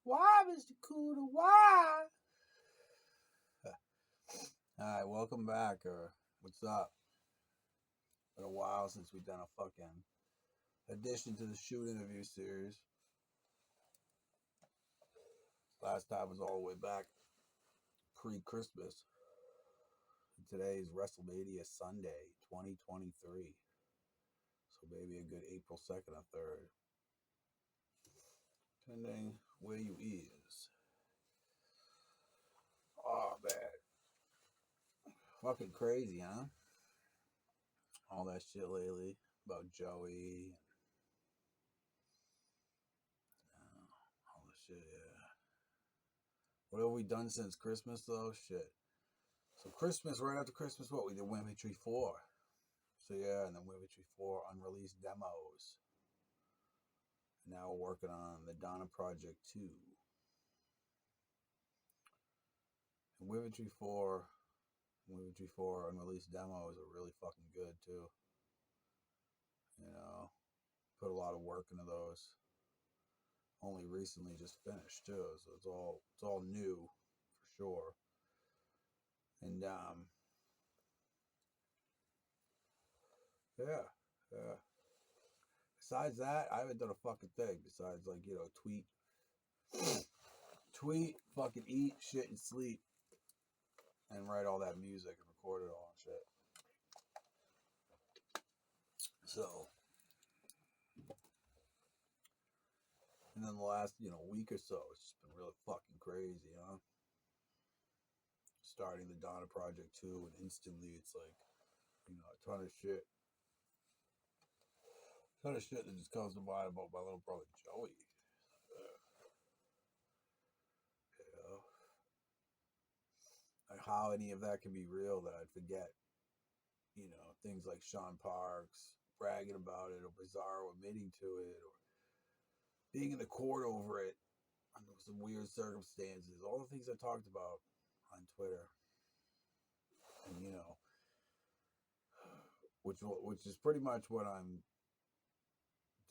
Why, Mr. Cooter? Why? Alright, welcome back, or what's up? Been a while since we've done a fucking addition to the shoot interview series. Last time was all the way back pre-Christmas. Today's WrestleMania Sunday, 2023. So maybe a good April 2nd or 3rd. Depending where you is. Oh, man. Fucking crazy, huh? All that shit lately about Joey. All this shit, yeah. What have we done since Christmas, though? Shit. So Christmas, right after Christmas, what? We did Womentree 4. So yeah, and then Womentree 4 unreleased demos. And now we're working on the Donna Project 2. And Womentree 4 unreleased demos are really fucking good, too. You know, put a lot of work into those. Only recently just finished, too. So it's all new, for sure. And, yeah. Besides that, I haven't done a fucking thing. Besides, like, tweet, fucking eat, shit, and sleep. And write all that music and record it all and shit. So, and then the last, week or so, it's just been really fucking crazy, huh? Starting the Donna Project 2, and instantly it's like, a ton of shit. That just comes to mind about my little brother Joey. Like how any of that can be real that I'd forget. Things like Sean Parks bragging about it, or Bizarro admitting to it, or being in the court over it under some weird circumstances. All the things I talked about on Twitter. And, which is pretty much what I'm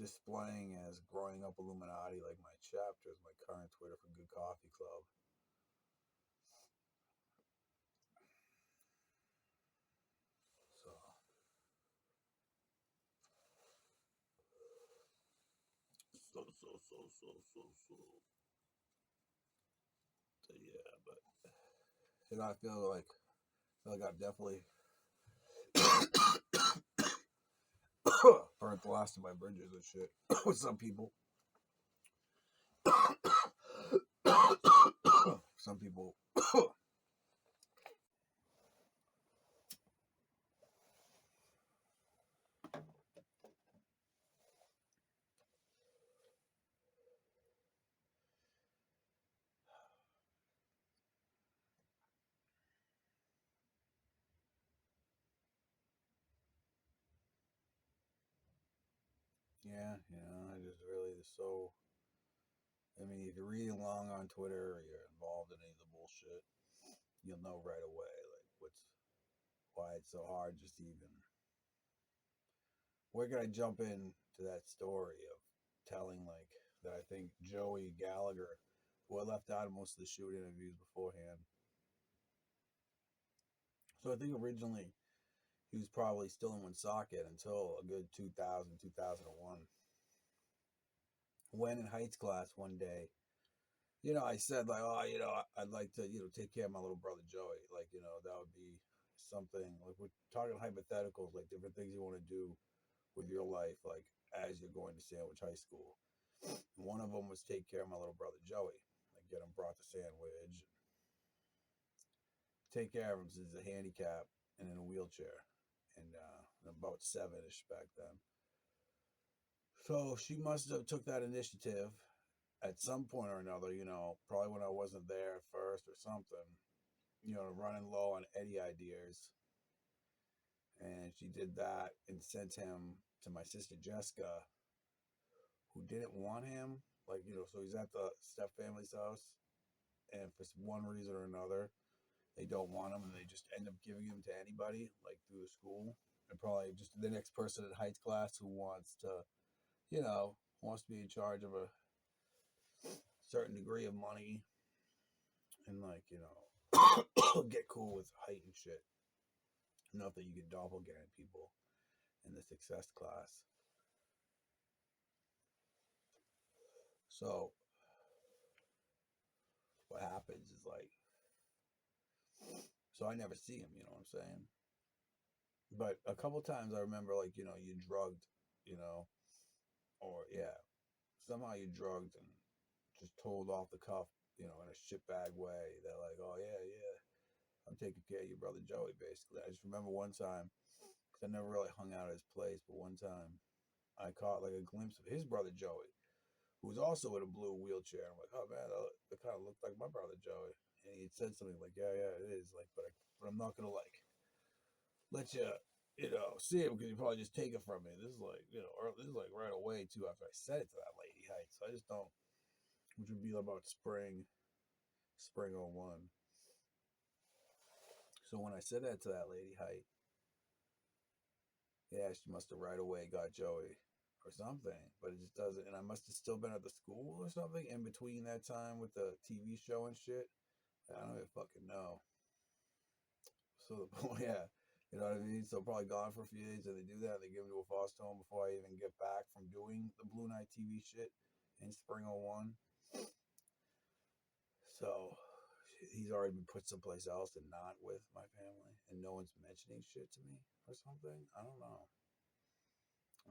displaying as growing up Illuminati, like my chapters, my current Twitter for Good Coffee Club. So yeah, but I feel like I've definitely burnt the last of my bridges and shit with some people. Some people. Yeah, I just really so. I mean, if you're reading along on Twitter or you're involved in any of the bullshit, you'll know right away, like, why it's so hard just to even. Where can I jump in to that story of telling, like, that I think Joey Gallagher, who I left out of most of the shoot interviews beforehand. So I think originally he was probably still in Woonsocket until a good 2000, 2001. When in Heights class one day, I said, like, oh, I'd like to, take care of my little brother Joey. Like, that would be something, like, we're talking hypotheticals, like different things you want to do with your life, like, as you're going to Sandwich High School. One of them was take care of my little brother Joey, like, get him brought to Sandwich, take care of him since he's a handicap and in a wheelchair, and about 7-ish back then. So she must have took that initiative at some point or another, probably when I wasn't there at first or something, running low on Eddie ideas. And she did that and sent him to my sister Jessica, who didn't want him. Like, so he's at the step family's house, and for one reason or another, they don't want him, and they just end up giving him to anybody, like, through the school. And probably just the next person in Heights class who wants to, wants to be in charge of certain degree of money and like, you know, get cool with height and shit. Enough that you can doppelganger people in the success class. So what happens is like, so I never see him, you know what I'm saying? But a couple times I remember like, you know, you drugged, you know, or yeah, somehow you drugged and just told off the cuff, you know, in a shitbag way. They're like, oh yeah, yeah, I'm taking care of your brother Joey, basically. I just remember one time, because I never really hung out at his place, but one time I caught like a glimpse of his brother Joey, who was also in a blue wheelchair. I'm like, oh man, that kind of looked like my brother Joey. And he had said something like, yeah, yeah, it is. Like, but I'm not gonna like let you, you know, see it because you probably just take it from me. This is like, you know, or this is like right away too after I said it to that lady height. So I just don't, which would be about spring '01. So when I said that to that lady height, yeah, she must have right away got Joey or something, but it just doesn't. And I must have still been at the school or something in between that time with the TV show and shit. I don't even fucking know. So yeah, you know what I mean. So probably gone for a few days, and they do that. They give him to a foster home before I even get back from doing the Blue Night TV shit in spring '01. So he's already been put someplace else and not with my family, and no one's mentioning shit to me or something. I don't know.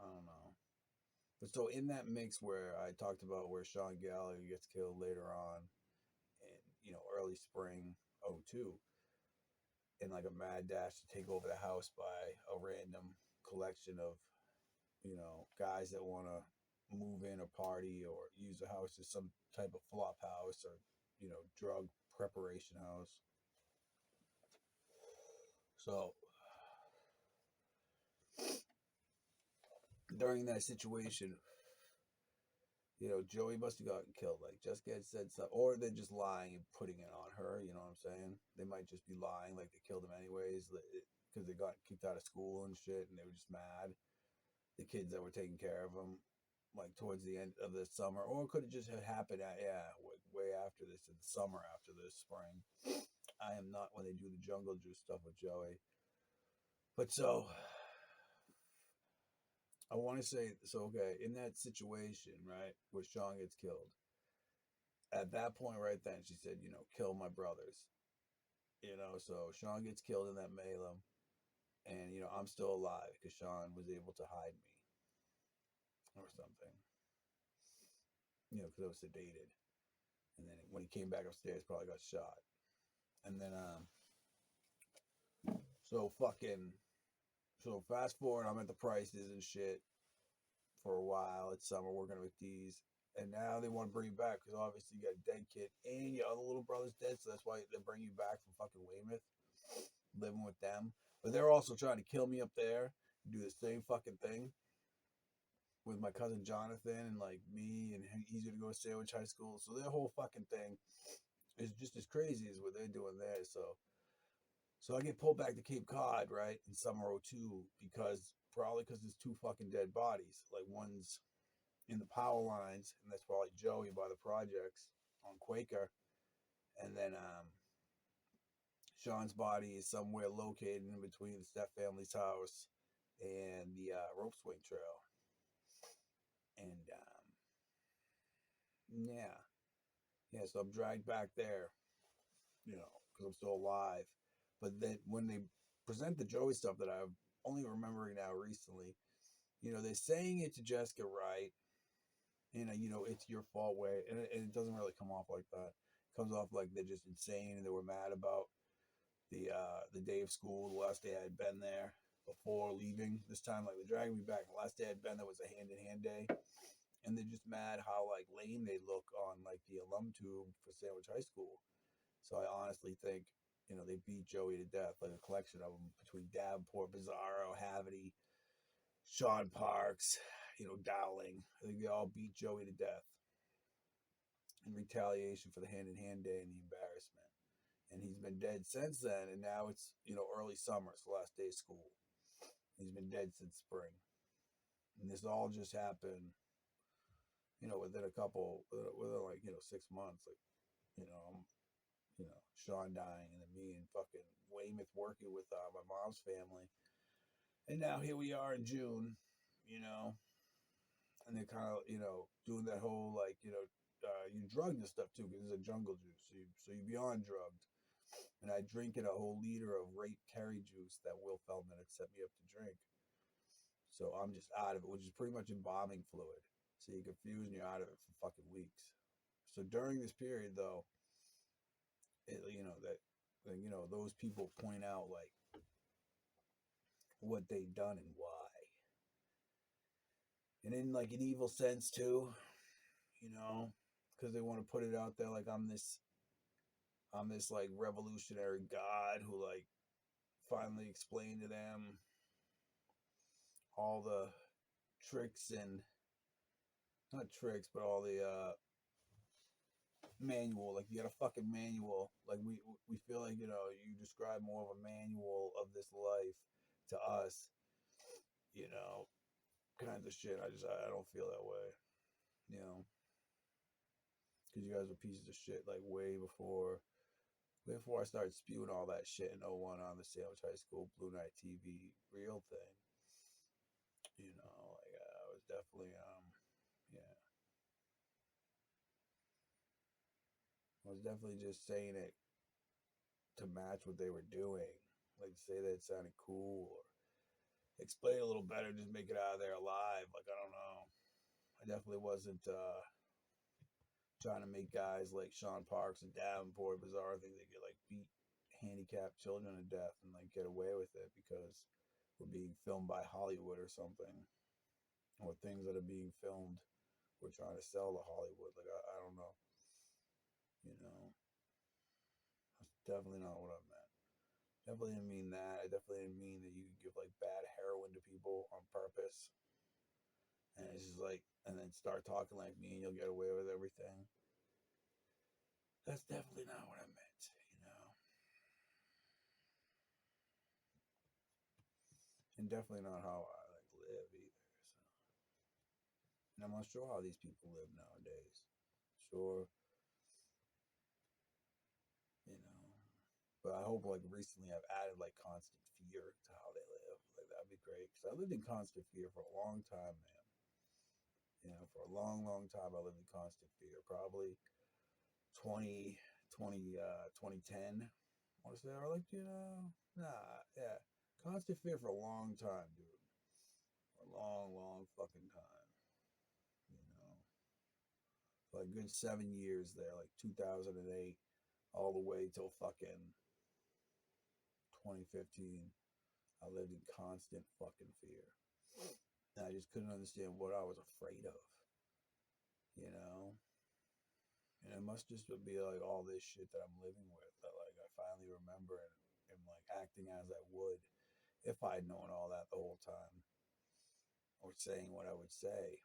I don't know. But so in that mix where I talked about where Sean Gallagher gets killed later on in, you know, early spring '02, in like a mad dash to take over the house by a random collection of, you know, guys that want to move in or party or use the house as some type of flop house or, you know, drug preparation house. So during that situation, you know, Joey must have gotten killed. Like Jessica had said something, or they're just lying and putting it on her. You know what I'm saying? They might just be lying, like they killed him anyways, because they got kicked out of school and shit, and they were just mad. The kids that were taking care of him, like towards the end of the summer, or it could have just happened at way after this, in the summer after this spring. I am not when they do the jungle juice stuff with Joey, but so I want to say so. Okay, in that situation, right, where Sean gets killed, at that point right then she said, you know, kill my brothers, you know. So Sean gets killed in that melee, and you know I'm still alive because Sean was able to hide me or something, you know, because I was sedated. And then when he came back upstairs, probably got shot. And then so fucking so fast forward, I'm at the prices and shit for a while. It's summer working with these. And now they want to bring you back because obviously you got a dead kid and your other little brother's dead, so that's why they bring you back from fucking Weymouth, living with them. But they're also trying to kill me up there, do the same fucking thing with my cousin Jonathan and like me, and he's gonna go to Sandwich High School. So their whole fucking thing is just as crazy as what they're doing there. So I get pulled back to Cape Cod, right, in summer '02 because probably because there's two fucking dead bodies. Like one's in the power lines, and that's probably Joey by the projects on Quaker, and then Sean's body is somewhere located in between the Steph family's house and the rope swing trail. And yeah, yeah. So I'm dragged back there, you know, because I'm still alive. But then when they present the Joey stuff that I'm only remembering now recently, you know, they're saying it to Jessica right, and you know, it's your fault way, and it doesn't really come off like that. It comes off like they're just insane and they were mad about the day of school, the last day I had been there before leaving. This time, like they're dragging me back. The last day I'd been there was a hand-in-hand day, and they're just mad how like lame they look on like the alum tube for Sandwich High School. So I honestly think, you know, they beat Joey to death, like a collection of them between Davenport, Bizarro, Havity, Sean Parks, you know, Dowling. I think they all beat Joey to death in retaliation for the hand-in-hand day and the embarrassment. And he's been dead since then. And now it's, you know, early summer. It's the last day of school. He's been dead since spring. And this all just happened within a couple, within like 6 months, like I'm, Sean dying, and then me and fucking Weymouth working with my mom's family, and now here we are in June, you know, and they're kind of doing that whole like you drugged and stuff too because it's a jungle juice, so you beyond drugged, and I drink it a whole liter of rape Terry juice that Will Feldman had set me up to drink. So I'm just out of it, which is pretty much embalming fluid. So you're confused and you're out of it for fucking weeks. So during this period, though, those people point out like what they've done and why, and in like an evil sense too, because they want to put it out there like I'm this like revolutionary god who like finally explained to them all the tricks and not tricks, but all the manual. Like you got a fucking manual. Like we feel like you describe more of a manual of this life to us. You know, kinds of shit. I don't feel that way. You know, because you guys were pieces of shit like way before I started spewing all that shit in '01 on the Sandwich High School Blue Night TV real thing. Like I was definitely yeah. I was definitely just saying it to match what they were doing. Like say that it sounded cool or explain a little better, just make it out of there alive. Like I don't know. I definitely wasn't trying to make guys like Sean Parks and Davenport Bizarre think they could like beat handicapped children to death and like get away with it because we're being filmed by Hollywood or something. Or things that are being filmed we're trying to sell to Hollywood. Like I don't know. That's definitely not what I meant. Definitely didn't mean that. I definitely didn't mean that you could give like bad heroin to people on purpose. And it's just like, and then start talking like me and you'll get away with everything. That's definitely not what I meant. And definitely not how I like live either. So, and I'm not sure how these people live nowadays. Sure, you know. But I hope like recently I've added like constant fear to how they live. Like that'd be great because I lived in constant fear for a long time, man. For a long, long time I lived in constant fear. Probably 2010. I want to say, or like yeah, constant fear for a long time, dude. For a long, long fucking time. You know, for like good 7 years there, like 2008, all the way till fucking 2015. I lived in constant fucking fear. And I just couldn't understand what I was afraid of, you know? And it must just be like all this shit that I'm living with that like I finally remember and like acting as I would if I'd known all that the whole time or saying what I would say.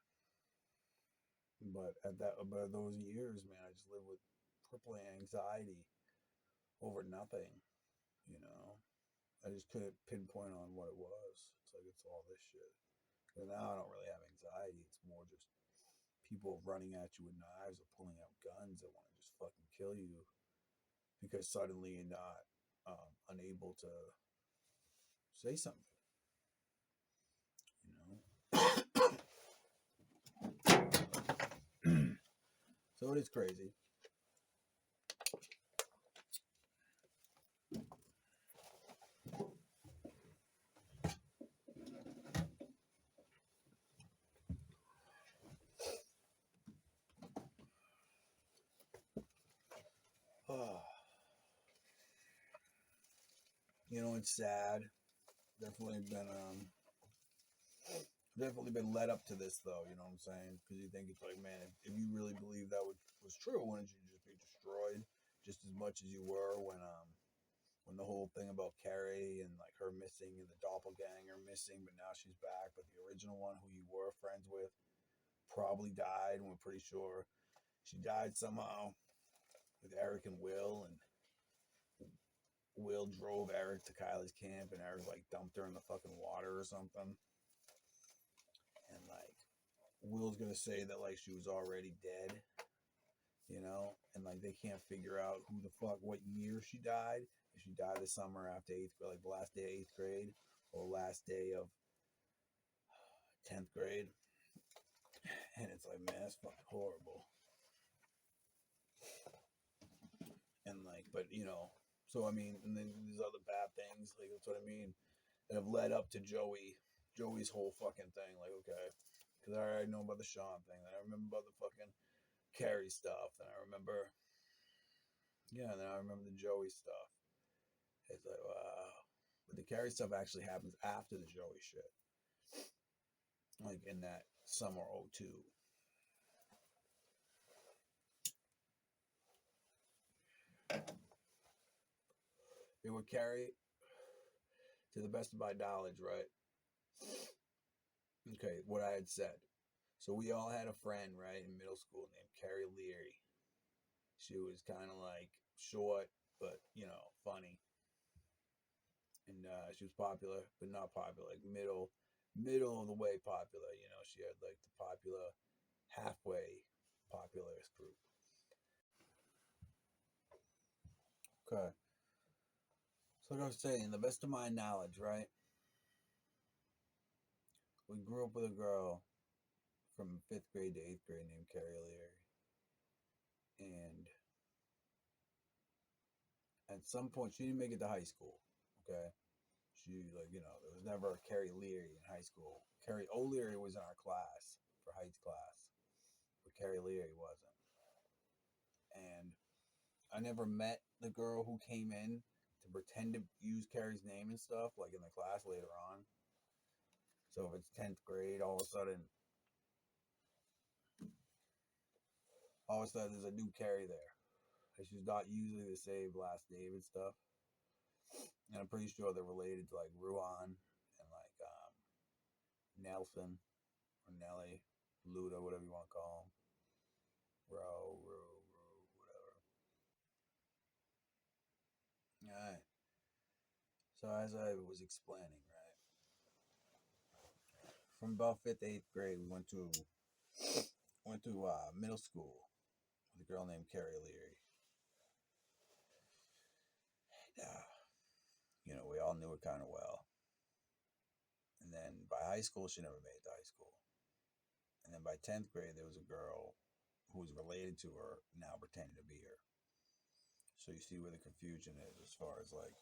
But those years, man, I just lived with crippling anxiety over nothing, you know? I just couldn't pinpoint on what it was. It's like it's all this shit. But now I don't really have anxiety. It's more just people running at you with knives or pulling out guns that want to just fucking kill you because suddenly you're not unable to say something. So it is crazy. It's sad. Definitely been definitely been led up to this though. You know what I'm saying? Because you think it's like, man, if you really believe that was true, wouldn't you just be destroyed just as much as you were when the whole thing about Carrie and like her missing and the doppelganger missing, but now she's back. But the original one who you were friends with probably died, and we're pretty sure she died somehow with Eric and Will, and Will drove Eric to Kylie's camp, and Eric like dumped her in the fucking water or something. And like Will's gonna say that like she was already dead, and like they can't figure out who the fuck, what year she died. If she died the summer after eighth grade, like the last day of eighth grade, or last day of 10th grade. And it's like, man, that's fucking horrible. And like, but so I mean, and then these other bad things, like that's what I mean, that have led up to Joey's whole fucking thing. Like, okay, because I already know about the Sean thing, and I remember about the fucking Carrie stuff, and I remember, yeah, and then I remember the Joey stuff. It's like, wow. But the Carrie stuff actually happens after the Joey shit, like in that summer '02. It would carry, to the best of my knowledge, right? Okay, what I had said. So we all had a friend, right, in middle school named Carrie Leary. She was kind of like short, but funny, and she was popular, but not popular, like middle of the way popular. She had like the popular, halfway popular group. Okay, so like I was saying, the best of my knowledge, right? We grew up with a girl from 5th grade to 8th grade named Carrie Leary, and at some point she didn't make it to high school. Okay, she there was never a Carrie Leary in high school. Carrie O'Leary was in our class for Heights class, but Carrie Leary wasn't. And I never met the girl who came in to pretend to use Carrie's name and stuff, like in the class later on. So if it's 10th grade, all of a sudden there's a new Carrie there. And she's not usually the same last name and stuff. And I'm pretty sure they're related to like Ruan and like Nelson or Nelly, Luda, whatever you want to call him. Whatever. All right. So as I was explaining, right, from about 5th, 8th grade, we went to middle school with a girl named Carrie Leary. We all knew her kind of well. And then by high school, she never made it to high school. And then by 10th grade, there was a girl who was related to her, now pretending to be her. So you see where the confusion is as far as like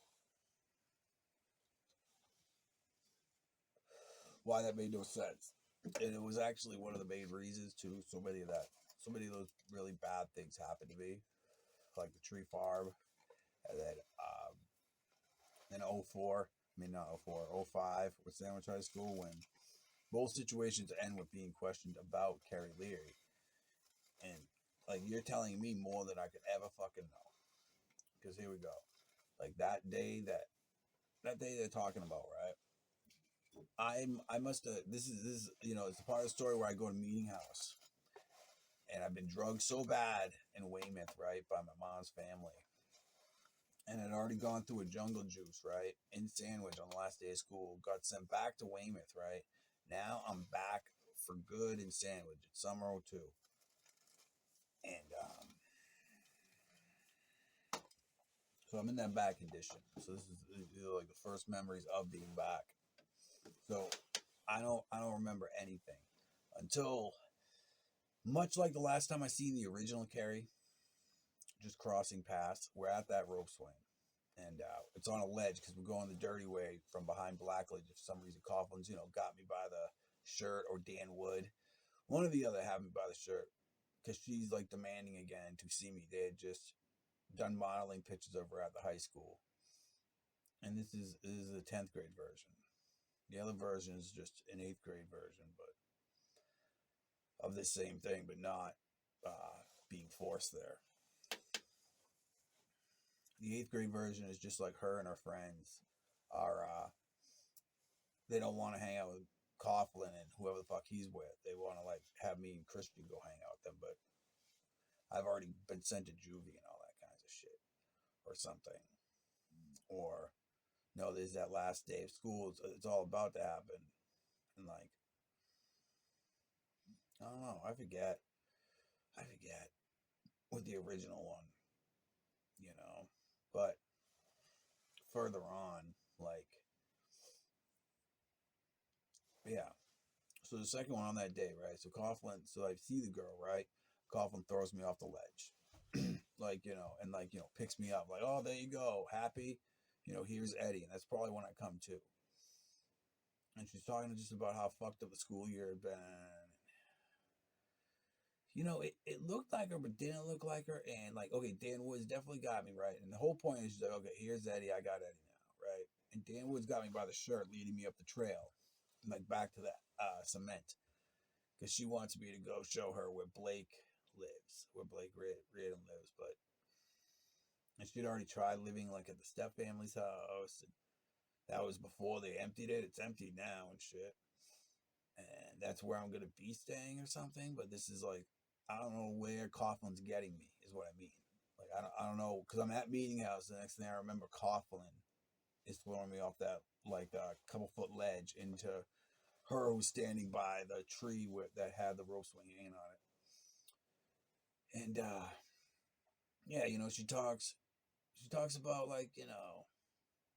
why that made no sense. And it was actually one of the main reasons too. So many of those really bad things happened to me, like the tree farm, and then in 04, I mean not 04, 05 with Sandwich High School, when both situations end with being questioned about Carrie Leary. And like, you're telling me more than I could ever fucking know. Because here we go. Like that day they're talking about, right? I must have, this is it's a part of the story where I go to Meeting House. And I've been drugged so bad in Weymouth, right, by my mom's family. And I'd already gone through a jungle juice, right, in Sandwich on the last day of school. Got sent back to Weymouth, right? Now I'm back for good in Sandwich. It's summer '02. And so I'm in that bad condition. So this is like the first memories of being back. So I don't remember anything until, much like the last time I seen the original Carrie, just crossing past. We're at that rope swing, and it's on a ledge because we're going the dirty way from behind Blackledge. If for some reason Coughlin's got me by the shirt, or Dan Wood, one or the other, had me by the shirt, because she's like demanding again to see me. They had just done modeling pictures of her at the high school, and this is the 10th grade version. The other version is just an 8th grade version, but of the same thing, but not being forced there. The 8th grade version is just like her and her friends are they don't want to hang out with Coughlin and whoever the fuck he's with. They want to like have me and Christian go hang out with them, but I've already been sent to juvie and all that kinds of shit or something. Or no, there's that last day of school. It's all about to happen, and like I don't know. I forget with the original one, you know. But further on, like, yeah. So the second one on that day, right? So Coughlin, so I see the girl, right? Coughlin throws me off the ledge, like, and like, picks me up, like, oh, there you go, happy, here's Eddie, and that's probably when I come to. And she's talking just about how fucked up the school year had been. It looked like her, but didn't look like her. And like, okay, Dan Woods definitely got me right. And the whole point is, she's like, okay, here's Eddie, I got Eddie now, right? And Dan Woods got me by the shirt, leading me up the trail, like back to that cement, because she wants me to go show her where Blake lives, where Blake Reardon lives. But and she'd already tried living like at the Step family's house, and that was before they emptied it. It's empty now and shit. And that's where I'm gonna be staying or something. But this is like, I don't know where Coughlin's getting me, is what I mean. Like, I don't know, because I'm at Meeting House. The next thing I remember, Coughlin is throwing me off that like couple foot ledge into her, who's standing by the tree that had the rope swing hanging on it. And yeah, she talks about, like,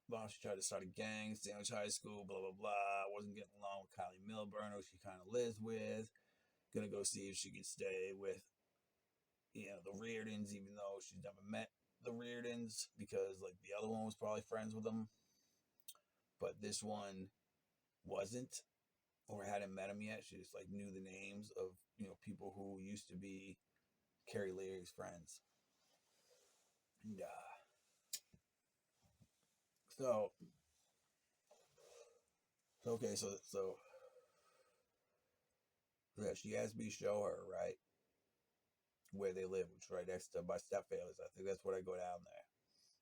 well, she tried to start a gang, Sandwich High School, blah blah blah. Wasn't getting along with Kylie Milburn, who she kind of lives with. Gonna go see if she can stay with, the Reardons, even though she's never met the Reardons, because like the other one was probably friends with them, but this one wasn't, or hadn't met him yet. She just like knew the names of, people who used to be Carrie Leary's friends. And so okay, so yeah, she asked me to show her, right, where they live, which is right next to my stepfamilies. I think that's where I go down there.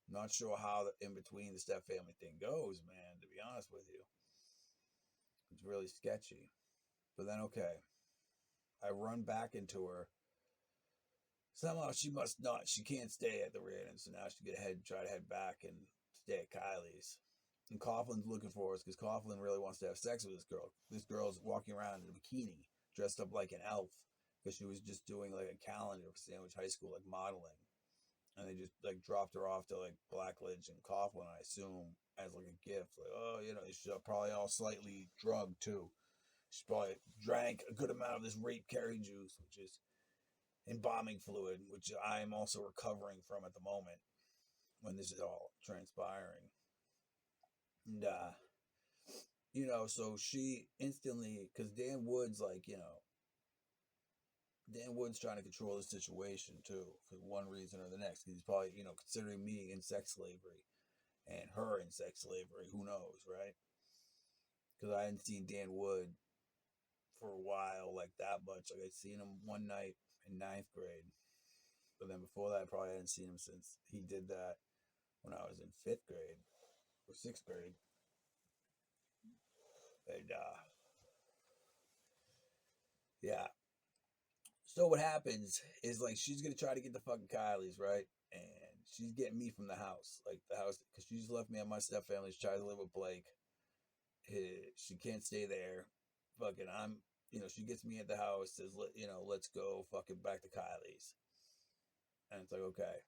Not sure how in between the step family thing goes, man. To be honest with you, it's really sketchy. But then, okay, I run back into her. Somehow she must not. She can't stay at the Reardon, so now she get ahead, try to head back and stay at Kylie's. And Coughlin's looking for us because Coughlin really wants to have sex with this girl. This girl's walking around in a bikini, dressed up like an elf, because she was just doing like a calendar for Sandwich High School, like modeling. And they just like dropped her off to like Blackledge and Coughlin, I assume, as like a gift. Like, oh, she's probably all slightly drugged too. She probably drank a good amount of this rape Carrie juice, which is embalming fluid, which I am also recovering from at the moment when this is all transpiring. And so she instantly, because Dan Wood's like, Dan Wood's trying to control the situation too, for one reason or the next. He's probably, considering me in sex slavery and her in sex slavery. Who knows, right? Because I hadn't seen Dan Wood for a while, like that much. Like, I'd seen him one night in ninth grade, but then before that, I probably hadn't seen him since he did that when I was in fifth grade or sixth grade. And yeah. So what happens is, like, she's gonna try to get the fucking Kylie's, right? And she's getting me from the house, like the house, because she just left me at my stepfamily. She tried to live with Blake. She can't stay there. Fucking, she gets me at the house. Says, let's go fucking back to Kylie's. And it's like, okay.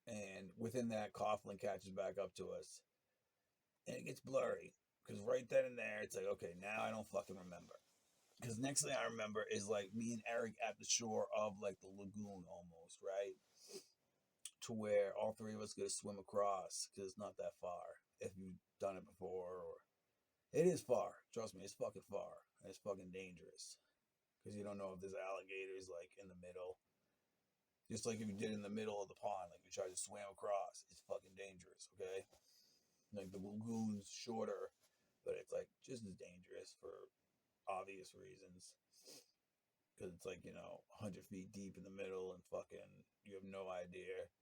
And within that, Coughlin catches back up to us, and it gets blurry because right then and there, it's like, okay, now I don't fucking remember. Because next thing I remember is like me and Eric at the shore of like the lagoon almost, right? To where all three of us gonna swim across because it's not that far if you've done it before. Or it is far. Trust me, it's fucking far. And it's fucking dangerous because you don't know if there's alligators like in the middle. Just like if you did in the middle of the pond, like you tried to swim across, it's fucking dangerous. Okay, like the lagoon's shorter, but it's like just as dangerous for obvious reasons. Because it's like, 100 feet deep in the middle and fucking, you have no idea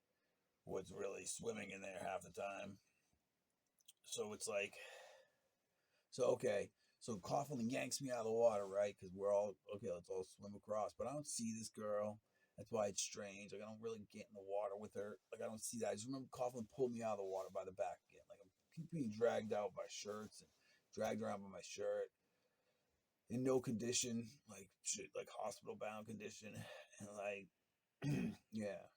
what's really swimming in there half the time. So it's like, okay. So Coughlin yanks me out of the water, right? Because we're all, okay, let's all swim across. But I don't see this girl. That's why it's strange. Like, I don't really get in the water with her. Like, I don't see that. I just remember Coughlin pulled me out of the water by the back again. Like, I'm being dragged out by shirts and dragged around by my shirt. in no condition, like shit, like hospital bound condition, and like, yeah,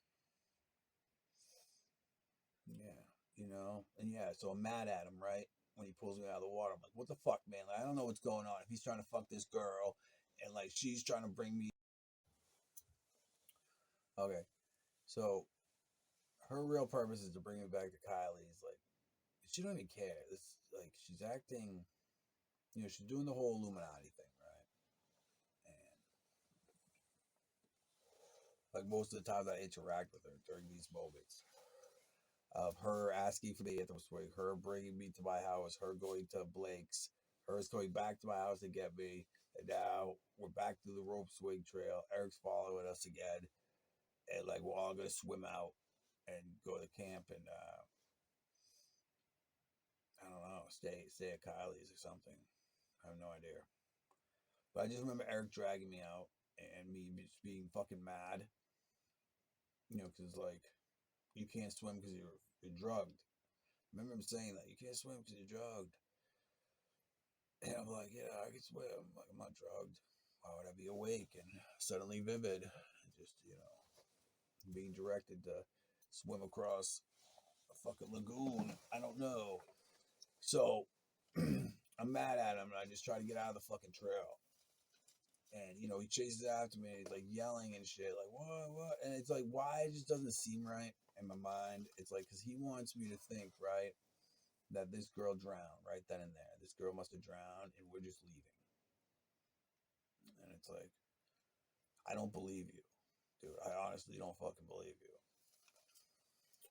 yeah, and yeah. So I'm mad at him, right? When he pulls me out of the water, I'm like, what the fuck, man? Like, I don't know what's going on. If he's trying to fuck this girl, and like she's trying to bring me, okay. So her real purpose is to bring me back to Kylie's. Like, she don't even care. This like she's acting, she's doing the whole Illuminati thing, right? And like most of the times I interact with her during these moments of her asking for me at the swing, her bringing me to my house, her going to Blake's, hers going back to my house to get me, and now we're back to the rope swing trail. Eric's following us again, and like we're all gonna swim out and go to camp and I don't know, stay at Kylie's or something. I have no idea. But I just remember Eric dragging me out and me just being fucking mad, because like you can't swim because you're drugged. I remember him saying that you can't swim because you're drugged, and I'm like, yeah, I can swim. Like I'm not drugged. Why would I be awake and suddenly vivid? Just being directed to swim across a fucking lagoon. I don't know. So I'm mad at him, and I just try to get out of the fucking trail. And he chases after me, he's like yelling and shit, like what? And it's like, why it just doesn't seem right in my mind. It's like, because he wants me to think, right, that this girl drowned right then and there. This girl must have drowned, and we're just leaving. And it's like, I don't believe you, dude. I honestly don't fucking believe you.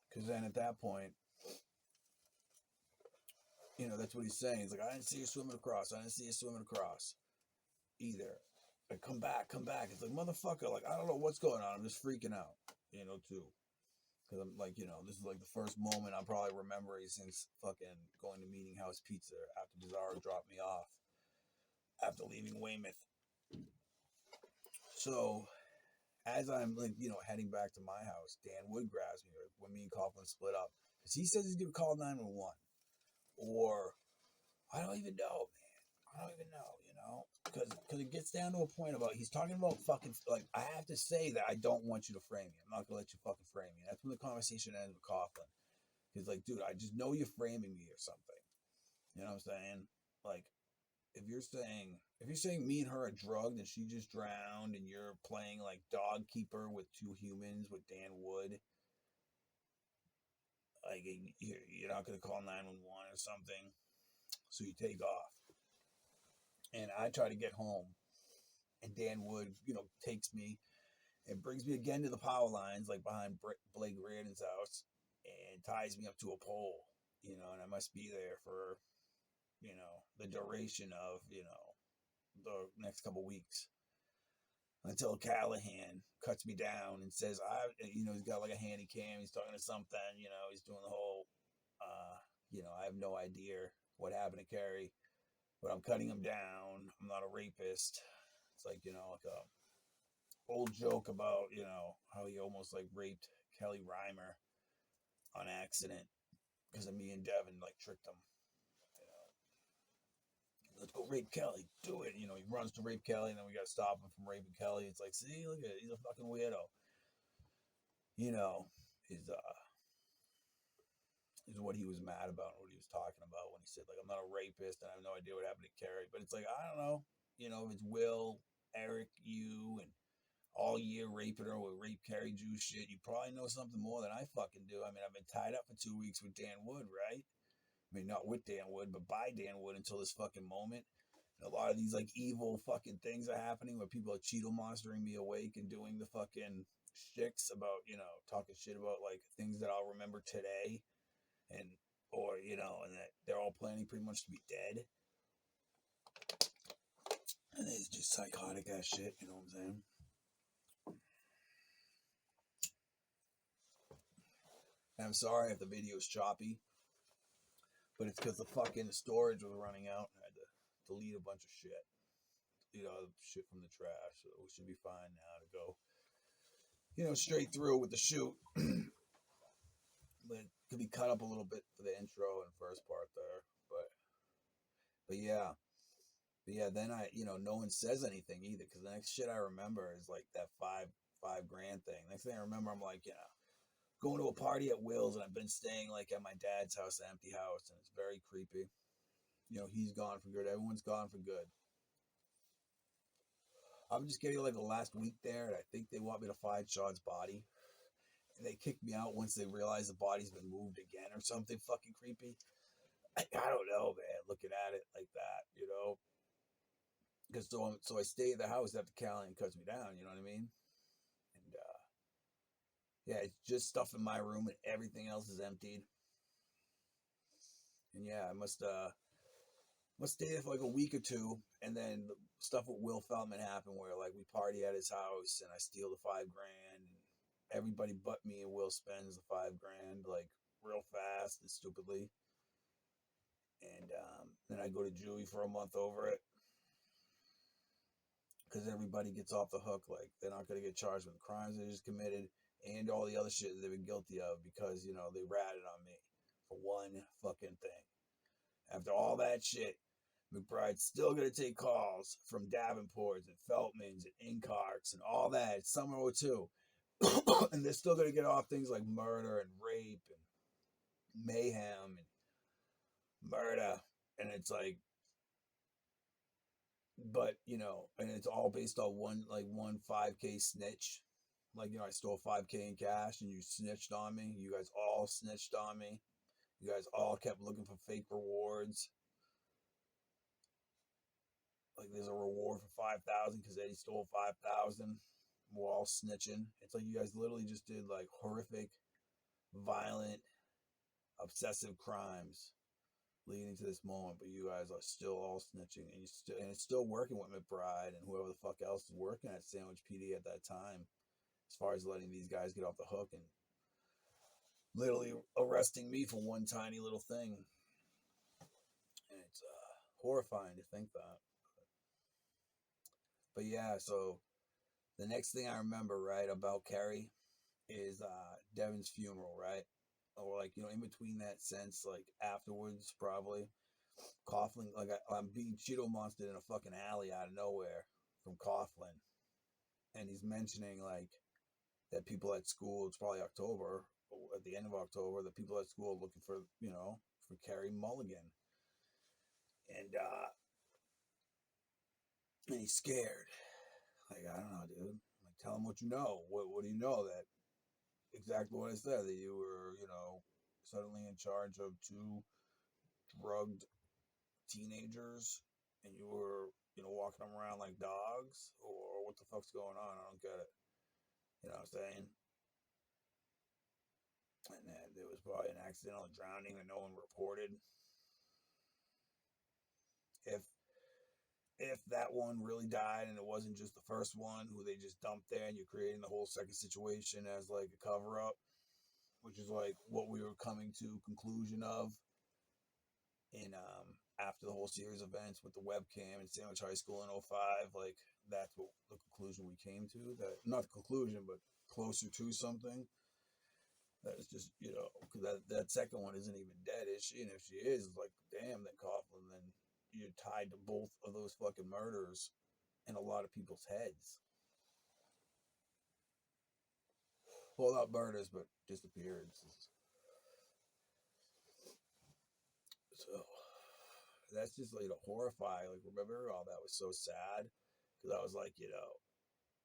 Because then at that point, that's what he's saying. He's like, I didn't see you swimming across. I didn't see you swimming across either. Like, come back, come back. It's like, motherfucker, like, I don't know what's going on. I'm just freaking out, too. Because I'm like, this is like the first moment I'm probably remembering since fucking going to Meeting House Pizza after Bizarro dropped me off after leaving Weymouth. So, as I'm like, heading back to my house, Dan Wood grabs me when me and Coughlin split up. Because he says he's going to call 911. Or, I don't even know, man. I don't even know, Because it gets down to a point about, he's talking about fucking, like, I have to say that I don't want you to frame me. I'm not going to let you fucking frame me. That's when the conversation ends with Coughlin. He's like, dude, I just know you're framing me or something. You know what I'm saying? Like, if you're saying me and her are drugged and she just drowned and you're playing like dog keeper with two humans with Dan Wood, like you're not gonna call 911 or something, so you take off. And I try to get home, and Dan Wood, takes me and brings me again to the power lines, like behind Blake Reardon's house, and ties me up to a pole, and I must be there for, the duration of, the next couple weeks until Callahan cuts me down and says, he's got like a handy cam. He's talking to something, he's doing the whole, I have no idea what happened to Carrie, but I'm cutting him down. I'm not a rapist. It's like, like a old joke about, how he almost like raped Kelly Reimer on accident because of me and Devin like tricked him. Let's go rape Kelly. Do it. He runs to rape Kelly, and then we got to stop him from raping Kelly. It's like, see, look at it. He's a fucking weirdo. Is what he was mad about, what he was talking about when he said, like, I'm not a rapist and I have no idea what happened to Carrie. But it's like, I don't know. If it's Will, Eric, you, and all year raping her with rape Carrie Jew shit, you probably know something more than I fucking do. I mean, I've been tied up for 2 weeks with Dan Wood, right? I mean, not with Dan Wood, but by Dan Wood until this fucking moment. And a lot of these like evil fucking things are happening where people are Cheeto monstering me awake and doing the fucking shticks about, talking shit about like things that I'll remember today, and and that they're all planning pretty much to be dead. And it's just psychotic ass shit, you know what I'm saying? And I'm sorry if the video's choppy, but it's because the fucking storage was running out and I had to delete a bunch of shit. All the shit from the trash. So we should be fine now to go, straight through with the shoot. But it could be cut up a little bit for the intro and first part there. But yeah. But yeah, then no one says anything either, because the next shit I remember is like that five grand thing. Next thing I remember, I'm like, going to a party at Will's, and I've been staying like at my dad's house, an empty house, and it's very creepy. He's gone for good. Everyone's gone for good. I'm just getting like the last week there, and I think they want me to find Sean's body. And they kicked me out once they realize the body's been moved again or something fucking creepy. I don't know, man. Looking at it like that. Because so I stay at the house after Callahan cuts me down. You know what I mean? And yeah, it's just stuff in my room, and everything else is emptied. And yeah, I must stay there for like a week or two, and then the stuff with Will Feldman happened, where like we party at his house, and I steal the $5,000, and everybody but me and Will spends the $5,000 like real fast and stupidly. And then I go to Julie for a month over it, because everybody gets off the hook. Like, they're not going to get charged with the crimes they just committed and all the other shit that they've been guilty of, because they ratted on me for one fucking thing. After all that shit, McBride's still going to take calls from Davenports and Feltmans and Incarks and all that. It's Summer 02. And they're still going to get off things like murder and rape and mayhem and murder. And it's like, but, and it's all based on one 5K snitch. Like, I stole $5K in cash and you snitched on me. You guys all snitched on me. You guys all kept looking for fake rewards. Like, there's a reward for 5,000 because Eddie stole 5,000. We're all snitching. It's like you guys literally just did like horrific, violent, obsessive crimes leading to this moment, but you guys are still all snitching, and it's still working with McBride and whoever the fuck else is working at Sandwich PD at that time, as far as letting these guys get off the hook and literally arresting me for one tiny little thing. And it's horrifying to think that. But yeah, so the next thing I remember, right, about Kerry is Devin's funeral, right? Or like, in between that sense, like afterwards, probably. Coughlin, like I'm being Cheeto monstered in a fucking alley out of nowhere from Coughlin. And he's mentioning like that people at school, it's probably October, at the end of October, the people at school are looking for, for Carrie Mulligan. And he's scared. Like, I don't know, dude. Like, tell him what you know. What do you know? That exactly what I said, that you were, suddenly in charge of 2 drugged teenagers, and you were, walking them around like dogs, or what the fuck's going on? I don't get it. You know what I'm saying? And then there was probably an accidental drowning that no one reported. If that one really died and it wasn't just the first one who they just dumped there, and you're creating the whole second situation as like a cover up, which is like what we were coming to conclusion of in after the whole series of events with the webcam in Sandwich High School in 05, like that's what the conclusion we came to. That, not the conclusion, but closer to something. That is just, because that second one isn't even dead, is she? And if she is, it's like, damn, then Coughlin, then you're tied to both of those fucking murders in a lot of people's heads. Well, not murders, but disappearances. So that's just like horrifying. Like, remember, all that was so sad, because I was like,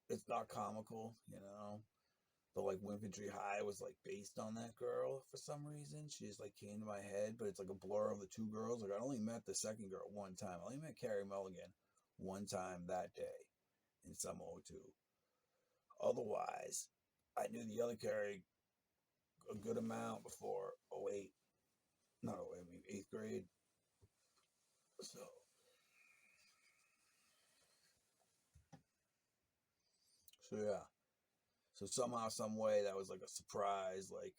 it's not comical, But like Infantry High was like based on that girl for some reason. She just like came to my head, but it's like a blur of the 2 girls. Like, I only met the second girl one time. I only met Carrie Mulligan one time that day in Summer 02. Otherwise, I knew the other Carrie a good amount before 08. Not 08, I mean 8th grade. So yeah. So somehow, some way, that was like a surprise, like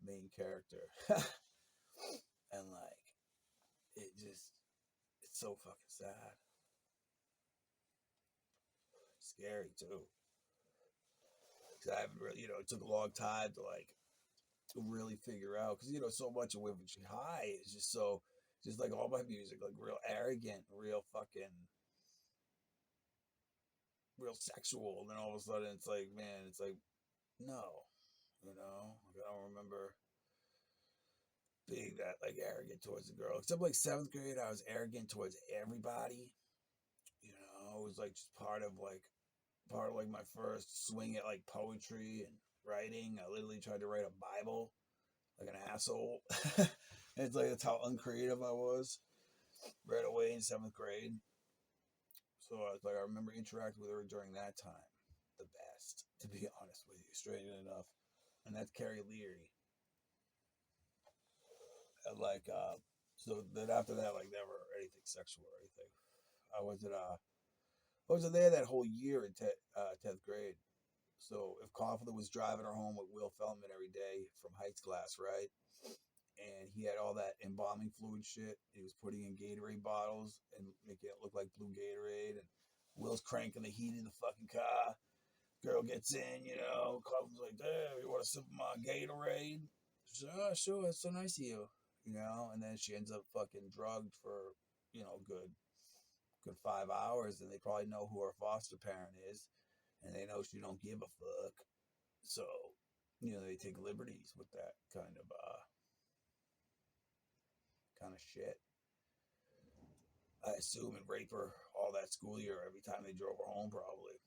main character. And like, it's so fucking sad. Scary too. Because I haven't really, it took a long time to like really figure out, because so much of Infantry High is just so Just like all my music, like real arrogant, real fucking, real sexual. And then all of a sudden it's like, man, it's like, no, like I don't remember being that like arrogant towards the girl. Except like seventh grade, I was arrogant towards everybody. It was like just part of my first swing at like poetry and writing. I literally tried to write a Bible like an asshole. And it's like that's how uncreative I was right away in seventh grade. So I was like, I remember interacting with her during that time the best, to be honest with you, strangely enough. And that's Carrie Leary. And like, so then after that, like never anything sexual or anything. I wasn't there that whole year in 10th grade. So if Coughlin was driving her home with Will Feldman every day from Heights class, right? And he had all that embalming fluid shit. He was putting in Gatorade bottles and making it look like blue Gatorade. And Will's cranking the heat in the fucking car. Girl gets in, Coughlin's like, "Damn, you want to sip of my Gatorade?" She's like, "Oh, sure, it's so nice of you." And then she ends up fucking drugged for, good 5 hours, and they probably know who her foster parent is, and they know she don't give a fuck. So, they take liberties with that kind of shit. I assume, and rape her all that school year every time they drove her home, probably.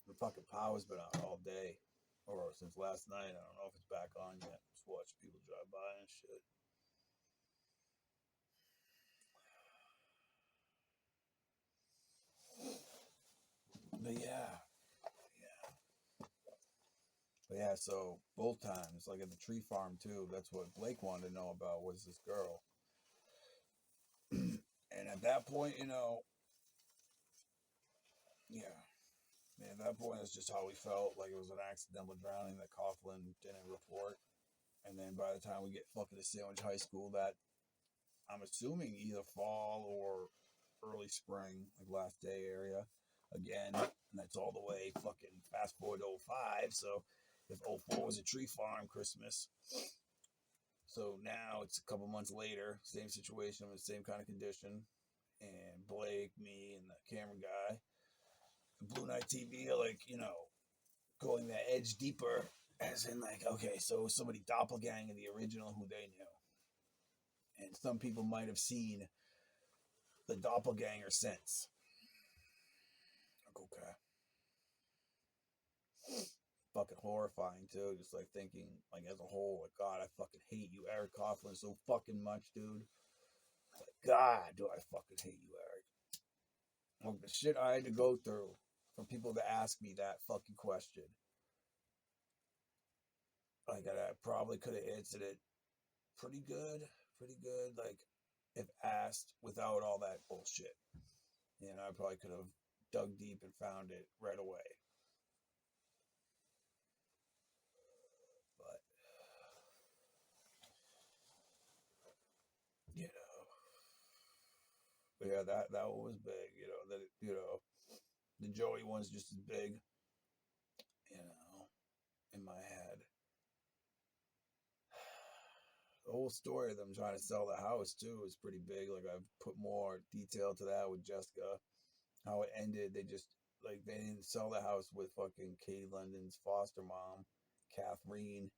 The fucking power's been out all day, or since last night. I don't know if it's back on yet. Just watch people drive by and shit. But yeah. So both times, like at the tree farm too, that's what Blake wanted to know about, was this girl. And at that point, yeah, at that point, it's just how we felt. Like it was an accidental drowning that Coughlin didn't report. And then by the time we get fucking to Sandwich High School, that I'm assuming either fall or early spring, like last day area, again, and that's all the way fucking fast forward to 05. So if 04 was a tree farm Christmas, so now it's a couple months later, same situation with the same kind of condition, and Blake, me, and the camera guy, Blue Night TV are like, going that edge deeper, as in like, okay, so somebody doppelganger the original who they knew. And some people might have seen the doppelganger since. Like, okay. Fucking horrifying too, just like thinking, like as a whole, like, God, I fucking hate you, Eric Coughlin, so fucking much, dude. Like, God, do I fucking hate you, Eric. Like the shit I had to go through for people to ask me that fucking question. Like, I probably could have answered it pretty good, like, if asked without all that bullshit. I probably could have dug deep and found it right away. But, you know, but yeah, that one was big, the Joey one's just as big, in my head. The whole story of them trying to sell the house too is pretty big. Like I've put more detail to that with Jessica. How it ended, they just like they didn't sell the house with fucking Katie London's foster mom, Kathleen.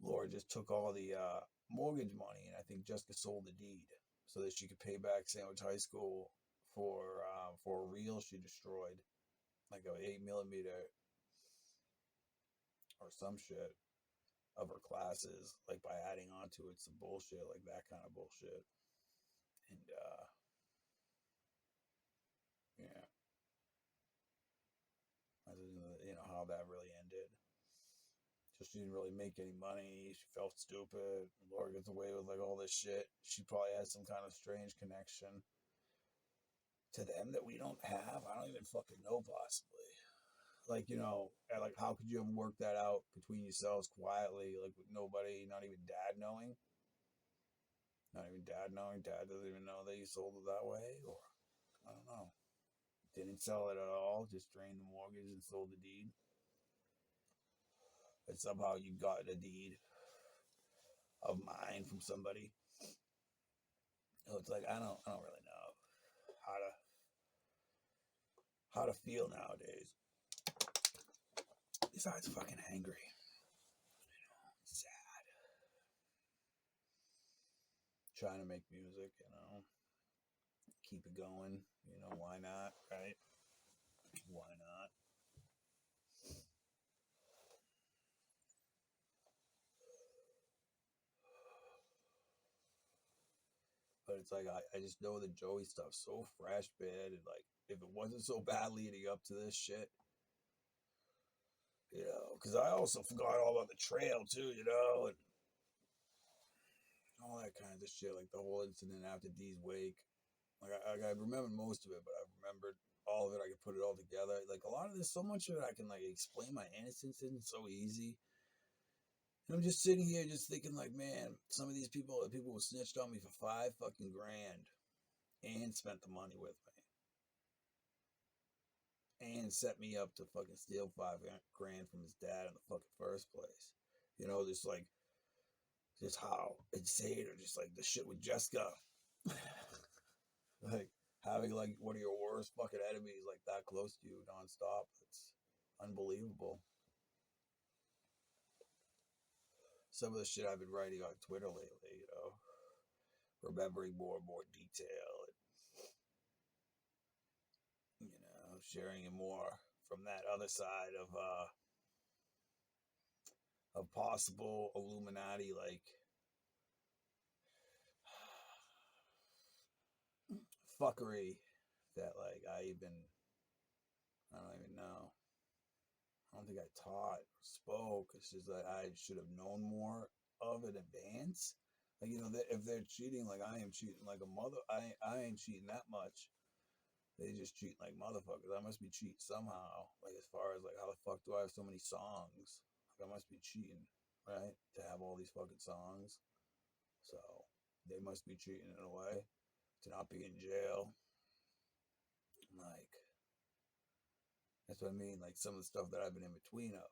Laura just took all the mortgage money, and I think Jessica sold the deed so that she could pay back Sandwich High School for a reel she destroyed, like a 8mm or some shit of her classes, like by adding on to it some bullshit, like that kind of bullshit. And yeah, I don't know how that really ended. Just she didn't really make any money. She felt stupid. Laura gets away with like all this shit. She probably has some kind of strange connection to them that we don't have. I don't even fucking know, possibly. Like, like how could you have worked that out between yourselves quietly, like with nobody, not even dad knowing? Not even dad knowing. Dad doesn't even know that you sold it that way, or I don't know. Didn't sell it at all. Just drained the mortgage and sold the deed. that somehow you got a deed of mine from somebody. So it's like I don't really know how to feel nowadays. Besides fucking angry, sad, trying to make music, keep it going. Why not, right? Why not? But it's like I just know the Joey stuff's so fresh, man, and like if it wasn't so bad leading up to this shit, because I also forgot all about the trail too, and all that kind of shit, like the whole incident after Dee's wake. I remembered most of it, but I remembered all of it. I could put it all together. Like a lot of this, so much of it, I can like explain my innocence in so easy. And I'm just sitting here, just thinking, like, man, some of these people who snitched on me for $5 fucking grand, and spent the money with me, and set me up to fucking steal $5 grand from his dad in the fucking first place. Just like, just how insane, or just like the shit with Jessica. Like having like one of your worst fucking enemies like that close to you nonstop. It's unbelievable. Some of the shit I've been writing on Twitter lately, remembering more and more detail, and sharing it more from that other side of possible Illuminati like fuckery that like I don't even know. I don't think I taught or spoke. It's just that I should have known more of in advance. Like, if they're cheating like I am cheating like a mother, I ain't cheating that much. They just cheat like motherfuckers. I must be cheating somehow. Like, as far as like how the fuck do I have so many songs? Like, I must be cheating, right? To have all these fucking songs. So they must be cheating in a way to not be in jail. Like, that's what I mean. Like some of the stuff that I've been in between of,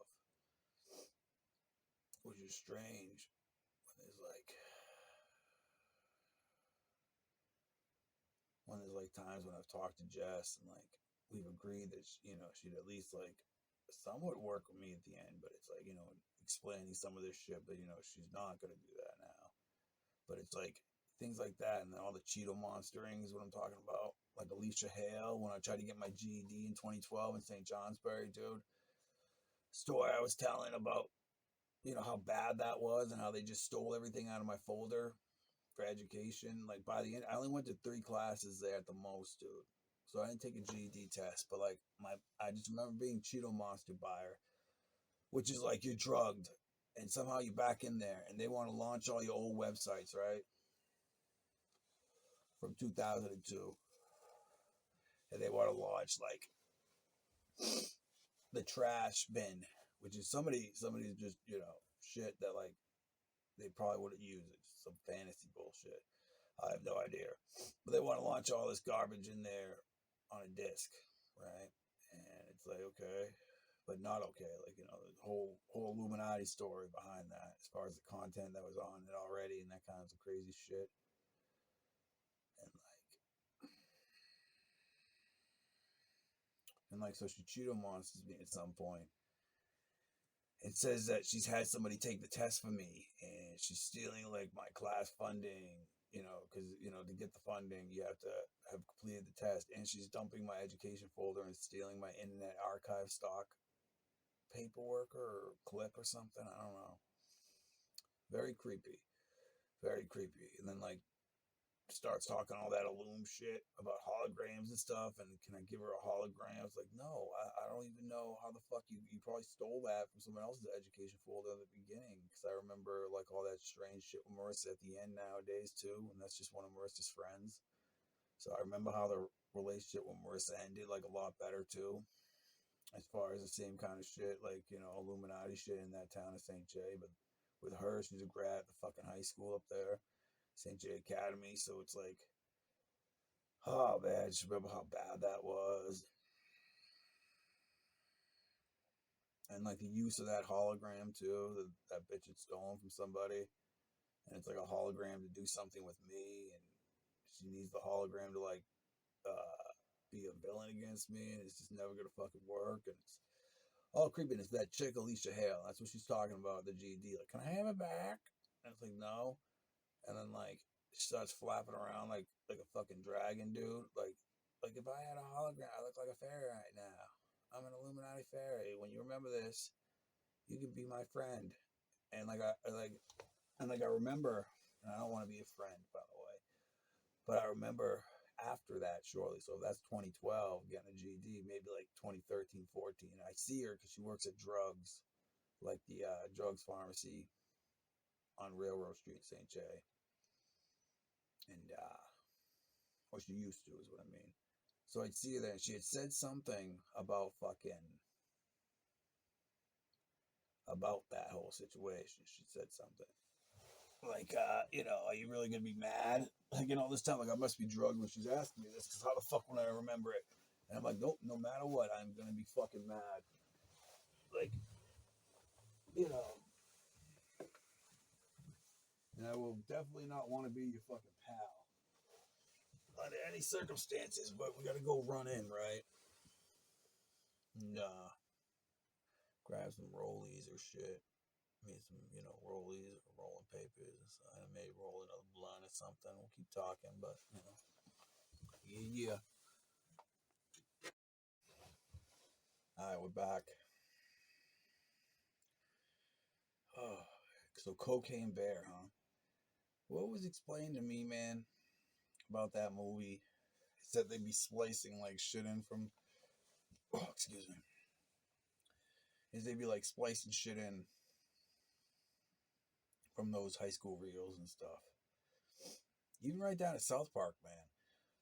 which is strange. When there's like times when I've talked to Jess and like we've agreed that she'd at least like somewhat work with me at the end, but it's like explaining some of this shit, but she's not gonna do that now. But it's like things like that, and then all the Cheeto monstering is what I'm talking about. Like Alicia Hale, when I tried to get my GED in 2012 in St. Johnsbury, dude. Story I was telling about, how bad that was and how they just stole everything out of my folder for education. Like by the end, I only went to 3 classes there at the most, dude. So I didn't take a GED test, but like I just remember being Cheeto Monster buyer, which is like you're drugged and somehow you're back in there and they want to launch all your old websites, right? From 2002. And they want to launch like the trash bin, which is somebody's just, shit that like they probably wouldn't use it. Just some fantasy bullshit. I have no idea. But they want to launch all this garbage in there on a disc, right? And it's like, okay, but not okay. Like, the whole Illuminati story behind that, as far as the content that was on it already and that kind of crazy shit. And so she Cheeto monsters me at some point. It says that she's had somebody take the test for me and she's stealing like my class funding, because, to get the funding, you have to have completed the test. And she's dumping my education folder and stealing my Internet Archive stock paperwork or clip or something. I don't know. Very creepy. Very creepy. And then like starts talking all that Illume shit about holograms and stuff, and can I give her a hologram? I was like, no, I don't even know how the fuck you probably stole that from someone else's education folder at the beginning, because I remember like all that strange shit with Marissa at the end nowadays too, and that's just one of Marissa's friends. So I remember how the relationship with Marissa ended like a lot better too, as far as the same kind of shit, like, Illuminati shit in that town of St. J. But with her, she's a grad at the fucking high school up there, St. J Academy. So it's like, oh man, I just remember how bad that was. And like the use of that hologram too, that bitch had stolen from somebody, and it's like a hologram to do something with me, and she needs the hologram to like be a villain against me, and it's just never gonna fucking work, and it's all creepy. And it's that chick Alicia Hale. That's what she's talking about. The GD, like, can I have it back? And it's like no, and then like she starts flapping around like a fucking dragon, dude. Like if I had a hologram, I look like a fairy right now. I'm an Illuminati fairy. When you remember this, you can be my friend. And I remember, and I don't want to be a friend, by the way, but I remember after that shortly. So that's 2012, getting a GD, maybe like 2013, 14. I see her because she works at drugs, like the drugs pharmacy on Railroad Street in St. J. And or she used to, is what I mean. So I'd see her there, and she had said something about that whole situation. She said something like, are you really gonna be mad? Like, this time, like I must be drugged when she's asking me this, because how the fuck would I remember it? And I'm like, nope, no matter what, I'm gonna be fucking mad. Like, and I will definitely not want to be your fucking pal under any circumstances. But we gotta go run in, right? And grab some rollies or shit. Made some, rollies or rolling papers. I may roll another blunt or something. We'll keep talking, but yeah. All right, we're back. Oh, so Cocaine Bear, huh? What was explained to me, man, about that movie is that they'd be splicing like shit in from. Oh, excuse me. Is they'd be like splicing shit in from those high school reels and stuff. Even right down at South Park, man.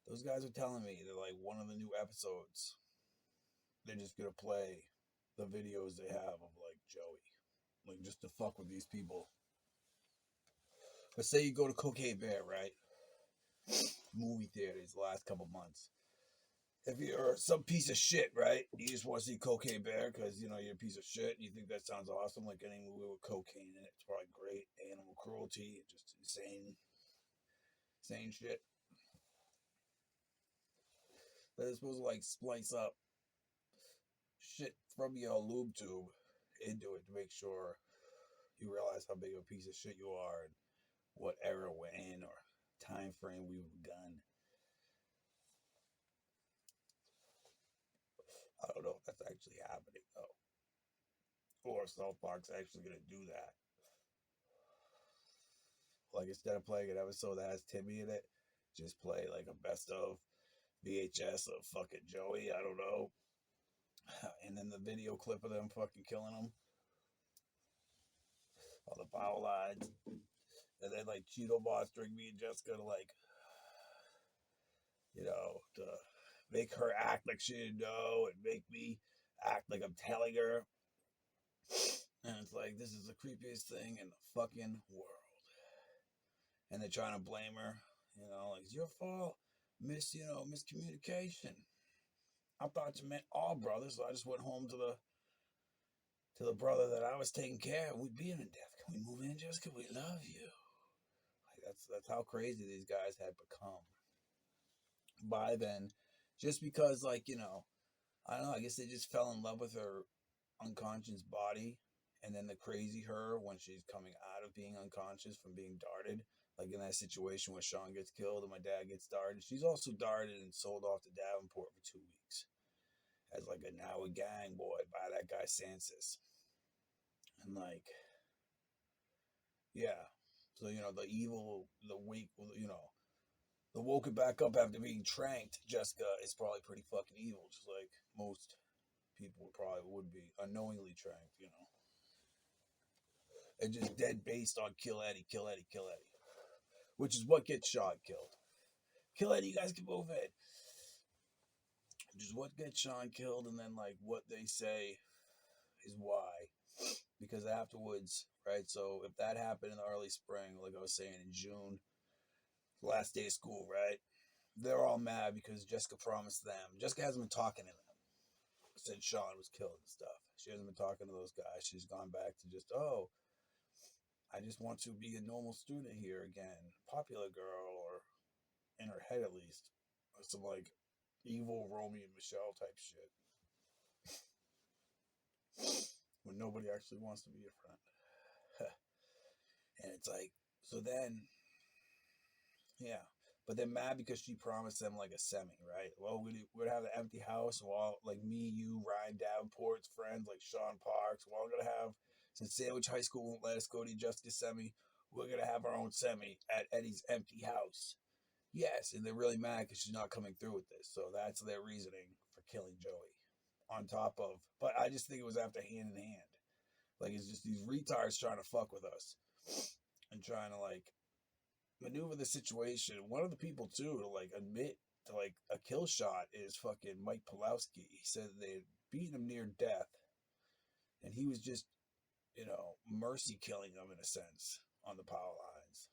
Those guys were telling me that like one of the new episodes, they're just gonna play the videos they have of like Joey, like just to fuck with these people. But say you go to Cocaine Bear, right? Movie theaters the last couple months. If you're some piece of shit, right? You just want to see Cocaine Bear because you're a piece of shit and you think that sounds awesome, like any movie with cocaine in it. It's probably great. Animal cruelty, just insane shit. But it's supposed to like splice up shit from your lube tube into it to make sure you realize how big of a piece of shit you are and what era we're in or time frame we've begun. I don't know if that's actually happening though, or if South Park's actually gonna do that. Like instead of playing an episode that has Timmy in it, just play like a best of VHS of fucking Joey. I don't know, and then the video clip of them fucking killing him, all the power lines, and then like Cheeto Boss drink me and Jessica to like, to make her act like she didn't know and make me act like I'm telling her. And it's like, this is the creepiest thing in the fucking world. And they're trying to blame her, like, it's your fault, miscommunication. I thought you meant all brothers, so I just went home to the brother that I was taking care of. We being in death. Can we move in, Jessica? We love you. Like that's how crazy these guys had become by then, just because I don't know. I guess they just fell in love with her unconscious body, and then the crazy her when she's coming out of being unconscious from being darted. Like in that situation where Sean gets killed and my dad gets darted. She's also darted and sold off to Davenport for 2 weeks as like a gang boy by that guy Sansis. And like, yeah. So, the evil, the weak, the woke it back up after being tranked, Jessica is probably pretty fucking evil, just like most people probably would be unknowingly tranked, And just dead based on kill Eddie, kill Eddie, kill Eddie. Which is what gets Sean killed. Kill Eddie, you guys can move in. Which is what gets Sean killed, and then like what they say is why. Because afterwards, right? So if that happened in the early spring, like I was saying in June, last day of school, right? They're all mad because Jessica promised them. Jessica hasn't been talking to them. since Sean was killed and stuff. She hasn't been talking to those guys. She's gone back to just, oh, I just want to be a normal student here again, popular girl, or in her head at least, or some like evil Romeo and Michelle type shit, when nobody actually wants to be your friend. And it's like, so then, yeah. But they're mad because she promised them like a semi, right? Well, we'd have an empty house, and all like me, you, Ryan Davenport's friends, like Sean Parks, we're all gonna have, since Sandwich High School won't let us go to Justice Semi, we're gonna have our own semi at Eddie's empty house. Yes, and they're really mad because she's not coming through with this. So that's their reasoning for killing Joey. On top of, but I just think it was after hand in hand. Like, it's just these retards trying to fuck with us and trying to like maneuver the situation. One of the people too to like admit to like a kill shot is fucking Mike Pulowski. He said they had beaten him near death, and he was just, mercy killing them in a sense on the power lines.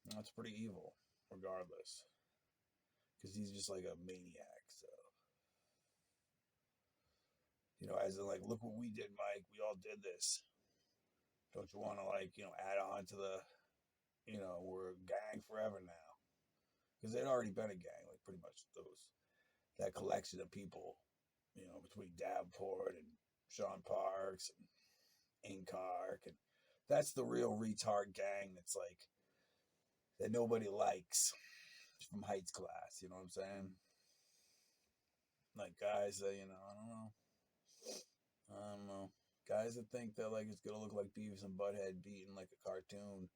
And that's pretty evil, regardless, because he's just like a maniac. So, as in like, look what we did, Mike. We all did this. Don't you want to like, add on to the, we're a gang forever now, because they'd already been a gang, like pretty much that collection of people, between Davenport and Sean Parks and Incark, and that's the real retard gang that's like that nobody likes from Heights class. You know what I'm saying? Like guys that I don't know, guys that think that like it's gonna look like Beavis and Butthead beating like a cartoon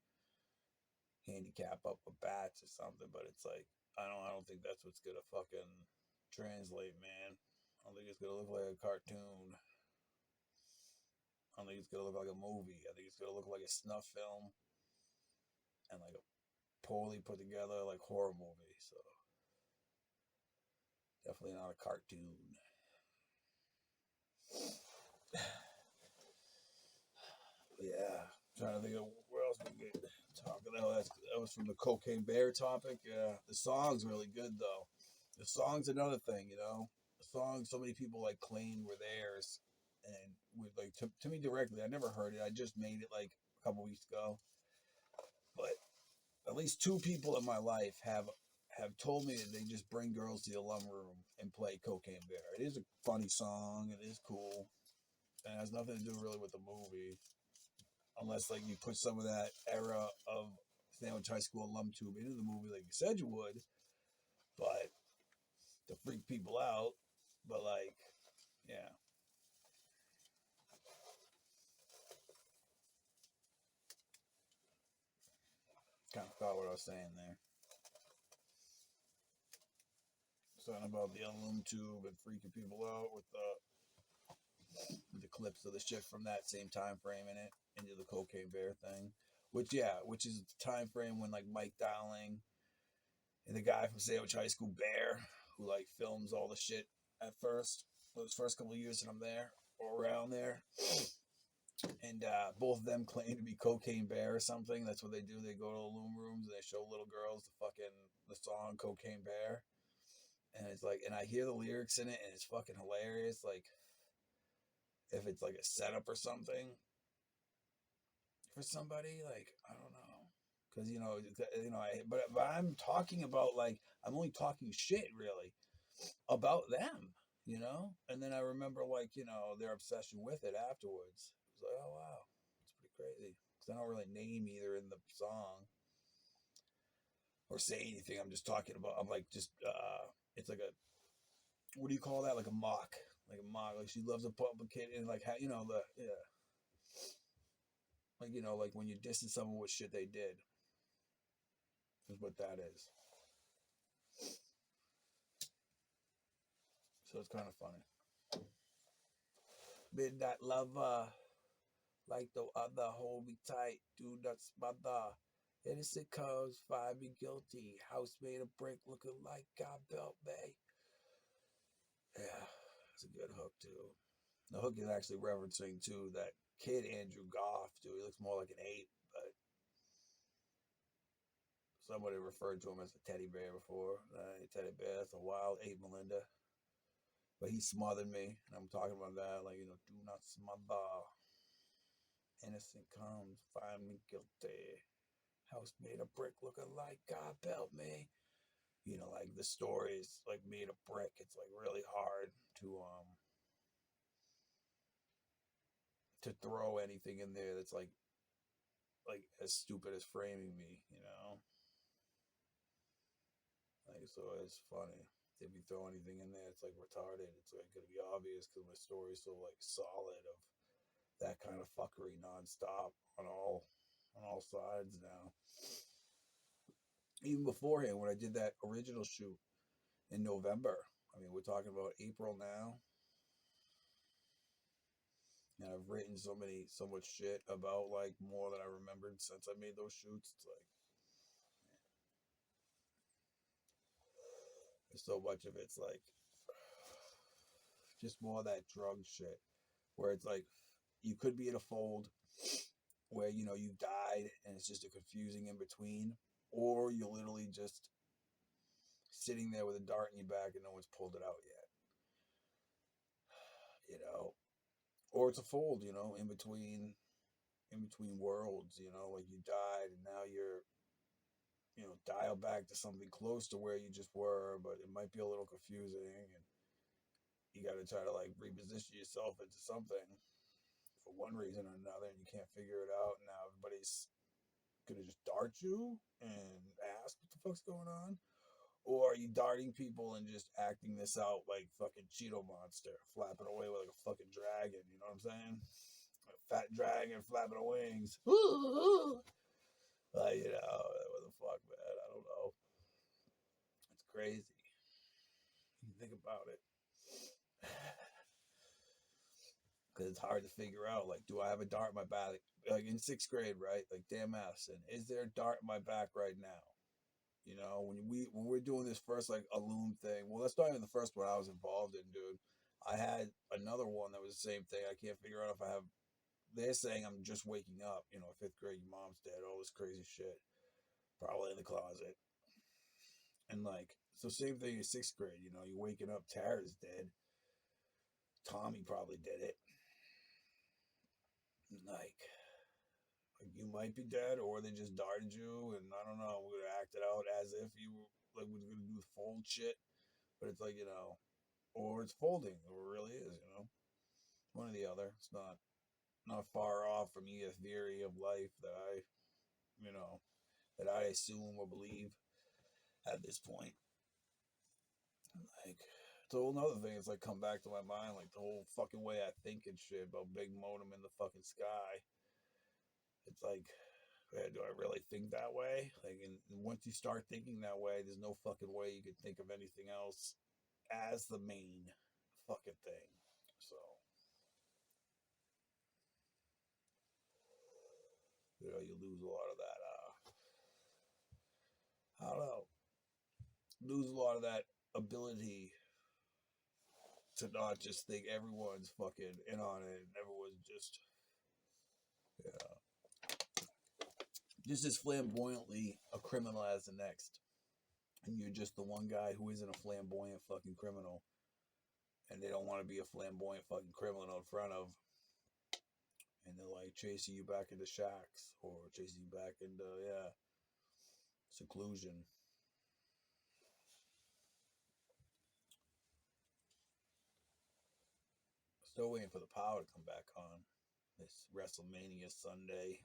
handicap up with bats or something, but it's like I don't think that's what's gonna fucking translate, man. I don't think it's gonna look like a cartoon. I don't think it's gonna look like a movie. I think it's gonna look like a snuff film and like a poorly put together like horror movie. So definitely not a cartoon. Yeah, trying to think of where else we get talking. That was from the Cocaine Bear topic. Yeah, the song's really good though. The song's another thing, The songs so many people like claim were theirs, and with like to me directly, I never heard it. I just made it like a couple weeks ago, but at least two people in my life have told me that they just bring girls to the alum room and play Cocaine Bear. It is a funny song. It is cool, and it has nothing to do really with the movie. Unless like you put some of that era of Sandwich High School alum tube into the movie like you said you would, but to freak people out. But like, yeah. Kind of forgot what I was saying there. Something about the alum tube and freaking people out with the clips of the shit from that same time frame in it into the Cocaine Bear thing. Which is the time frame when like Mike Dowling and the guy from Sandwich High School, Bear, who like films all the shit at first, those first couple of years that I'm there or around there. And both of them claim to be Cocaine Bear or something. That's what they do. They go to the loom rooms and they show little girls the song Cocaine Bear. And it's like, and I hear the lyrics in it and it's fucking hilarious. Like, if it's like a setup or something for somebody, like, I don't know. Because, but I'm talking about, like, I'm only talking shit, really, about them, And then I remember, like, their obsession with it afterwards. It was like, oh, wow, it's pretty crazy. Because I don't really name either in the song or say anything. I'm just talking about, I'm like, just, it's like a, what do you call that? Like a mock. Like a mock. Like, she loves a public kid and, like, yeah. Like, like when you distance someone with shit they did. Is what that is. So it's kind of funny. Midnight lover, like the other, hold me tight, do not smother. Innocent cause, find me guilty. House made of brick, looking like God built me. Yeah, it's a good hook too. The hook is actually referencing to that kid Andrew Goff, dude. He looks more like an ape, but somebody referred to him as a teddy bear before. Teddy bear, that's a wild ape, Melinda. But he smothered me, and I'm talking about that, like, do not smother. Innocent comes, find me guilty. House made of brick looking like God built me. Like the story is like made of brick. It's like really hard to throw anything in there that's like as stupid as framing me. Like, so it's funny. If you throw anything in there, it's like retarded. It's like gonna be obvious because my story's so like solid of that kind of fuckery nonstop on all sides now. Even beforehand, when I did that original shoot in November, I mean, we're talking about April now, and I've written so much shit about like more than I remembered since I made those shoots. It's like so much of it's like just more of that drug shit where it's like you could be in a fold where you died and it's just a confusing in between, or you're literally just sitting there with a dart in your back and no one's pulled it out yet. Or it's a fold, in between worlds, like you died and now you're dialed back to something close to where you just were, but it might be a little confusing, and you got to try to like reposition yourself into something for one reason or another, and you can't figure it out. Now everybody's gonna just dart you and ask what the fuck's going on, or are you darting people and just acting this out like fucking Cheeto Monster, flapping away with like a fucking dragon? You know what I'm saying? A fat dragon flapping her wings. What the fuck, man? I don't know. It's crazy. You think about it. Because it's hard to figure out. Like, do I have a dart in my back? Like in sixth grade, right? Like, damn Madison, is there a dart in my back right now? When we're doing this first like a loom thing. Well, that's not even the first one I was involved in, dude. I had another one that was the same thing. I can't figure out if I have. They're saying I'm just waking up. Fifth grade, your mom's dead, all this crazy shit. Probably in the closet. And like, so same thing in sixth grade. You're waking up. Tara's dead. Tommy probably did it. Like you might be dead, or they just darted you, and I don't know. We're gonna act it out as if you like we're gonna do fold shit, but it's like or it's folding, or it really is. One or the other. It's not far off from either theory of life that you know, that I assume or believe at this point. Like, it's a whole nother thing. It's like come back to my mind, like the whole fucking way I think and shit about Big Modem in the fucking sky. It's like, man, do I really think that way? Like, and once you start thinking that way, there's no fucking way you could think of anything else as the main fucking thing. So, you lose a lot of that. I don't know. Lose a lot of that ability to not just think everyone's fucking in on it and everyone's yeah, just as flamboyantly a criminal as the next. And you're just the one guy who isn't a flamboyant fucking criminal. And they don't want to be a flamboyant fucking criminal in front of. And they're like chasing you back into shacks or chasing you back into, seclusion. Still waiting for the power to come back on this WrestleMania Sunday.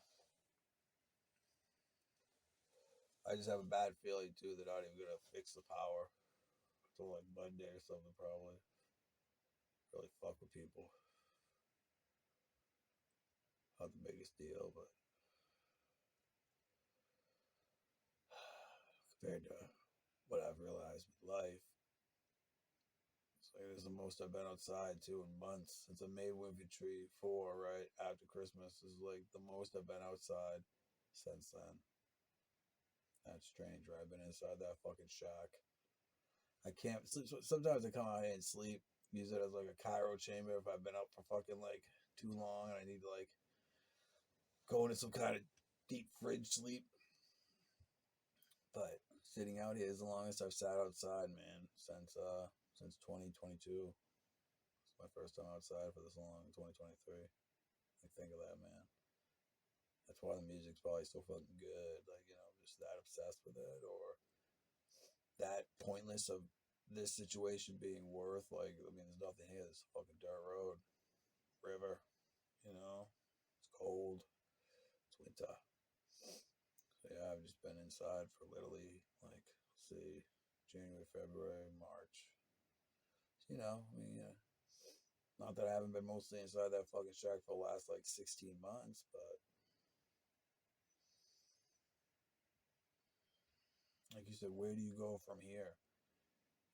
I just have a bad feeling too that I'm even gonna fix the power until like Monday or something, probably. Really fuck with people. Not the biggest deal, but compared to what I've realized with life, it's like this is the most I've been outside too in months since I made Infantry 4 right after Christmas. This is like the most I've been outside since then. That's strange, right? I've been inside that fucking shack. I can't. Sometimes I come out here and sleep, use it as like a cryo chamber if I've been up for fucking like too long and I need to like go into some kind of deep fridge sleep. But sitting out here is the longest I've sat outside, man, since 2022. It's my first time outside for this long in 2023. Like, think of that, man. That's why the music's probably so fucking good. Like, I'm just that obsessed with it, or that pointless of this situation being worth, like, I mean, there's nothing here. There's a fucking dirt road, river, it's cold, it's winter. So yeah, I've just been inside for literally, like, see, January, February, March. I mean, not that I haven't been mostly inside that fucking shack for the last like 16 months, but like you said, where do you go from here?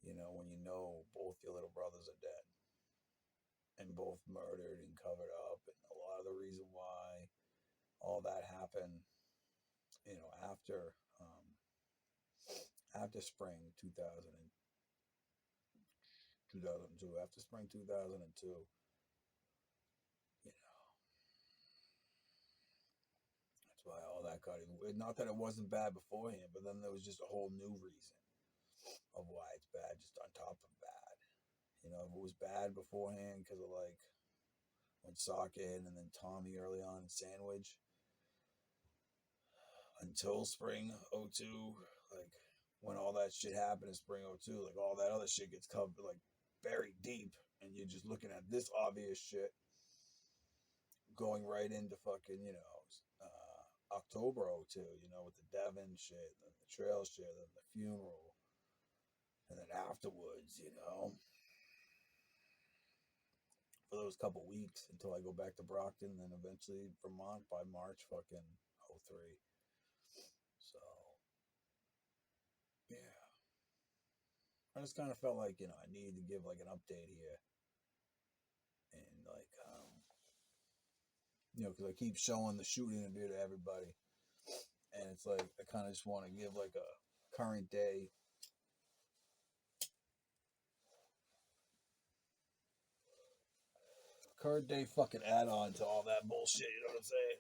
When you know both your little brothers are dead and both murdered and covered up, and a lot of the reason why all that happened, after spring 2002, after spring 2002, you know, that's why all that got even. Not that it wasn't bad beforehand, but then there was just a whole new reason of why it's bad, just on top of bad. If it was bad beforehand because of like when Socket and then Tommy early on in Sandwich until spring '02, like when all that shit happened in spring '02, like all that other shit gets covered, like buried deep, and you're just looking at this obvious shit going right into fucking, October '02, with the Devon shit, and the trail shit, and the funeral, and then afterwards, for those couple weeks until I go back to Brockton, and then eventually Vermont by March fucking '03. So, yeah. I just kind of felt like, I needed to give like an update here. And like, because I keep showing the shoot interview to everybody. And it's like, I kind of just want to give like a current day fucking add on to all that bullshit, you know what I'm saying?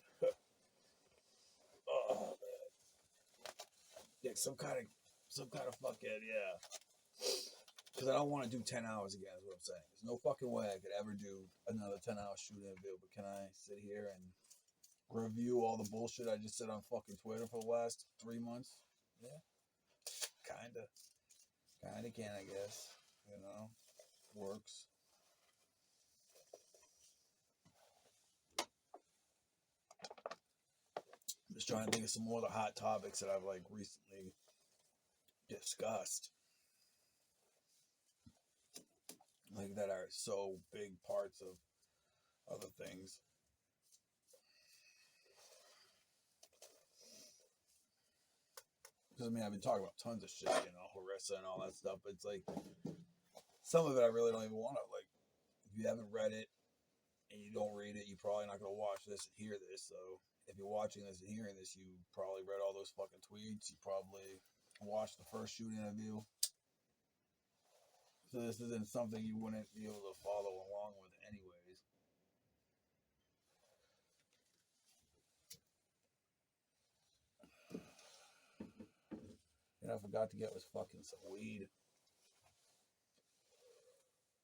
Oh, yeah, some kind of fucking, yeah. Because I don't want to do 10 hours again, is what I'm saying. There's no fucking way I could ever do another 10-hour shoot interview. But can I sit here and review all the bullshit I just said on fucking Twitter for the last 3 months? Yeah, kinda. Kinda can, I guess. Works. I'm just trying to think of some more of the hot topics that I've like recently discussed. Like that are so big parts of other things. Because I mean, I've been talking about tons of shit, Harissa and all that stuff. But it's like some of it I really don't even want to like. If you haven't read it and you don't read it, you're probably not gonna watch this and hear this. So if you're watching this and hearing this, you probably read all those fucking tweets. You probably watched the first shoot interview. So this isn't something you wouldn't be able to follow along with, anyways. I forgot to get was fucking some weed.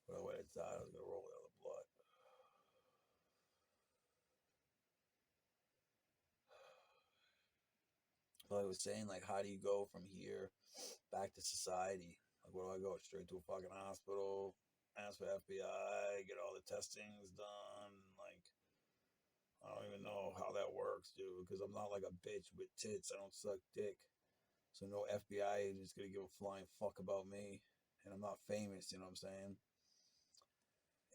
By the way, it's I was gonna roll out the blood. So I was saying, like, how do you go from here back to society? Like, where do I go? Straight to a fucking hospital, ask for FBI, get all the testings done. Like, I don't even know how that works, dude, because I'm not like a bitch with tits. I don't suck dick. So no FBI agent's gonna give a flying fuck about me. And I'm not famous, you know what I'm saying?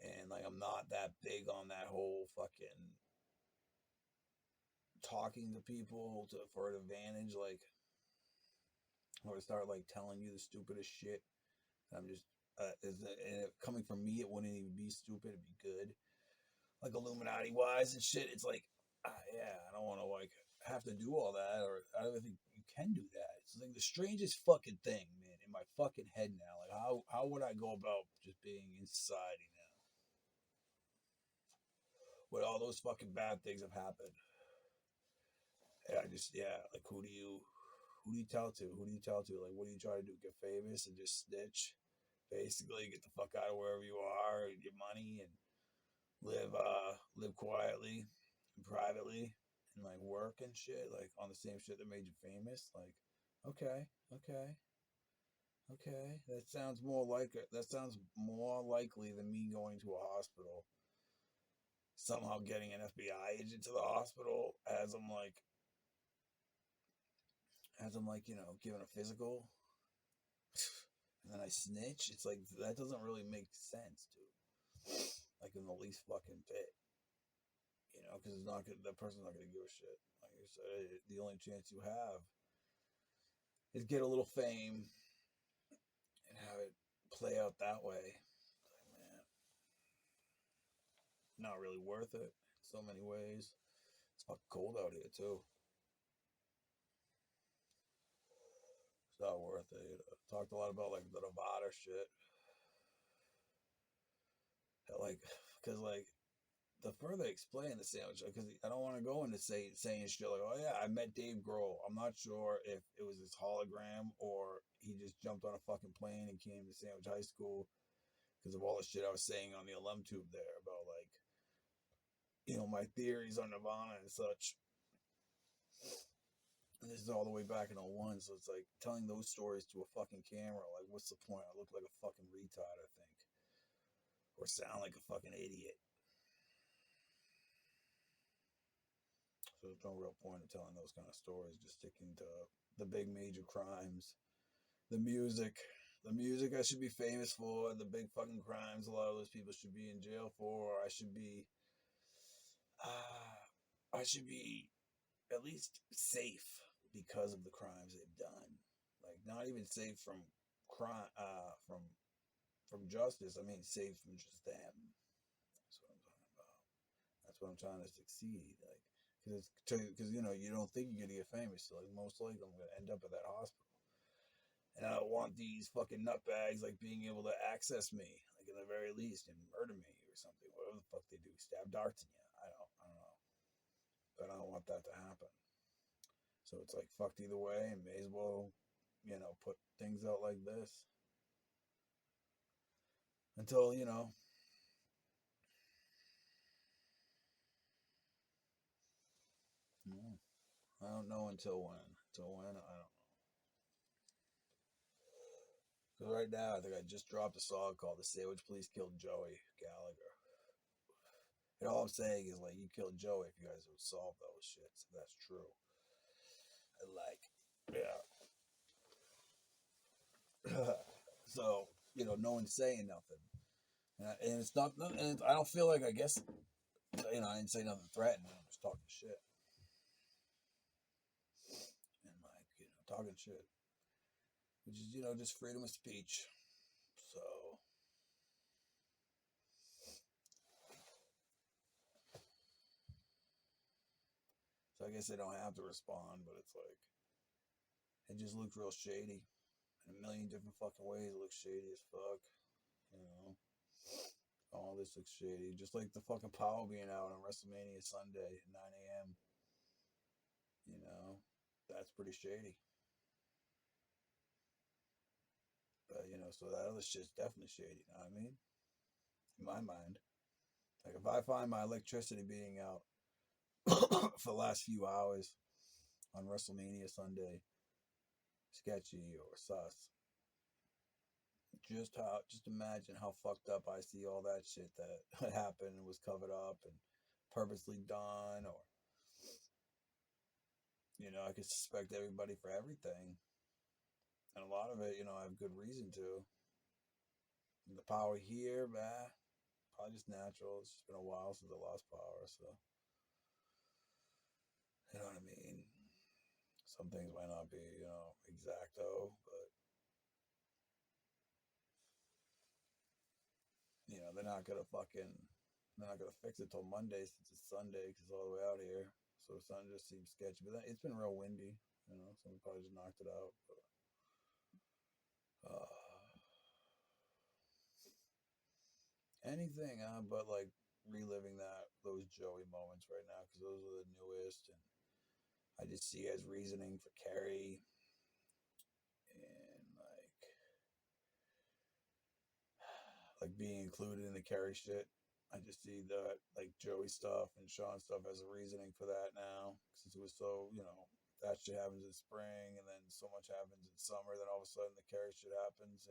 And like, I'm not that big on that whole fucking talking to people for an advantage, like, or start like telling you the stupidest shit. I'm just, coming from me, it wouldn't even be stupid. It'd be good, like Illuminati wise and shit. It's like, yeah, I don't want to like have to do all that, or I don't think you can do that. It's like the strangest fucking thing, man, in my fucking head now. Like, how would I go about just being in society now? When all those fucking bad things have happened. And I just, yeah, like, who do you tell to? Who do you tell to? Like, what do you try to do? Get famous and just snitch? Basically, get the fuck out of wherever you are, and get money, and live quietly and privately, and like work and shit, like on the same shit that made you famous. Like, okay, okay, okay, that sounds more likely than me going to a hospital, somehow getting an FBI agent to the hospital as I'm like, giving a physical, and then I snitch. It's like that doesn't really make sense, dude. Like in the least fucking bit, because it's not that person's not gonna give a shit. Like you said, the only chance you have is get a little fame and have it play out that way. Like, man, not really worth it in so many ways. It's fucking cold out here too. It's not worth it. Talked a lot about like the Nevada shit. Like, because like the further I explain the sandwich, because I don't want to go into saying shit like, oh yeah, I met Dave Grohl. I'm not sure if it was his hologram or he just jumped on a fucking plane and came to Sandwich High School because of all the shit I was saying on the alum tube there about like, my theories on Nirvana and such. And this is all the way back in '01, so it's like telling those stories to a fucking camera. Like, what's the point? I look like a fucking retard, I think, or sound like a fucking idiot. So there's no real point in telling those kind of stories. Just sticking to the big major crimes, the music I should be famous for, the big fucking crimes a lot of those people should be in jail for. I should be at least safe because of the crimes they've done. Like not even safe from crime, from justice. I mean, safe from just them. That's what I'm talking about. That's what I'm trying to succeed. Like, because you don't think you're gonna get famous. So like most likely I'm gonna end up at that hospital. And I don't want these fucking nutbags like being able to access me, like in the very least, and murder me or something. Whatever the fuck they do, stab darts in you. I don't know. But I don't want that to happen. So it's like fucked either way, and may as well, put things out like this until I don't know until when. Until when, I don't know. Because right now, I think I just dropped a song called "The Sandwich Police Killed Joey Gallagher." And all I'm saying is, like, you killed Joey if you guys would solve those shits. If that's true. And, like, yeah. So, no one's saying nothing. And it's not, and I don't feel like, I guess, I didn't say nothing threatening. I'm just talking shit. And, like, talking shit. Which is, just freedom of speech. So, I guess they don't have to respond, but it's like, it just looked real shady. In a million different fucking ways, it looks shady as fuck. All this looks shady. Just like the fucking Power being out on WrestleMania Sunday at 9 a.m. That's pretty shady. But, so that other shit's definitely shady, you know what I mean? In my mind. Like, if I find my electricity being out for the last few hours on WrestleMania Sunday sketchy or sus, just imagine how fucked up I see all that shit that happened and was covered up and purposely done, or I could suspect everybody for everything, and a lot of it I have good reason to. And the power here, probably just natural. It's just been a while since I lost power, so you know what I mean. Some things might not be exacto, but they're not gonna fix it till Monday since it's Sunday because it's all the way out here. So the sun just seems sketchy. But it's been real windy, so we probably just knocked it out. But, anything, but like reliving those Joey moments right now because those are the newest, and I just see as reasoning for Carrie, and like like being included in the Carrie shit. I just see that like Joey stuff and Sean stuff as a reasoning for that now, since it was so that shit happens in spring and then so much happens in summer. Then all of a sudden the Carrie shit happens.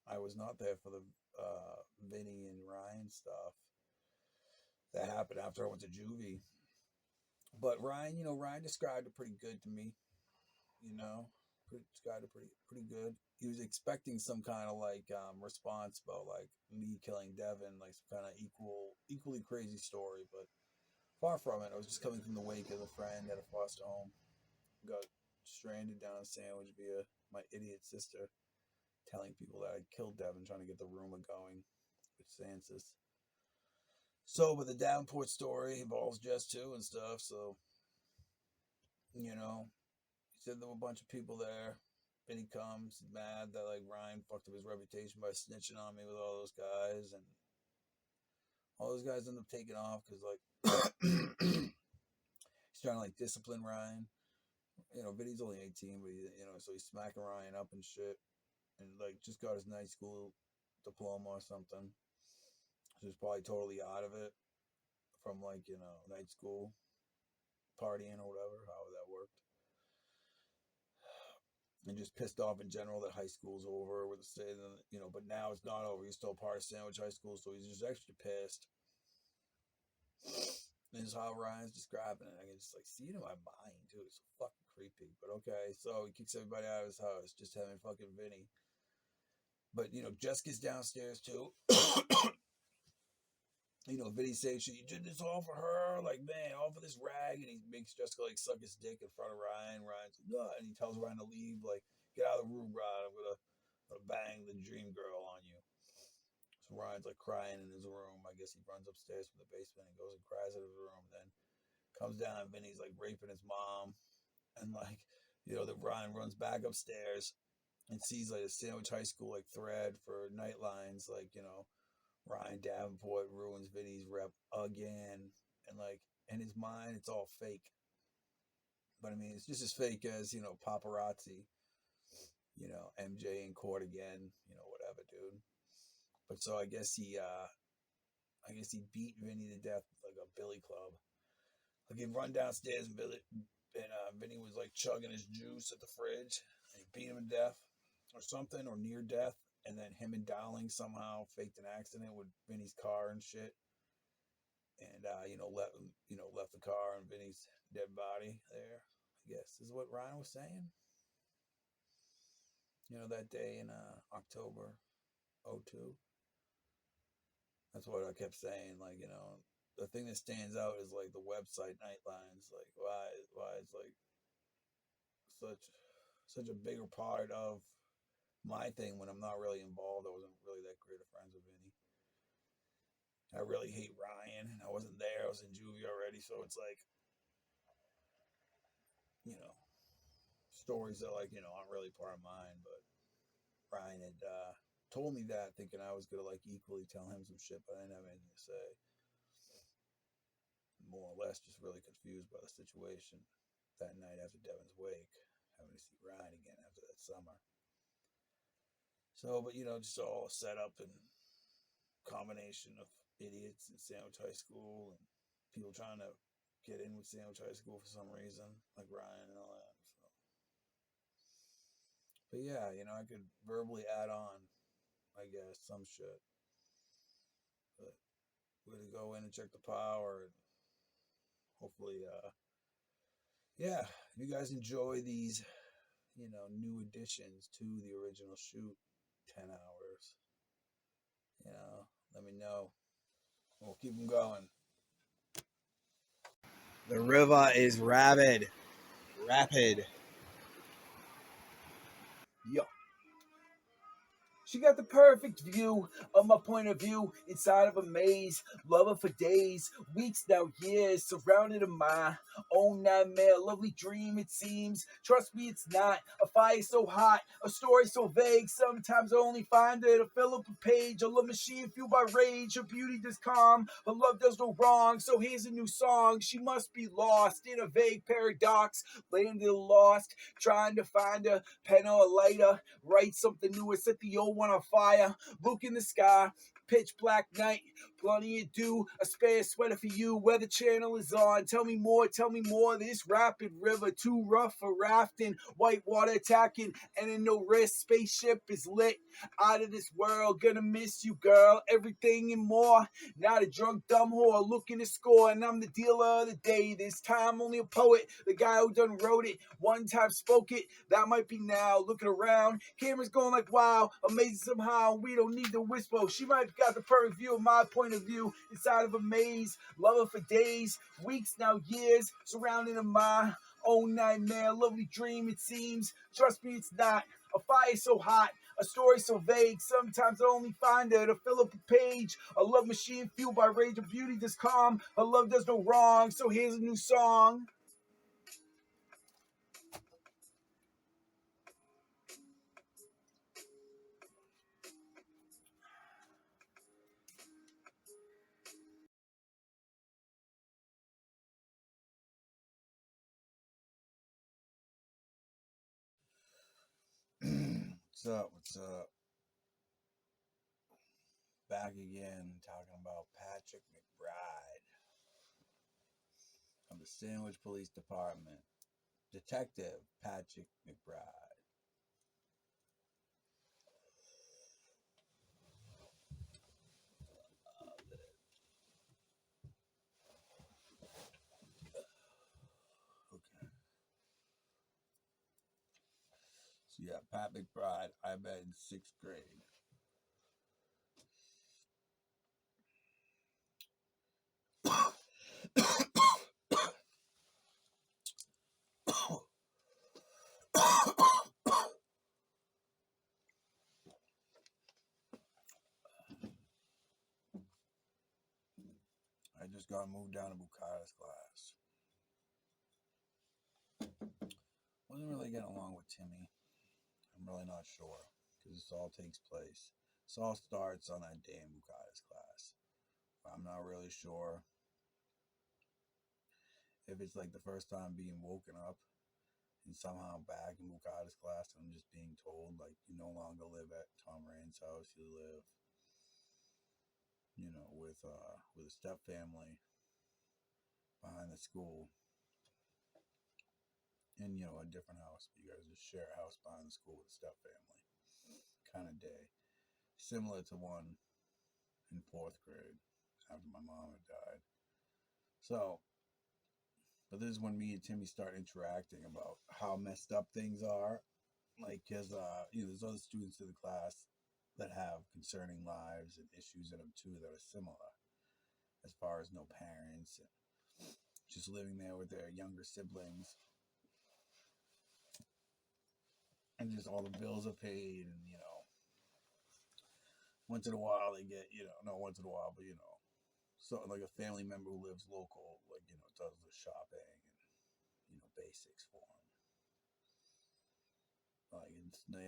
I was not there for the Vinny and Ryan stuff that happened after I went to juvie. But Ryan, Ryan described it pretty good to me. You know, described it pretty good. He was expecting some kind of like response about like me killing Devin, like some kind of equally crazy story, but far from it. I was just coming from the wake of a friend at a foster home, got stranded down a sandwich via my idiot sister telling people that I killed Devin, trying to get the rumor going with Sansis. So, but the Davenport story involves Jess too and stuff. So, he said there were a bunch of people there. Then he comes mad that like Ryan fucked up his reputation by snitching on me with all those guys, and all those guys end up taking off because like he's trying to like discipline Ryan. Vinny's only 18, but so he's smacking Ryan up and shit, and like just got his night school diploma or something. So he's probably totally out of it from like night school partying or whatever, however that worked. And just pissed off in general that high school's over with the state, but now it's not over. He's still part of Sandwich High School, so he's just extra pissed. This is how Ryan's describing it. I can just like see it in my mind, dude. It's so fucking creepy. But okay, so he kicks everybody out of his house, just having fucking Vinny. But Jess gets downstairs too. Vinny says, "You did this all for her, like man, all for this rag," and he makes Jessica like suck his dick in front of Ryan. Ryan's like, "No," and he tells Ryan to leave, like, "Get out of the room, Ryan. I'm gonna bang the dream girl on you." So Ryan's like crying in his room. I guess he runs upstairs from the basement and goes and cries in his room. Then comes down and Vinny's like raping his mom, and like that Ryan runs back upstairs and sees like a Sandwich High School like thread for Nightlines, like Ryan Davenport ruins Vinny's rep again, and like in his mind it's all fake, but I mean it's just as fake as paparazzi, MJ in court again, whatever, dude. But so I guess he beat Vinny to death with like a billy club. Like he'd run downstairs and Vinny was like chugging his juice at the fridge, and he beat him to death or something, or near death. And then him and Dowling somehow faked an accident with Vinny's car and shit, and left the car and Vinny's dead body there. I guess is what Ryan was saying. That day in October 02. That's what I kept saying. Like the thing that stands out is like the website Nightlines. Like why it's like such a bigger part of my thing when I'm not really involved. I wasn't really that great of friends with Vinny. I really hate Ryan. I wasn't there. I was in juvie already, so it's like, stories that like aren't really part of mine. But Ryan had told me that, thinking I was gonna like equally tell him some shit, but I didn't have anything to say. More or less, just really confused by the situation that night after Devin's wake, having to see Ryan again after that summer. So, but just all set up and combination of idiots in Sandwich High School and people trying to get in with Sandwich High School for some reason, like Ryan and all that. So, but yeah, I could verbally add on, I guess, some shit. But we're gonna go in and check the power, and hopefully, yeah, you guys enjoy these, new additions to the original shoot. 10 hours. Let me know. We'll keep them going. The river is rapid. Yo. She got the perfect view of my point of view inside of a maze. Love her for days, weeks, now years, surrounded in my own nightmare. Lovely dream, it seems. Trust me, it's not. A fire so hot, a story so vague. Sometimes I only find it to fill up a page. A love machine fueled by rage. Her beauty does calm, her love does no wrong. So here's a new song. She must be lost in a vague paradox. Landed lost, trying to find a pen or a lighter. Write something new or set the old one on fire. Look in the sky, pitch black night, plenty of dew, a spare sweater for you. Weather channel is on. Tell me more, this rapid river too rough for rafting, white water attacking, and in no risk, spaceship is lit, out of this world, gonna miss you, girl, everything and more. Not a drunk dumb whore looking to score, and I'm the dealer of the day. This time only a poet, the guy who done wrote it, one time spoke it. That might be now. Looking around, cameras going like wow, amazing somehow. We don't need to whisper. She might have got the perfect view of my point of view inside of a maze. Love her for days, weeks, now years, surrounding in my own nightmare. Lovely dream it seems. Trust me, it's not. A fire so hot, a story so vague. Sometimes I only find her to fill up a page. A love machine fueled by rage of beauty does calm. Her love does no wrong. So here's a new song. What's up? What's up? Back again, talking about Patrick McBride of the Sandwich Police Department. Detective Patrick McBride. Okay. So yeah, Pat McBride, I met in 6th grade. I just got moved down to Bukata's class. Wasn't really getting along with Timmy. I'm really not sure, because this all takes place. This all starts on that day in Bukata's class. I'm not really sure if it's like the first time being woken up and somehow back in Bukata's class, and I'm just being told, like, you no longer live at Tom Rand's house, you live, with a step family behind the school. In, a different house, but you guys just share a house behind the school with a step family kind of day. Similar to one in 4th grade after my mom had died. So, but this is when me and Timmy start interacting about how messed up things are. Like, because, there's other students in the class that have concerning lives and issues in them too that are similar. As far as no parents and just living there with their younger siblings. And just all the bills are paid, and once in a while they get, not once in a while, but so like a family member who lives local, like does the shopping and basics for them. Like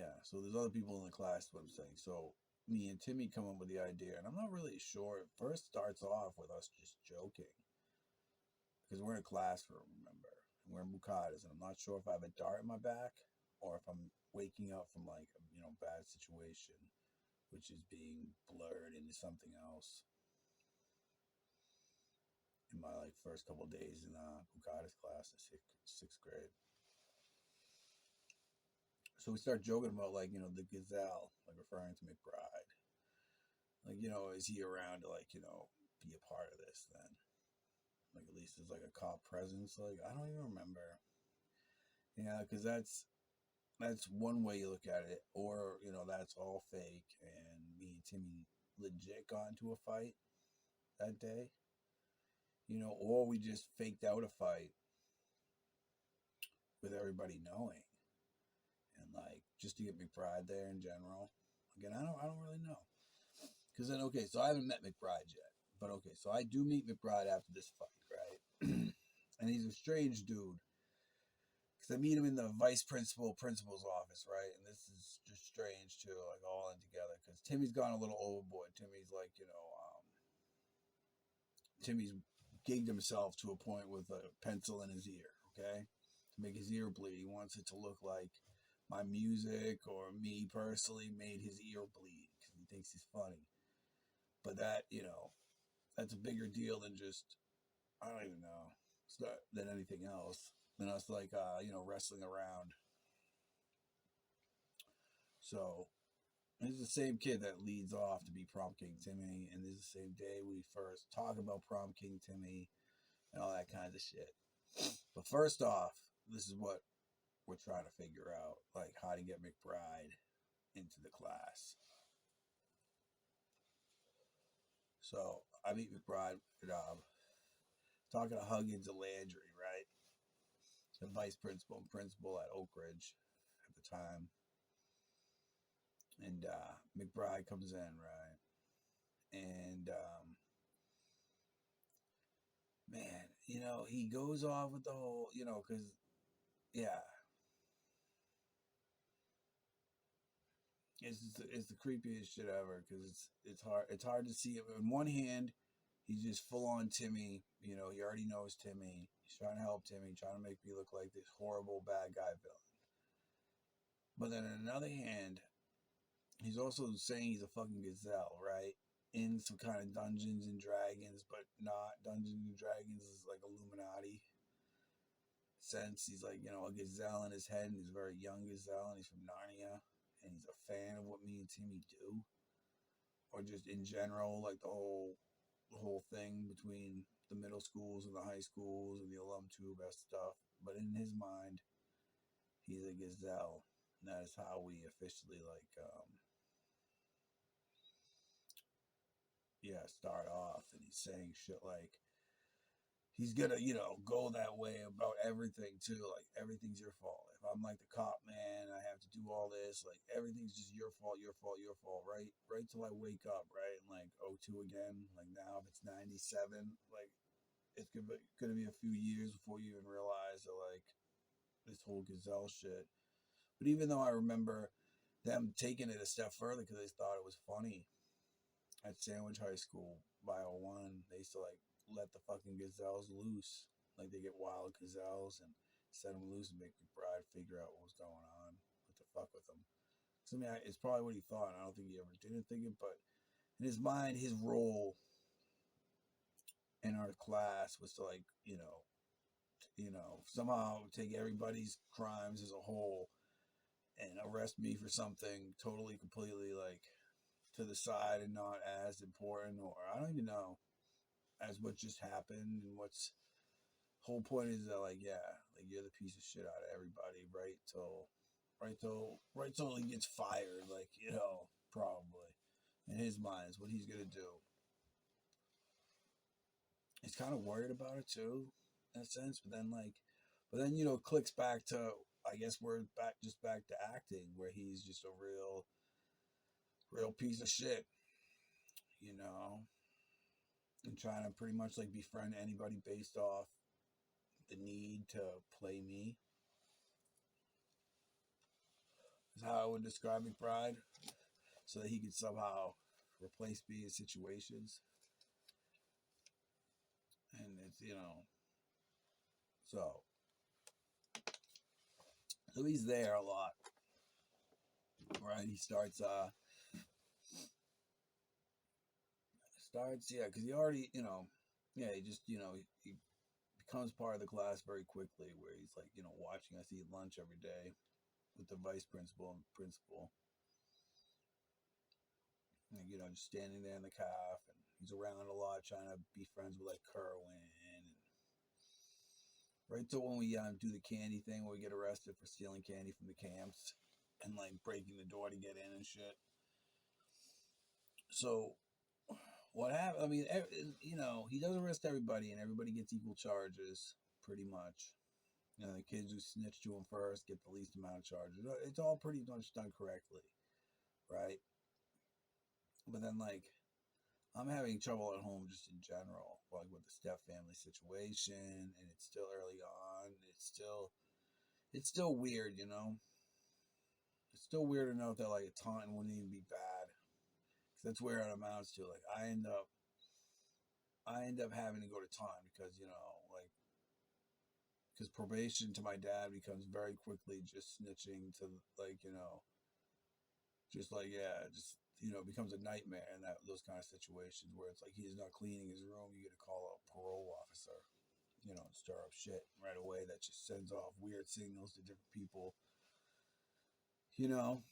yeah, so there's other people in the class. What I'm saying, so me and Timmy come up with the idea, and I'm not really sure. It first starts off with us just joking because we're in a classroom, remember, and we're in Bukata's, and I'm not sure if I have a dart in my back or if I'm waking up from like a bad situation, which is being blurred into something else. In my like first couple of days in Bukata's class in 6th grade, so we start joking about like the gazelle, like referring to McBride. Like is he around to like be a part of this then? Like at least there's like a cop presence. Like I don't even remember. Yeah, because that's one way you look at it, or that's all fake, and me and Timmy legit got into a fight that day, or we just faked out a fight with everybody knowing, and like just to get McBride there in general. Again, I don't really know, because then okay, so I haven't met McBride yet, but okay, so I do meet McBride after this fight, right? And he's a strange dude. Because I meet him in the principal's office, right? And this is just strange too, like all in together. Because Timmy's gone a little overboard. Timmy's like, Timmy's gigged himself to a point with a pencil in his ear, okay? To make his ear bleed. He wants it to look like my music or me personally made his ear bleed because he thinks he's funny. But that, that's a bigger deal than just, I don't even know, it's not, than anything else. Than us, like, wrestling around. So, this is the same kid that leads off to be Prom King Timmy, and this is the same day we first talk about Prom King Timmy and all that kind of shit. But first off, this is what we're trying to figure out, like how to get McBride into the class. So I meet McBride talking to Huggins and Landry, right? The vice principal and principal at Oak Ridge at the time. And McBride comes in, right? And man, he goes off with the whole, because yeah, it's the creepiest shit ever because it's hard to see it. On one hand, he's just full on Timmy. He already knows Timmy. He's trying to help Timmy, trying to make me look like this horrible bad guy villain. But then on another hand, he's also saying he's a fucking gazelle, right? In some kind of Dungeons and Dragons, but not Dungeons and Dragons is like Illuminati sense. He's like, a gazelle in his head, and he's a very young gazelle, and he's from Narnia, and he's a fan of what me and Timmy do. Or just in general, like the whole thing between the middle schools and the high schools and the alum tube stuff. But in his mind, he's a gazelle. And that is how we officially start off. And he's saying shit like he's gonna, go that way about everything too. Like everything's your fault. If I'm like the cop man, I have to do all this. Like everything's just your fault, your fault, your fault. Right till I wake up, right? And like 02 again. Like now, if it's 97, like it's gonna be a few years before you even realize that like this whole gazelle shit. But even though I remember them taking it a step further because they thought it was funny at Sandwich High School by 01, they used to like let the fucking gazelles loose. Like they get wild gazelles and set them loose and make McBride figure out what was going on, what the fuck with them. So it's probably what he thought. I don't think he ever didn't think it, but in his mind, his role in our class was to like, somehow take everybody's crimes as a whole and arrest me for something totally, completely like to the side and not as important, or I don't even know, as what just happened. And what's whole point is that like, yeah, like you're the piece of shit out of everybody right till he gets fired, like, probably in his mind is what he's gonna do. He's kind of worried about it too, in a sense, but then clicks back to, I guess we're back to acting, where he's just a real piece of shit, and trying to pretty much like befriend anybody based off the need to play me. Is how I would describe McBride, so that he could somehow replace me in situations. And it's, so he's there a lot, right? He starts, because he already, he just, he becomes part of the class very quickly, where he's like, watching us eat lunch every day with the vice principal and principal. And, just standing there in the calf, and he's around a lot trying to be friends with like Kerwin. And right till when we do the candy thing, where we get arrested for stealing candy from the camps and like breaking the door to get in and shit. So what happened? I mean, he does arrest everybody, and everybody gets equal charges, pretty much. The kids who snitch to him first get the least amount of charges. It's all pretty much done correctly, right? But then, like, I'm having trouble at home just in general, like with the step family situation, and it's still early on. It's still weird, It's still weird enough that like a taunting wouldn't even be bad, because that's where it amounts to. Like, I end up having to go to taunt because because probation to my dad becomes very quickly just snitching to, like, just like, yeah, just, it becomes a nightmare in those kind of situations where it's like he's not cleaning his room. You get to call a parole officer, and stir up shit right away. That just sends off weird signals to different people, you know.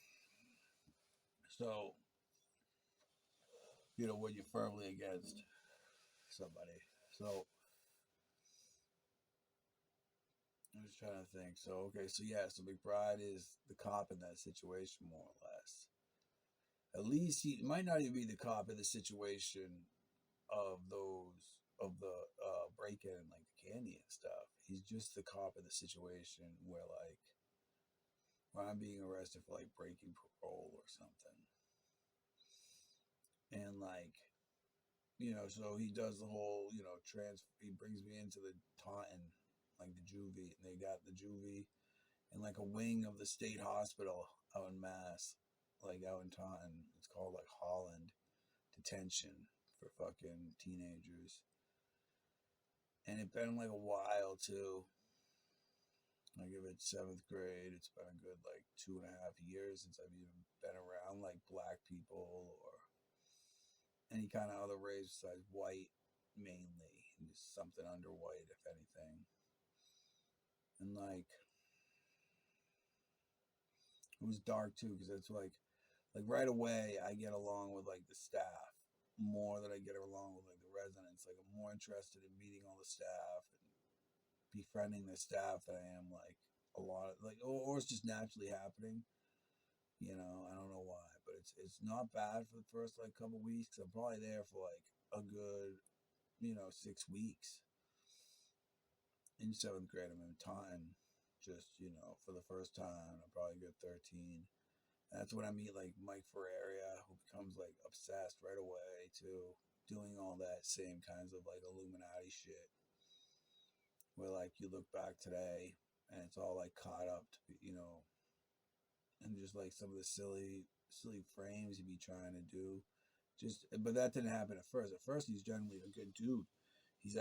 So, when you're firmly against somebody. So I'm just trying to think. So okay, so yeah, so McBride is the cop in that situation, more or less. At least he might not even be the cop in the situation of the break-in and like the candy and stuff. He's just the cop in the situation where, like, when I'm being arrested for like breaking parole or something, and like, so he does the whole, he brings me into the Taunton, like the juvie, and they got the juvie and like a wing of the state hospital out in Mass, like out in Taunton. It's called like Holland Detention for fucking teenagers. And it's been like a while too. I give it seventh grade. It's been a good like 2.5 years since I've even been around like black people or any kind of other race besides white, mainly, and just something under white, if anything. And like, it was dark too, because it's like right away I get along with like the staff more than I get along with like the residents. Like, I'm more interested in meeting all the staff and befriending the staff than I am like a lot of like, or it's just naturally happening. I don't know why, but it's not bad for the first like couple weeks. I'm probably there for like a good 6 weeks. In seventh grade, I'm in time, just for the first time. I'm probably good 13. That's when I meet like Mike Ferreira, who becomes like obsessed right away too, doing all that same kinds of like Illuminati shit. Where like you look back today and it's all like caught up to, and just like some of the silly frames he'd be trying to do. But that didn't happen at first. At first, he's generally a good dude. He's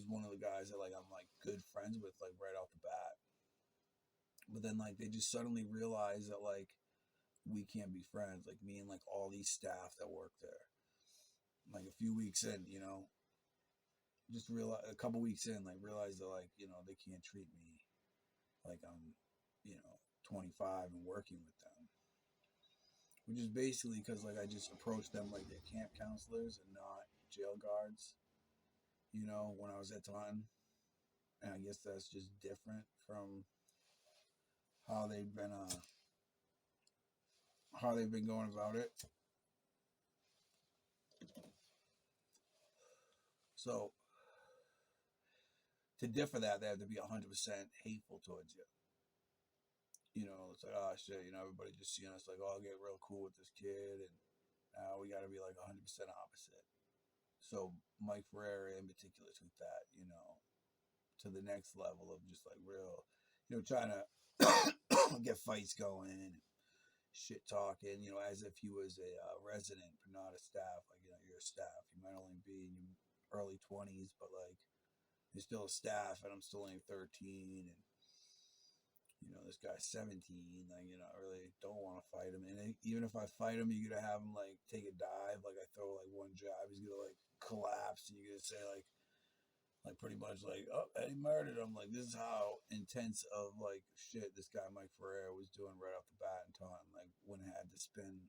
one of the guys that like I'm like good friends with like right off the bat. But then like they just suddenly realize that like we can't be friends. Like me and like all these staff that work there. Like a few weeks in, just realize a couple weeks in, like realize that like they can't treat me like I'm 25 and working with them. Which is basically because like I just approached them like they're camp counselors and not jail guards. When I was at Taunton, and I guess that's just different from how they've been going about it. So to differ that, they have to be 100% hateful towards you. It's like, oh shit, everybody just seeing us like, oh, I'll get real cool with this kid, and now we got to be like 100% opposite. So Mike Ferreira in particular took that, to the next level of just like real, trying to get fights going and shit talking, as if he was a resident but not a staff. Like, you're a staff. You might only be in your early 20s, but like you're still a staff, and I'm still only 13, and this guy's 17. Like, I really don't want to fight him. And even if I fight him, you're gonna have him like take a dive. Like, I throw like one jab, he's gonna like collapse, and you're gonna say like pretty much like, oh, Eddie murdered him. Like, this is how intense of like shit this guy Mike Ferreira was doing right off the bat in Taunton. Like, when it had to spin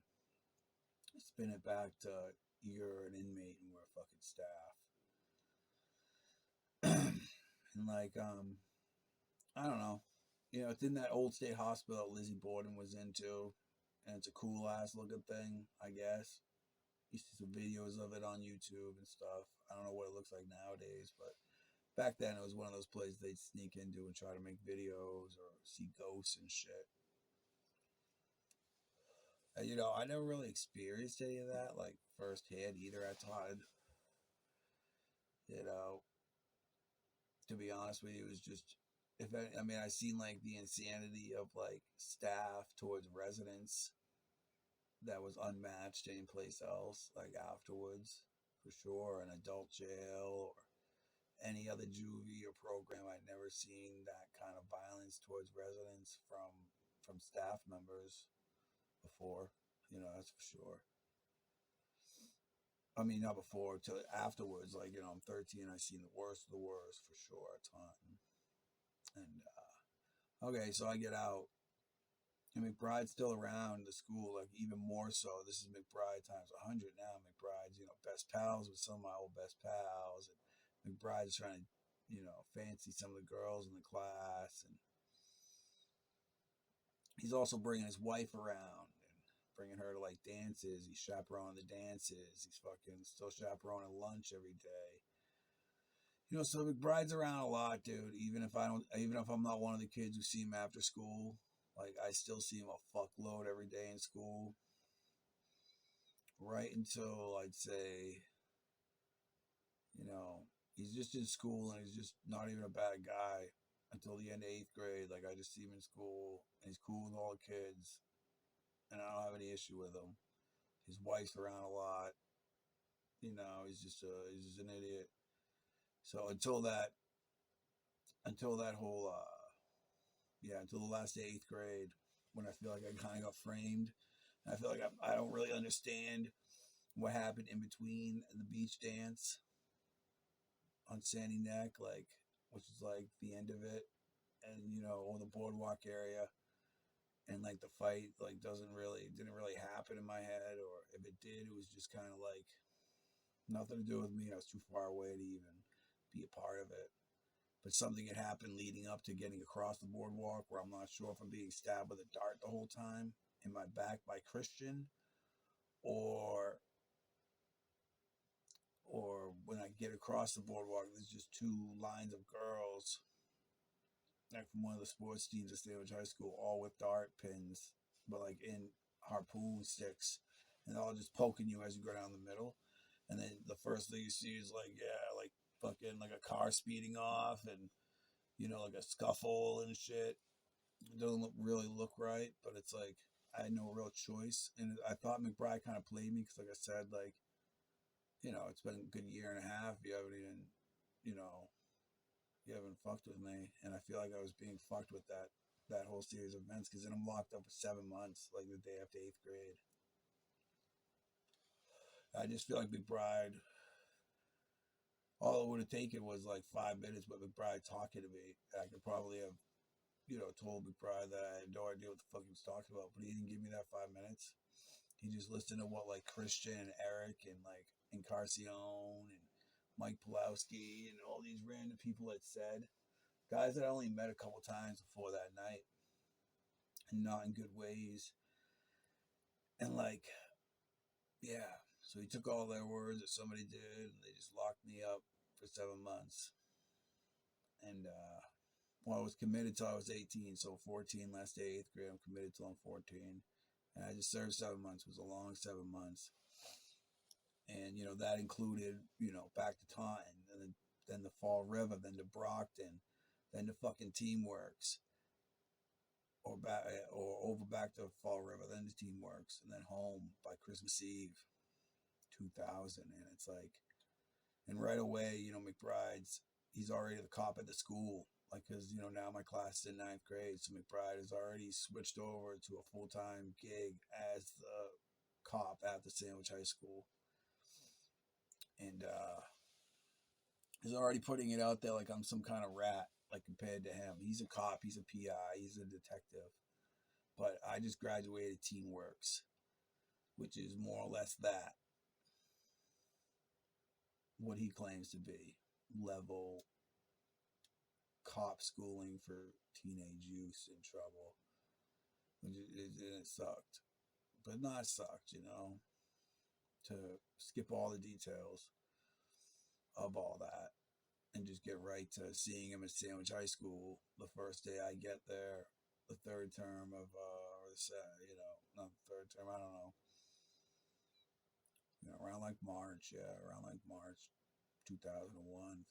it back to you're an inmate and we're fucking staff. And like, I don't know. It's in that old state hospital that Lizzie Borden was into, and it's a cool ass looking thing, I guess. You see some videos of it on YouTube and stuff. I don't know what it looks like nowadays, but back then it was one of those places they'd sneak into and try to make videos or see ghosts and shit. And, I never really experienced any of that, like, firsthand either at Todd. To be honest with you, it was just, I seen like the insanity of like staff towards residents that was unmatched any place else, like afterwards, for sure, an adult jail, or any other juvie or program. I'd never seen that kind of violence towards residents from staff members before. That's for sure. I mean, not before, till afterwards. Like, I'm 13. I've seen the worst of the worst for sure, a ton. And okay, so I get out, and McBride's still around the school, like even more so. This is McBride times 100 now. McBride's, best pals with some of my old best pals, and McBride's trying to, fancy some of the girls in the class, and he's also bringing his wife around and bringing her to like dances. He's chaperoning the dances. He's fucking still chaperoning lunch every day. So McBride's around a lot, dude. Even if I'm not one of the kids who see him after school, like I still see him a fuckload every day in school. Right until I'd say, he's just in school and he's just not even a bad guy until the end of 8th grade. Like I just see him in school and he's cool with all the kids, and I don't have any issue with him. His wife's around a lot. He's just an idiot. So until that whole until the last day of 8th grade, when I feel like I kind of got framed, and I feel like I don't really understand what happened in between the beach dance on Sandy Neck, like, which is like the end of it, and or the boardwalk area, and like the fight like didn't really happen in my head, or if it did, it was just kind of like nothing to do with me. I was too far away to even be a part of it. But something had happened leading up to getting across the boardwalk where I'm not sure if I'm being stabbed with a dart the whole time in my back by Christian, or when I get across the boardwalk, there's just two lines of girls, like from one of the sports teams at Sandwich High School, all with dart pins, but like in harpoon sticks, and they're all just poking you as you go down the middle. And then the first thing you see is like, like fucking like a car speeding off, and like a scuffle and shit. It doesn't really look right, but it's like I had no real choice. And I thought McBride kind of played me because, like I said, like, it's been a good year and a half. You haven't even, you haven't fucked with me. And I feel like I was being fucked with that whole series of events, because then I'm locked up for 7 months, like the day after 8th grade. I just feel like McBride, all it would have taken was like 5 minutes with McBride talking to me. I could probably have, told McBride that I had no idea what the fuck he was talking about, but he didn't give me that 5 minutes. He just listened to what like Christian and Eric and like Encarcion and Mike Pulowski and all these random people had said. Guys that I only met a couple times before that night, and not in good ways. And like, yeah. So he took all their words that somebody did, and they just locked me up for 7 months. And I was committed till I was 18, so 14 last day 8th grade. I'm committed till I'm 14, and I just served 7 months. It was a long 7 months, and that included back to Taunton, and then the Fall River, then to Brockton, then to fucking Teamworks, or back or over back to Fall River, then to Teamworks, and then home by Christmas Eve, 2000. And it's like, and right away, McBride's, he's already the cop at the school. Like, because, now my class is in 9th grade, so McBride has already switched over to a full-time gig as the cop at the Sandwich High School. And he's already putting it out there like I'm some kind of rat, like compared to him. He's a cop, he's a PI, he's a detective. But I just graduated Teamworks, which is more or less that. What he claims to be. Level cop schooling for teenage youth in trouble. And it sucked. But not sucked, to skip all the details of all that and just get right to seeing him at Sandwich High School the first day I get there, the third term of, not the third term, I don't know. Around like March 2001,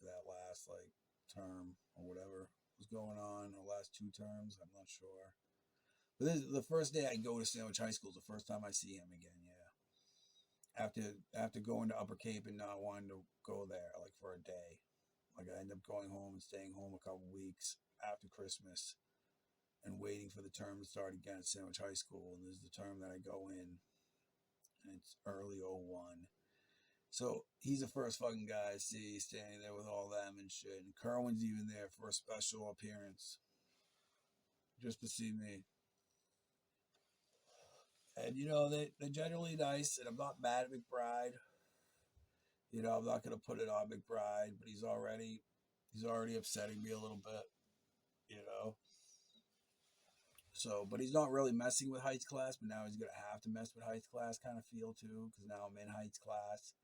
for that last like term or whatever was going on, the last 2 terms, I'm not sure. But this is the first day I go to Sandwich High School, the first time I see him again, yeah. After going to Upper Cape and not wanting to go there like for a day. Like I end up going home and staying home a couple weeks after Christmas and waiting for the term to start again at Sandwich High School. And this is the term that I go in, and it's early '01. So he's the first fucking guy I see standing there with all them and shit. And Kerwin's even there for a special appearance just to see me. And they're generally nice, and I'm not mad at McBride. I'm not gonna put it on McBride, but he's already upsetting me a little bit. You know. So, but he's not really messing with Heights class, but now he's gonna have to mess with Heights class, kind of feel too, because now I'm in Heights class.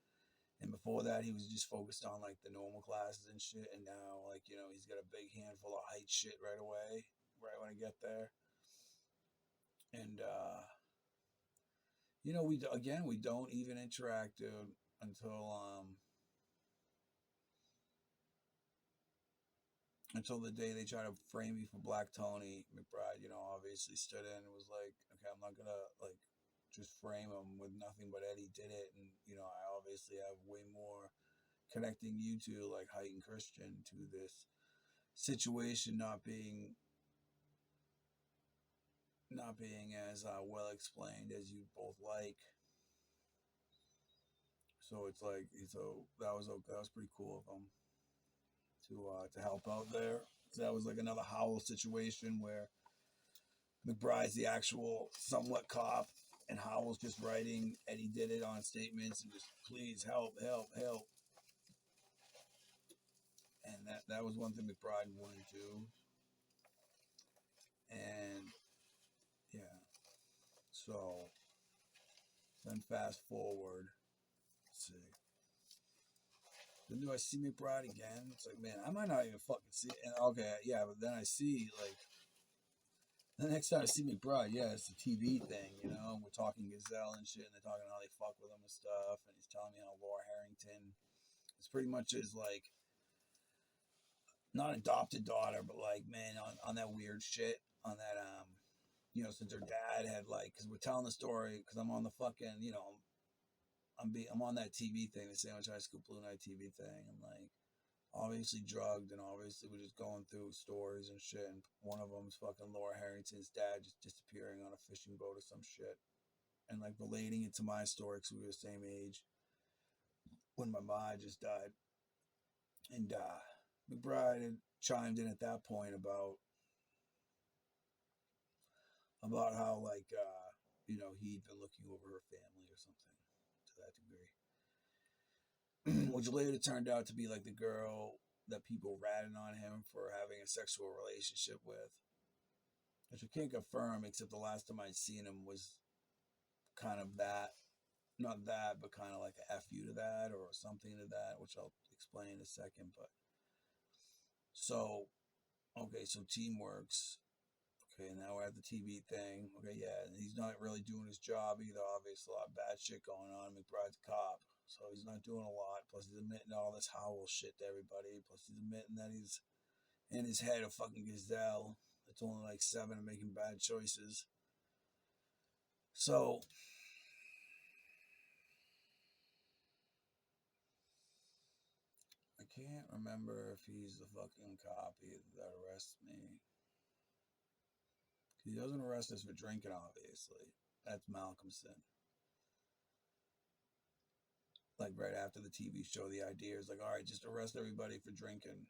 And before that, he was just focused on like the normal classes and shit. And now, like, he's got a big handful of height shit right away, right when I get there. And, we don't even interact, dude, until the day they try to frame me for Black Tony. McBride, obviously stood in and was like, okay, I'm not gonna like just frame him with nothing but Eddie did it. And, I obviously have way more connecting you two, like Height and Christian, to this situation not being as well explained as you both like. So it's like, that was pretty cool of him to help out there. So that was like another Howell situation where McBride's the actual somewhat cop, and Howell's just writing Eddie did it on statements and just please help, help, help. And that was one thing McBride wouldn't do. And yeah, so then fast forward, let's see. Then do I see McBride again? It's like, man, I might not even fucking see it. And okay, yeah, but then I see like the next time I see McBride, yeah, it's the TV thing, we're talking Gazelle and shit, and they're talking how they fuck with him and stuff, and he's telling me how Laura Harrington is pretty much his like not adopted daughter, but like, man, on that weird shit, on that since her dad had like, because we're telling the story, because I'm on the fucking, I'm on that TV thing, the Sandwich High School Blue Night TV thing, and like obviously drugged, and obviously we're just going through stories and shit, and one of them's fucking Laura Harrington's dad just disappearing on a fishing boat or some shit, and like relating it to my story because we were the same age when my mom just died. And McBride had chimed in at that point about how like he'd been looking over her family or something to that degree, which later turned out to be like the girl that people ratted on him for having a sexual relationship with, which I can't confirm, except the last time I'd seen him was kind of that, not that, but kind of like a F you to that or something to that, which I'll explain in a second. But so, okay, so Teamworks. Okay, now we're at the TV thing. Okay, yeah, and he's not really doing his job either. Obviously, a lot of bad shit going on. McBride's a cop, so he's not doing a lot. Plus, he's admitting all this Howell shit to everybody. Plus, he's admitting that he's in his head a fucking gazelle. It's only like 7 and making bad choices. So, I can't remember if he's the fucking cop that arrests me. He doesn't arrest us for drinking, obviously. That's Malcolmson. Like right after the TV show, the idea is like, all right, just arrest everybody for drinking.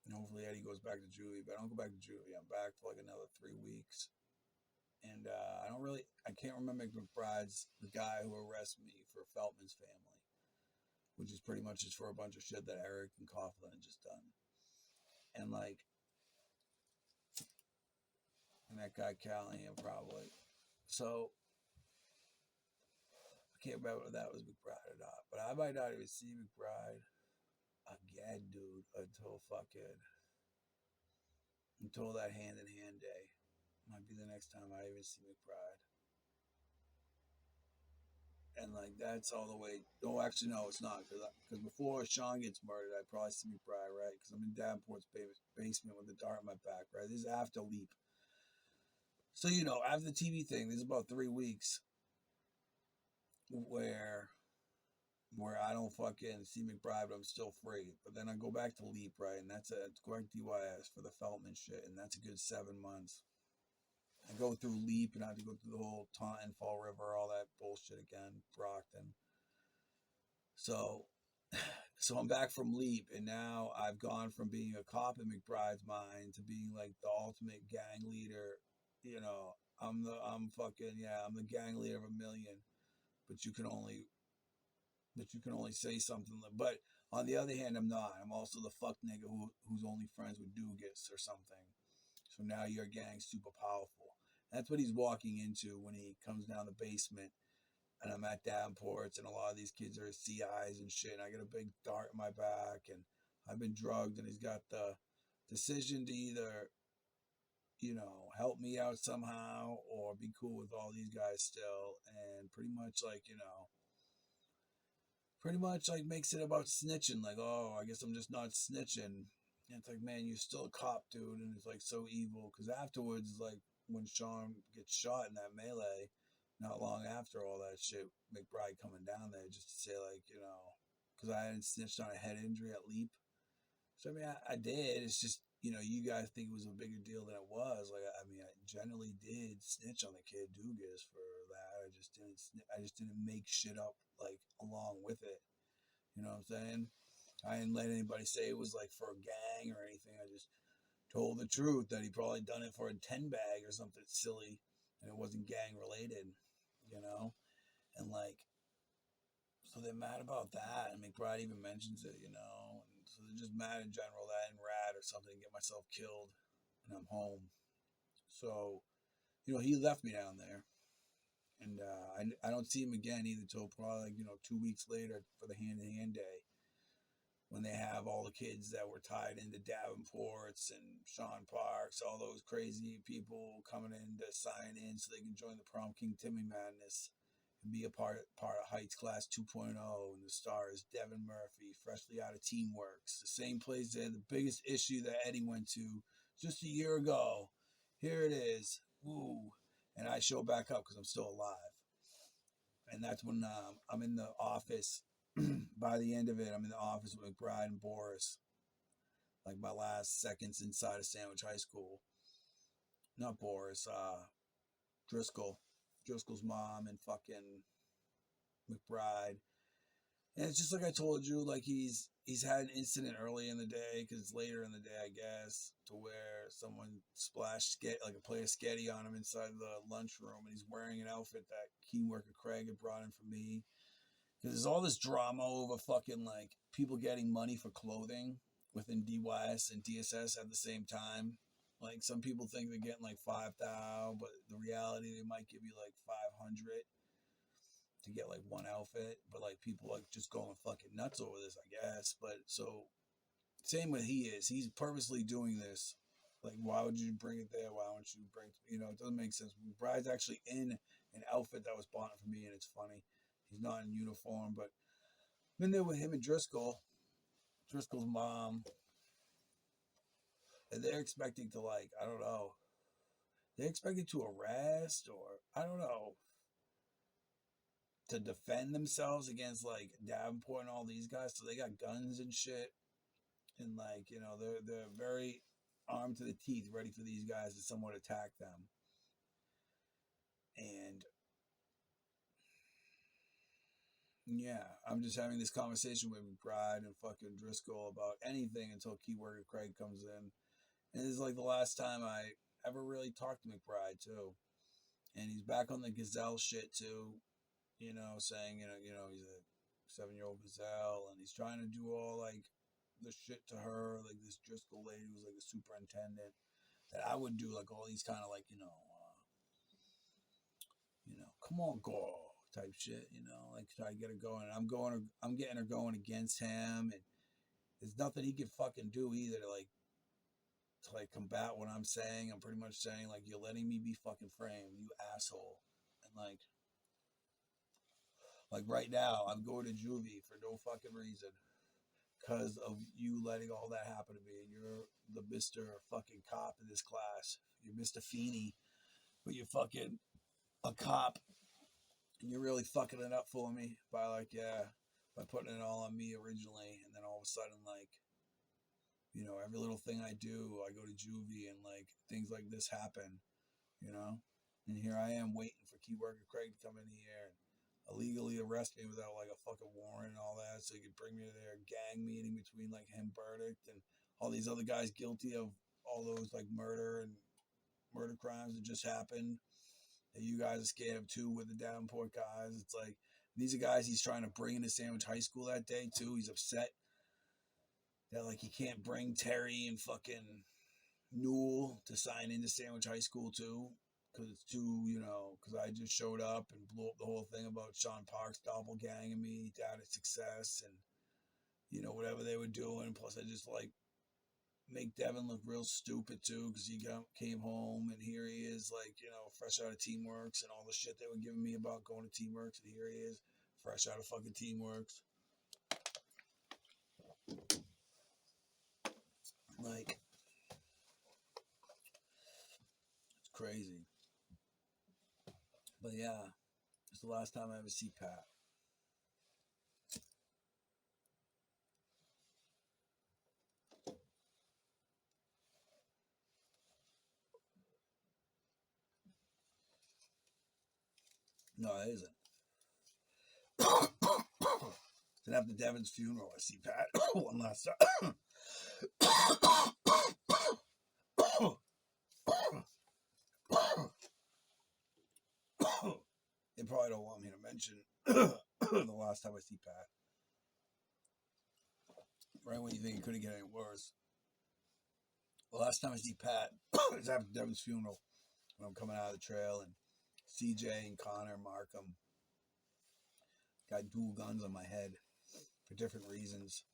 And hopefully Eddie goes back to juvie, but I don't go back to juvie. I'm back for like another 3 weeks. And I can't remember McBride's the guy who arrests me for Feltman's family, which is pretty much just for a bunch of shit that Eric and Coughlin had just done. And like, and that guy Callahan probably. So I can't remember if that was McBride or not, but I might not even see McBride again, dude, until that hand in hand day. Might be the next time I even see McBride. And like that's all the way. No, actually, no, it's not because before Sean gets murdered, I probably see McBride, right? Because I'm in Davenport's basement with the dart in my back, right? This is after Leap. So after the TV thing, there's about 3 weeks where where I don't fucking see McBride, but I'm still free. But then I go back to Leap, right? And that's a correct DYS for the Feltman shit. And that's a good 7 months. I go through Leap and I have to go through the whole Taunton, Fall River, all that bullshit again, Brockton. So, so I'm back from Leap, and now I've gone from being a cop in McBride's mind to being like the ultimate gang leader. You know, I'm fucking, yeah, I'm the gang leader of a million, but you can only say something. But on the other hand, I'm not. I'm also the fuck nigga who's only friends with Dugas or something. So now your gang's super powerful. That's what he's walking into when he comes down the basement and I'm at Davenport's and a lot of these kids are CIs and shit. And I got a big dart in my back and I've been drugged and he's got the decision to either, help me out somehow or be cool with all these guys still. And pretty much like makes it about snitching. Like, oh, I guess I'm just not snitching. And it's like, man, you're still a cop, dude. And it's like so evil. Because afterwards, like when Sean gets shot in that melee, not long after all that shit, McBride coming down there just to say, like, because I hadn't snitched on a head injury at Leap. So, I mean, I did. It's just, you guys think it was a bigger deal than it was. Like, I mean, I generally did snitch on the kid Dugas for that. I just didn't make shit up, like, along with it. You know what I'm saying? I didn't let anybody say it was, like, for a gang or anything. I just told the truth that he probably done it for a 10 bag or something silly and it wasn't gang related, you know? And, like, so they're mad about that. And McBride even mentions it, And so they're just mad in general that I didn't rat or something, get myself killed, and I'm home. So, he left me down there. And I don't see him again either till probably, 2 weeks later for the hand-in-hand day when they have all the kids that were tied into Davenport's and Sean Parks, all those crazy people coming in to sign in so they can join the Prom King Timmy Madness and be a part of Heights Class 2.0. And the star is Devin Murphy, freshly out of Teamworks. The same place they had the biggest issue that Eddie went to just a year ago. Here it is. Woo. And I show back up because I'm still alive. And that's when I'm in the office. By the end of it, I'm in the office with McBride and Boris. Like my last seconds inside of Sandwich High School. Not Boris, Driscoll. Driscoll's mom and fucking McBride. And it's just like I told you, like he's had an incident early in the day, because it's later in the day, I guess, to where someone splashed like a player sketty on him inside the lunchroom, and he's wearing an outfit that key worker Craig had brought in for me. Because there's all this drama over fucking like people getting money for clothing within DYS and DSS at the same time. Like some people think they're getting like 5,000, but the reality they might give you like 500 to get like one outfit. But like people like just going fucking nuts over this, I guess. But so same with he's purposely doing this. Like, why would you bring it there? Why don't you bring? It doesn't make sense. Bride's actually in an outfit that was bought for me, and it's funny. He's not in uniform, but been there with him and Driscoll's mom, and they're expecting to like, I don't know, they're expecting to arrest or I don't know, to defend themselves against like Davenport and all these guys. So they got guns and shit, and like they're very armed to the teeth, ready for these guys to somewhat attack them. And yeah, I'm just having this conversation with McBride and fucking Driscoll about anything until key worker Craig comes in. And this is like the last time I ever really talked to McBride too. And he's back on the Gazelle shit too, saying, he's a 7-year-old Gazelle and he's trying to do all like the shit to her, like this Driscoll lady who's like a superintendent, that I would do like all these kind of like, come on, girl type shit, like try to get her going. And I'm getting her going against him, and there's nothing he can fucking do either to like combat what I'm saying. I'm pretty much saying like, you're letting me be fucking framed, you asshole. And like right now, I'm going to juvie for no fucking reason because of you letting all that happen to me. And you're the Mr. fucking cop in this class. You're Mr. Feeney, but you're fucking a cop. And you're really fucking it up for me by like, yeah, by putting it all on me originally, and then all of a sudden, like, you know, every little thing I do, I go to juvie, and like things like this happen, you know. And here I am waiting for key worker Craig to come in here and illegally arrest me without like a fucking warrant and all that, so he could bring me to their gang meeting between like him, Burdick, and all these other guys guilty of all those like murder crimes that just happened that you guys are scared of too with the Davenport guys. It's like these are guys he's trying to bring into Sandwich High School that day too. He's upset that like he can't bring Terry and fucking Newell to sign into Sandwich High School too, because it's too, you know, because I just showed up and blew up the whole thing about Sean Parks doppelganging me, Dad of Success, and you know whatever they were doing. Plus, I just like make Devin look real stupid too, because he came home and here he is, like, you know, fresh out of Teamworks and all the shit they were giving me about going to Teamworks, and here he is, fresh out of fucking Teamworks. Like, it's crazy. But yeah, it's the last time I ever see Pat. No, it isn't. Then after Devin's funeral, I see Pat one last time. They probably don't want me to mention the last time I see Pat. Right when you think it couldn't get any worse. The last time I see Pat is after Devin's funeral, when I'm coming out of the trail, and CJ and Connor Markham got dual guns on my head for different reasons.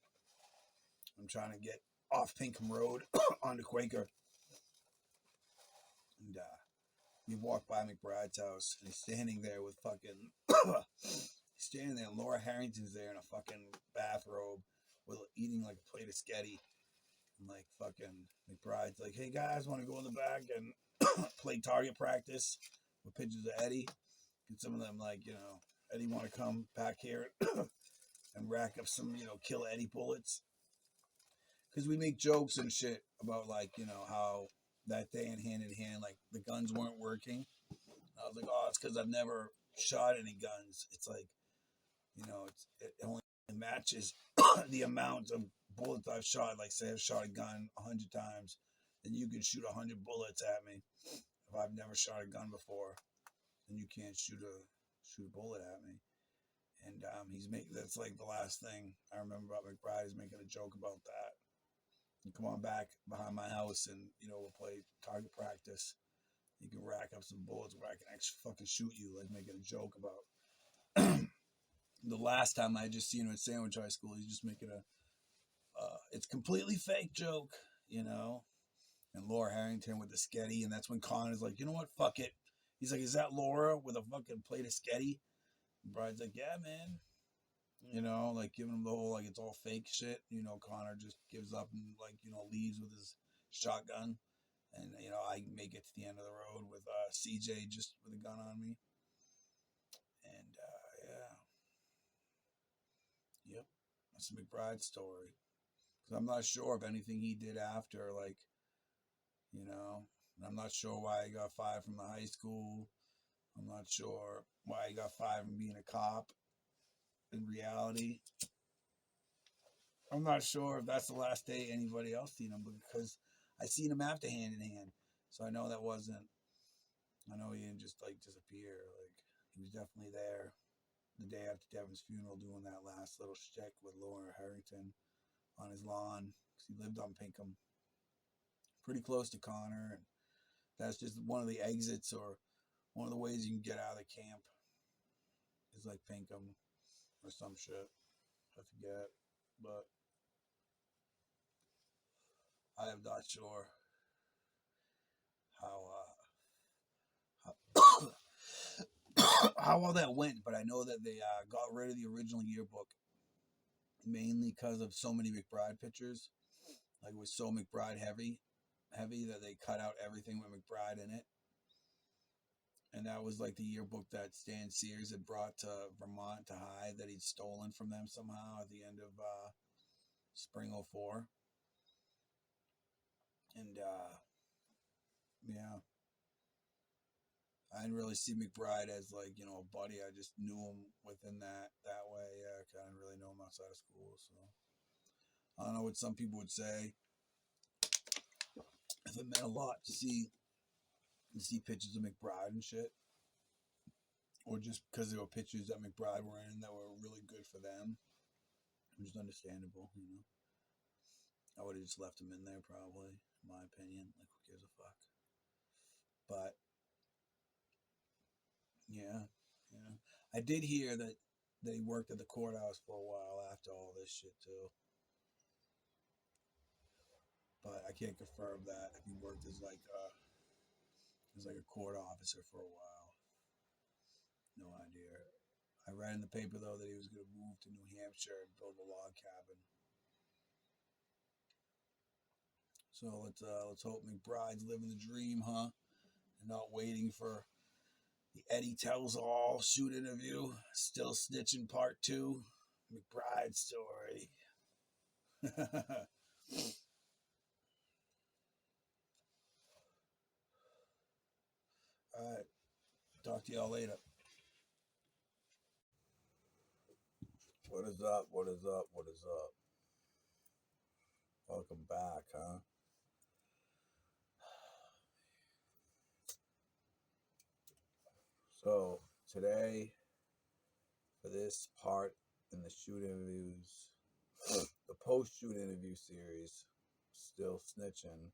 I'm trying to get off Pinkham Road onto Quaker. And we walked by McBride's house, and he's standing there with fucking... he's standing there, and Laura Harrington's there in a fucking bathrobe, with eating like a plate of sketty. And like fucking McBride's like, hey guys, want to go in the back and play target practice with pictures of Eddie? And some of them like, you know, Eddie want to come back here and rack up some, you know, kill Eddie bullets. Because we make jokes and shit about like, you know, how that day in hand, like the guns weren't working. I was like, oh, it's because I've never shot any guns. It's like, you know, it only matches the amount of bullets I've shot. Like, say I've shot a gun 100 times, then you can shoot 100 bullets at me. If I've never shot a gun before, then you can't shoot a bullet at me. And that's like the last thing I remember about McBride, is making a joke about that. You come on back behind my house, and you know we'll play target practice. You can rack up some bullets where I can actually fucking shoot you, like making a joke about. The last time I just seen him at Sandwich High School, he's just making it's completely fake joke, you know. And Laura Harrington with the sketty, and that's when Connor's like, you know what, fuck it. He's like, is that Laura with a fucking plate of sketty? And Bride's like, yeah, man. You know, like giving him the whole like it's all fake shit. You know, Connor just gives up and like, you know, leaves with his shotgun, and you know I make it to the end of the road with CJ just with a gun on me, and yeah, yep, that's McBride's story. Because I'm not sure if anything he did after, like, you know, I'm not sure why he got fired from the high school. I'm not sure why he got fired from being a cop. In reality, I'm not sure if that's the last day anybody else seen him, because I seen him after Hand in Hand, so I know that wasn't. I know he didn't just like disappear. Like, he was definitely there the day after Devin's funeral, doing that last little shtick with Laura Harrington on his lawn, because he lived on Pinkham, pretty close to Connor, and that's just one of the exits, or one of the ways you can get out of the camp is like Pinkham or some shit. I forget, but I am not sure how how all that went, but I know that they got rid of the original yearbook mainly because of so many McBride pictures. Like, it was so McBride heavy that they cut out everything with McBride in it. And that was like the yearbook that Stan Sears had brought to Vermont to hide, that he'd stolen from them somehow at the end of spring '04. And yeah, I didn't really see McBride as like, a buddy. I just knew him within that way. Yeah, I didn't really know him outside of school. So I don't know what some people would say. If it meant a lot to see pictures of McBride and shit, or just because there were pictures that McBride were in that were really good for them, which is understandable. I would have just left him in there probably, in my opinion. Like, who gives a fuck? But yeah. I did hear that he worked at the courthouse for a while after all this shit too. But I can't confirm that if he worked as like a court officer for a while. No idea. I read in the paper though that he was going to move to New Hampshire and build a log cabin. So let's hope McBride's living the dream, huh? And not waiting for the Eddie Tells All shoot interview. Still Snitching Part 2. McBride's story. All right. Talk to y'all later. What is up? What is up? What is up? Welcome back, huh? So today, for this part in the shoot interviews, the post-shoot interview series, Still Snitching,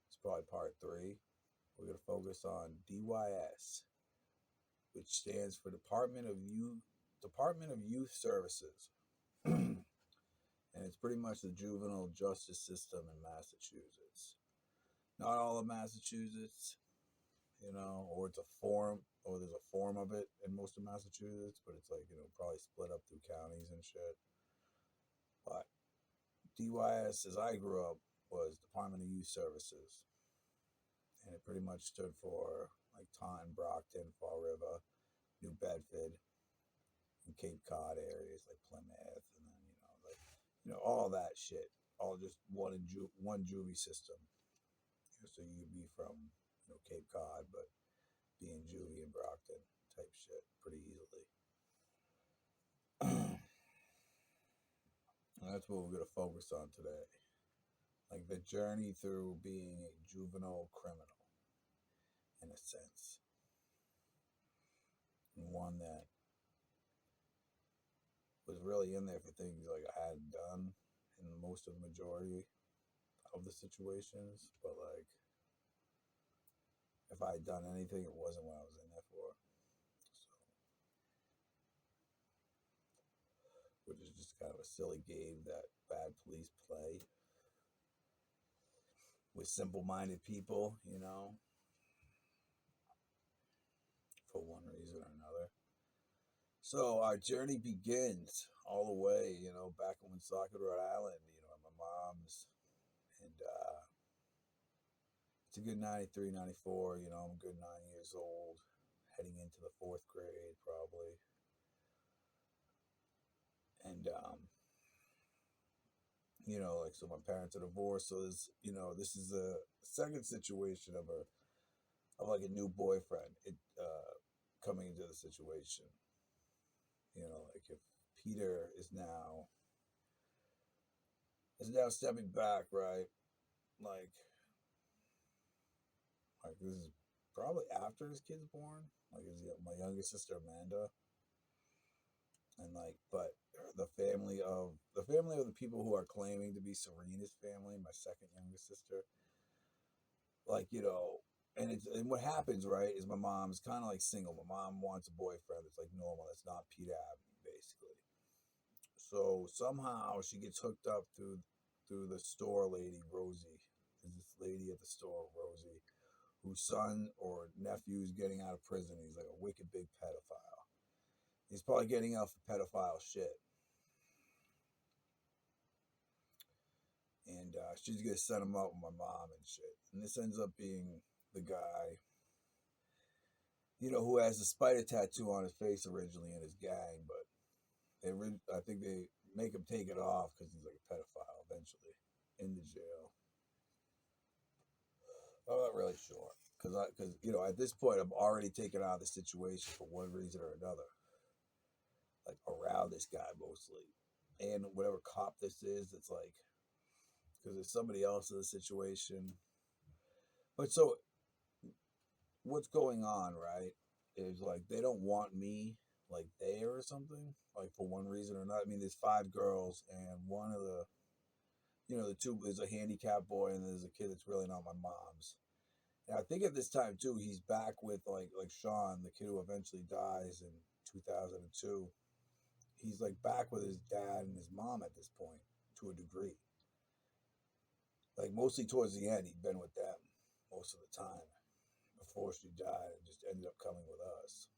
it's probably part 3. We're going to focus on DYS, which stands for Department of Youth Services. And it's pretty much the juvenile justice system in Massachusetts. Not all of Massachusetts, or it's a form, or there's a form of it in most of Massachusetts, but it's like, probably split up through counties and shit. But DYS, as I grew up, was Department of Youth Services. And it pretty much stood for like Taunton, Brockton, Fall River, New Bedford, and Cape Cod areas like Plymouth, and then, all that shit. All just one juvie system. So you could be from, Cape Cod, but be in juvie in Brockton type shit pretty easily. And that's what we're going to focus on today. Like the journey through being a juvenile criminal, in a sense. And one that was really in there for things like I hadn't done in most of the majority of the situations. But like, if I had done anything, it wasn't what I was in there for. Which is just kind of a silly game that bad police play with simple-minded people, for one reason or another. So our journey begins all the way, back in Woonsocket, Rhode Island, at my mom's. And it's a good 93, 94, I'm a good 9 years old, heading into the 4th grade probably. And, so my parents are divorced. So this is a second situation of like a new boyfriend, coming into the situation. Like if Peter is now stepping back, right? Like this is probably after his kid's born. Like my youngest sister Amanda, and but the family of the people who are claiming to be Serena's family, my second youngest sister, and what happens, right, is my mom's kind of like single. My mom wants a boyfriend that's like normal, that's not Peter Avenue, basically. So somehow she gets hooked up through the store lady, Rosie. There's this lady at the store, Rosie, whose son or nephew is getting out of prison. He's like a wicked big pedophile. He's probably getting out for pedophile shit. And she's going to set him up with my mom and shit. And this ends up being the guy who has the spider tattoo on his face originally in his gang, but I think they make him take it off because he's like a pedophile eventually in the jail. I'm not really sure because at this point I'm already taken out of the situation for one reason or another, like around this guy mostly, and whatever cop this is, it's like because there's somebody else in the situation. But so what's going on, right? Is like they don't want me like there or something, like for one reason or not. I mean, there's five girls, and one of the two is a handicapped boy, and there's a kid that's really not my mom's. And I think at this time too, he's back with like Sean, the kid who eventually dies in 2002. He's like back with his dad and his mom at this point to a degree. Like mostly towards the end, he'd been with them most of the time before she died and just ended up coming with us.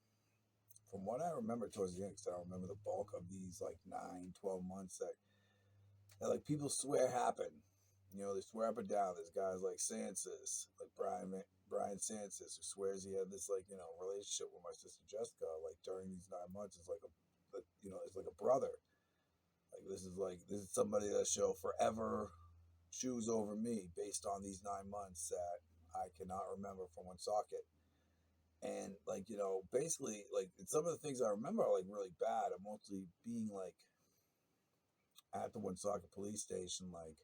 From what I remember towards the end, because I don't remember the bulk of these like 9, 12 months that like people swear happened. They swear up and down. There's guys like Sansis, like Brian Sansis, who swears he had this like relationship with my sister Jessica. Like during these 9 months, it's like it's like a brother. Like this is somebody that shall forever choose over me based on these 9 months that I cannot remember from Woonsocket. And basically like some of the things I remember are like really bad. I'm mostly being like at the Woonsocket police station, like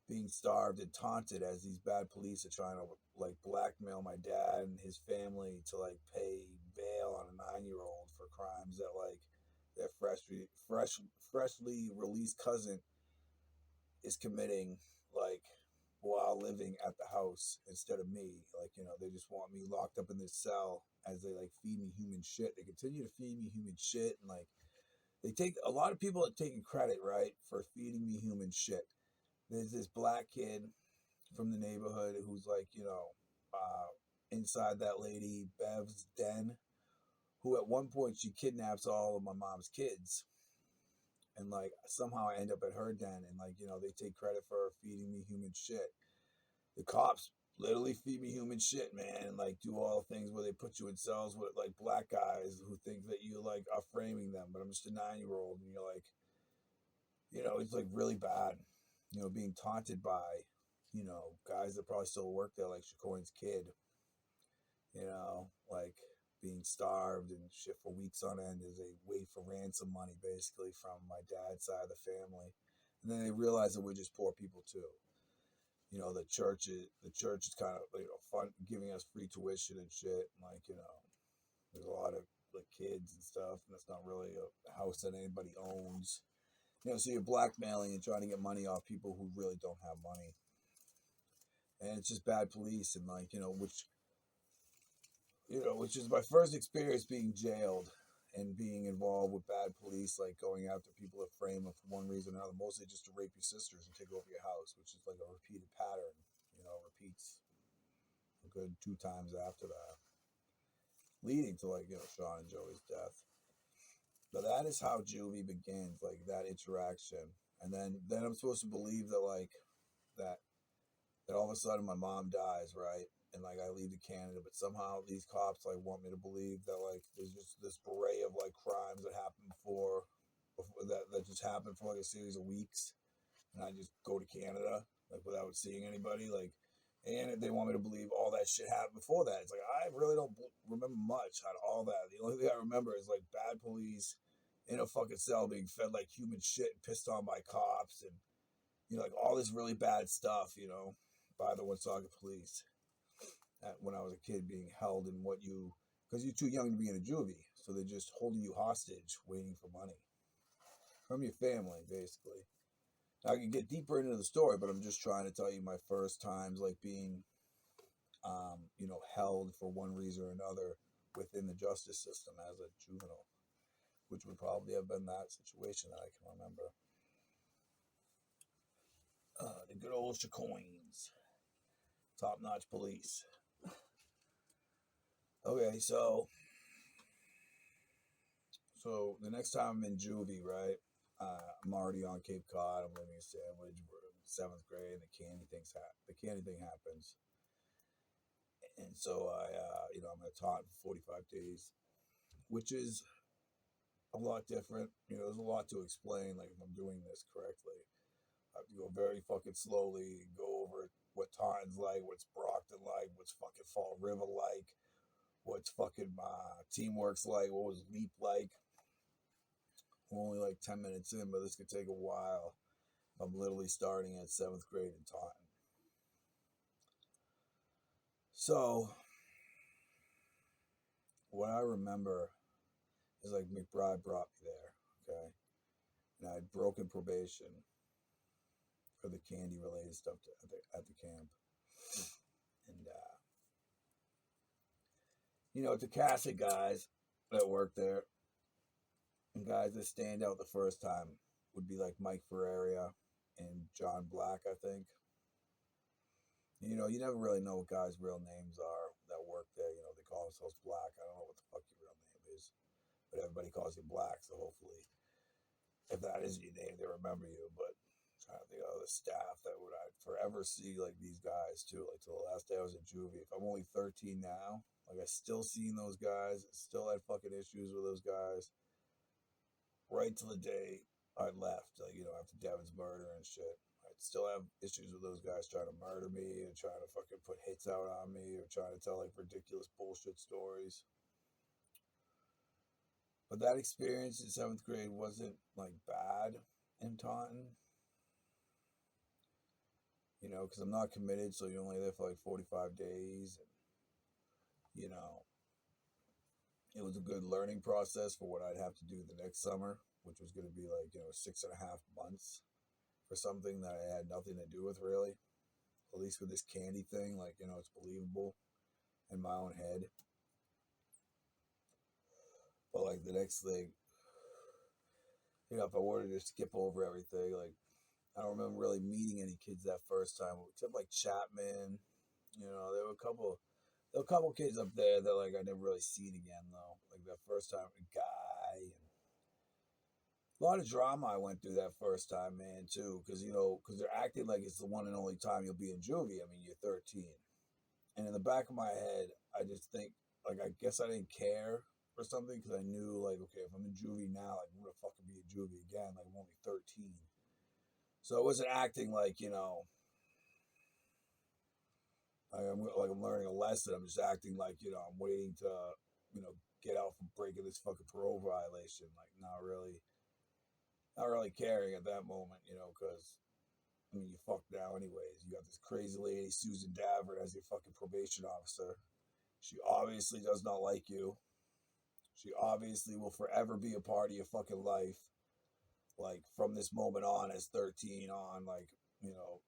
being starved and taunted as these bad police are trying to like blackmail my dad and his family to like pay bail on a 9-year-old for crimes that like their freshly released cousin is committing, like while living at the house instead of me. Like they just want me locked up in this cell as they like feed me human shit. They continue to feed me human shit, and like they take a lot of people are taking credit, right, for feeding me human shit. There's this black kid from the neighborhood who's like, inside that lady Bev's den, who at one point she kidnaps all of my mom's kids. And like somehow I end up at her den, and like, they take credit for feeding me human shit. The cops literally feed me human shit, man, and like do all the things where they put you in cells with like black guys who think that you like are framing them, but I'm just a 9-year-old, and you're like, it's like really bad. Being taunted by, guys that probably still work there, like Shacoin's kid, like being starved and shit for weeks on end as they wait for ransom money, basically, from my dad's side of the family. And then they realize that we're just poor people too. The church is kind of fun, giving us free tuition and shit. And like, there's a lot of like kids and stuff, and it's not really a house that anybody owns. So you're blackmailing and trying to get money off people who really don't have money. And it's just bad police, and like, which is my first experience being jailed and being involved with bad police, like going after people that frame them for one reason or another, mostly just to rape your sisters and take over your house, which is like a repeated pattern, repeats a good 2 times after that, leading to like, Sean and Joey's death. But that is how juvie begins, like that interaction. And then I'm supposed to believe that like that all of a sudden my mom dies, right? And like I leave to Canada, but somehow these cops like want me to believe that like there's just this array of like crimes that happened before that just happened for like a series of weeks, and I just go to Canada like without seeing anybody, like, and they want me to believe all that shit happened before that. It's like I really don't remember much out of all that. The only thing I remember is like bad police in a fucking cell being fed like human shit and pissed on by cops, and like all this really bad stuff, by the Woonsocket police. When I was a kid, being held in because you're too young to be in a juvie, so they're just holding you hostage, waiting for money from your family, basically. Now, I can get deeper into the story, but I'm just trying to tell you my first times, like being, held for one reason or another within the justice system as a juvenile, which would probably have been that situation that I can remember. The good old Chacoins, top-notch police. Okay, so the next time I'm in juvie, right? I'm already on Cape Cod. I'm living in Sandwich. We're in 7th grade, and the candy thing happens. And so I'm at Taunton for 45 days, which is a lot different. There's a lot to explain. Like if I'm doing this correctly, I have to go very fucking slowly, go over what Taunton's like, what's Brockton like, what's fucking Fall River like, what's fucking Teamworks like, what was Leap like. We're only like 10 minutes in, but this could take a while. I'm literally starting at 7th grade in Taunton. So, what I remember is like McBride brought me there, okay? And I had broken probation for the candy related stuff at the camp. And, it's a cast of guys that work there. And guys that stand out the first time would be like Mike Ferreira and John Black, I think. You never really know what guys' real names are that work there. They call themselves Black. I don't know what the fuck your real name is, but everybody calls you Black. So hopefully, if that isn't your name, they remember you. But I'm trying to think of the staff that would I forever see like these guys too. Like till the last day I was in juvie. If I'm only 13 now, like I still seen those guys. Still had fucking issues with those guys. Right till the day I left, like, after Devin's murder and shit. I'd still have issues with those guys trying to murder me and trying to fucking put hits out on me or trying to tell like ridiculous bullshit stories. But that experience in 7th grade wasn't like bad in Taunton. Because I'm not committed, so you're only there for like 45 days. And, it was a good learning process for what I'd have to do the next summer, which was going to be like, 6.5 months for something that I had nothing to do with really. At least with this candy thing, like, it's believable in my own head. But like the next thing, if I wanted to skip over everything, like I don't remember really meeting any kids that first time, except like Chapman. There were a couple kids up there that like I never really seen again though. Like that first time, a guy and a lot of drama I went through that first time, man, too, because they're acting like it's the one and only time you'll be in juvie. I mean, you're 13, and in the back of my head, I just think like I guess I didn't care or something because I knew like okay, if I'm in juvie now, like I'm gonna fucking be in juvie again. Like I'm only 13, so I wasn't acting like I'm learning a lesson. I'm just acting like I'm waiting to get out from breaking this fucking parole violation. Like not really caring at that moment, because you fucked now anyways. You got this crazy lady, Susan Davert, as your fucking probation officer. She obviously does not like you. She obviously will forever be a part of your fucking life. Like from this moment on, as 13 on, like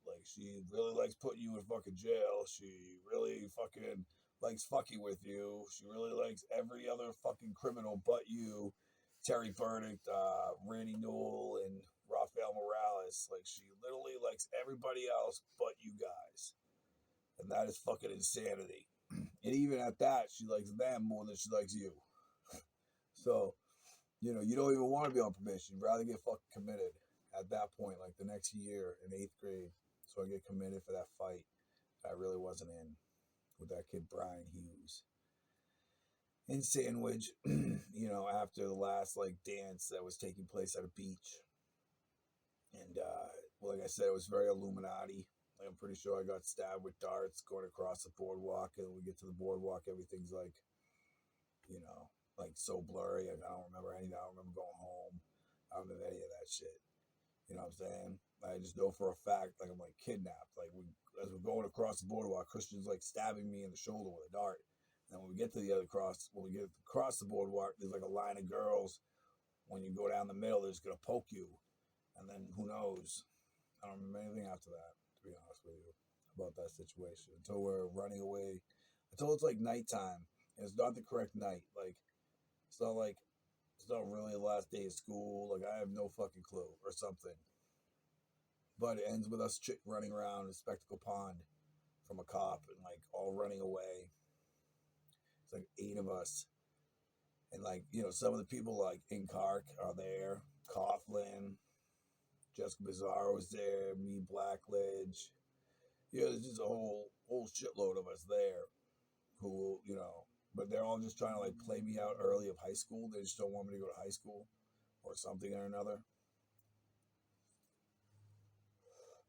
like she really likes putting you in fucking jail. She really fucking likes fucking with you. She really likes every other fucking criminal but you. Terry Burdick, Randy Newell, and Rafael Morales. Like she literally likes everybody else but you guys, and that is fucking insanity. And even at that, she likes them more than she likes you. So, you don't even want to be on probation. You'd rather get fucking committed at that point, like the next year in 8th grade. So I get committed for that fight that I really wasn't in with that kid Brian Hughes in Sandwich. After the last like dance that was taking place at a beach, and like I said, it was very Illuminati. Like I'm pretty sure I got stabbed with darts going across the boardwalk, and when we get to the boardwalk, everything's like, like so blurry. And I don't remember anything. I don't remember going home. I don't remember any of that shit. You know what I'm saying? I just know for a fact, like I'm like kidnapped. Like as we're going across the boardwalk, Christian's like stabbing me in the shoulder with a dart. And when we get to the other when we get across the boardwalk, there's like a line of girls. When you go down the middle, they're just gonna poke you, and then who knows? I don't remember anything after that, to be honest with you, about that situation until we're running away. Until it's like nighttime, and it's not the correct night. Like it's not really the last day of school. Like I have no fucking clue or something. But it ends with us running around in Spectacle Pond from a cop and like all running away. It's like 8 of us. And like, some of the people like in Kark are there. Coughlin, Jessica Bizarro was there, me, Blackledge. There's just a whole shitload of us there. who, but they're all just trying to like play me out early of high school. They just don't want me to go to high school or something or another.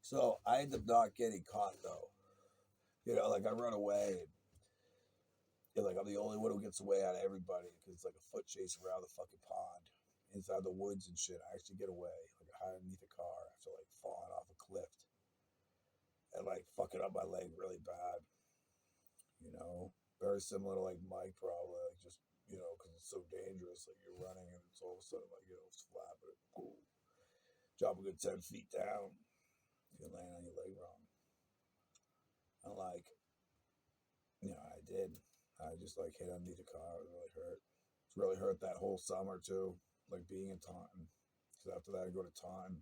So I end up not getting caught though. Like I run away and like I'm the only one who gets away out of everybody because it's like a foot chase around the fucking pond, inside the woods and shit. I actually get away. Like I hide underneath a car after like falling off a cliff and like fucking up my leg really bad. You know, very similar to like Mike probably, like just because it's so dangerous. Like you're running and it's all of a sudden like it's flat, but cool. Drop a good 10 feet down, you're laying on your leg wrong. And like, I did. I just like hit underneath the car. It really hurt. It's really hurt that whole summer too, like being in Taunton. Because after that, I go to Taunton.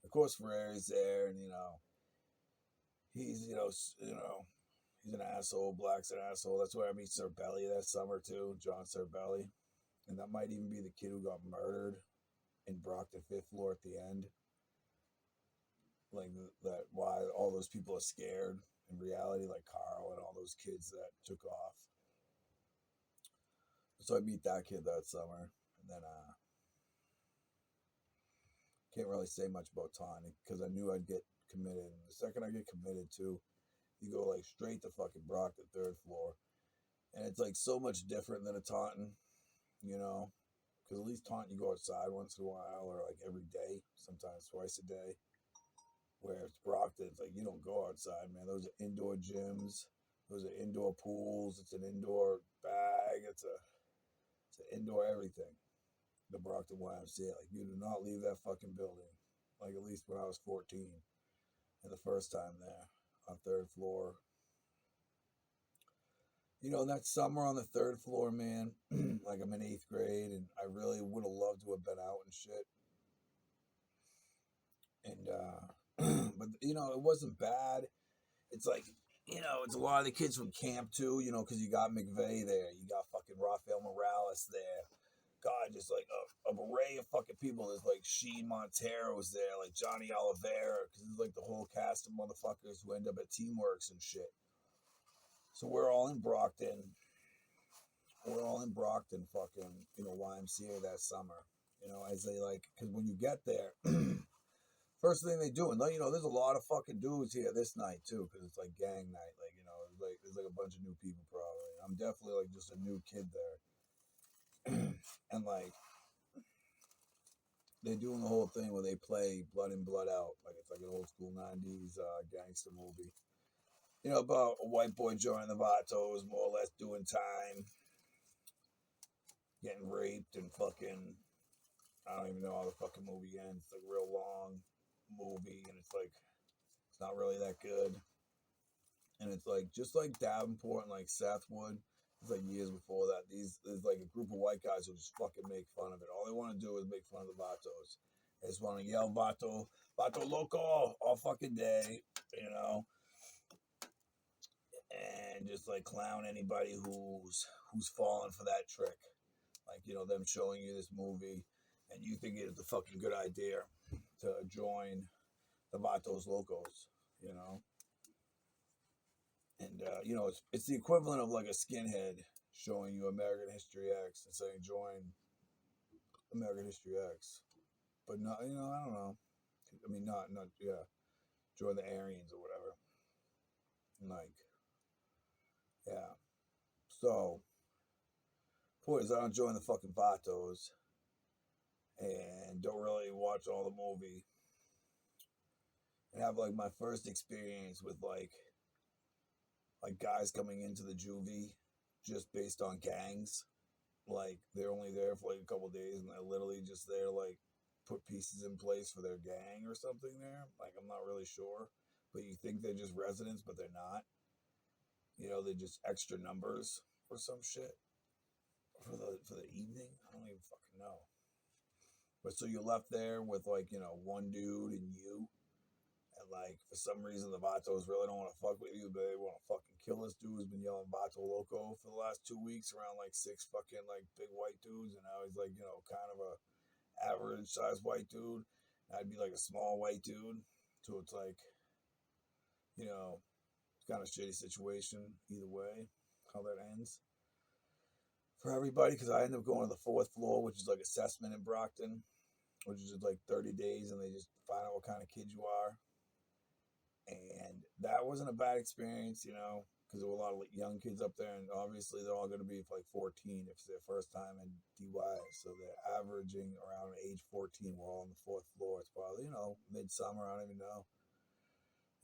Of course, Ferrari's there, and he's he's an asshole. Black's an asshole. That's where I meet Cerbelli that summer too, John Cerbelli, and that might even be the kid who got murdered in Brockton fifth floor at the end. Like that, why all those people are scared. In reality, like Carl and all those kids that took off. So I meet that kid that summer, and then can't really say much about Taunton because I knew I'd get committed. And the second I get committed to, you go like straight to fucking Brockton third floor, and it's like so much different than a Taunton, because at least Taunton you go outside once in a while or like every day, sometimes twice a day. Where it's Brockton, it's like you don't go outside, man. Those are indoor gyms, those are indoor pools. It's an indoor bag. It's an indoor everything. The Brockton YMCA, like you do not leave that fucking building. Like at least when I was 14, and the first time there on third floor. That summer on the third floor, man, like I'm in 8th grade, and I really would have loved to have been out and shit. And but it wasn't bad. It's like it's a lot of the kids from camp too. Because you got McVeigh there, you got fucking Rafael Morales there. God, just like a array of fucking people. There's like Sheen Montero's there, like Johnny Oliveira, because it's like the whole cast of motherfuckers who end up at Teamworks and shit. So we're all in Brockton. Fucking, YMCA that summer. As they like, because when you get there, first thing they do, and there's a lot of fucking dudes here this night too, because it's like gang night. Like, there's like a bunch of new people probably. I'm definitely like just a new kid there. And like, they're doing the whole thing where they play Blood In, Blood Out. Like, it's like an old school 90s gangster movie. About a white boy joining the Vatos, more or less doing time, getting raped and fucking, I don't even know how the fucking movie ends. It's like a real long movie, and it's like, it's not really that good. And it's like, just like Davenport and like Sethwood, it's like years before that. There's like a group of white guys who just fucking make fun of it. All they want to do is make fun of the Vatos. They just want to yell Vato, Vato Loco all fucking day, and just like clown anybody who's fallen for that trick. Like, them showing you this movie and you think it's a fucking good idea to join the Vatos Locos, And, it's the equivalent of like a skinhead showing you American History X and saying join American History X. But not, I don't know. I mean, not, yeah, join the Aryans or whatever. Like, yeah. So, point is, I don't join the fucking Vatos and don't really watch all the movie and have like my first experience with like guys coming into the juvie just based on gangs. Like, they're only there for like a couple days and they're literally just there like put pieces in place for their gang or something there. Like, I'm not really sure, but you think they're just residents, but they're not. They're just extra numbers or some shit for the evening. I don't even fucking know. But so you're left there with like, one dude and you. And like, for some reason, the Vatos really don't want to fuck with you, but they want to fucking kill this dude who's been yelling Vato Loco for the last 2 weeks around like 6 fucking like big white dudes. And now he's like, kind of a average sized white dude. And I'd be like a small white dude. So it's like, it's kind of a shitty situation either way. how that ends for everybody, because I end up going to the fourth floor, which is like assessment in Brockton, which is like 30 days, and they just find out what kind of kid you are. And that wasn't a bad experience, you know, because there were a lot of young kids up there, and obviously they're all going to be like 14 if it's their first time in DY. So they're averaging around age 14. We're all on the fourth floor. It's probably, you know, midsummer. I don't even know.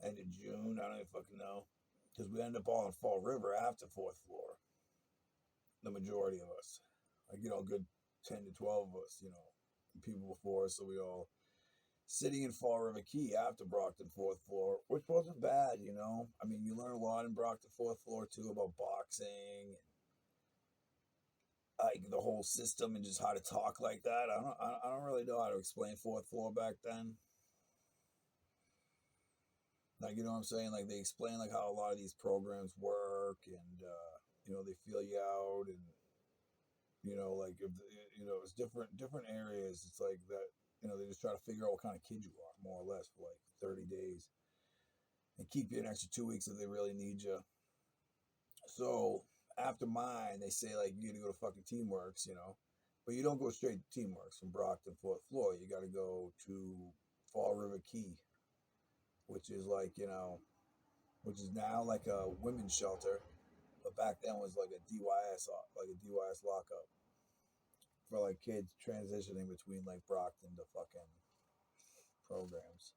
End of June. I don't even fucking know. Because we end up all in Fall River after fourth floor. The majority of us. Like, you know, a good 10 to 12 of us, you know, people before us. So we all sitting in Fall River Key after Brockton fourth floor, which wasn't bad, you know. I mean, you learn a lot in Brockton fourth floor too about boxing and like the whole system and just how to talk like that. I don't really know how to explain fourth floor back then. Like, you know what I'm saying? Like they explain like how a lot of these programs work, and you know, they feel you out, and you know, like if you know, it's different areas. It's like that. You know, they just try to figure out what kind of kid you are, more or less, for like 30 days, and keep you an extra 2 weeks if they really need you. So after mine, they say like you got to go to fucking Teamworks, you know, but you don't go straight to Teamworks from Brockton fourth floor. You got to go to Fall River Key, which is like, you know, which is now like a women's shelter, but back then was like a DYS lockup for like kids transitioning between like Brockton to fucking programs.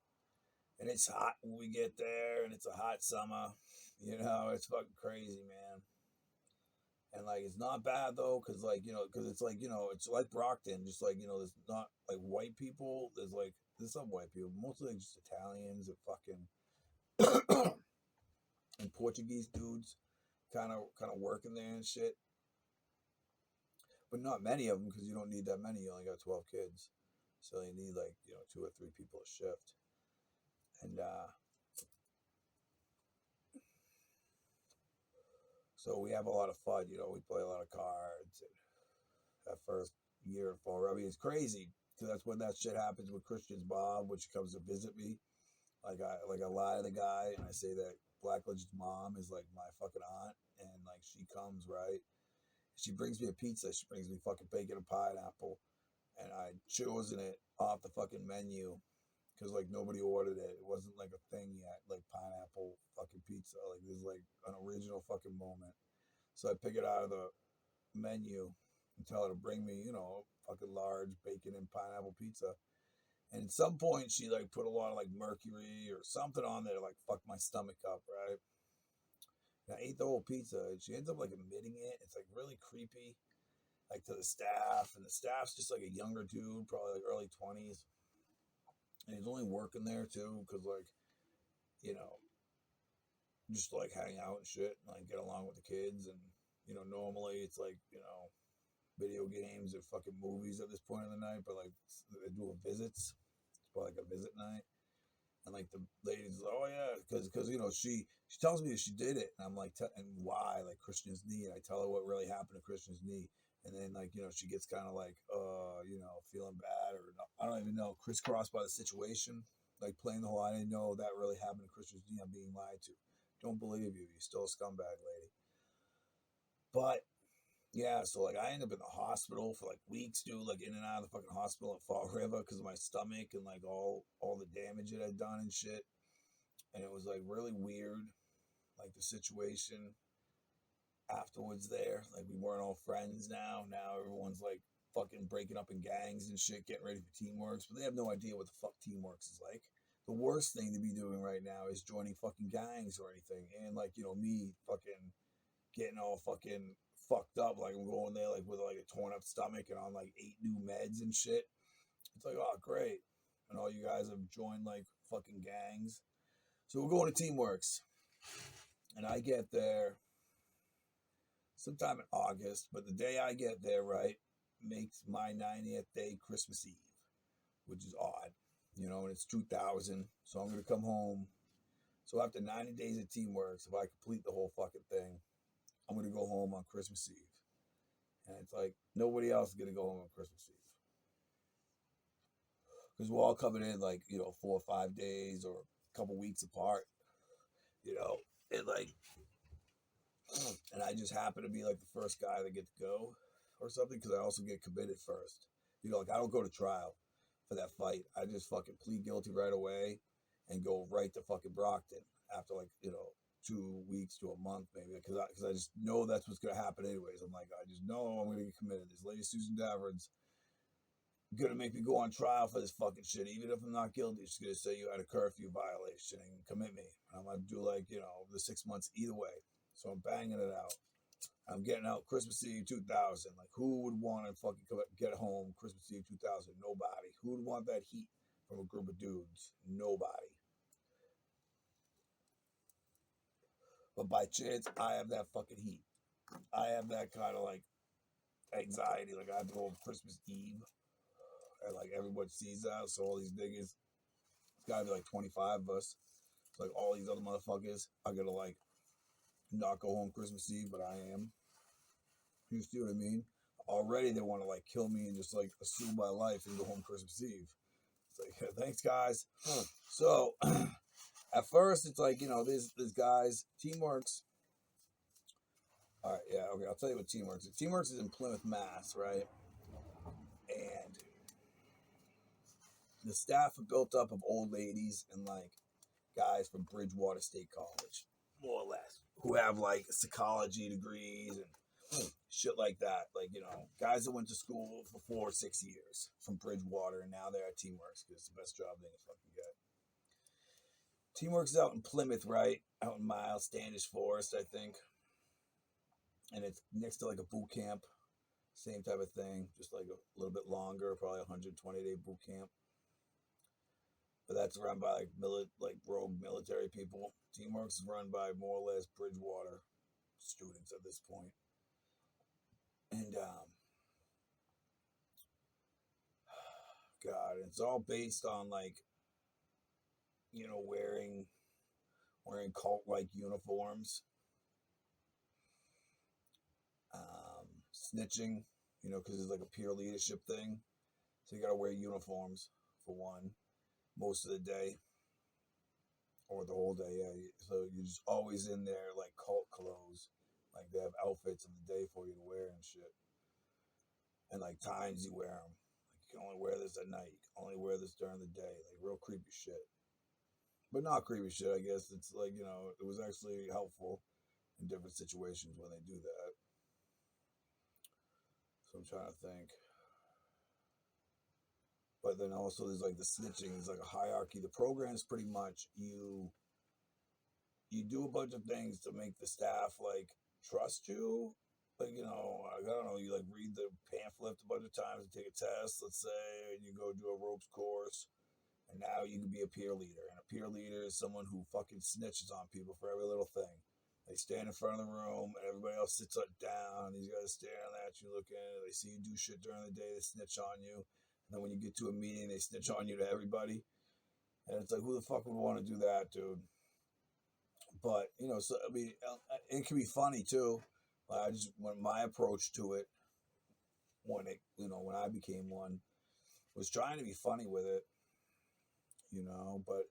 And it's hot when we get there, and it's a hot summer. You know, it's fucking crazy, man. And like it's not bad though, because like, you know, because it's like, you know, it's like Brockton, just like, you know, there's not like white people. There's some white people, mostly like just Italians and fucking and Portuguese dudes, kind of working there and shit. But not many of them, because you don't need that many. You only got 12 kids, so you need like, you know, 2 or 3 people a shift. And so we have a lot of fun. You know, we play a lot of cards. And that first year in Fall River, it's crazy because that's when that shit happens with Christian's mom, when she comes to visit me. I lie to the guy, and I say that Blackledge's mom is like my fucking aunt, and like she comes, right. She brings me a pizza. She brings me fucking bacon and pineapple, and I chosen it off the fucking menu because like nobody ordered it. It wasn't like a thing yet, like pineapple fucking pizza. Like this is like an original fucking moment. So I pick it out of the menu and tell her to bring me, you know, fucking large bacon and pineapple pizza. And at some point, she like put a lot of like mercury or something on there to like fuck my stomach up, right? And I ate the whole pizza, and she ends up like admitting it. It's like really creepy, like to the staff, and the staff's just like a younger dude, probably like early 20s, and he's only working there too, because like, you know, just like hang out and shit, and like get along with the kids, and you know, normally it's like, you know, video games or fucking movies at this point in the night, but like they're doing visits. It's probably like a visit night. And like the lady's like, oh yeah, because you know, she tells me that she did it, and I'm like, and why, like Christian's knee, and I tell her what really happened to Christian's knee, and then like, you know, she gets kind of like, you know, feeling bad, or not, I don't even know, crisscrossed by the situation, like playing the whole I didn't know that really happened to Christian's knee, I'm being lied to. Don't believe you. You're still a scumbag, lady. But yeah, so like I ended up in the hospital for like weeks, dude, like in and out of the fucking hospital at Fall River because of my stomach and like all the damage it had done and shit. And it was like really weird, like the situation afterwards there. Like we weren't all friends now. Now everyone's like fucking breaking up in gangs and shit, getting ready for Teamworks, but they have no idea what the fuck Teamworks is like. The worst thing to be doing right now is joining fucking gangs or anything. And like, you know, me fucking getting all fucking fucked up. Like I'm going there like with like a torn up stomach and on like 8 new meds and shit. It's like, oh great. And all you guys have joined like fucking gangs. So we're going to Teamworks. And I get there sometime in August, but the day I get there, right, makes my 90th day Christmas Eve, which is odd, you know, and it's 2000. So I'm going to come home. So after 90 days of Teamworks, if I complete the whole fucking thing, I'm going to go home on Christmas Eve. And it's like nobody else is going to go home on Christmas Eve. Because we're all coming in like, you know, 4 or 5 days or a couple weeks apart, you know, and like and I just happen to be like the first guy that get to go or something because I also get committed first. Like I don't go to trial for that fight. I just fucking plead guilty right away and go right to fucking Brockton after 2 weeks to a month maybe because I just know that's what's gonna happen anyways. I'm like I just know I'm gonna get committed. This lady Susan Davern's gonna make me go on trial for this fucking shit. Even if I'm not guilty, she's gonna say you had a curfew violation and commit me. I'm gonna do the 6 months either way. So I'm banging it out. I'm getting out Christmas Eve 2000. Like, who would want to fucking get home Christmas Eve 2000? Nobody. Who would want that heat from a group of dudes? Nobody. But by chance, I have that fucking heat. I have that kind of anxiety. Like, I have to go home Christmas Eve. And everyone sees that. So all these niggas, it's gotta be 25 of us. So all these other motherfuckers are gonna not go home Christmas Eve, but I am. You see what I mean? Already they want to kill me and just assume my life and go home Christmas Eve. It's like, thanks guys. So at first it's there's guys, Teamworks. All right, yeah, okay, I'll tell you what Teamworks is. Teamworks is in Plymouth, Mass, right? And the staff are built up of old ladies and guys from Bridgewater State College, more or less, who have psychology degrees and shit like that. Guys that went to school for 4 or 6 years from Bridgewater and now they're at Teamworks because it's the best job they can fucking get. Teamworks is out in Plymouth, right? Out in Miles Standish Forest, I think. And it's next to a boot camp. Same type of thing, just a little bit longer, probably 120-day boot camp. But that's run by rogue military people. Teamworks is run by more or less Bridgewater students at this point. And God, it's all based on wearing cult-like uniforms, snitching, because it's a peer leadership thing. So you gotta wear uniforms for one, most of the day, or the whole day. Yeah. So you're just always in there cult clothes, they have outfits of the day for you to wear and shit, and times you wear them. You can only wear this at night. You can only wear this during the day. Real creepy shit. But not creepy shit, I guess. It's it was actually helpful in different situations when they do that. So I'm trying to think. But then also there's the snitching. There's a hierarchy. The program is pretty much you do a bunch of things to make the staff trust you. I don't know, you read the pamphlet a bunch of times and take a test, let's say, and you go do a ropes course, and now you can be a peer leader. And a peer leader is someone who fucking snitches on people for every little thing. They stand in front of the room, and everybody else sits down. These guys staring at you, looking. They see you do shit during the day. They snitch on you. And then when you get to a meeting, they snitch on you to everybody. And it's who the fuck would want to do that, dude? But so I mean, it can be funny too. When my approach to it, when I became one, was trying to be funny with it, but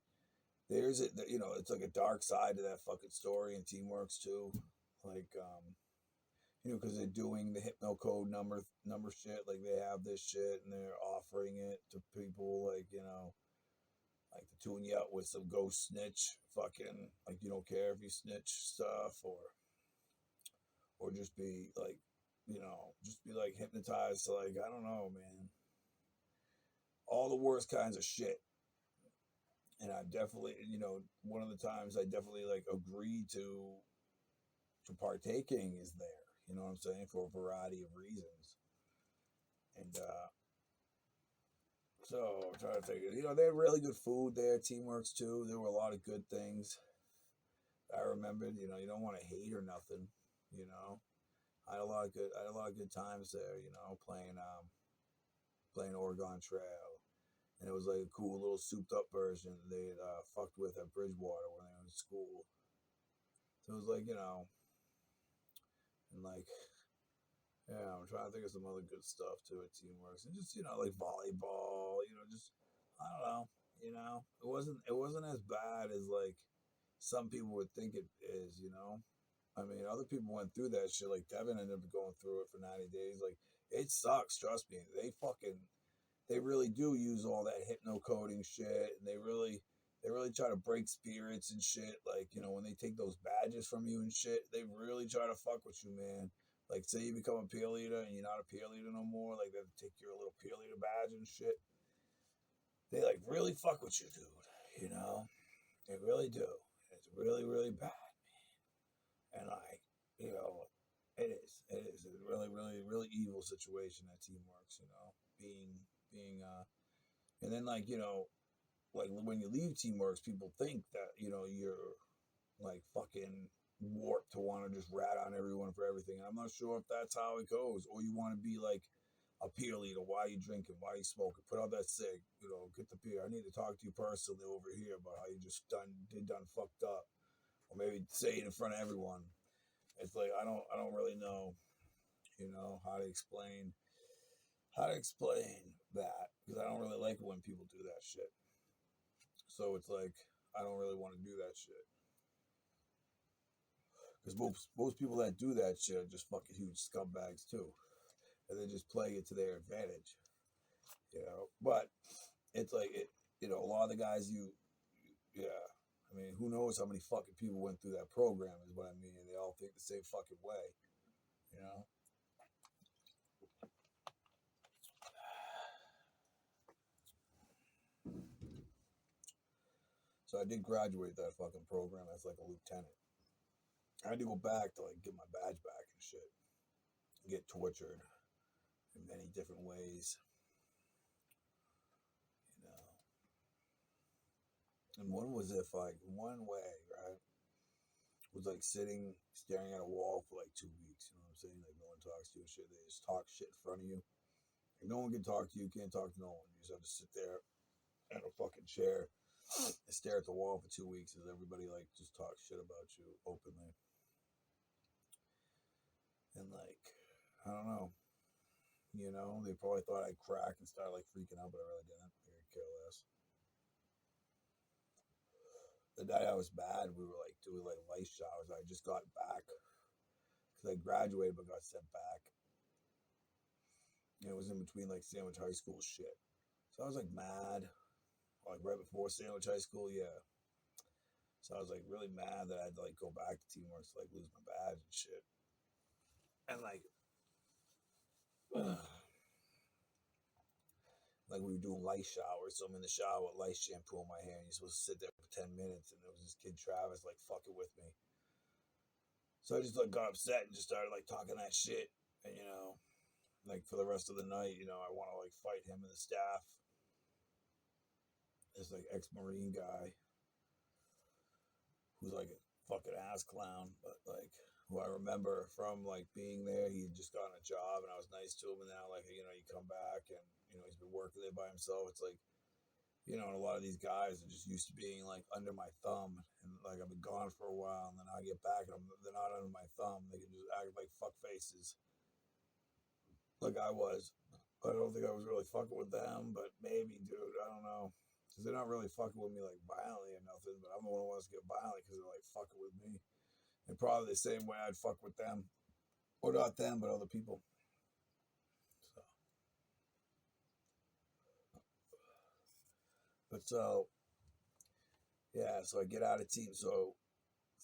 there's it's a dark side to that fucking story in Teamworks too, because they're doing the hypno code number shit, they have this shit and they're offering it to people, to tune you out with some ghost snitch, fucking you don't care if you snitch stuff, or just be hypnotized to I don't know, man, all the worst kinds of shit. And I definitely, one of the times I definitely agreed to partaking is there, you know what I'm saying, for a variety of reasons. And so I'm trying to think, they had really good food there, Teamworks too. There were a lot of good things I remembered. You don't want to hate or nothing, I had a lot of good times there, playing Oregon Trail. And it was a cool little souped up version they had fucked with at Bridgewater when they were in school. So it was and yeah, I'm trying to think of some other good stuff too at Teamworks. And just, volleyball, just, I don't know, it wasn't as bad as some people would think it is, I mean, other people went through that shit. Like Devin ended up going through it for 90 days. Like it sucks. Trust me. They really do use all that hypno coding shit, and they really try to break spirits and shit. Like, you know, when they take those badges from you and shit, they really try to fuck with you, man. Like, say you become a peer leader and you're not a peer leader no more, like they take your little peer leader badge and shit. They like really fuck with you, dude. You know, they really do. It's really, really bad, and like, you know, it is a really, really, really evil situation at Teamworks. You know, being and then like, you know, like when you leave Teamworks, people think that, you know, you're like fucking warped to want to just rat on everyone for everything. I'm not sure if that's how it goes, or you want to be like a peer leader. Why are you drinking? Why are you smoking? Put out that cig. You know, get the beer. I need to talk to you personally over here about how you just done fucked up, or maybe say it in front of everyone. It's like I don't really know, you know, how to explain that, because I don't really like it when people do that shit. So it's like I don't really want to do that shit, because most people that do that shit are just fucking huge scumbags too, and they just play it to their advantage, you know. But it's like it, you know, a lot of the guys yeah. I mean, who knows how many fucking people went through that program is what I mean, and they all think the same fucking way, you know. So I did graduate that fucking program as like a lieutenant. I had to go back to like get my badge back and shit, and get tortured in many different ways, you know. And one was if like one way, right, was like sitting staring at a wall for like 2 weeks. You know what I'm saying? Like no one talks to you and shit. They just talk shit in front of you. Like no one can talk to you. Can't talk to no one. You just have to sit there in a fucking chair and stare at the wall for 2 weeks as everybody like just talks shit about you openly. And like, I don't know. You know, they probably thought I'd crack and start like freaking out, but I really didn't. I could care less. The day I was bad, we were like doing like light showers. I just got back because I graduated but got sent back. And it was in between like Sandwich High School shit. So I was like mad, like right before Sandwich High School, yeah. So I was like really mad that I had to like go back to Teamworks to like lose my badge and shit. And like, like we were doing light showers, so I'm in the shower with light shampoo in my hair, and you're supposed to sit there for 10 minutes, and there was this kid Travis like fucking with me. So I just like got upset and just started like talking that shit, and you know, like for the rest of the night, you know, I want to like fight him and the staff. This like ex-Marine guy who's like a fucking ass clown, but like who I remember from like being there. He had just gotten a job, and I was nice to him, and now like, you know, you come back and you know he's been working there by himself. It's like, you know, and a lot of these guys are just used to being like under my thumb, and like I've been gone for a while, and then I get back and they're not under my thumb. They can just act like fuck faces, like I was. I don't think I was really fucking with them, but maybe, dude. I don't know, because they're not really fucking with me like violently or nothing. But I'm the one who wants to get violent because they're like fucking with me, and probably the same way I'd fuck with them, or not them, but other people. So, but so yeah, so I get out of team. So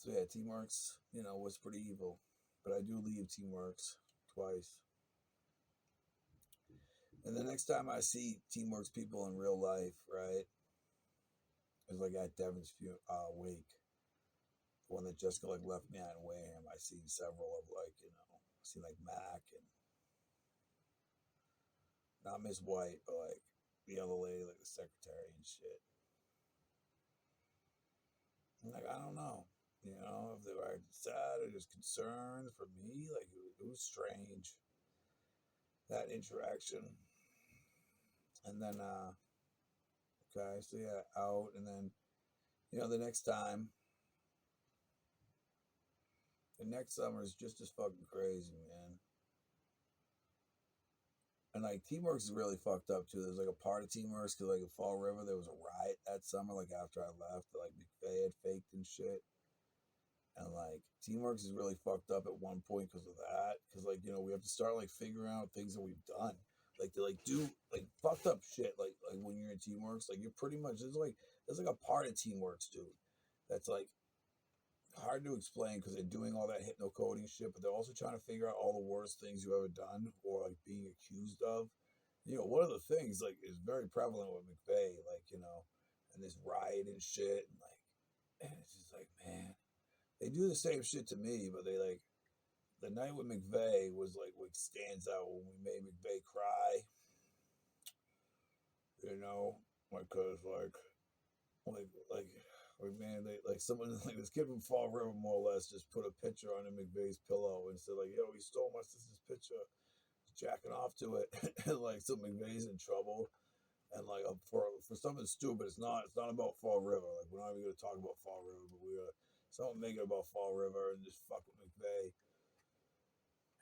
yeah, Teamworks, you know, was pretty evil, but I do leave Teamworks twice. And the next time I see Teamworks people in real life, right, is like at Devin's wake, the one that Jessica like left me at in Wareham. I seen several of like, you know, I seen like Mac and not Miss White, but like the other lady, like the secretary and shit. And like I don't know, you know, if they were sad or just concerned for me, like it was strange, that interaction. And then okay, so yeah, out, and then you know the next summer is just as fucking crazy, man. And like Teamworks is really fucked up too. There's like a part of Teamworks because like in Fall River there was a riot that summer, like after I left, like McVeigh had faked and shit. And like Teamworks is really fucked up at one point because of that. Because like we have to start like figuring out things that we've done. Like to like do like fucked up shit. Like when you're in Teamworks, like you're pretty much there's like a part of Teamworks, dude. That's like hard to explain because they're doing all that hypnocoding shit, but they're also trying to figure out all the worst things you've ever done or like being accused of. One of the things like is very prevalent with McVeigh, and this riot and shit, and it's just like, man, they do the same shit to me, but they like the night with McVeigh was like what stands out when we made McVeigh cry, because like man, they like someone like this kid from Fall River more or less just put a picture on McVeigh's pillow and said like, yo, he stole my sister's picture, jacking off to it, and like so McVeigh's in trouble, and like for something stupid, it's not about Fall River. Like we're not even gonna talk about Fall River, but we're gonna someone make it about Fall River and just fuck with McVeigh.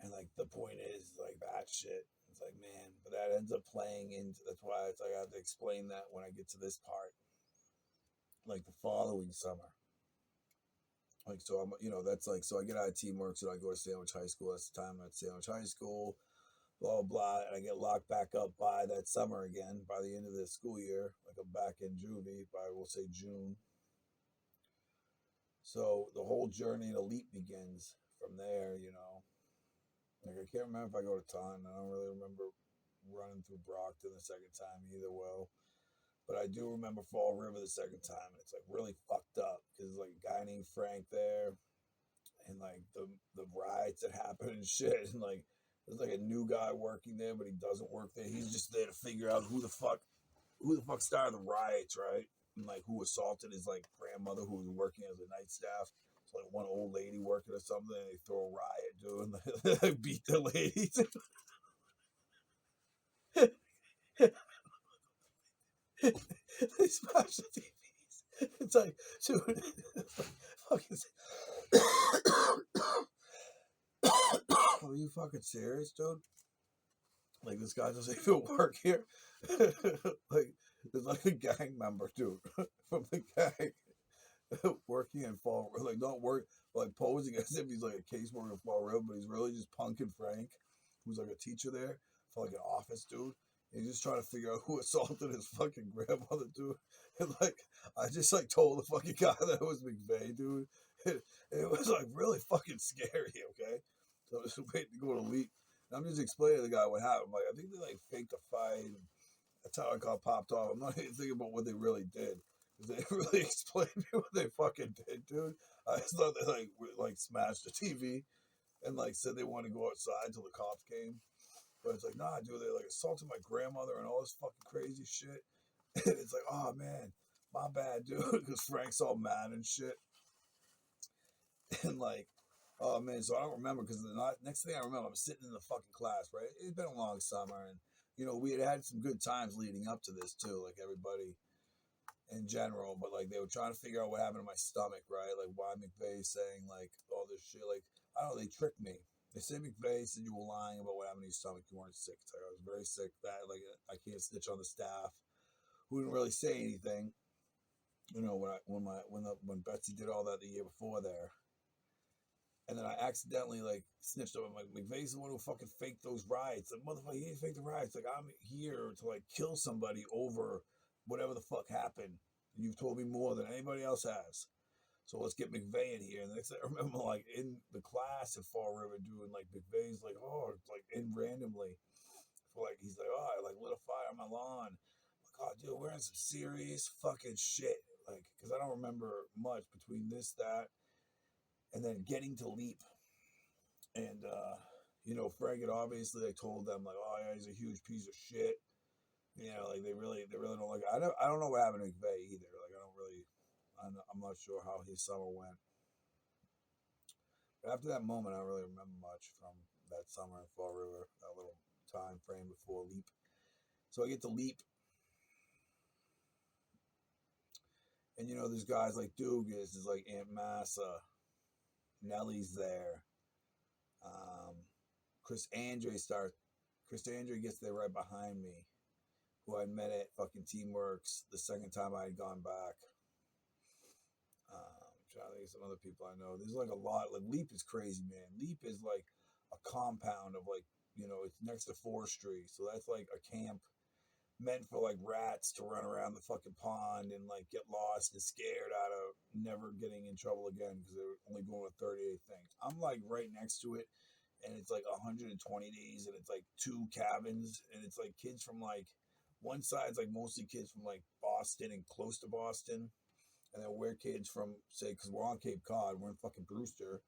And like the point is like that shit. It's like man, but that ends up playing into. That's why it's like I have to explain that when I get to this part. Like the following summer, like so I'm that's like so I get out of Teamwork, so I go to Sandwich High School. That's the time I'm at Sandwich High School. Blah blah, and I get locked back up by that summer again. By the end of the school year, like I'm back in juvie by we'll say June. So the whole journey to Leap begins from there. Like I can't remember if I go to Taunton. I don't really remember running through Brockton the second time either. Well, but I do remember Fall River the second time, and it's like really fucked up because like a guy named Frank there, and like the riots that happen and shit, and like there's like a new guy working there, but he doesn't work there. He's just there to figure out who the fuck started the riots, right? And like who assaulted his like grandmother who was working as a night staff. So like one old lady working or something, and they throw a riot, dude, and they beat the ladies. They smash the TVs. It's like, dude, it's like, fucking. Are you fucking serious, dude? Like this guy doesn't even work here. Like there's like a gang member, dude, from the gang working in Fall, like not work, like posing as if he's like a caseworker in Fall River, but he's really just punking Frank, who's like a teacher there for like an office dude. And he's just trying to figure out who assaulted his fucking grandmother, dude. And like, I just like told the fucking guy that it was McVeigh, dude. And it was like really fucking scary. Okay, so I was waiting to go to Leap. And I'm just explaining to the guy what happened. Like, I think they like faked a fight. And that's how I got popped off. I'm not even thinking about what they really did. Because they really explained to me what they fucking did, dude. I just thought they like smashed the TV and like said they wanted to go outside till the cops came. But it's like, nah, dude, they like assaulted my grandmother and all this fucking crazy shit. And it's like, oh man, my bad, dude. Because Frank's all mad and shit. And like, oh man, so I don't remember because the next thing I remember, I'm sitting in the fucking class, right? It's been a long summer, and we had some good times leading up to this too, like everybody in general. But like they were trying to figure out what happened to my stomach, right? Like why McVeigh saying like all this shit. Like I don't know, they tricked me. They said McVeigh said you were lying about what happened to your stomach. You weren't sick. Like, I was very sick. That like I can't snitch on the staff who didn't really say anything. When Betsy did all that the year before there. And then I accidentally like snitched on him. Like McVeigh's the one who fucking faked those riots. Like motherfucker, he didn't fake the riots. Like I'm here to like kill somebody over whatever the fuck happened. And you've told me more than anybody else has. So let's get McVeigh in here. And the next thing I remember, like in the class at Fall River, doing like McVeigh's like, oh, it's like in randomly. For like he's like, oh, I like lit a fire on my lawn. I'm like, oh, dude, we're in some serious fucking shit. Like, because I don't remember much between this, that, and then getting to Leap. And Frank had obviously like told them like, oh yeah, he's a huge piece of shit. Like they really don't like. I don't know what happened to McVeigh either. Like I'm not sure how his summer went. But after that moment, I don't really remember much from that summer in Fall River. That little time frame before Leap. So I get to Leap, and there's guys like Dugas, there's like Aunt Massa, Nellie's there. Um, Chris Andre gets there right behind me, who I met at fucking Teamworks the second time I had gone back. like some other people I know. There's like a lot. Like Leap is crazy, man. Leap is like a compound of like it's next to forestry, so that's like a camp meant for like rats to run around the fucking pond and like get lost and scared out of never getting in trouble again because they're only going with 38 things. I'm like right next to it, and it's like 120 days, and it's like two cabins, and it's like kids from like one side's like mostly kids from like Boston and close to Boston, and then we're kids from say because we're on Cape Cod, we're in fucking Brewster.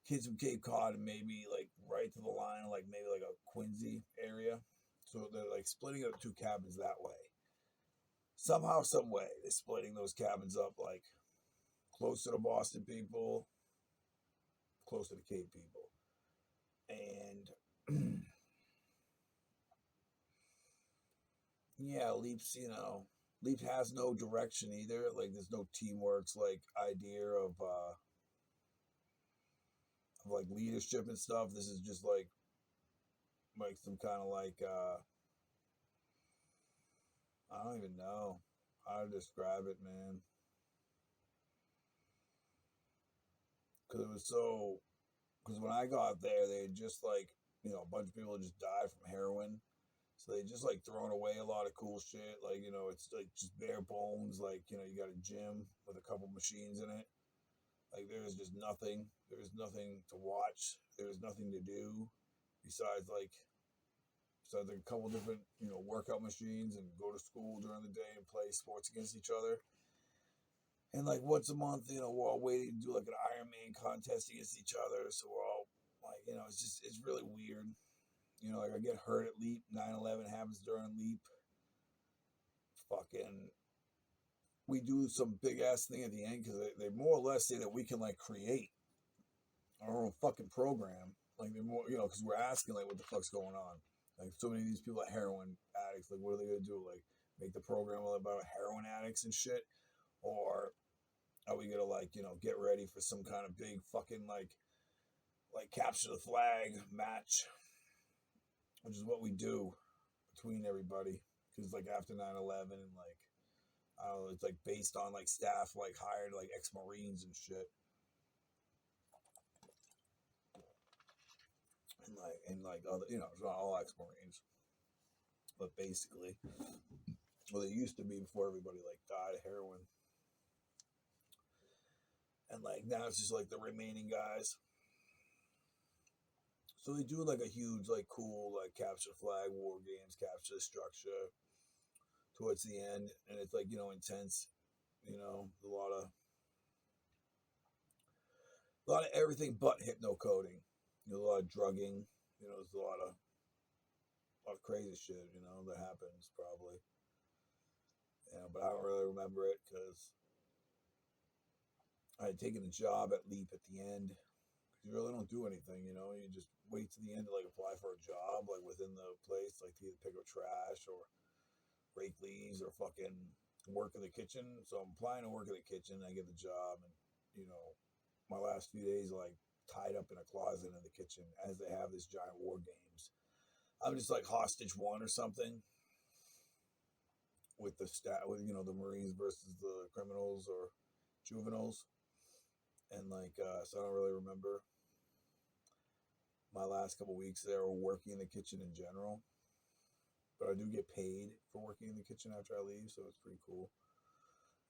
Kids from Cape Cod and maybe like right to the line, like maybe like a Quincy area. So they're like splitting up two cabins that way. Somehow, some way, they're splitting those cabins up like closer to Boston people, closer to Cape people. And yeah, Leap has no direction either. Like there's no teamwork's like idea of like leadership and stuff. This is just like some kind of like I don't even know how to describe it, man. Because it was so. Because when I got there, they had just like a bunch of people just died from heroin, so they just like thrown away a lot of cool shit. Like it's like just bare bones. Like you got a gym with a couple machines in it. Like there's just nothing. There's nothing to watch. There's nothing to do besides like a couple different workout machines and go to school during the day and play sports against each other. And like once a month, we're all waiting to do like an Ironman contest against each other. So we're all like, it's really weird. Like I get hurt at Leap. 9/11 happens during Leap. Fucking, we do some big ass thing at the end because they more or less say that we can like create our own fucking program. Like they're more, because we're asking like what the fuck's going on. Like so many of these people are heroin addicts. Like what are they gonna do? Like make the program all about heroin addicts and shit, or are we gonna like get ready for some kind of big fucking like capture the flag match, which is what we do between everybody because like after 9/11 and like I don't know, it's like based on like staff like hired like ex-Marines and shit, and like other it's not all ex-Marines, but basically, well, they used to be before everybody like died of heroin, and like now it's just like the remaining guys. So they do like a huge, like cool, like capture flag, war games, capture the structure towards the end, and it's like intense. A lot of everything but hypno coding. A lot of drugging. There's a lot of crazy shit. That happens probably. But I don't really remember it because I had taken a job at Leap at the end. You really don't do anything, you just wait to the end to like apply for a job like within the place, like to either pick up trash or rake leaves or fucking work in the kitchen. So I'm applying to work in the kitchen. I get the job, and my last few days like tied up in a closet in the kitchen as they have this giant war games. I'm just like hostage one or something with with the Marines versus the criminals or juveniles, and like so I don't really remember my last couple weeks there or working in the kitchen in general. But I do get paid for working in the kitchen after I leave, so it's pretty cool.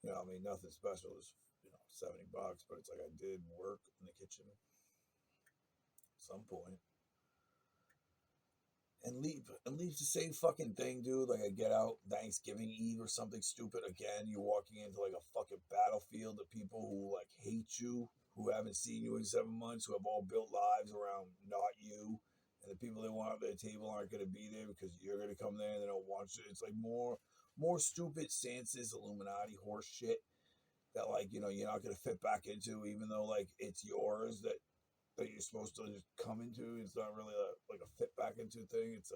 I mean, nothing special. It's $70, but it's like I did work in the kitchen at some point. And Leap's the same fucking thing, dude. Like I get out Thanksgiving Eve or something stupid. Again, you're walking into like a fucking battlefield of people who like hate you, who haven't seen you in 7 months, who have all built lives around not you. And the people they want at their table aren't going to be there because you're going to come there and they don't want you. It's like more stupid Sansa's Illuminati horse shit that like you're not going to fit back into, even though like it's yours that you're supposed to just come into. It's not really a fit back into thing. It's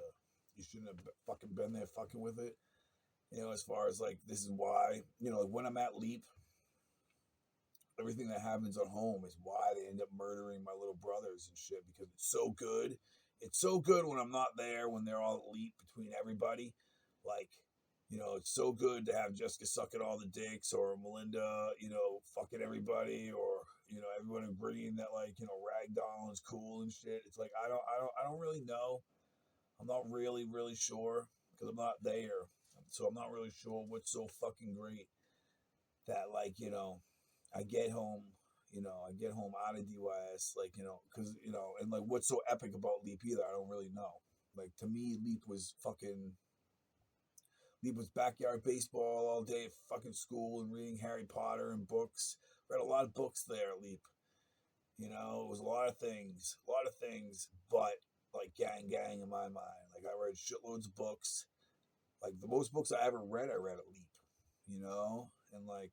you shouldn't have fucking been there fucking with it. As far as like this is why like when I'm at Leap, everything that happens at home is why they end up murdering my little brothers and shit because it's so good. It's so good when I'm not there, when they're all at Leap between everybody. Like You know, it's so good to have Jessica sucking all the dicks, or Melinda, you know, fucking everybody, or you know, everyone agreeing that like you know ragdoll is cool and shit. It's like I don't really know. I'm not really sure because I'm not there, so I'm not really sure what's so fucking great that like you know I get home. You know, I get home out of DYS, like, you know, because, you know, and like what's so epic about Leap either, I don't really know. Like, to me, Leap was backyard baseball all day at fucking school and reading Harry Potter and books. Read a lot of books there, Leap. You know, it was a lot of things, but like gang in my mind. Like, I read shitloads of books. Like, the most books I read at Leap, you know? And like,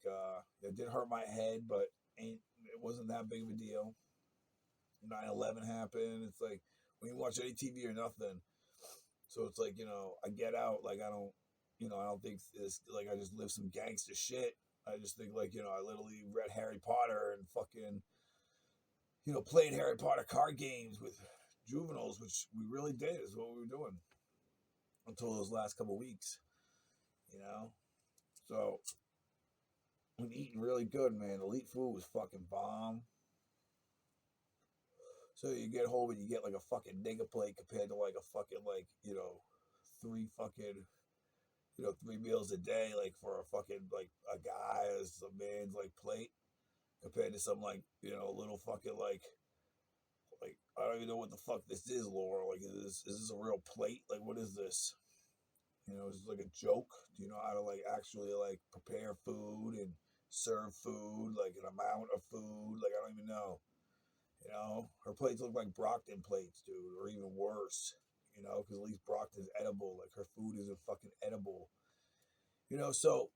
it did hurt my head, but it wasn't that big of a deal. 9/11 happened. It's like, we didn't watch any TV or nothing. So it's like, you know, I get out, like, I don't, you know, I don't think this, like, I just live some gangster shit. I just think, like, you know, I literally read Harry Potter and fucking, you know, played Harry Potter card games with juveniles, which we really did, is what we were doing until those last couple weeks, you know? So, I'm eating really good, man. Elite food was fucking bomb. So you get home and you get like a fucking nigga plate compared to like a fucking like, you know, three fucking, you know, 3 meals a day, like for a fucking like a guy as a man's like plate compared to some like, you know, little fucking like I don't even know what the fuck this is, Laura. Like is this a real plate? Like what is this? You know, is this like a joke? Do you know how to like actually like prepare food and serve food, like an amount of food? Like I don't even know. You know, her plates look like Brockton plates, dude, or even worse. You know, because at least Brockton's edible. Like her food isn't fucking edible. You know, so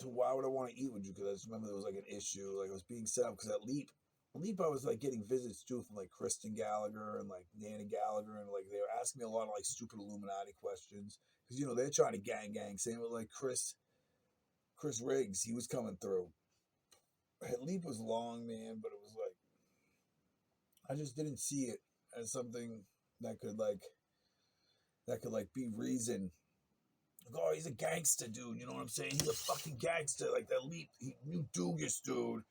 why would I want to eat with you? Because I just remember there was like an issue. Like I was being set up because at Leap, I was like getting visits too from like Kristen Gallagher and like Nana Gallagher, and like they were asking me a lot of like stupid Illuminati questions because you know they're trying to gang. Same with like Chris Riggs, he was coming through. Leap was long, man, but it was like I just didn't see it as something that could like be reason. Like, oh, he's a gangster, dude. You know what I'm saying? He's a fucking gangster. Like that Leap, he knew Dugas, dude.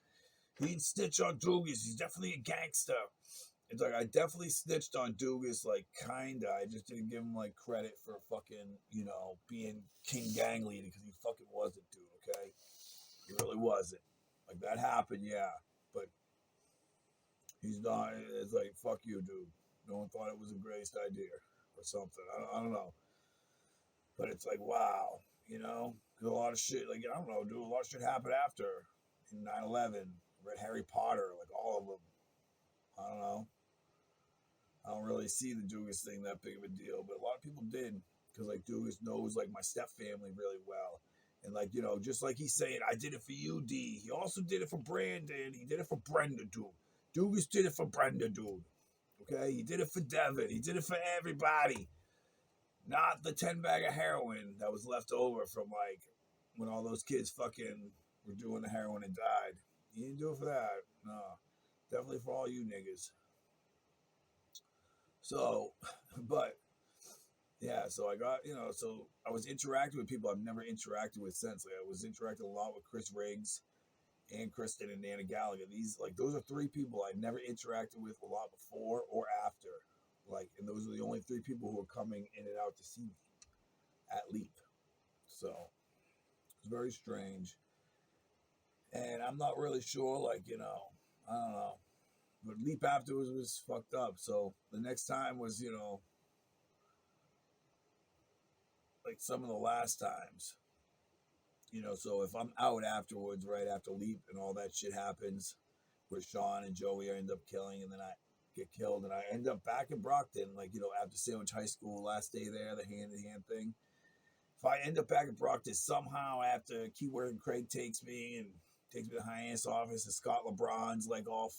He didn't snitch on Dugas. He's definitely a gangster. It's like I definitely snitched on Dugas, like kinda. I just didn't give him like credit for fucking, you know, being king gang leader because he fucking wasn't, dude. Okay, he really wasn't. Like that happened, yeah, but he's not. It's like fuck you, dude. No one thought it was the greatest idea or something. I don't know, but it's like wow, you know, because a lot of shit. Like I don't know, dude. A lot of shit happened after in 9/11. Read Harry Potter, like all of them. I don't know. I don't really see the Dugas thing that big of a deal, but a lot of people did because like Dugas knows like my step family really well. And like, you know, just like he's saying, I did it for you, D. He also did it for Brandon. He did it for Brenda, dude. Dugas did it for Brenda, dude. Okay? He did it for Devin. He did it for everybody. Not the 10 bag of heroin that was left over from like when all those kids fucking were doing the heroin and died. He didn't do it for that. No. Definitely for all you niggas. So, but yeah, so I got, you know, so I was interacting with people I've never interacted with since. Like I was interacting a lot with Chris Riggs and Kristen and Nana Gallagher. These, like, those are three people I never interacted with a lot before or after. Like, and those are the only three people who are coming in and out to see me at Leap. So it's very strange. And I'm not really sure, like, you know, I don't know. But Leap afterwards was fucked up. So the next time was, you know, like some of the last times. You know, so if I'm out afterwards, right after Leap and all that shit happens, where Sean and Joey end up killing, and then I get killed, and I end up back in Brockton, like, you know, after Sandwich High School, last day there, the hand-in-hand thing. If I end up back in Brockton somehow after Keyword and Craig takes me to the high-ass office, and Scott LeBron's like all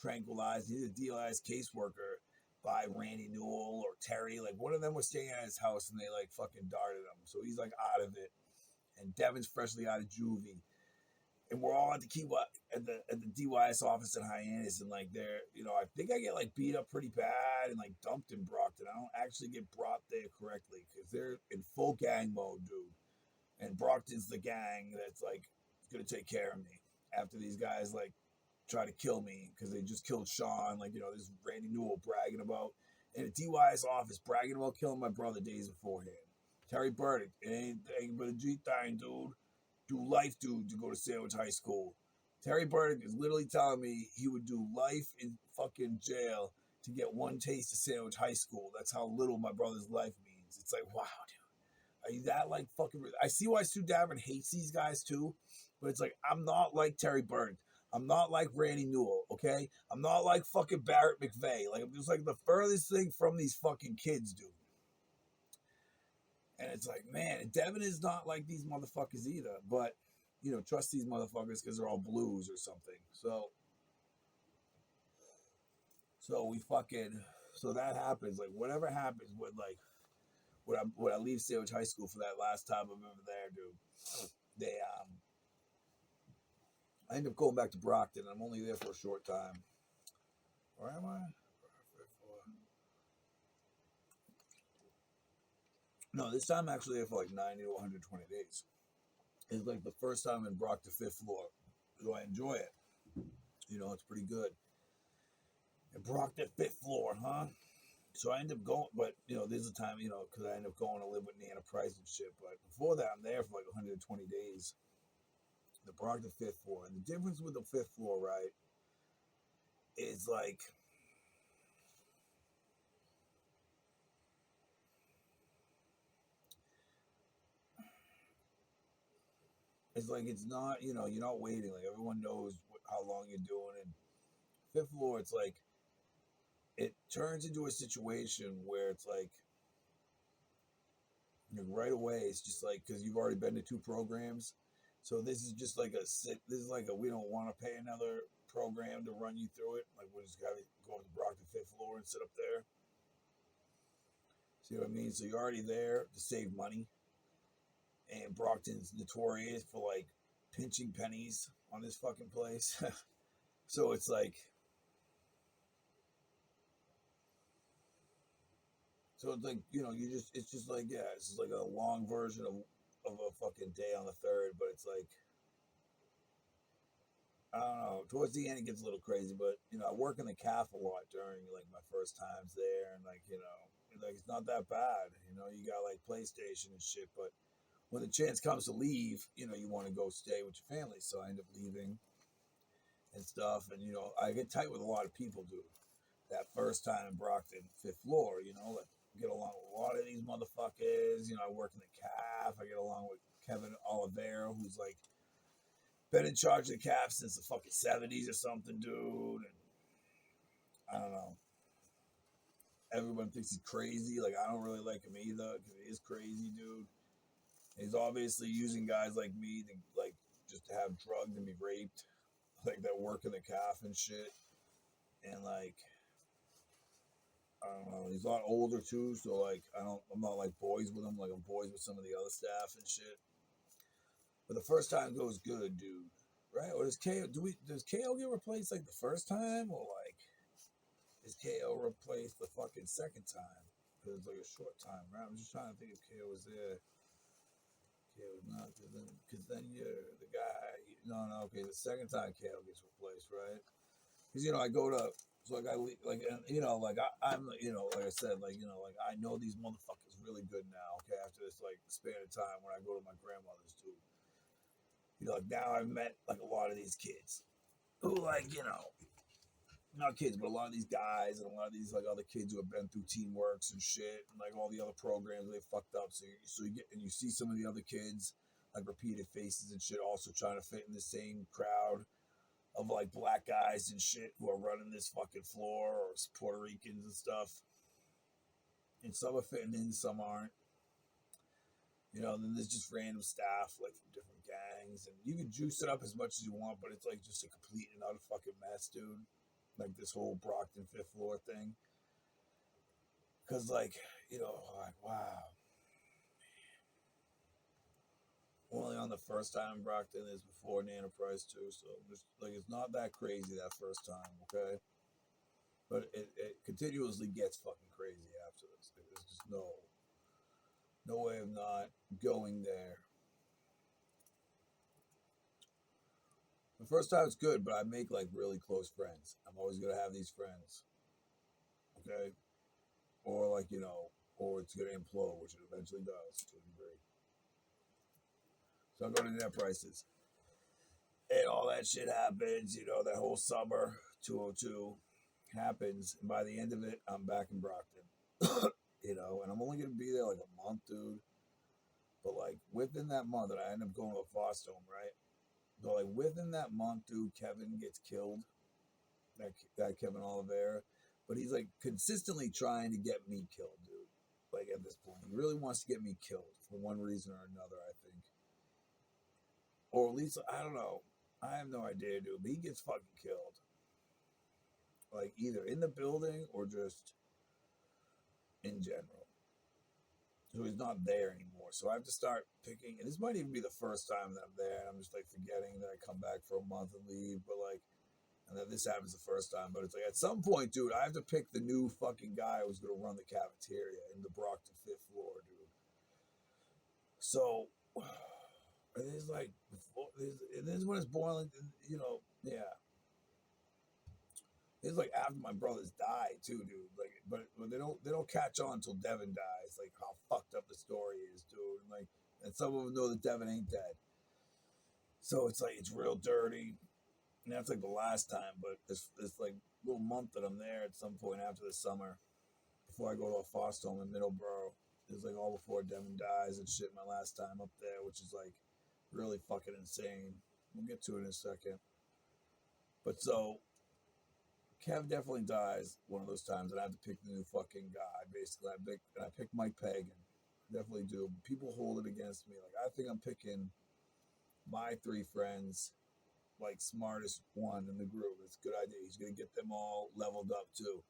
tranquilized, he's a DLI's caseworker by Randy Newell or Terry, like one of them was staying at his house and they like fucking darted him. So he's like out of it. And Devin's freshly out of juvie. and we're all at the at the DYS office in Hyannis, and like they're, I think I get like beat up pretty bad and like dumped in Brockton. I don't actually get brought there correctly because they're in full gang mode, dude. And Brockton's the gang that's like gonna take care of me after these guys like try to kill me because they just killed Sean. Like, this Randy Newell bragging about in a DYS office, bragging about killing my brother days beforehand. Terry Burdick, it ain't but a G thing, dude. Do life, dude, to go to Sandwich High School. Terry Burdick is literally telling me he would do life in fucking jail to get one taste of Sandwich High School. That's how little my brother's life means. It's like, wow, dude. Are you that like fucking? I see why Sue Davern hates these guys too, but it's like, I'm not like Terry Burdick. I'm not like Randy Newell, okay? I'm not like fucking Barrett McVeigh. Like, I'm just like the furthest thing from these fucking kids, dude. And it's like, man, Devin is not like these motherfuckers either. But, trust these motherfuckers because they're all blues or something. So that happens. Like, whatever happens with, like, when I leave Sandwich High School for that last time I'm ever there, dude, I end up going back to Brockton. I'm only there for a short time. Where am I? No, this time I'm actually there for like 90 to 120 days. It's like the first time in Brockton 5th floor. So I enjoy it. It's pretty good. And Brockton 5th floor, huh? So I end up going, but, there's a time, because I end up going to live with Nana Price and shit. But before that, I'm there for like 120 days. The Brockton 5th floor. And the difference with the 5th floor, right, is like, it's not, you're not waiting. Like, everyone knows how long you're doing. And 5th floor, it's like, it turns into a situation where it's like right away, it's just like, because you've already been to 2 programs. So this is just like we don't want to pay another program to run you through it. Like, we just got to go up to Brockton 5th floor and sit up there. See what I mean? So you're already there to save money. And Brockton's notorious for like pinching pennies on this fucking place. So it's like, it's just like, yeah, it's just like a long version of a fucking day on the 3rd, but it's like, I don't know, towards the end it gets a little crazy, but, I work in the calf a lot during like my first times there, and like, like it's not that bad, you got like PlayStation and shit, but when the chance comes to leave, you want to go stay with your family, so I end up leaving and stuff, and, I get tight with a lot of people, dude. That first time in Brockton 5th floor, like, get along with a lot of these motherfuckers. I work in the calf. I get along with Kevin Oliveira, who's like been in charge of the calf since the fucking 70s or something, dude. And I don't know. Everyone thinks he's crazy. Like, I don't really like him either because he is crazy, dude. And he's obviously using guys like me to like just to have drugged and be raped, like that work in the calf and shit. And like, I don't know. He's a lot older too, so like I'm not like boys with him. Like, I'm boys with some of the other staff and shit. But the first time goes good, dude. Right? Or does KO get replaced like the first time, or like is KO replaced the fucking second time? Because it's like a short time, right? I'm just trying to think if KO was there. KO was not, because then you're the guy. No, okay. The second time KO gets replaced, right? Because I go to. So like I'm like like I said, like I know these motherfuckers really good now. Okay, after this like span of time when I go to my grandmother's too, like now I've met like a lot of these kids who like not kids, but a lot of these guys and a lot of these like other kids who have been through Teamworks and shit and like all the other programs they fucked up. So you get and you see some of the other kids like repeated faces and shit also trying to fit in the same crowd of like black guys and shit who are running this fucking floor, or Puerto Ricans and stuff. And some are fitting in, some aren't. Then there's just random staff like from different gangs, and you can juice it up as much as you want, but it's like just a complete and utter fucking mess, dude. Like this whole Brockton 5th floor thing. Cause like, like wow. only on the first time in Brockton. Is before Nana Price too, so just like it's not that crazy that first time, okay? But it continuously gets fucking crazy after this. There's just no way of not going there. The first time it's good, but I make like really close friends. I'm always gonna have these friends, okay? Or like or it's gonna implode, which it eventually does to a degree. So I'm going to net prices. And all that shit happens, that whole summer, 202 happens. And by the end of it, I'm back in Brockton. And I'm only going to be there like a month, dude. But like within that month, and I end up going to a foster home, right? But like within that month, dude, Kevin gets killed. That guy, Kevin Oliveira. But he's like consistently trying to get me killed, dude. Like at this point, he really wants to get me killed for one reason or another, I think. Or at least, I don't know. I have no idea, dude. But he gets fucking killed. Like either in the building or just in general. So he's not there anymore. So I have to start picking. And this might even be the first time that I'm there. And I'm just like forgetting that I come back for a month and leave. But like, and then this happens the first time. But it's like at some point, dude, I have to pick the new fucking guy who's going to run the cafeteria in the Brockton 5th floor, dude. So, and it's like, and this is when it's boiling, yeah. It's like after my brothers died too, dude. Like, but they don't catch on until Devin dies. Like how fucked up the story is, dude. And some of them know that Devin ain't dead. So it's like it's real dirty. And that's like the last time. But this like little month that I'm there at some point after the summer, before I go to a foster home in Middleborough, it's like all before Devin dies and shit. My last time up there, which is like really fucking insane. We'll get to it in a second. But so Kev definitely dies one of those times, and I have to pick the new fucking guy. Basically, I pick Mike Pagan. Definitely do. People hold it against me. Like I think I'm picking my three friends, like smartest one in the group. It's a good idea. He's gonna get them all leveled up too.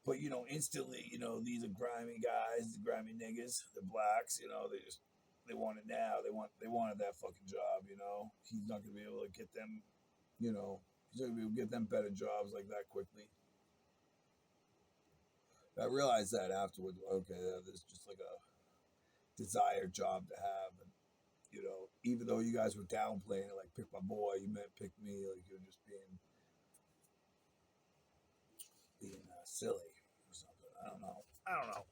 But instantly, these are grimy guys, the grimy niggas, the blacks. They want it now. They wanted that fucking job. He's not gonna be able to get them. He's not gonna be able to get them better jobs like that quickly. I realized that afterwards. Okay, there's just like a desired job to have, and even though you guys were downplaying it, like pick my boy, you meant pick me, like you're just being silly or something. I don't know.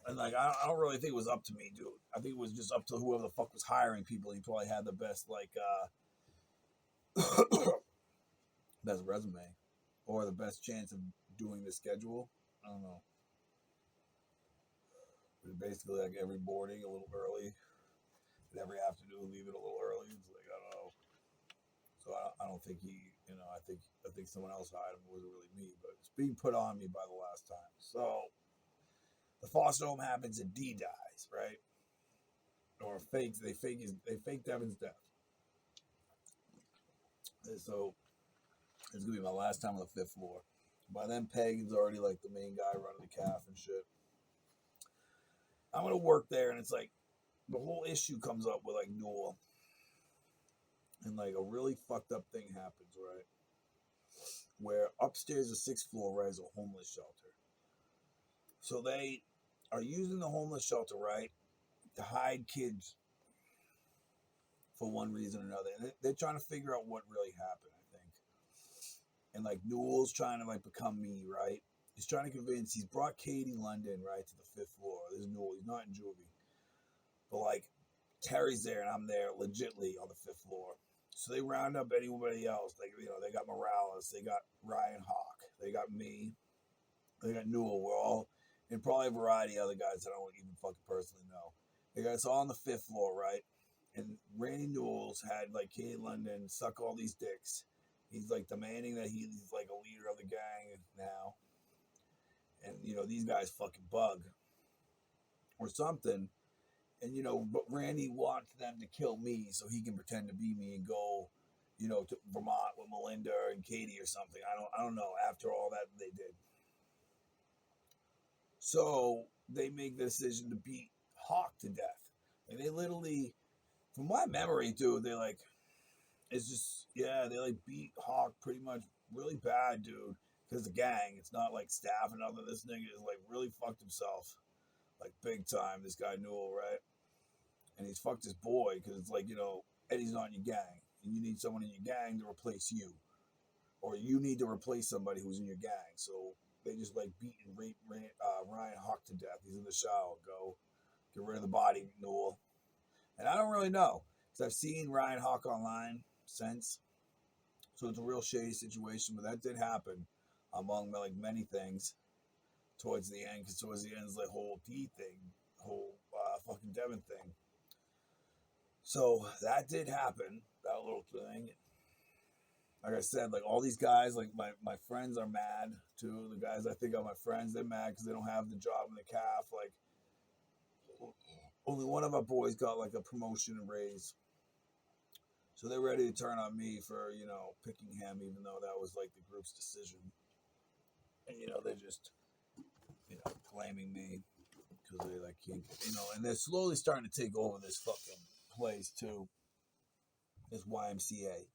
And like I don't really think it was up to me, dude. I think it was just up to whoever the fuck was hiring people. He probably had the best best resume or the best chance of doing the schedule. I don't know. But basically, like every morning a little early, and every afternoon leave it a little early. It's like I don't know. So I don't think I think someone else hired him. It wasn't really me, but it's being put on me by the last time. So the foster home happens and D dies, right? Or they fake Devin's death. And so it's gonna be my last time on the 5th floor. By then, Pagan's already like the main guy running the calf and shit. I'm gonna work there, and it's like the whole issue comes up with like Newell, and like a really fucked up thing happens, right? Where upstairs, the 6th floor, right, is a homeless shelter. So they are using the homeless shelter, right, to hide kids for one reason or another. And they're trying to figure out what really happened, I think. And like Newell's trying to like become me, right? He's trying to convince. He's brought Katie London right to the 5th floor. There's Newell. He's not in juvie, but like Terry's there and I'm there, legitly on the 5th floor. So they round up anybody else. Like they got Morales, they got Ryan Hawk, they got me, they got Newell. We're all and probably a variety of other guys that I don't even fucking personally know. They got us all on the 5th floor, right? And Randy Newell's had like Katie London suck all these dicks. He's like demanding that he's like a leader of the gang now. And these guys fucking bug or something. And but Randy wants them to kill me so he can pretend to be me and go, to Vermont with Melinda and Katie or something. I don't know. After all that they did, so they make the decision to beat Hawk to death, and they literally from my memory, dude, they like it's just yeah, they like beat Hawk pretty much really bad, dude. Because the gang, it's not like staff and other. This nigga is like really fucked himself, like big time. This guy Newell, right? And he's fucked his boy because it's like Eddie's not in your gang, and you need someone in your gang to replace you, or you need to replace somebody who's in your gang. So they just like beat and rape Ryan Hawk to death. He's in the shower. Go get rid of the body, Newell. And I don't really know because I've seen Ryan Hawk online since, so it's a real shady situation. But that did happen, among like many things, towards the end. Because towards the end, is the whole D thing, whole fucking Devin thing. So that did happen, that little thing. Like I said, like all these guys, like my friends are mad too. The guys I think are my friends, they're mad because they don't have the job in the calf. Like only one of our boys got like a promotion and raise. So they're ready to turn on me for, picking him, even though that was like the group's decision. And, they're just, blaming me because they like can't, and they're slowly starting to take over this fucking place too. This YMCA.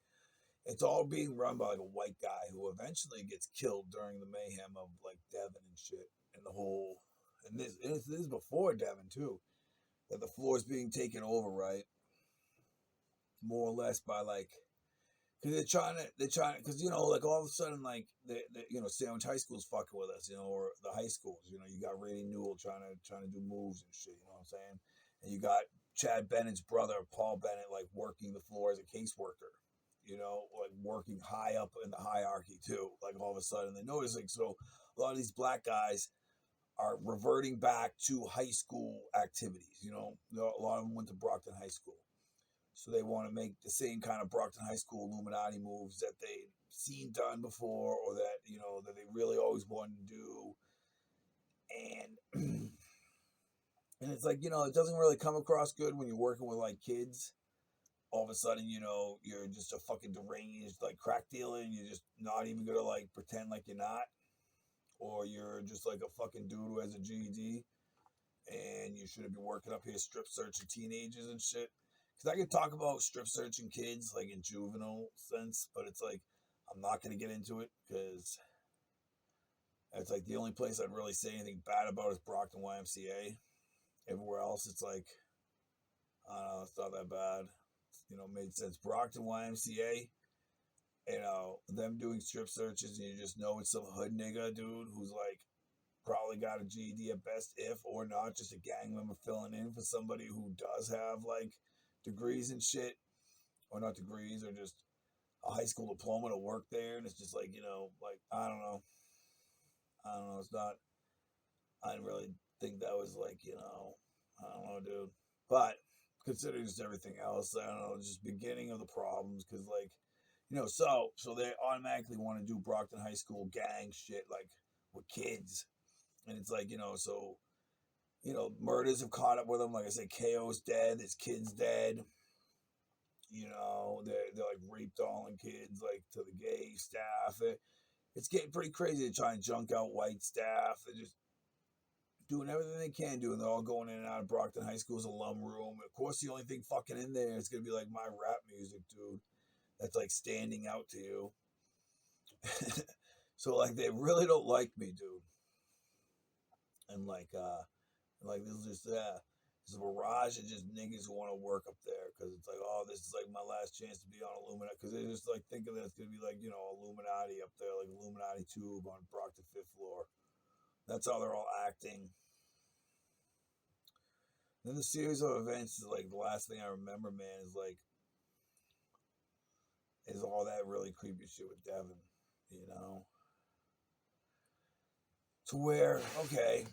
It's all being run by like a white guy who eventually gets killed during the mayhem of like Devin and shit. And the whole, and this is before Devin too. That the floor is being taken over, right? More or less by like, because because like all of a sudden like Sandwich High School's fucking with us, or the high schools, you got Randy Newell trying to do moves and shit, you know what I'm saying? And you got Chad Bennett's brother, Paul Bennett, like working the floor as a caseworker, like working high up in the hierarchy too. Like all of a sudden they're noticing, so a lot of these black guys are reverting back to high school activities. A lot of them went to Brockton High School. So they want to make the same kind of Brockton High School Illuminati moves that they've seen done before, or that that they really always wanted to do. And and it's like it doesn't really come across good when you're working with like kids. All of a sudden, you're just a fucking deranged like crack dealer, and you're just not even gonna like pretend like you're not, or you're just like a fucking dude who has a GED, and you shouldn't be working up here strip searching teenagers and shit. Because I could talk about strip searching kids, like in juvenile sense, but it's like, I'm not going to get into it because it's like the only place I'd really say anything bad about is Brockton YMCA. Everywhere else, it's like, I don't know, it's not that bad. Made sense. Brockton YMCA, them doing strip searches, and you just know it's some hood nigga dude who's like, probably got a GED at best, if or not, just a gang member filling in for somebody who does have like degrees and shit, or not degrees, or just a high school diploma to work there. And it's just like, like I don't know, it's not, I didn't really think that was like, I don't know, dude. But considering just everything else, I don't know, just beginning of the problems, because like, so they automatically want to do Brockton High School gang shit like with kids. And it's like, so murders have caught up with them. Like I said, KO's dead, his kid's dead. They're like rape dolling kids like to the gay staff. It's getting pretty crazy to try and junk out white staff. They're just doing everything they can do, and they're all going in and out of Brockton High School's alum room. And of course, the only thing fucking in there is gonna be like my rap music, dude. That's like standing out to you. So like they really don't like me, dude. And like this is just there's a barrage of just niggas who want to work up there, because it's like, oh, this is like my last chance to be on Illuminati, because they just like thinking that it's gonna be like Illuminati up there, like Illuminati Tube on Brockton 5th floor. That's how they're all acting. Then the series of events is like the last thing I remember, man, is all that really creepy shit with Devin, to where, okay,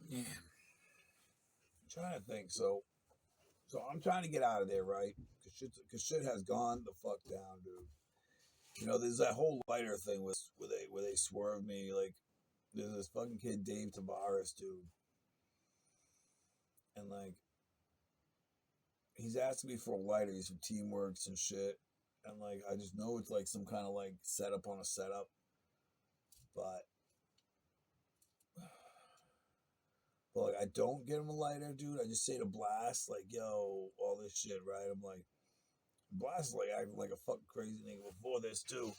yeah, I'm trying to think. So I'm trying to get out of there, right? Because shit has gone the fuck down, dude. There's that whole lighter thing where they swerve me. Like, there's this fucking kid, Dave Tavares, dude. And, like, he's asking me for a lighter. He's from Teamworks and shit. And, like, I just know it's, like, some kind of, like, setup on a setup. But But like, I don't get him a lighter, dude. I just say to Blast, like, yo, all this shit, right? I'm like, Blast is like acting like a fucking crazy nigga before this too.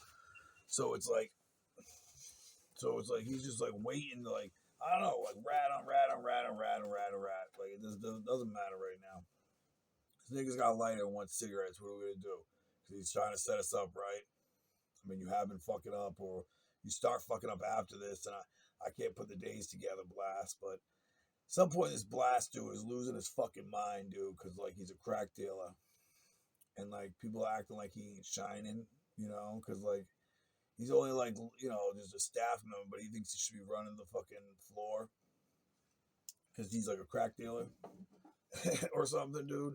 So it's like, he's just like waiting to like, I don't know, like rat on rat on rat on rat on rat on rat. Like it doesn't matter right now. This nigga's got a lighter and wants cigarettes. What are we gonna do? Because he's trying to set us up, right? I mean, you have been fucking up, or you start fucking up after this, and I can't put the days together, Blast. But at some point, this Blast dude is losing his fucking mind, dude, because like he's a crack dealer, and like people are acting like he ain't shining, because like he's only like just a staff member, but he thinks he should be running the fucking floor because he's like a crack dealer or something, dude.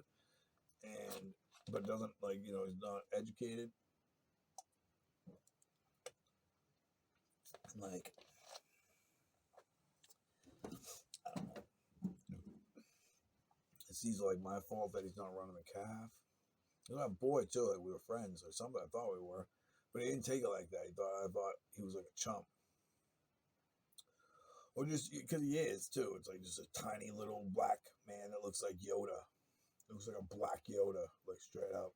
And but doesn't like he's not educated. Like, I don't know. It seems like my fault that he's not running the calf. He's my boy too. Like we were friends or something. I thought we were, but he didn't take it like that. I thought he was like a chump, or just because he is too. It's like just a tiny little black man that looks like Yoda. It looks like a black Yoda, like straight up.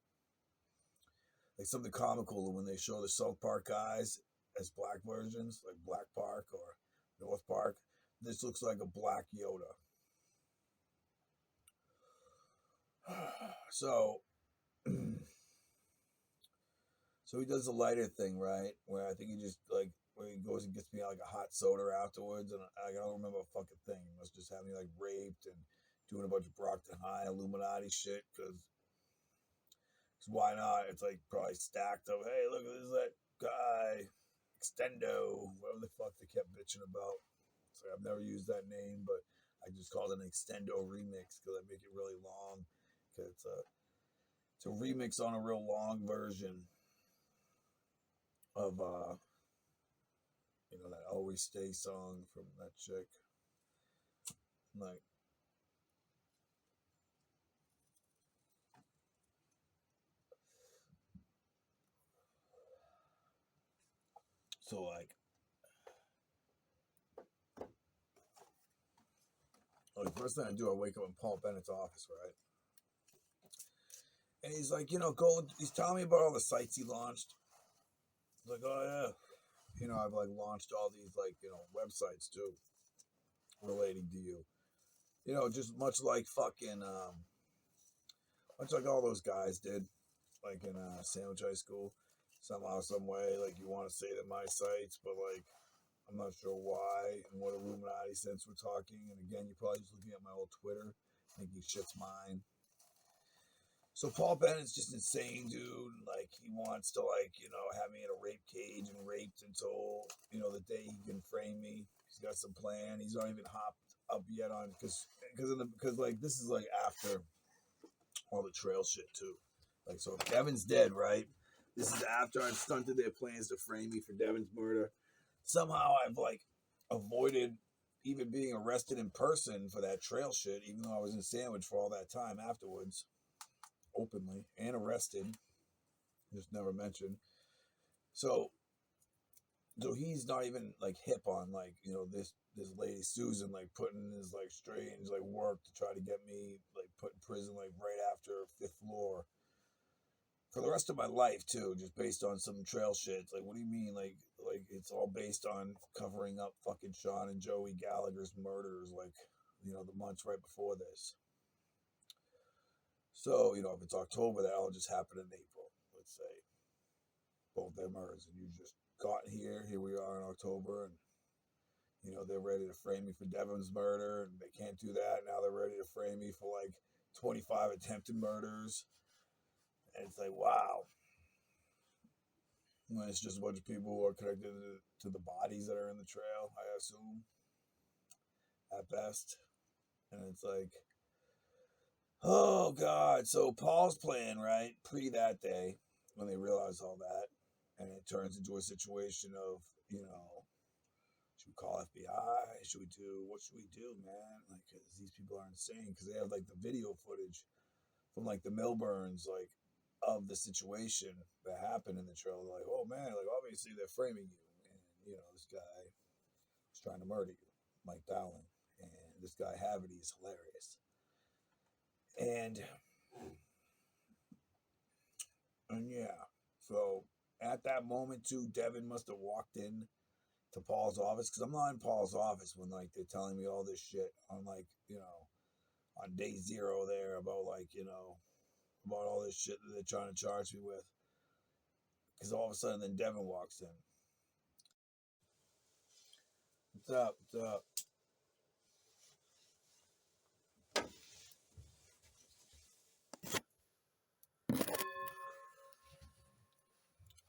Like something comical when they show the South Park guys as black versions, like Black Park or North Park. This looks like a black Yoda. So he does the lighter thing, right? Where I think he just like where he goes and gets me like a hot soda afterwards, and I don't remember a fucking thing. He must just have me like raped and doing a bunch of Brockton High Illuminati shit because why not? It's like probably stacked up. Hey, look, this is that guy, Extendo, whatever the fuck they kept bitching about. So I've never used that name, but I just called it an Extendo remix because I make it really long. Because it's a remix on a real long version of that Always Stay song from that chick. Like, so like the first thing I do, I wake up in Paul Bennett's office, right? And he's like, he's telling me about all the sites he launched. He's like, oh yeah. I've like launched all these like, websites too relating to you. Just much like fucking, much like all those guys did, like in Sandwich High School. Somehow, some way, like you want to say that my sites, but like I'm not sure why and what Illuminati sense we're talking. And again, you're probably just looking at my old Twitter, thinking shit's mine. So Paul Bennett's just insane, dude. Like he wants to have me in a rape cage and raped until the day he can frame me. He's got some plan. He's not even hopped up yet on because like this is like after all the trail shit too. Like so, if Devin's dead, right? This is after I've stunted their plans to frame me for Devin's murder. Somehow I've like avoided even being arrested in person for that trail shit, even though I was in Sandwich for all that time afterwards. Openly and arrested, just never mentioned. So he's not even like hip on like this lady Susan like putting his like strange like work to try to get me like put in prison like right after Fifth Floor for the rest of my life too, just based on some trail shit. It's like, what do you mean like it's all based on covering up fucking Sean and Joey Gallagher's murders like the months right before this. So, if it's October, that'll just happen in April, let's say. Both their murders. And you just got here we are in October, and, they're ready to frame me for Devin's murder, and they can't do that. Now they're ready to frame me for, like, 25 attempted murders. And it's like, wow. When it's just a bunch of people who are connected to the bodies that are in the trail, I assume, at best. And it's like, oh, God. So Paul's plan, right, pre that day, when they realize all that, and it turns into a situation of, should we call FBI? What should we do, man? Like, cause these people are insane, because they have, like, the video footage from, like, the Milburns, like, of the situation that happened in the trail. They're like, oh, man, like, obviously they're framing you, and, this guy is trying to murder you, Mike Dowling. And this guy Havity is hilarious. And yeah, so at that moment too, Devin must have walked in to Paul's office because I'm not in Paul's office when like they're telling me all this shit on like on day zero there about like about all this shit that they're trying to charge me with. Because all of a sudden, then Devin walks in. What's up? What's up?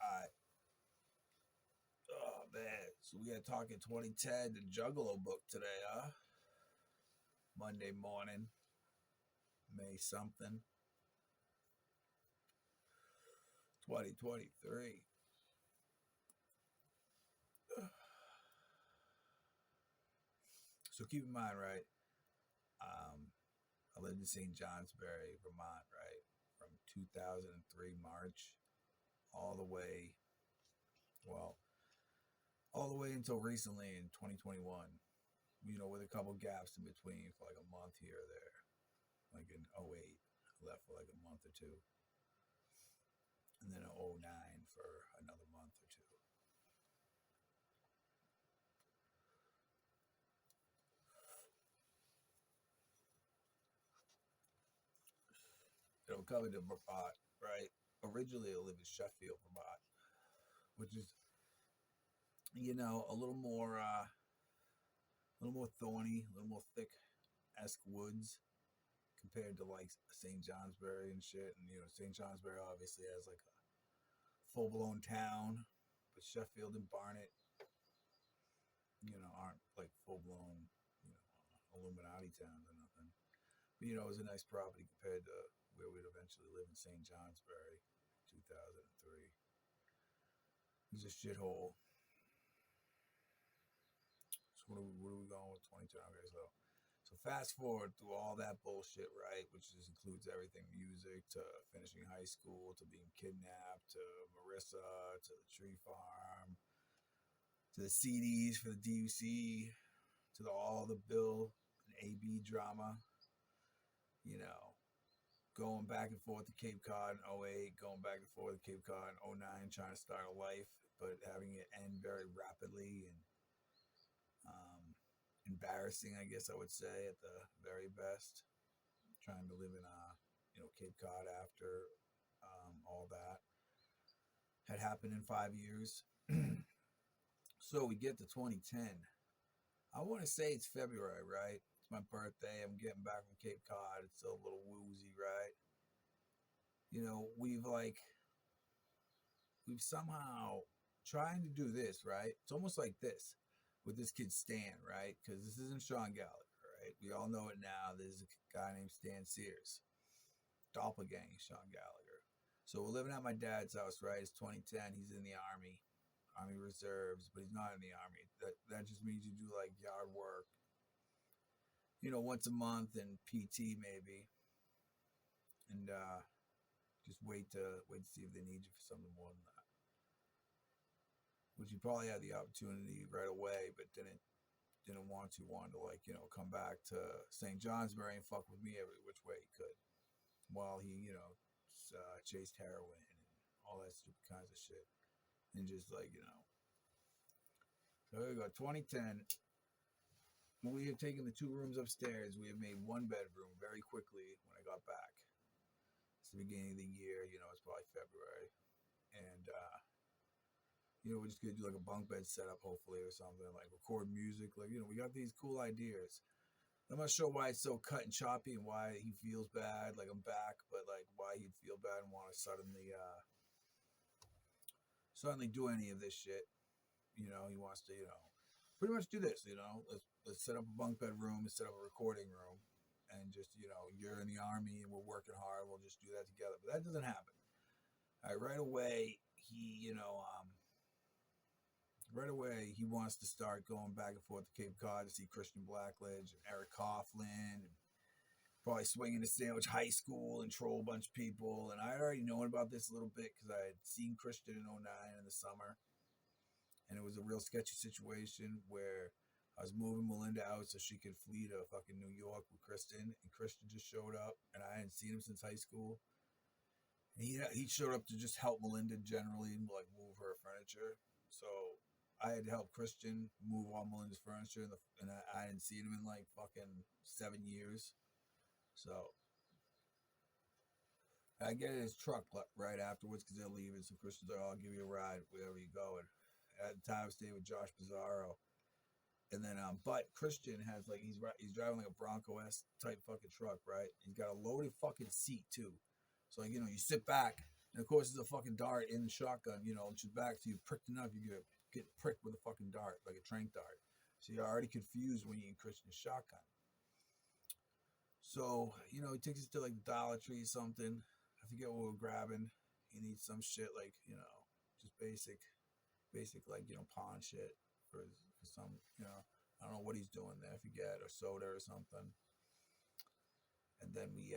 All right. Oh man, so we got talking 2010, the Juggalo book today, huh? Monday morning, May something, 2023. So keep in mind, right? I lived in St. Johnsbury, Vermont, right, from 2003 March all the way, well, all the way until recently in 2021. With a couple gaps in between for like a month here or there. Like in 08, I left for like a month or two. And then in 09 for another month or two. Coming to Vermont, right? Originally, I lived in Sheffield, Vermont, which is, a little more thorny, a little more thick-esque woods compared to like St. Johnsbury and shit. And St. Johnsbury obviously has like a full-blown town, but Sheffield and Barnet, aren't like full-blown, Illuminati towns or nothing. But it was a nice property compared to where we'd eventually live in St. Johnsbury, 2003. It was a shithole. So what are we going with 2010? Okay, so fast forward through all that bullshit, right? Which just includes everything: music to finishing high school to being kidnapped to Marissa to the tree farm to the CDs for the DUC to all the Bill and AB drama. Going back and forth to Cape Cod in 08, going back and forth to Cape Cod in 09, trying to start a life, but having it end very rapidly and embarrassing, I guess I would say, at the very best. Trying to live in Cape Cod after all that had happened in 5 years. So we get to 2010. I want to say it's February, right? It's my birthday. I'm getting back from Cape Cod. It's still a little woozy, right? We've somehow trying to do this, right? It's almost like this with this kid Stan, right? Because this isn't Sean Gallagher, right? We all know it now. There's a guy named Stan Sears, doppelganger Sean Gallagher. So we're living at my dad's house, right? It's 2010. He's in the Army Reserves, but he's not in the Army. That just means you do like yard work, once a month and PT maybe, and just wait to see if they need you for something more than that. Which you probably had the opportunity right away, but didn't wanted to like come back to St. Johnsbury and fuck with me every which way he could, while he chased heroin and all that stupid kinds of shit, and just like So here we go, 2010. When we had taken the 2 rooms upstairs, we had made 1 bedroom very quickly when I got back. It's the beginning of the year, it's probably February. And, we're just going to do like a bunk bed setup, hopefully, or something, like record music. Like, we got these cool ideas. I'm not sure why it's so cut and choppy and why he feels bad, like I'm back, but like why he'd feel bad and want to suddenly do any of this shit. He wants to, pretty much do this, let's set up a bunk bed room and set up a recording room and just, you're in the Army and we're working hard. We'll just do that together. But that doesn't happen. All right, right away, he wants to start going back and forth to Cape Cod to see Christian Blackledge and Eric Coughlin and probably swinging to Sandwich High School and troll a bunch of people. And I had already known about this a little bit because I had seen Christian in 09 in the summer. And it was a real sketchy situation where I was moving Melinda out so she could flee to fucking New York with Kristen, and Kristen just showed up, and I hadn't seen him since high school. And he showed up to just help Melinda generally and like move her furniture. So I had to help Christian move all Melinda's furniture, and I hadn't seen him in like fucking 7 years. So I get in his truck right afterwards because they're leaving. So Christian's like, "I'll give you a ride wherever you're going." At the time, I stayed with Josh Pizarro. And then, but Christian has like he's driving like a Bronco S type fucking truck, right? He's got a loaded fucking seat too, so like you sit back, and of course there's a fucking dart in the shotgun, it's your back, so you pricked enough, you get pricked with a fucking dart, like a trank dart. So you're already confused when you're in Christian's shotgun. So he takes us to like Dollar Tree or something. I forget what we're grabbing. He needs some shit like just basic like pawn shit for some I don't know what he's doing there, I forget, or soda or something. And then we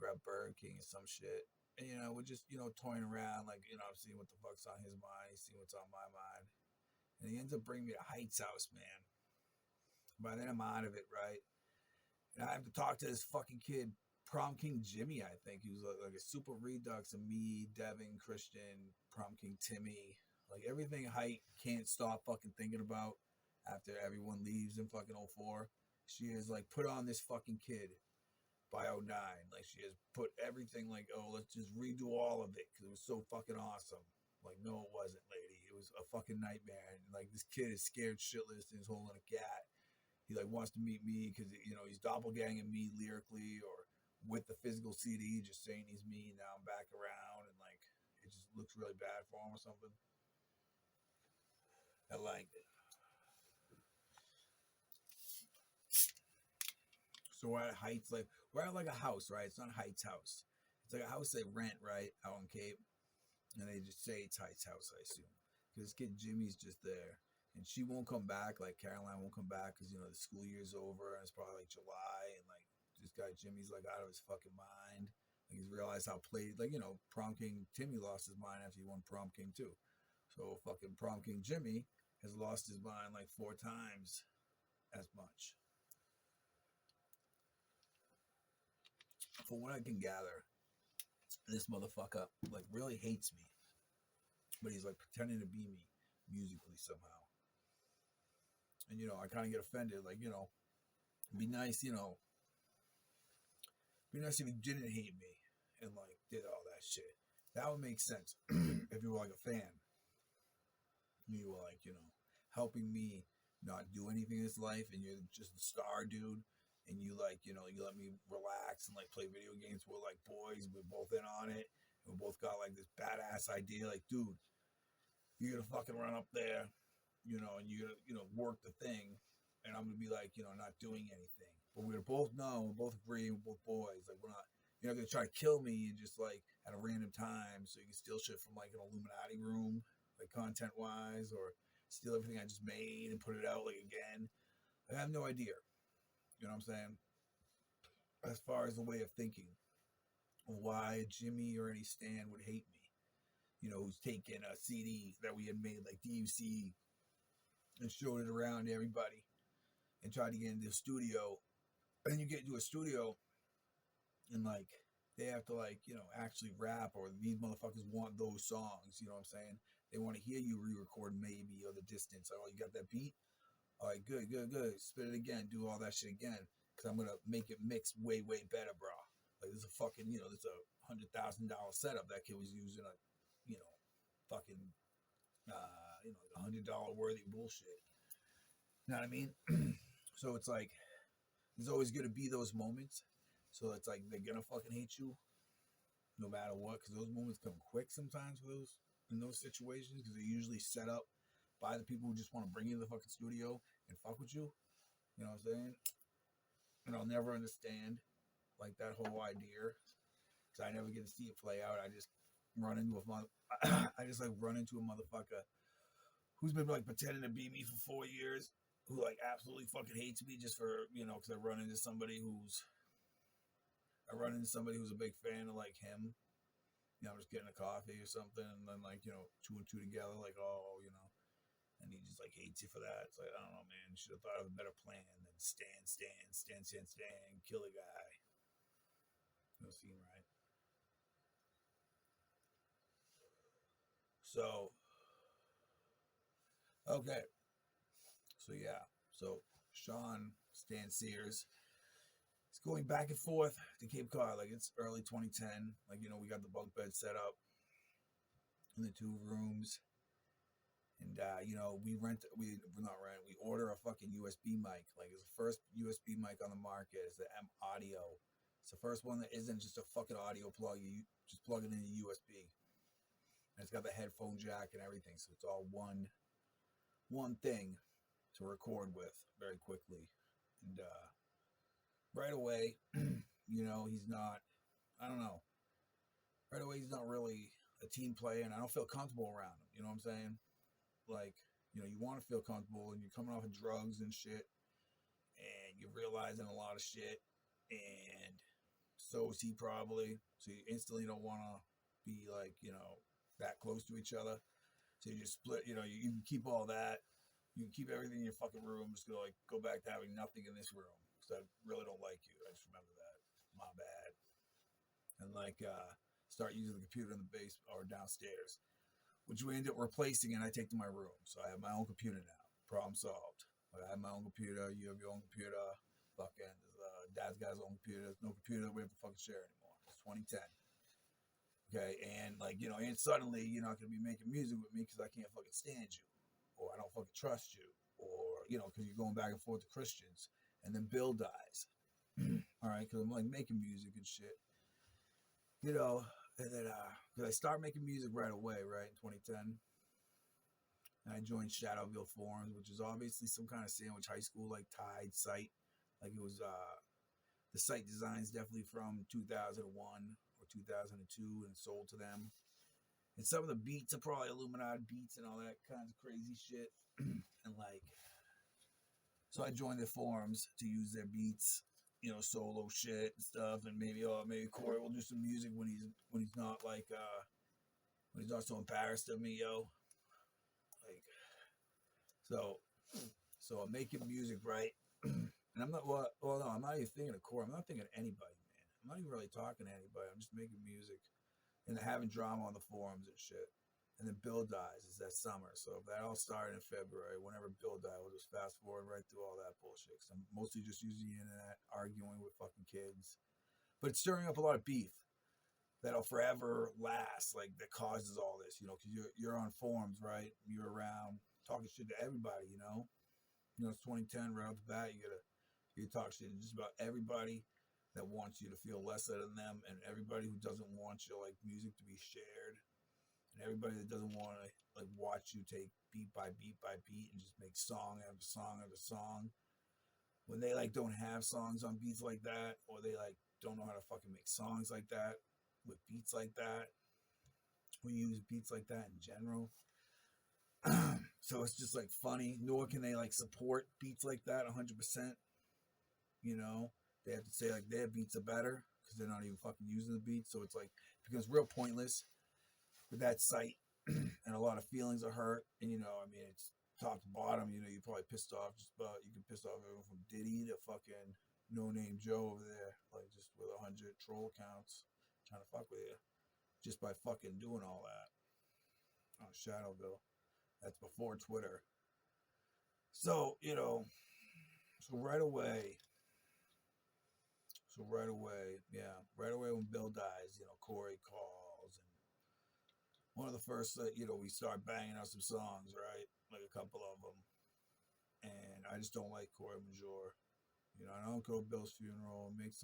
grab Burger King or some shit, and we're just toying around, like I'm seeing what the fuck's on his mind, he's seeing what's on my mind, and he ends up bringing me to Heights House, man. By then I'm out of it, right? And I have to talk to this fucking kid, Prom King Jimmy, I think. He was like a super redux of me, Devin, Christian, Prom King Timmy. Like everything Height can't stop fucking thinking about after everyone leaves in fucking 04. She has like put on this fucking kid by 09. Like she has put everything like, oh, let's just redo all of it because it was so fucking awesome. Like, no, it wasn't, lady. It was a fucking nightmare. And like this kid is scared shitless and is holding a cat. He like wants to meet me because he's doppelganging me lyrically or with the physical CD, just saying he's me. Now I'm back around, and like it just looks really bad for him or something. I like it. So we're at Heights, like we're at like a house, right? It's not Heights House. It's like a house they rent, right, out on Cape, and they just say it's Heights House, I assume, because this kid Jimmy's just there. And she won't come back, like Caroline won't come back because the school year's over and it's probably like July, and like this guy Jimmy's like out of his fucking mind. Like he's realized how played, like Prom King Timmy lost his mind after he won Prom King 2. So fucking Prom King Jimmy has lost his mind like 4 times as much. From what I can gather, this motherfucker like really hates me, but he's like pretending to be me musically somehow. And I kind of get offended, like be nice, be nice if you didn't hate me and like did all that shit. That would make sense if you were like a fan. You were like helping me not do anything in this life, and you're just a star dude, and you like you let me relax and like play video games. We're like boys, we're both in on it, and we both got like this badass idea, like dude, you're gonna fucking run up there, and you're gonna work the thing, and I'm gonna be like, not doing anything. But we're both know, we both agree, we're both boys. Like you're not gonna try to kill me and just like at a random time so you can steal shit from like an Illuminati room, like content wise, or steal everything I just made and put it out like again. I have no idea. You know what I'm saying? As far as the way of thinking of why Jimmy or any Stan would hate me. Who's taken a CD that we had made, like DUC, and showed it around to everybody and tried to get into the studio. And you get into a studio and like they have to like, actually rap, or these motherfuckers want those songs, you know what I'm saying? They want to hear you re-record maybe, or the distance. Oh, you got that beat? All right, good. Spit it again, do all that shit again, because I'm gonna make it mix way, way better, bro. Like there's a fucking, there's a $100,000 setup that kid was using a, fucking $100 worthy bullshit. You know what I mean? So it's like there's always gonna be those moments. So it's like they're gonna fucking hate you no matter what, because those moments come quick sometimes in those situations, because they're usually set up by the people who just want to bring you to the fucking studio and fuck with you. You know what I'm saying? And I'll never understand like that whole idea, because I never get to see it play out. I just run into a motherfucker who's been like pretending to be me for 4 years, who like absolutely fucking hates me just for, because I run into somebody who's a big fan of like him. I'm just getting a coffee or something, and then like, 2 and 2 together, like, oh, And he just like hates you for that. It's like, I don't know, man. You should have thought of a better plan than stand, kill a guy. No seem right. So, okay. So yeah. So Sean Stan Sears. It's going back and forth to Cape Cod. Like it's early 2010. Like, you know, we got the bunk bed set up in the 2 rooms. And you know, we order a fucking USB mic. Like it's the first USB mic on the market. It's the M Audio. It's the first one that isn't just a fucking audio plug. You just plug it into USB. And it's got the headphone jack and everything. So it's all one thing to record with very quickly. And right away, you know, he's not, I don't know. Right away, he's not really a team player, and I don't feel comfortable around him. You know what I'm saying? Like, you know, you want to feel comfortable, and you're coming off of drugs and shit, and you're realizing a lot of shit, and so is he probably. So you instantly don't want to be like, you know, that close to each other. So you just split, you know, you can keep all that. You can keep everything in your fucking room. Just go back to having nothing in this room. Because I really don't like you. I just remember that. My bad. And like, start using the computer in the basement or downstairs, which we end up replacing, and I take to my room. So I have my own computer now. Problem solved. Like, I have my own computer. You have your own computer. Fucking dad's got his own computer. There's no computer that we have to fucking share anymore. It's 2010. Okay, and like, you know, and suddenly you're not gonna be making music with me because I can't fucking stand you, or I don't fucking trust you, or you know, because you're going back and forth to Christians, and then Bill dies. All right, because I'm like making music and shit. You know, and then because I start making music right away, right in 2010, and I joined Shadowville Forums, which is obviously some kind of sandwich high school like Tide site. Like it was the site designs definitely from 2001 or 2002 and sold to them. And some of the beats are probably Illuminati beats and all that kinds of crazy shit. And like, so I joined the forums to use their beats, you know, solo shit and stuff, and maybe Corey will do some music when he's not like when he's not so embarrassed of me, yo. Like, so I'm making music, right? And I'm not no, I'm not even thinking of Corey. I'm not thinking of anybody, man. I'm not even really talking to anybody. I'm just making music and having drama on the forums and shit. And then Bill dies. It's that summer. So that all started in February. Whenever Bill died, we'll just fast forward right through all that bullshit. Cause I'm mostly just using the internet, arguing with fucking kids. But it's stirring up a lot of beef that'll forever last. Like that causes all this, you know, because you're on forums, right? You're around talking shit to everybody, you know. You know, it's 2010 right off the bat. You talk shit to just about everybody that wants you to feel lesser than them, and everybody who doesn't want your like music to be shared. And everybody that doesn't want to like watch you take beat by beat by beat and just make song after song after song, when they like don't have songs on beats like that, or they like don't know how to fucking make songs like that with beats like that, we use beats like that in general. So it's just like funny, nor can they like support beats like that 100%. You know, they have to say like their beats are better because they're not even fucking using the beats. So it's like it becomes real pointless with that site. And a lot of feelings are hurt. And you know, I mean, it's top to bottom. You know, you're probably pissed off just about, you can piss off everyone from Diddy to fucking No Name Joe over there, like just with 100 troll accounts trying to fuck with you just by fucking doing all that on Shadowville. That's before Twitter. So, you know, so right away, right away when Bill dies, you know, Corey calls, and one of the first, you know, we start banging out some songs, right? Like a couple of them. And I just don't like Corey Major. You know, I don't go to Bill's funeral. I make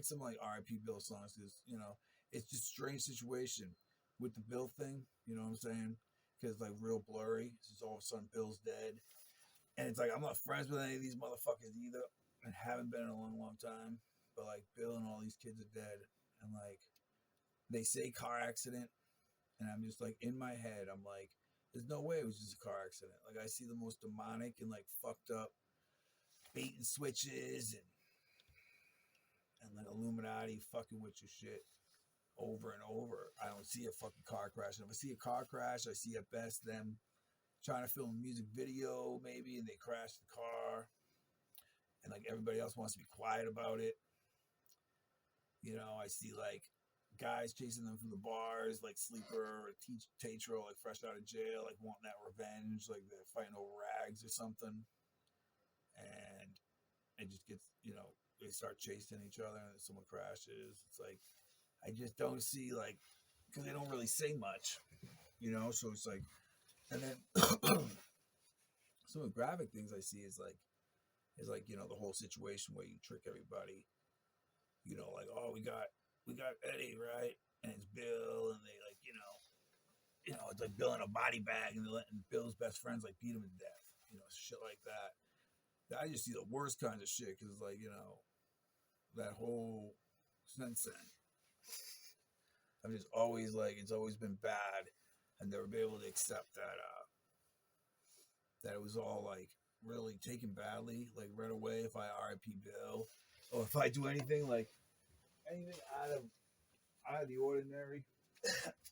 some like R.I.P. Bill songs because, you know, it's just a strange situation with the Bill thing. You know what I'm saying? Because it's like real blurry. It's just all of a sudden Bill's dead. And it's like, I'm not friends with any of these motherfuckers either. And haven't been in a long, long time. But like Bill and all these kids are dead. And like, they say car accident. And I'm just like, in my head, I'm like, there's no way it was just a car accident. Like, I see the most demonic and like fucked up bait and switches and like Illuminati fucking with your shit over and over. I don't see a fucking car crash. And if I see a car crash, I see at best them trying to film a music video maybe, and they crash the car, and like everybody else wants to be quiet about it. You know, I see like guys chasing them from the bars, like Sleeper or Tatro, like fresh out of jail, like wanting that revenge, like they're fighting over rags or something, and it just gets, you know, they start chasing each other, and someone crashes. It's like I just don't see like, because they don't really say much, you know. So it's like, and then some of the graphic things I see is like, you know, the whole situation where you trick everybody, you know, like, oh, we got Eddie, right, and it's Bill, and they like, you know, it's like Bill in a body bag, and they're letting Bill's best friends like beat him to death, you know, shit like that. I just see the worst kinds of shit because, like, you know, that whole SNITCHING. I'm just always like, it's always been bad. I've never been able to accept that that it was all like really taken badly, like right away. If I RIP Bill, or if I do anything like anything out of the ordinary,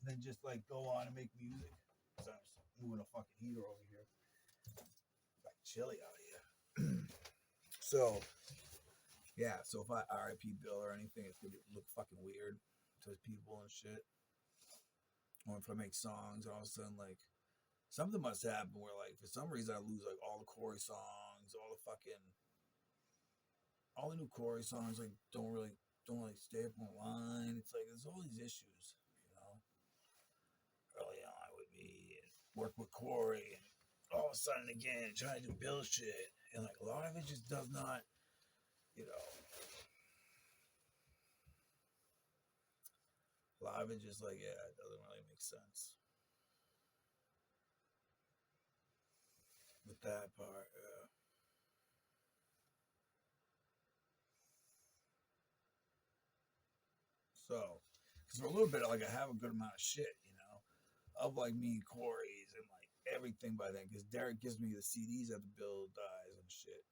then just like go on and make music. So I'm just moving a fucking heater over here. It's like chilly out here. So yeah, so if I RIP Bill or anything, it's gonna look fucking weird to people and shit. Or if I make songs, all of a sudden like something must happen where like for some reason I lose like all the Corey songs, all the new Corey songs like don't really stay up on the line. It's like there's all these issues, you know. Early on with me and work with Corey, and all of a sudden again trying to do Bill shit, and like a lot of it just does not, you know. A lot of it just like, yeah, it doesn't really make sense. With that part, yeah. So, because for a little bit, like I have a good amount of shit, you know, of like me and Corey's and like everything by then. Because Derek gives me the CDs after Bill dies and shit.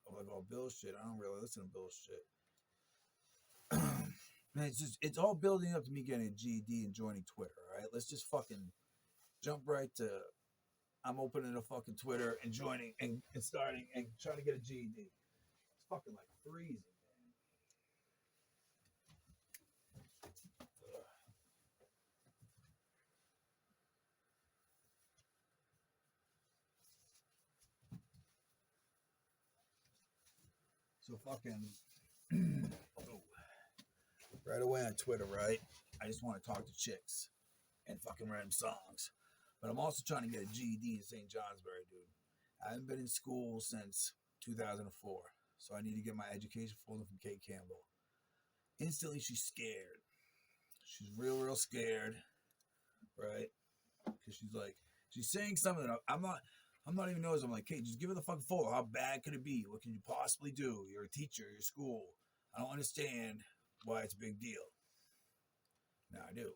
I'm like, oh, Bill shit. I don't really listen to Bill shit. Man, it's all building up to me getting a GED and joining Twitter. All right, let's just fucking jump right to. I'm opening a fucking Twitter and joining and starting and trying to get a GED. It's fucking like freezing, man. So fucking right away on Twitter, right? I just want to talk to chicks and fucking random songs. But I'm also trying to get a GED in St. Johnsbury, dude. I haven't been in school since 2004, so I need to get my education folder from Kate Campbell. Instantly, she's scared. She's real scared, right? Because she's saying something that I'm not even noticing. I'm like, Kate, just give her the fucking folder. How bad could it be? What can you possibly do? You're a teacher, you're school. I don't understand why it's a big deal. Now I do.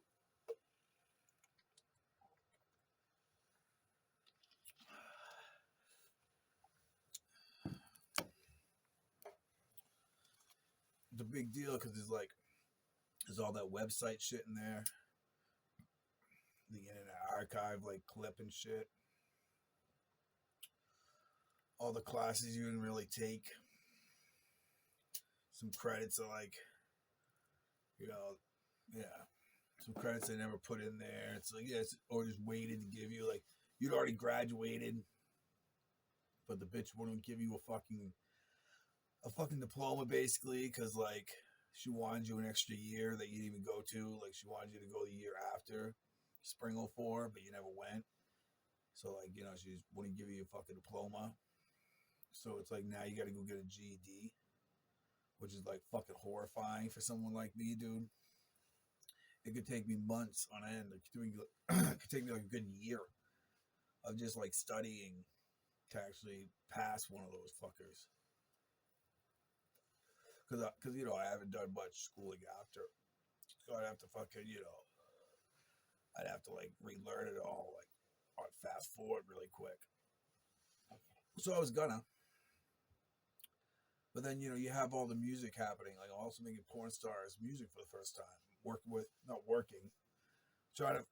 It's a big deal because there's all that website shit in there. The Internet Archive, like clip and shit. All the classes you didn't really take. Some credits are like, you know, yeah. Some credits they never put in there. It's like, yeah, or just waited to give you, like, you'd already graduated, but the bitch wouldn't give you a fucking diploma, basically, because, like, she wanted you an extra year that you didn't even go to. Like, she wanted you to go the year after spring 04, but you never went. So, like, you know, she just wouldn't give you a fucking diploma. So it's like, now you got to go get a GED, which is, like, fucking horrifying for someone like me, dude. It could take me months on end. It could take me like a good year of just like studying to actually pass one of those fuckers. Because you know, I haven't done much schooling after. So I'd have to fucking, you know, I'd have to like relearn it all, like on fast forward really quick. So I was gonna. But then, you know, you have all the music happening. Like I'm also making porn stars music for the first time. Not working. Try to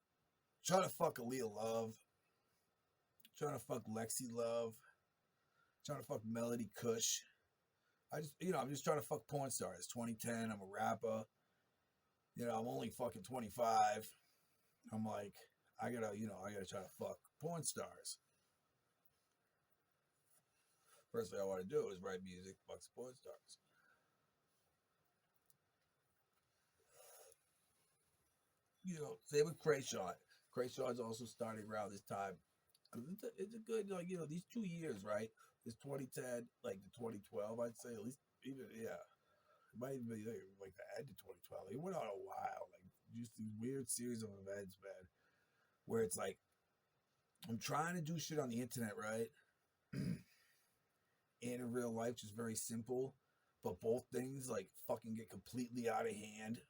fuck Aaliyah Love. trying to fuck Lexi Love, trying to fuck Melody Kush. I'm just trying to fuck porn stars. 2010, I'm a rapper. I'm only fucking 25. I'm like, I gotta try to fuck porn stars. First thing I want to do is write music, fuck some porn stars. Same with Krayshaw. Crayshaw's also starting around this time. It's a good, these 2 years, right? It's 2010, like the 2012, I'd say, at least, even, yeah. It might even be like the end of 2012. It went on a while, like just these weird series of events, man, where it's like, I'm trying to do shit on the internet, right? And in real life, just very simple, but both things like fucking get completely out of hand,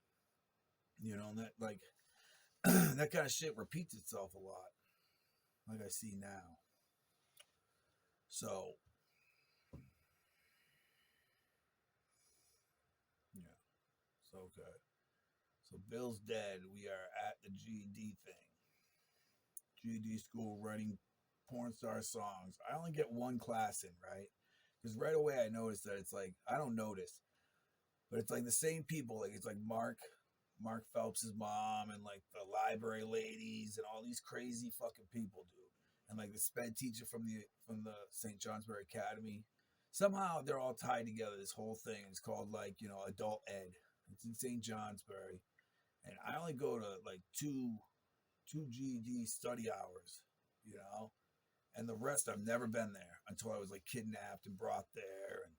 and that like that kind of shit repeats itself a lot, like I see now. So, yeah, so okay. So Bill's dead. We are at the GED thing. GED school writing porn star songs. I only get one class in, right? Because right away I noticed that it's like, I don't notice, but it's like the same people. Like it's like Mark Phelps's mom and like the library ladies and all these crazy fucking people, dude. And like the sped teacher from the St. Johnsbury Academy. Somehow they're all tied together. This whole thing is called like adult ed. It's in St. Johnsbury, and I only go to like two GED study hours, and the rest I've never been there until I was like kidnapped and brought there and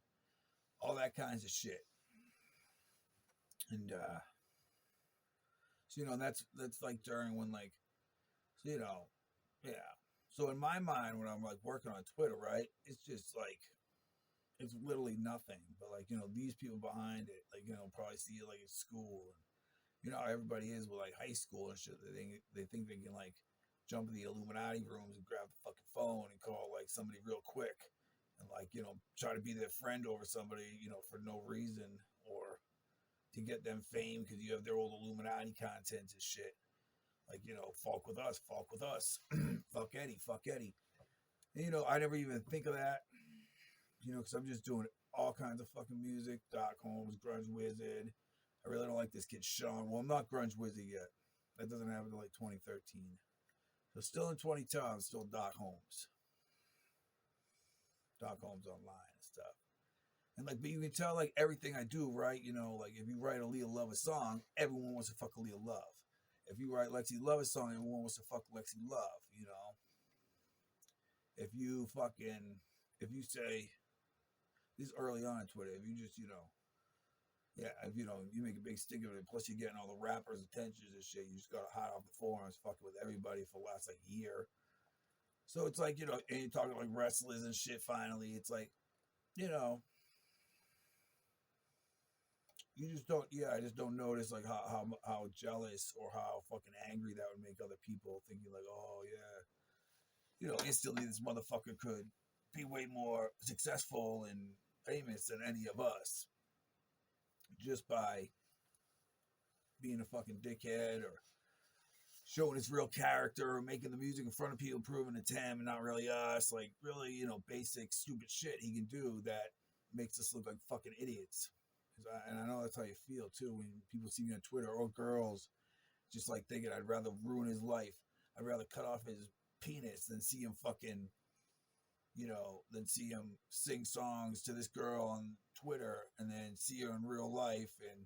all that kinds of shit. And so that's like during when like yeah. So in my mind when I'm like working on Twitter, right, it's just like it's literally nothing. But like, these people behind it, like, probably see it like at school and how everybody is with like high school and shit. They think they can like jump in the Illuminati rooms and grab the fucking phone and call like somebody real quick and like, try to be their friend over somebody, for no reason or to get them fame because you have their old Illuminati content and shit. Like, fuck with us, fuck Eddie. And, I never even think of that, because I'm just doing all kinds of fucking music. Doc Holmes, Grunge Wizard. I really don't like this kid, Sean. Well, I'm not Grunge Wizard yet. That doesn't happen until like 2013. So still in 2010, I'm still Doc Holmes. Doc Holmes online and stuff. And like, but you can tell like everything I do, right? Like if you write a Leah Love a song, everyone wants to fuck a Leah Love. If you write Lexi Love a song, everyone wants to fuck Lexi Love, If you say, this is early on Twitter, if you just, yeah, if you make a big stink of it, plus you're getting all the rappers' attentions and shit, you just got hot off the forums, fucking with everybody for the last like year. So it's like, and you're talking like wrestlers and shit finally, it's like, you just don't, I just don't notice like how jealous or how fucking angry that would make other people thinking like, oh yeah, instantly this motherfucker could be way more successful and famous than any of us just by being a fucking dickhead or showing his real character or making the music in front of people, proving it's him and not really us. Like really, basic stupid shit he can do that makes us look like fucking idiots. And I know that's how you feel too when people see me on Twitter or girls just like thinking I'd rather ruin his life. I'd rather cut off his penis than see him fucking, than see him sing songs to this girl on Twitter and then see her in real life and,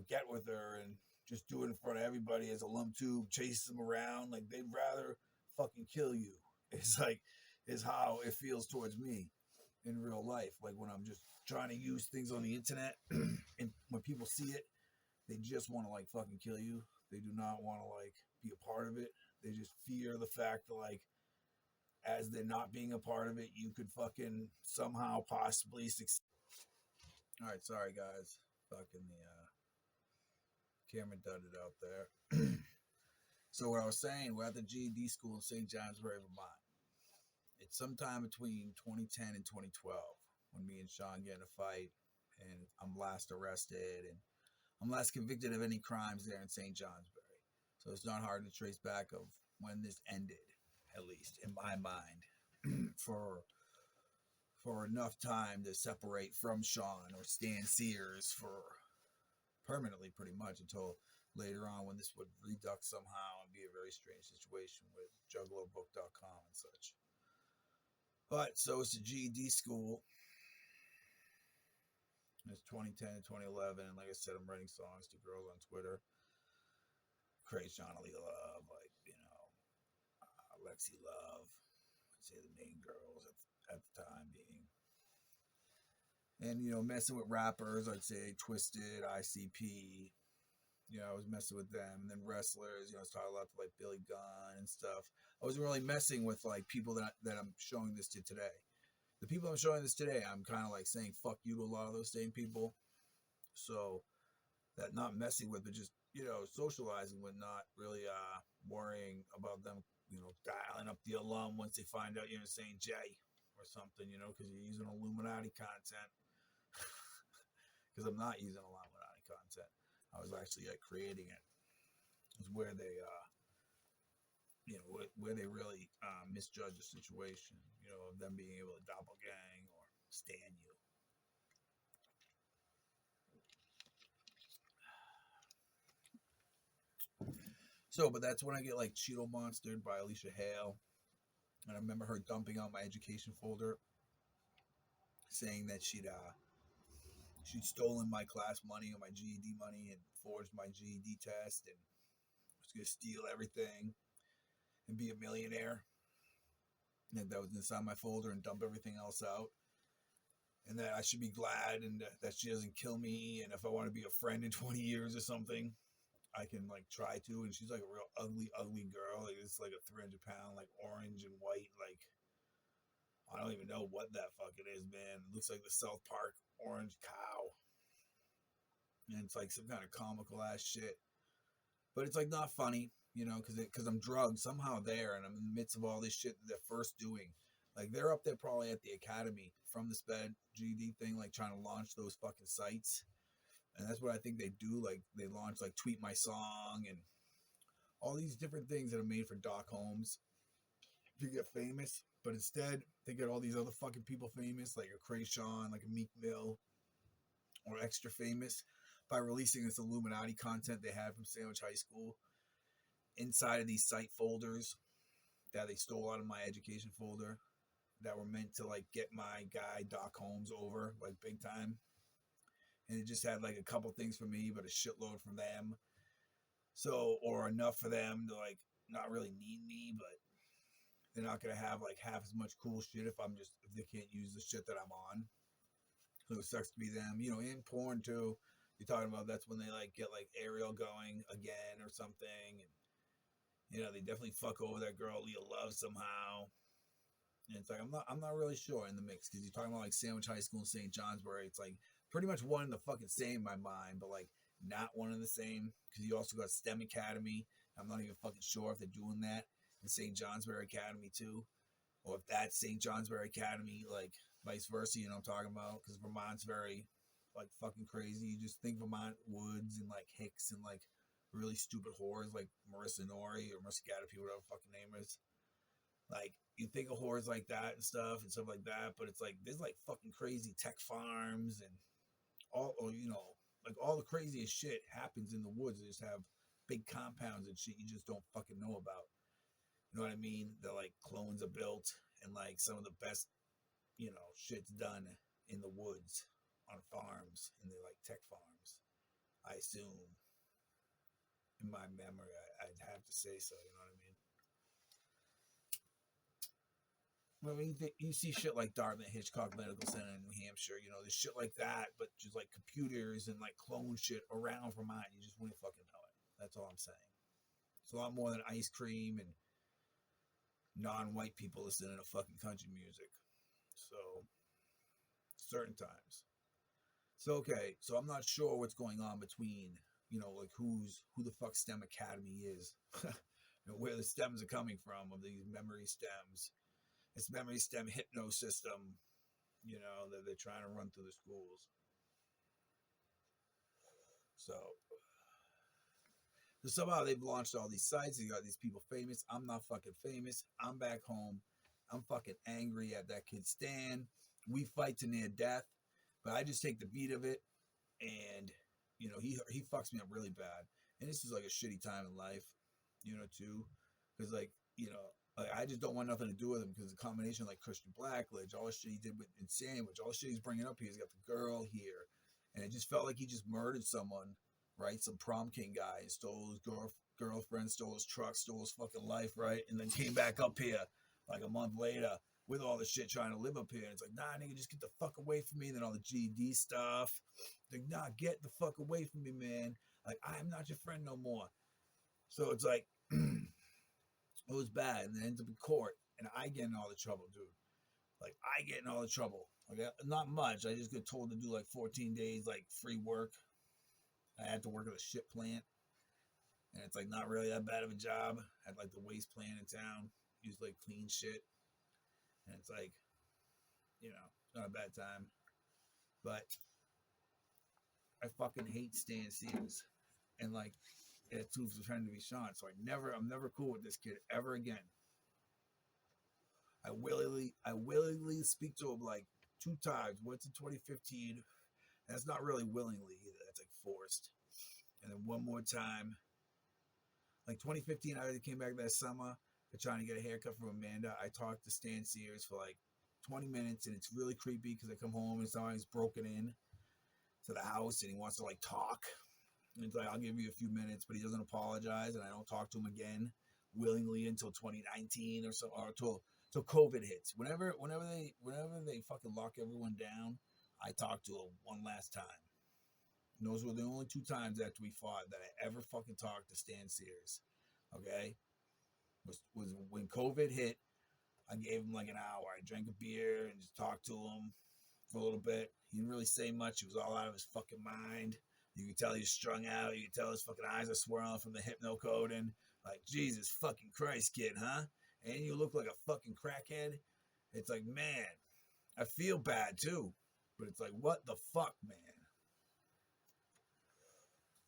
get with her and just do it in front of everybody as a lump tube, chase them around. Like they'd rather fucking kill you. It's like, is how it feels towards me in real life. Like when I'm just trying to use things on the internet and when people see it, they just want to like fucking kill you. They do not want to like be a part of it. They just fear the fact that like, as they're not being a part of it, you could fucking somehow possibly succeed. All right, sorry guys. Fucking the camera dudded out there. So what I was saying, we're at the GED school in St. Johnsbury, Vermont. It's sometime between 2010 and 2012 when me and Sean get in a fight and I'm last arrested and I'm last convicted of any crimes there in St. Johnsbury. So it's not hard to trace back of when this ended. at least in my mind, for enough time to separate from Sean or Stan Sears for permanently, pretty much, until later on when this would redux somehow and be a very strange situation with juggalobook.com and such. But so it's a GED school. It's 2010 and 2011, and like I said, I'm writing songs to girls on Twitter. Crazy John Ali Love, like, Lexi Love, I'd say the main girls at the time being. And, messing with rappers, I'd say Twisted, ICP, I was messing with them. And then wrestlers, I was talking a lot to, like, Billy Gunn and stuff. I wasn't really messing with, like, people that I'm showing this to today. The people I'm showing this today, I'm kind of, like, saying fuck you to a lot of those same people. So, that not messing with, but just, socializing with, not really worrying about them, dialing up the alum once they find out you're saying Jay or something, because you're using Illuminati content. Because I'm not using Illuminati content. I was actually creating it. It's where they, where they really misjudge the situation, of them being able to doppelgang or stand you. So, but that's when I get like Cheeto Monstered by Alicia Hale. And I remember her dumping out my education folder, saying that she'd stolen my class money or my GED money and forged my GED test and was going to steal everything and be a millionaire. And that was inside my folder and dump everything else out. And that I should be glad and that she doesn't kill me. And if I want to be a friend in 20 years or something, I can like try to. And she's like a real ugly girl. Like it's like a 300-pound, like orange and white, like I don't even know what that fucking is, man. It looks like the South Park orange cow. And it's like some kind of comical ass shit. But it's like not funny, because I'm drugged somehow there and I'm in the midst of all this shit that they're first doing. Like they're up there probably at the academy from the SPED GED thing, like trying to launch those fucking sites. And that's what I think they do. Like they launch like Tweet My Song and all these different things that are made for Doc Holmes to get famous. But instead, they get all these other fucking people famous, like a Krayshawn, like a Meek Mill, or extra famous by releasing this Illuminati content they had from Sandwich High School inside of these site folders that they stole out of my education folder that were meant to like get my guy Doc Holmes over like big time. And it just had like a couple things for me, but a shitload from them. So, or enough for them to like not really need me, but they're not going to have like half as much cool shit if they can't use the shit that I'm on. So it sucks to be them, in porn too. You're talking about that's when they like get like Ariel going again or something. And, they definitely fuck over that girl Leah Love somehow. And it's like, I'm not really sure in the mix because you're talking about like Sandwich High School and St. Johnsbury. It's like pretty much one and the fucking same in my mind, but like not one and the same because you also got STEM Academy. I'm not even fucking sure if they're doing that in St. Johnsbury Academy too, or if that's St. Johnsbury Academy, like vice versa. I'm talking about because Vermont's very like fucking crazy. You just think Vermont woods and like hicks and like really stupid whores like Marissa Nori or Marissa Gadapi, whatever fucking name is. Like, you think of whores like that and stuff like that, but it's like, there's like fucking crazy tech farms and all, like all the craziest shit happens in the woods. They just have big compounds and shit you just don't fucking know about. You know what I mean? The like clones are built and like some of the best, shit's done in the woods on farms and they're like tech farms. I assume, in my memory, I'd have to say so. You know what I mean? I mean, you see shit like Dartmouth Hitchcock Medical Center in New Hampshire, there's shit like that, but just like computers and like clone shit around Vermont, you just wouldn't fucking know it. That's all I'm saying. It's a lot more than ice cream and non-white people listening to fucking country music. So, certain times. So, okay, so I'm not sure what's going on between, like who the fuck STEM Academy is, where the stems are coming from of these memory stems. It's memory stem hypno system, that they're trying to run through the schools. So, So somehow they've launched all these sites. You got these people famous. I'm not fucking famous. I'm back home. I'm fucking angry at that kid Stan. We fight to near death, but I just take the beat of it, and he fucks me up really bad. And this is like a shitty time in life, too, because like I just don't want nothing to do with him because the combination of like Christian Blackledge, all the shit he did with Insane, which all the shit he's bringing up here, he's got the girl here, and it just felt like he just murdered someone, right? Some prom king guy stole his girlfriend, stole his truck, stole his fucking life, right? And then came back up here like a month later with all the shit trying to live up here. And it's like, nah, nigga, just get the fuck away from me. And then all the GED stuff. Like, nah, get the fuck away from me, man. Like, I'm not your friend no more. So it's like, it was bad. And then ends up in court. And I get in all the trouble, dude. Like, I get in all the trouble. Like, not much. I just get told to do like 14 days, like free work. I had to work at a shit plant. And it's like not really that bad of a job. I had like the waste plant in town. Used like clean shit. And it's like, not a bad time. But I fucking hate Stan Sears. And like, that tooth's pretending to be Sean. So I'm never cool with this kid ever again. I willingly speak to him like 2 times. Once in 2015. That's not really willingly either. That's like forced. And then one more time. Like 2015, I came back that summer for trying to get a haircut from Amanda. I talked to Stan Sears for like 20 minutes, and it's really creepy because I come home and somebody's broken in to the house and he wants to like talk. And it's like, I'll give you a few minutes, but he doesn't apologize, and I don't talk to him again willingly until 2019 or so, or until COVID hits. Whenever they fucking lock everyone down, I talk to him one last time. And those were the only 2 times after we fought that I ever fucking talked to Stan Sears. Okay? Was when COVID hit. I gave him like an hour. I drank a beer and just talked to him for a little bit. He didn't really say much. He was all out of his fucking mind. You could tell he was strung out. You could tell his fucking eyes are swirling from the hypnocodone. Like, Jesus fucking Christ, kid, huh? And you look like a fucking crackhead. It's like, man, I feel bad too. But it's like, what the fuck, man?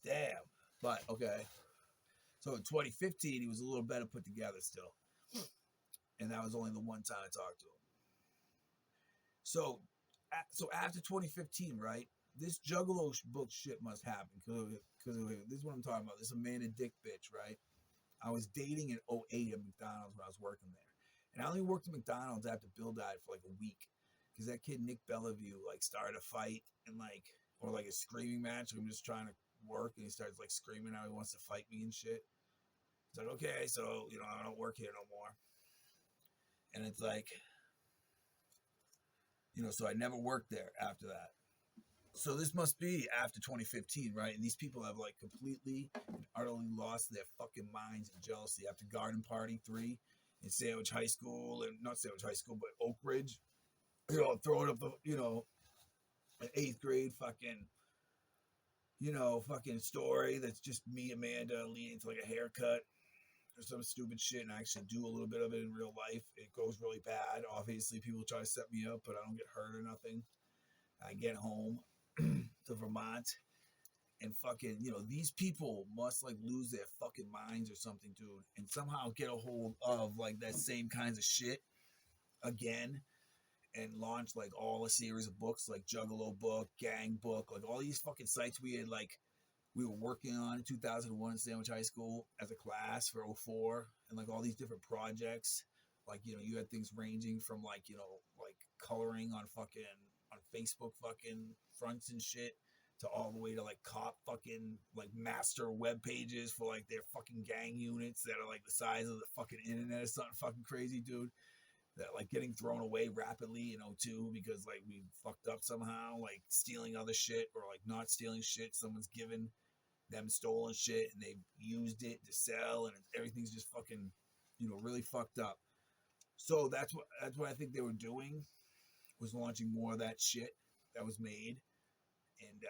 Damn. But, okay. So in 2015, he was a little better put together still. And that was only the one time I talked to him. So after 2015, right, this Juggalo book shit must happen. Because this is what I'm talking about. This Amanda Dick bitch, right? I was dating in 2008 at McDonald's when I was working there. And I only worked at McDonald's after Bill died for like a week. Because that kid, Nick Bellevue, like started a fight and like, or like a screaming match. I'm just trying to work and he starts like screaming how he wants to fight me and shit. It's like, okay, so, I don't work here no more. And it's like, so I never worked there after that. So this must be after 2015, right? And these people have like completely and utterly lost their fucking minds in jealousy after Garden Party 3 in Sandwich High School, and not Sandwich High School, but Oak Ridge. Throwing up the, an 8th grade fucking, fucking story that's just me, Amanda, leading to like a haircut or some stupid shit, and I actually do a little bit of it in real life. It goes really bad. Obviously, people try to set me up, but I don't get hurt or nothing. I get home to Vermont, and fucking, these people must like lose their fucking minds or something, dude, and somehow get a hold of like that same kinds of shit again and launch like all a series of books like Juggalo book, Gang book, like all these fucking sites we were working on in 2001 at Sandwich High School as a class for 04, and like all these different projects. Like, you had things ranging from like, like coloring on Facebook fucking fronts and shit to all the way to like cop fucking like master web pages for like their fucking gang units that are like the size of the fucking internet or something fucking crazy, dude. That like getting thrown away rapidly in 02 because like we fucked up somehow, like stealing other shit or like not stealing shit. Someone's given them stolen shit and they've used it to sell, and everything's just fucking, really fucked up. So that's what I think they were doing, was launching more of that shit that was made. And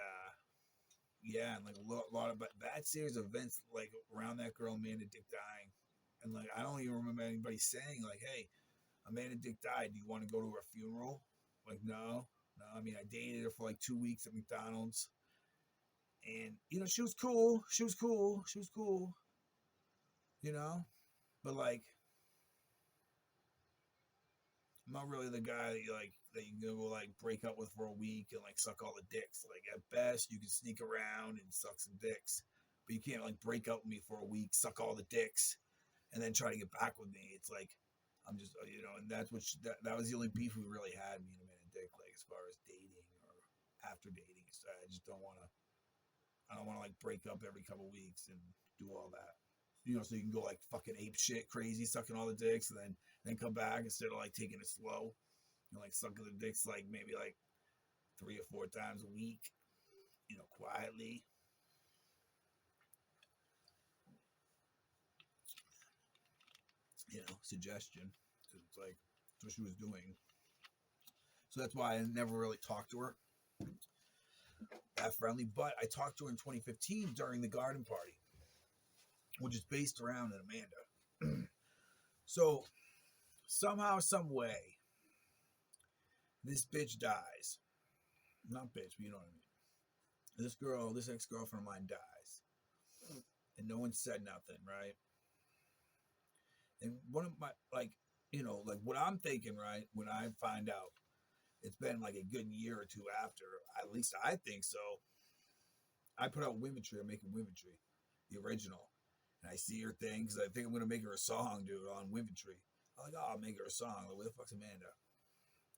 yeah, and like a lot of bad series of events like around that girl Amanda Dick dying. And like I don't even remember anybody saying like, hey, Amanda Dick died, do you want to go to her funeral? Like, no. I mean, I dated her for like 2 weeks at McDonald's. And, you know, she was cool. She was cool. She was cool. You know? But, like, I'm not really the guy that you go, like, break up with for a week and, like, suck all the dicks. Like, at best, you can sneak around and suck some dicks. But you can't, like, break up with me for a week, suck all the dicks, and then try to get back with me. It's like, I'm just, you know, and that's what that was the only beef we really had, me and Amanda Dick, like, as far as dating or after dating. So I just don't want to, I don't want to, like, break up every couple of weeks and do all that. You know, so you can go, like, fucking ape shit crazy, sucking all the dicks, and then come back instead of, like, taking it slow and, like, sucking the dicks, like, maybe, like, 3 or 4 times a week, you know, quietly. You know, suggestion, because it's like, that's what she was doing. So that's why I never really talked to her that friendly. But I talked to her in 2015 during the garden party, which is based around an Amanda. So somehow, some way, this bitch dies. Not bitch, but you know what I mean. This girl, this ex-girlfriend of mine dies. And no one said nothing, right? And one of my, like, you know, like what I'm thinking, right, when I find out it's been like a good year or two after, at least I think so. I put out Womentree, I'm making Womentree, the original. And I see her thing, because I think I'm going to make her a song, dude, on Womentree. I'm like, oh, I'll make her a song. Like, where the fuck's Amanda?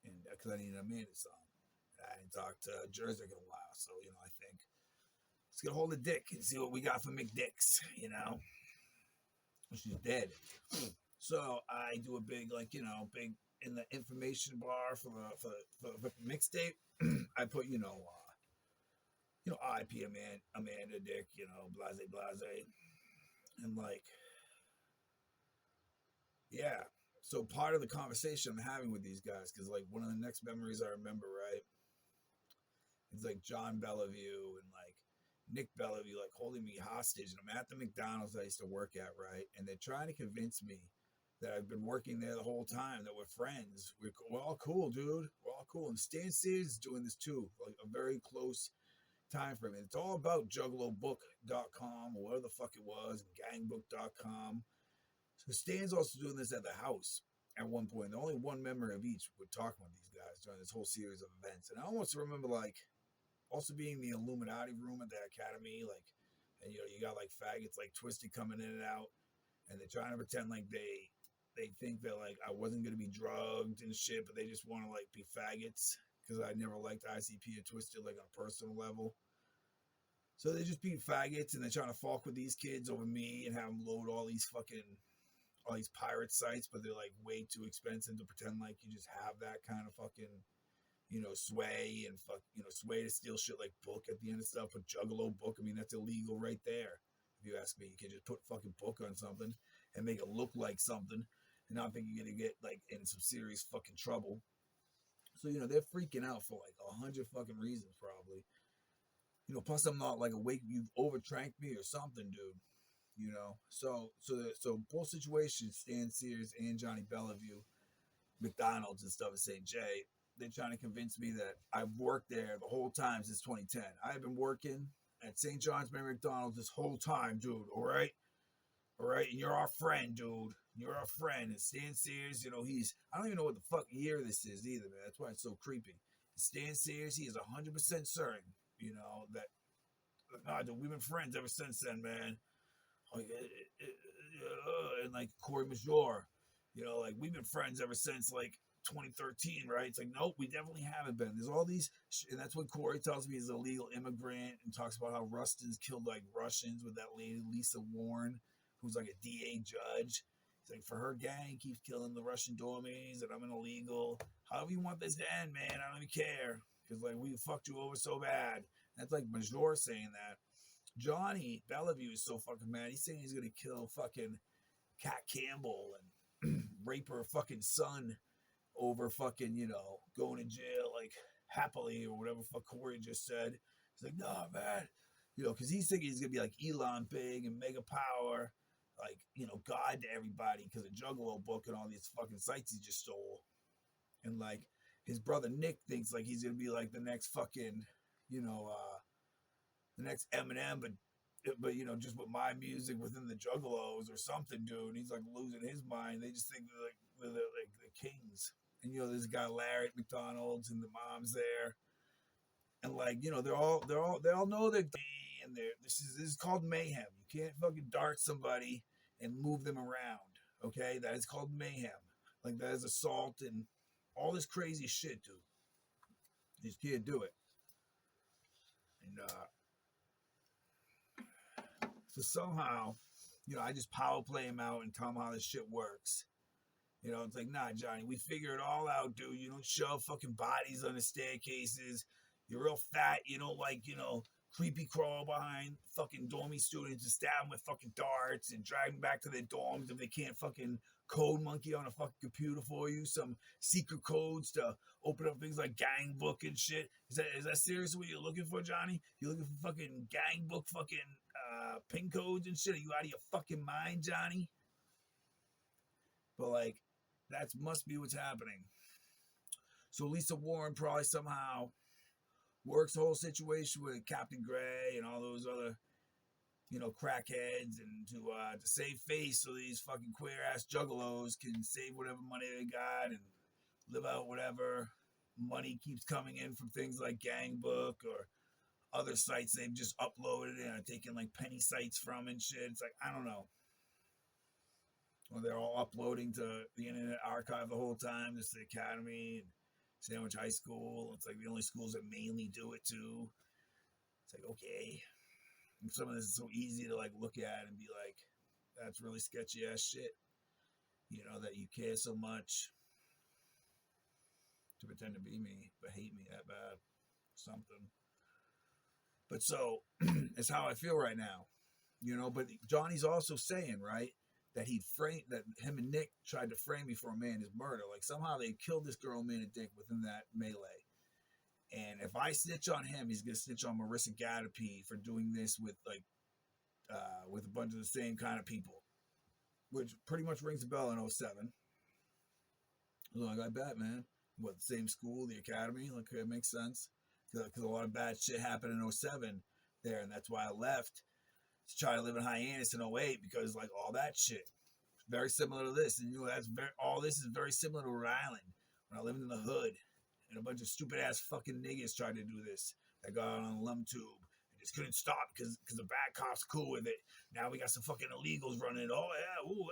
And because I need an Amanda song. And I hadn't talked to Jersey in a while, so, you know, I think let's get a hold of Dick and see what we got for McDicks, you know? She's dead. So I do a big, like, you know, big in the information bar for the mixtape. I put, you know, IP Amanda Dick, you know, blase, and like, yeah. So part of the conversation I'm having with these guys, because like one of the next memories I remember, right, it's like John Bellevue and like Nick Bellevue, like holding me hostage, and I'm at the McDonald's I used to work at, right, and they're trying to convince me that I've been working there the whole time, that we're friends. We're all cool, dude. We're all cool. And Stan Sears is doing this too, like a very close time frame. And it's all about juggalobook.com or whatever the fuck it was, and gangbook.com. So Stan's also doing this at the house at one point. Only one member of each would talk with these guys during this whole series of events. And I almost remember like also being in the Illuminati room at the academy, like, and you know, you got like faggots like Twisted coming in and out, and they're trying to pretend like they think that like I wasn't gonna be drugged and shit, but they just want to like be faggots because I never liked ICP or Twisted like on a personal level. So they just be faggots, and they're trying to fuck with these kids over me and have them load all these pirate sites, but they're like way too expensive to pretend like you just have that kind of fucking, you know, sway and sway to steal shit like book at the end of stuff. But Juggalo book, I mean, that's illegal right there. If you ask me, you can just put fucking book on something and make it look like something, and I think you're gonna get like in some serious fucking trouble. So, you know, they're freaking out for like 100 fucking reasons, probably. You know, plus I'm not like awake. You've overdrank me or something, dude. You know, so both situations, Stan Sears and Johnny Bellevue, McDonald's and stuff at St. J, they're trying to convince me that I've worked there the whole time since 2010. I've been working at St. John's Mary McDonald's this whole time, dude. All right. And you're our friend, dude. You're our friend. And Stan Sears, you know, I don't even know what the fuck year this is either, man. That's why it's so creepy. Stan Sears, he is 100% certain, you know, that, nah, dude, we've been friends ever since then, man. Like, and like Corey Major, you know, like we've been friends ever since like 2013, right? It's like, nope, we definitely haven't been. There's all these, and that's what Corey tells me, he's a legal immigrant, and talks about how Rustin's killed like Russians with that lady Lisa Warren, who's like a DA judge. He's like, for her gang keeps killing the Russian dormies, and I'm an illegal. However you want this to end, man, I don't even care, because like we fucked you over so bad. That's like Major saying that. Johnny Bellevue is so fucking mad. He's saying he's gonna kill fucking Cat Campbell and rape her fucking son over fucking, you know, going to jail like happily or whatever fuck Corey just said. He's like, nah, man. You know, because he's thinking he's gonna be like Elon Big and Mega Power, like, you know, God to everybody because of Juggalo book and all these fucking sites he just stole. And like his brother Nick thinks like he's gonna be like the next fucking, you know, the next Eminem, but you know, just with my music within the Juggalos or something, dude. And he's like losing his mind. They just think they're like the kings. And you know, this guy Larry at McDonald's and the mom's there, and like you know, they all know they're and they're this is called mayhem. You can't fucking dart somebody and move them around. Okay, that is called mayhem. Like that is assault and all this crazy shit, dude. You just can't do it. And so somehow, you know, I just power play him out and tell him how this shit works. You know, it's like, nah, Johnny, we figure it all out, dude. You don't shove fucking bodies on the staircases. You're real fat. You don't like, you know, creepy crawl behind fucking dormy students and stab them with fucking darts and drag them back to their dorms if they can't fucking code monkey on a fucking computer for you. Some secret codes to open up things like gang book and shit. Is that seriously what you're looking for, Johnny? You're looking for fucking gang book fucking pin codes and shit? Are you out of your fucking mind, Johnny? But like, that must be what's happening. So Lisa Warren probably somehow works the whole situation with Captain Gray and all those other, you know, crackheads, and to save face so these fucking queer ass juggalos can save whatever money they got and live out whatever money keeps coming in from things like Gang Book or other sites they've just uploaded and are taking like penny sites from and shit. It's like, I don't know. Or they're all uploading to the Internet Archive the whole time, just the Academy and Sandwich High School. It's like the only schools that mainly do it too. It's like, okay. And some of this is so easy to like look at and be like, that's really sketchy ass shit. You know, that you care so much to pretend to be me, but hate me that bad. Something. But so, it's how I feel right now. You know, but Johnny's also saying, right, that that him and Nick tried to frame me for Amanda's murder. Like somehow they killed this girl, Amanda Dick, within that melee. And if I snitch on him, he's gonna snitch on Marissa Gadapi for doing this with with a bunch of the same kind of people, which pretty much rings a bell in 07. Like, I bet, man. What, the same school, the Academy? Like, it makes sense. Because a lot of bad shit happened in 07 there, and that's why I left to try to live in Hyannis in 08, because like all that shit very similar to this. And you know, all this is very similar to Rhode Island when I lived in the hood and a bunch of stupid ass fucking niggas tried to do this. That got on a lum tube and just couldn't stop because the bad cops cool with it. Now we got some fucking illegals running. Oh yeah, ooh,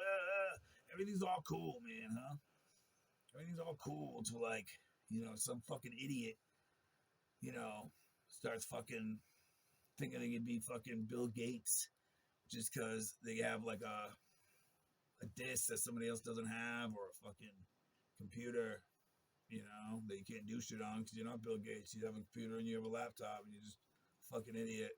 everything's all cool, man, huh? Everything's all cool until like, you know, some fucking idiot, you know, starts fucking thinking they could be fucking Bill Gates just because they have like a disc that somebody else doesn't have, or a fucking computer, you know, that you can't do shit on because you're not Bill Gates. You have a computer and you have a laptop and you're just a fucking idiot.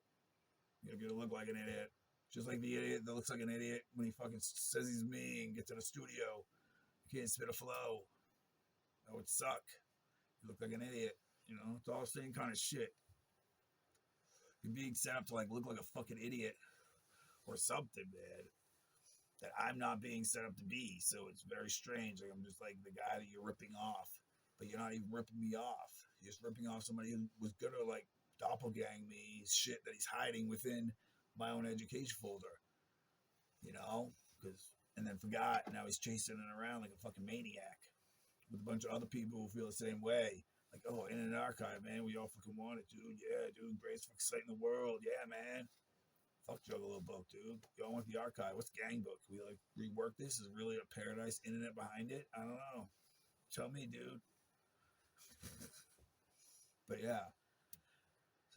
You're gonna look like an idiot. Just like the idiot that looks like an idiot when he fucking says he's me and gets in a studio. You can't spit a flow. That would suck. You look like an idiot. You know, it's all the same kind of shit. You're being set up to like look like a fucking idiot or something, man, that I'm not being set up to be. So it's very strange. Like I'm just like the guy that you're ripping off, but you're not even ripping me off. You're just ripping off somebody who was gonna like doppelgang me shit that he's hiding within my own education folder. You know, and then forgot. Now he's chasing it around like a fucking maniac with a bunch of other people who feel the same way. Like, oh, Internet Archive, man, we all fucking want it, dude. Yeah, dude, greatest fucking site in the world. Yeah, man. Fuck Juggalo Book, dude. Go on with the archive. What's Gang Book? We like rework this? Is really a paradise internet behind it? I don't know. Tell me, dude. But yeah,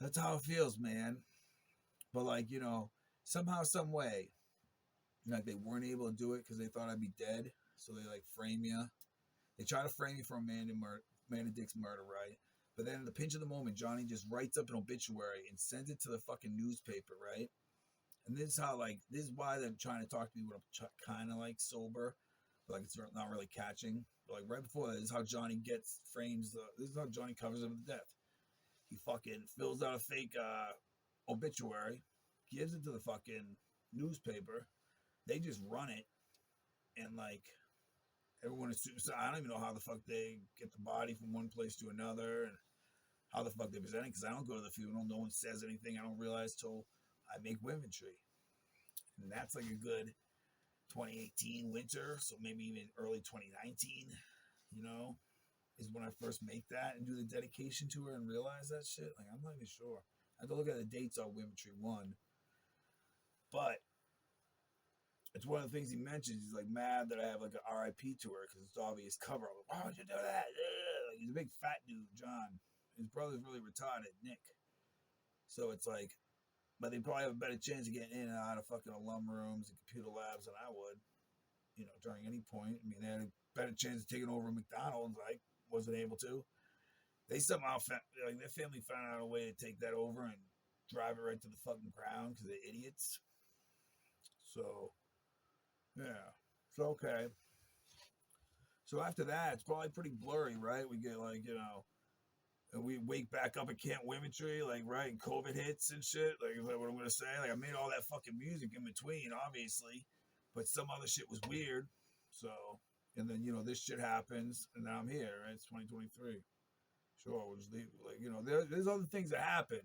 that's how it feels, man. But like, you know, somehow, some way, like they weren't able to do it because they thought I'd be dead. So they like frame you. They try to frame you for Amanda Dick's murder, right? But then at the pinch of the moment, Johnny just writes up an obituary and sends it to the fucking newspaper, right? And this is how, like, this is why they're trying to talk to me when I'm kind of like sober, but like it's not really catching. But like right before that, this is how Johnny this is how Johnny covers him with death. He fucking fills out a fake obituary, gives it to the fucking newspaper. They just run it, and like everyone is. So I don't even know how the fuck they get the body from one place to another, and how the fuck they present it, because I don't go to the funeral. No one says anything. I don't realize till I make Womentree. And that's like a good 2018 winter, so maybe even early 2019, you know, is when I first make that and do the dedication to her and realize that shit. Like, I'm not even sure. I have to look at the dates on Womentree 1. But it's one of the things he mentions. He's like mad that I have like an RIP to her because it's obvious cover. I'm like, why would you do that? Like, he's a big fat dude, John. His brother's really retarded, Nick. So it's like, but they probably have a better chance of getting in and out of fucking alum rooms and computer labs than I would, you know, during any point. I mean, they had a better chance of taking over McDonald's. I wasn't able to. They somehow like their family found out a way to take that over and drive it right to the fucking ground because they're idiots. So, yeah, it's okay. So after that, it's probably pretty blurry, right? We get like, you know, and we wake back up at Camp Womentree, like, right, and COVID hits and shit. Like, is that what I'm gonna say? Like, I made all that fucking music in between, obviously, but some other shit was weird. So, and then, you know, this shit happens, and now I'm here, right? It's 2023. Sure, we'll just leave. Like, you know, there's other things that happen,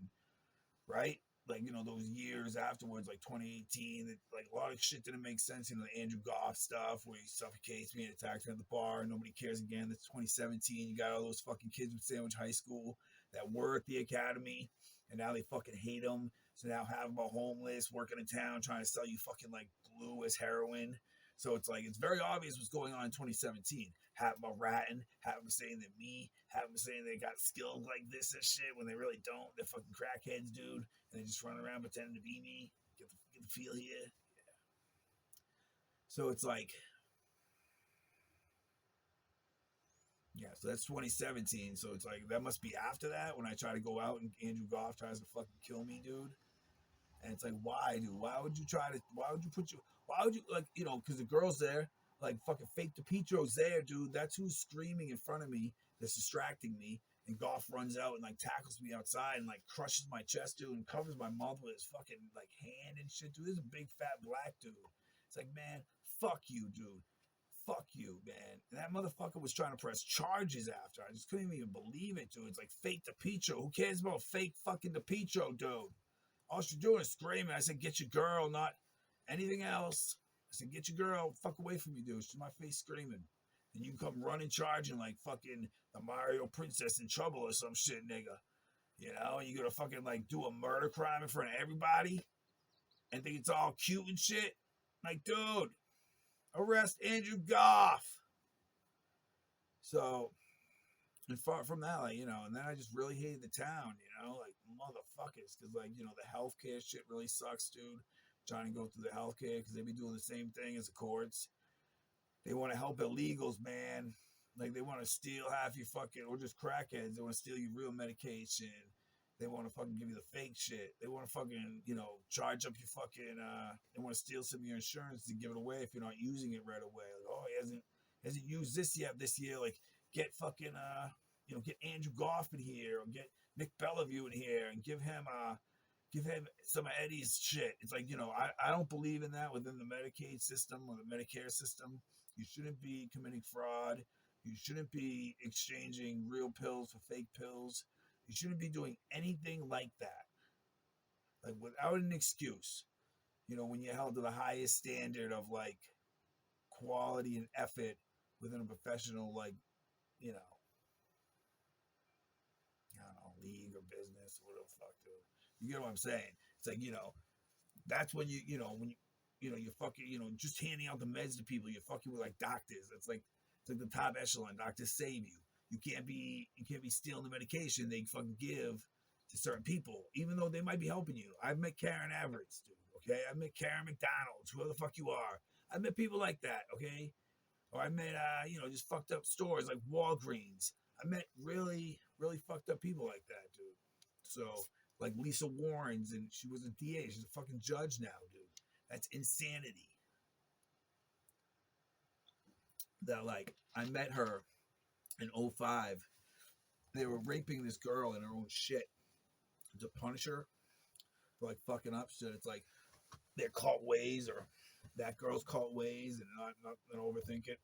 right? Like, you know, those years afterwards, like 2018, that, like, a lot of shit didn't make sense. You know, the Andrew Goff stuff where he suffocates me and attacks me at the bar and nobody cares again. That's 2017. You got all those fucking kids with Sandwich High School that were at the academy and now they fucking hate them. So now have them all homeless, working in town, trying to sell you fucking like glue as heroin. So it's like, it's very obvious what's going on in 2017. Have them ratting, have them saying they're me, have them saying they got skills like this and shit when they really don't. They're fucking crackheads, dude. And they just run around pretending to be me. Get the feel here. Yeah. So it's like, yeah, so that's 2017. So it's like, that must be after that when I try to go out and Andrew Goff tries to fucking kill me, dude. And it's like, why, dude? Why would you like, you know, because the girl's there, like fucking fake DePietro's there, dude. That's who's screaming in front of me, that's distracting me. And Goff runs out and like tackles me outside and like crushes my chest, dude, and covers my mouth with his fucking like hand and shit, dude. This is a big fat black dude. It's like, man, fuck you, dude. Fuck you, man. And that motherfucker was trying to press charges after. I just couldn't even believe it, dude. It's like fake DePietro. Who cares about fake fucking DePietro, dude? All she's doing is screaming. I said, get your girl, not anything else. I said, get your girl. Fuck away from me, dude. She's my face screaming. And you come running, charging like fucking the Mario Princess in trouble or some shit, nigga. You know, and you gonna fucking like do a murder crime in front of everybody and think it's all cute and shit. Like, dude, arrest Andrew Goff. So, and far from that, like, you know, and then I just really hated the town, you know, like motherfuckers, because like, you know, the healthcare shit really sucks, dude. Trying to go through the healthcare because they be doing the same thing as the courts. They want to help illegals, man. Like, they want to steal half your fucking, or just crackheads. They want to steal your real medication. They want to fucking give you the fake shit. They want to fucking, you know, charge up your fucking, they want to steal some of your insurance to give it away if you're not using it right away. Like, oh, he hasn't used this yet this year. Like, get fucking, you know, get Andrew Goff in here or get Nick Bellevue in here and give him some of Eddie's shit. It's like, you know, I don't believe in that within the Medicaid system or the Medicare system. You shouldn't be committing fraud. You shouldn't be exchanging real pills for fake pills. You shouldn't be doing anything like that. Like, without an excuse. You know, when you're held to the highest standard of like quality and effort within a professional, like, you know, I don't know, league or business or whatever the fuck, dude. You get what I'm saying? It's like, you know, that's when you know, when you're fucking, you know, just handing out the meds to people. You're fucking with like doctors. It's like the top echelon. Doctors save you. You can't be stealing the medication they fucking give to certain people, even though they might be helping you. I've met Karen Everett, dude. Okay, I've met Karen McDonald's, whoever the fuck you are. I've met people like that. Okay, or I met you know, just fucked up stores like Walgreens. I met really fucked up people like that, dude. So, like Lisa Warrens, and she was a DA. She's a fucking judge now, dude. That's insanity. That, like, I met her in 2005. They were raping this girl in her own shit to punish her for like fucking up shit. It's like their cult ways or that girl's cult ways, and not overthink it.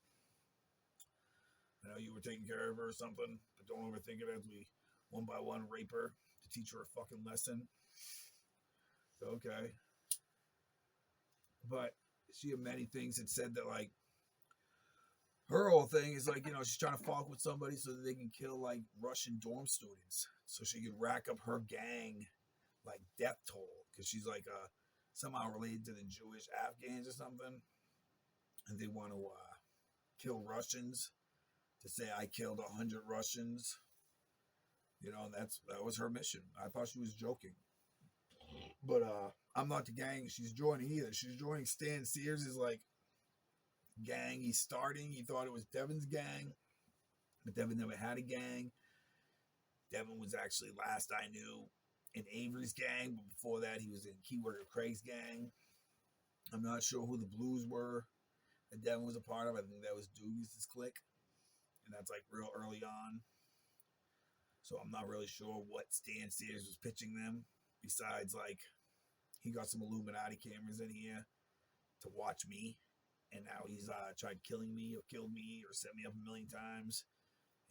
I know you were taking care of her or something, but don't overthink it as we one by one rape her to teach her a fucking lesson. So, okay. But she had many things that said that, like, her whole thing is like, she's trying to fuck with somebody so that they can kill like Russian dorm students, so she could rack up her gang like death toll, because she's like somehow related to the Jewish Afghans or something, and they want to kill Russians to say I killed 100 Russians. That was her mission. I thought she was joking, but I'm not the gang she's joining either. She's joining Stan Sears' like gang he's starting. He thought it was Devin's gang, but Devin never had a gang. Devin was actually, last I knew, in Avery's gang, but before that he was in Keyworker Craig's gang. I'm not sure who the Blues were that Devin was a part of. I think that was Douglas' clique, and that's like real early on. So I'm not really sure what Stan Sears was pitching them, besides like he got some Illuminati cameras in here to watch me, and now he's tried killing me or killed me or set me up a million times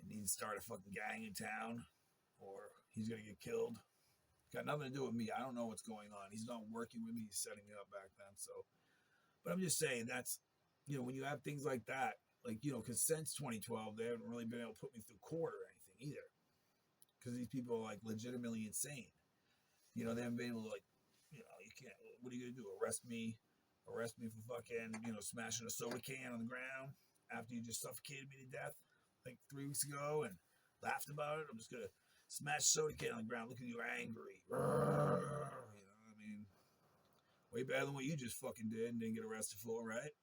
and needs to start a fucking gang in town, or he's gonna get killed. Got nothing to do with me. I don't know what's going on. He's not working with me. He's setting me up back then. So, but I'm just saying that's, when you have things like that, like, because since 2012, they haven't really been able to put me through court or anything either. Because these people are like legitimately insane. They haven't been able to, like, you can't, what are you going to do? Arrest me for fucking, smashing a soda can on the ground after you just suffocated me to death like 3 weeks ago and laughed about it. I'm just going to smash a soda can on the ground. Look at you angry. Way better than what you just fucking did and didn't get arrested for, right?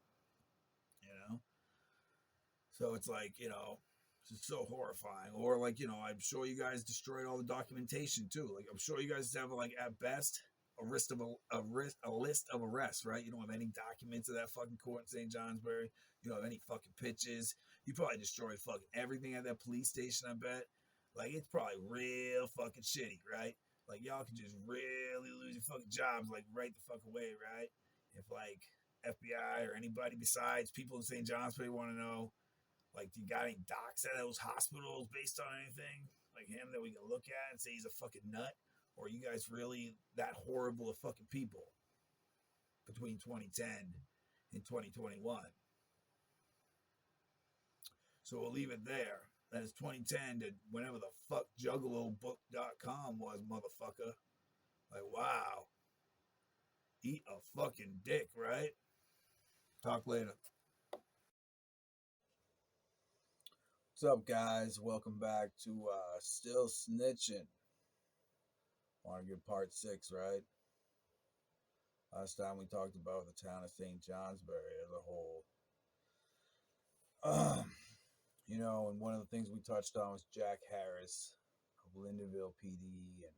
So it's like, it's just so horrifying. Or like, I'm sure you guys destroyed all the documentation too. Like, I'm sure you guys have, like, at best a list of arrests, right? You don't have any documents of that fucking court in St. Johnsbury. You don't have any fucking pictures. You probably destroyed fucking everything at that police station, I bet. Like, it's probably real fucking shitty, right? Like, y'all can just really lose your fucking jobs, like, right the fuck away, right? If, like, FBI or anybody besides people in St. Johnsbury want to know, like, do you got any docs at those hospitals based on anything like him that we can look at and say he's a fucking nut? Or are you guys really that horrible of fucking people between 2010 and 2021? So we'll leave it there. That is 2010 to whenever the fuck juggalobook.com was, motherfucker. Like, wow. Eat a fucking dick, right? Talk later. What's up, guys? Welcome back to Still Snitching. Want to get part 6, right? Last time we talked about the town of St. Johnsbury as a whole. And one of the things we touched on was Jack Harris of Lindenville PD, and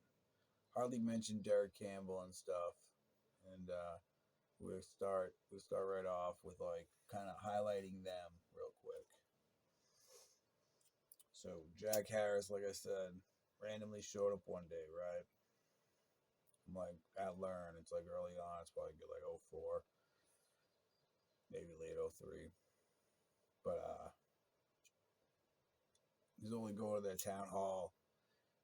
hardly mentioned Derek Campbell and stuff. And we'll start right off with, like, kind of highlighting them real quick. So Jack Harris, like I said, randomly showed up one day, right? I'm like, at Learn, it's like early on, it's probably good, like 04, maybe late 03. But he's only going to that town hall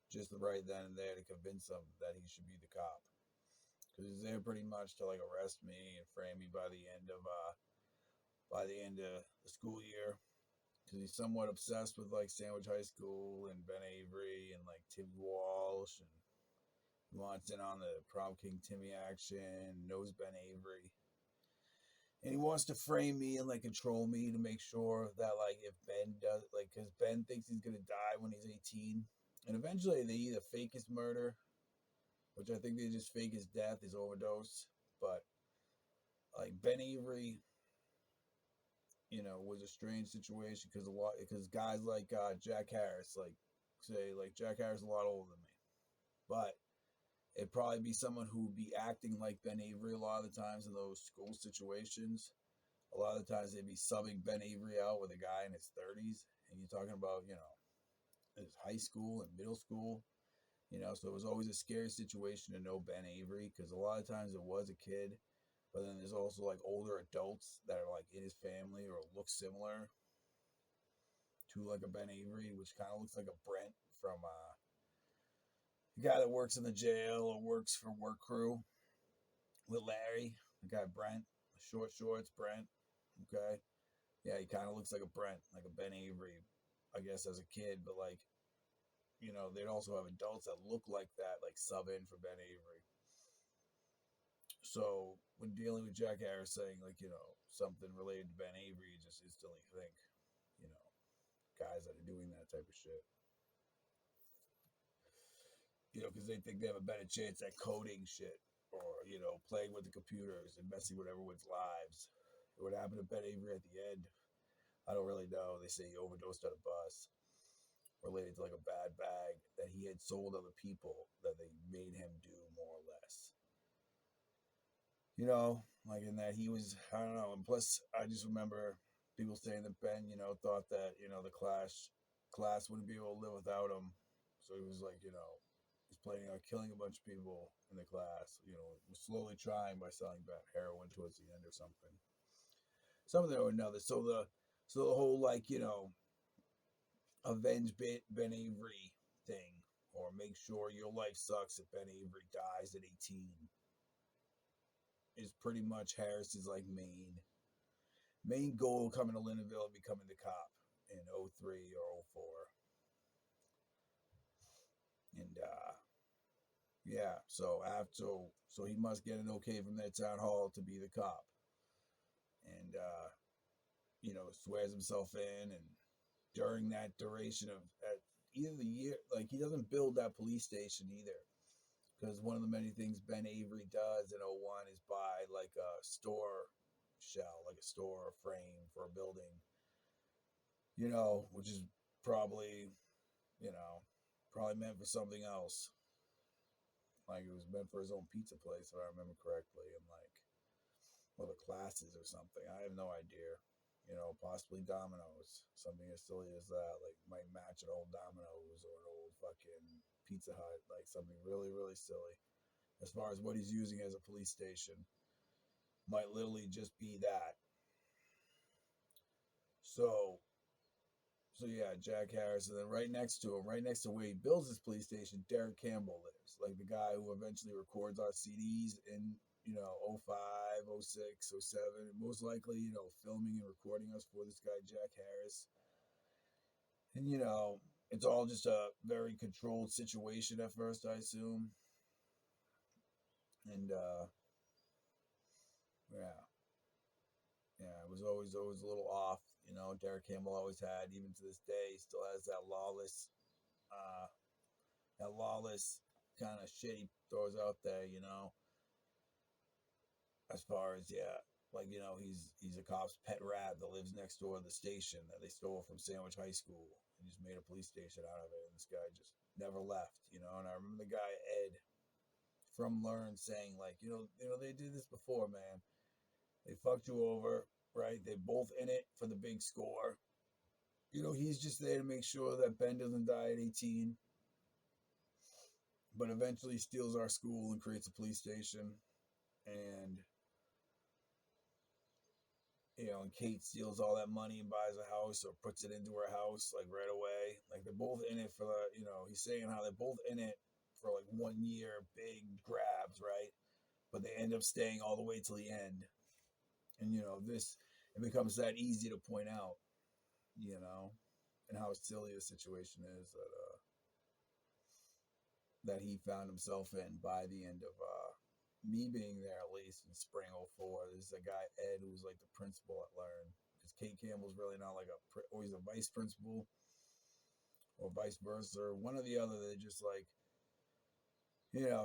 just right then and there to convince them that he should be the cop. Because he's there pretty much to, like, arrest me and frame me by the end of the school year. Because he's somewhat obsessed with, like, Sandwich High School and Ben Avery and, like, Timmy Walsh, and he wants in on the Prom King Timmy action, knows Ben Avery. And he wants to frame me and, like, control me to make sure that, like, if Ben does, like, because Ben thinks he's going to die when he's 18. And eventually they either fake his murder, which I think they just fake his death, his overdose. But, like, Ben Avery, was a strange situation because guys like Jack Harris, like, say, like, Jack Harris is a lot older than me. But it'd probably be someone who would be acting like Ben Avery a lot of the times in those school situations. A lot of the times they'd be subbing Ben Avery out with a guy in his 30s. And you're talking about, his high school and middle school. So it was always a scary situation to know Ben Avery, because a lot of times it was a kid. But then there's also, like, older adults that are, like, in his family or look similar to, like, a Ben Avery, which kind of looks like a Brent from The guy that works in the jail or works for work crew with Larry, the guy Brent, short shorts, Brent. Okay, yeah, he kind of looks like a Brent, like a Ben Avery, I guess as a kid, but like they'd also have adults that look like that, like sub in for Ben Avery. So when dealing with Jack Harris saying like something related to Ben Avery, you just instantly think you know guys that are doing that type of shit. Because they think they have a better chance at coding shit or playing with the computers and messing with everyone's lives. What happened to Ben Avery at the end? I don't really know. They say he overdosed on a bus, related to like a bad bag that he had sold other people that they made him do more or less. Like in that he was, I don't know. And plus, I just remember people saying that Ben, thought that, the class wouldn't be able to live without him. So he was like, he's planning on killing a bunch of people in the class, was slowly trying by selling back heroin towards the end or something. Something or another. So the whole like, avenge Ben Avery thing, or make sure your life sucks if Ben Avery dies at 18, is pretty much Harris's like main goal coming to Lindenville and becoming the cop in 03 or 04. And yeah, so he must get an okay from that town hall to be the cop. And swears himself in, and during that duration of either the year, like he doesn't build that police station either. Because one of the many things Ben Avery does in 01 is buy like a store shell, like a store frame for a building, which is probably, probably meant for something else. Like it was meant for his own pizza place, if I remember correctly, and like, or the classes or something. I have no idea. Possibly Domino's, something as silly as that, like might match an old Domino's or an old fucking Pizza Hut, like something really, really silly. As far as what he's using as a police station, might literally just be that. So yeah, Jack Harris, and then right next to him, right next to where he builds his police station, Derek Campbell lives, like the guy who eventually records our CDs in 05, 06, 07, and most likely filming and recording us for this guy Jack Harris. And it's all just a very controlled situation at first, I assume. And yeah, it was always a little off. Derek Campbell always had, even to this day, still has that lawless kind of shit he throws out there. As far as like he's a cop's pet rat that lives next door to the station that they stole from Sandwich High School and just made a police station out of it. And this guy just never left. And I remember the guy Ed from Learn saying like, they did this before, man. They fucked you over, right? They both in it for the big score. He's just there to make sure that Ben doesn't die at 18, but eventually steals our school and creates a police station. And and Kate steals all that money and buys a house or puts it into her house like right away. Like they're both in it for the, he's saying how they're both in it for like 1 year, big grabs, right? But they end up staying all the way till the end. And it becomes that easy to point out, and how silly the situation is that he found himself in by the end of me being there, at least in spring 04. There's a guy Ed who's like the principal at Learn, because Kate Campbell's really not like or he's a vice principal or vice versa, or one or the other. They're just like,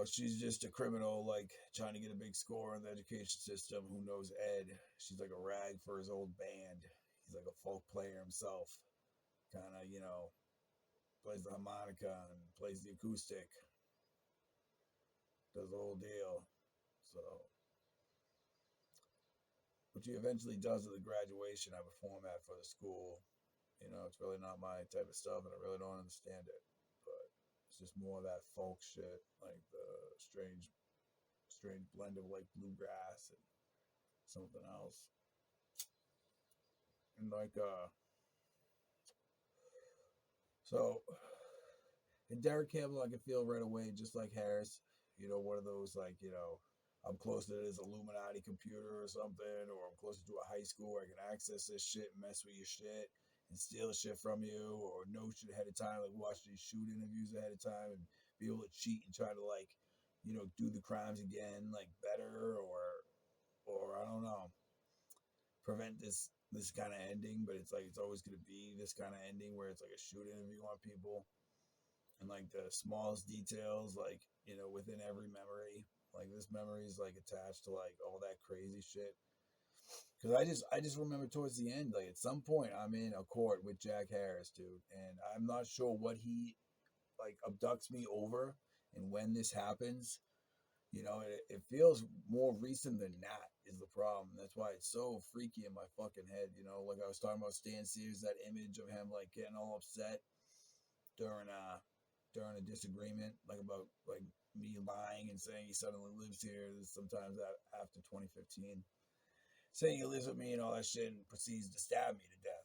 she's just a criminal, like trying to get a big score in the education system. Who knows Ed? She's like a rag for his old band. He's like a folk player himself, kind of, plays the harmonica and plays the acoustic, does the whole deal. So, which he eventually does at the graduation, have a format for the school. It's really not my type of stuff, and I really don't understand it. But it's just more of that folk shit, like the strange blend of like bluegrass and something else. And like so And Derek Campbell, I could feel right away, just like Harris. One of those like, I'm close to this Illuminati computer or something, or I'm closer to a high school where I can access this shit and mess with your shit and steal shit from you, or know shit ahead of time, like watch these shoot interviews ahead of time and be able to cheat and try to like, do the crimes again, like better, or I don't know, prevent this kind of ending. But it's like it's always gonna be this kind of ending where it's like a shoot interview on people and like the smallest details, like within every memory. Like this memory is like attached to like all that crazy shit. Because I just remember towards the end, like at some point, I'm in a court with Jack Harris, dude, and I'm not sure what he like abducts me over and when this happens. It feels more recent than that is the problem. That's why it's so freaky in my fucking head. Like I was talking about Stan Sears, that image of him like getting all upset during a disagreement, like about like me lying and saying he suddenly lives here. Sometimes after 2015, saying he lives with me and all that shit, and proceeds to stab me to death.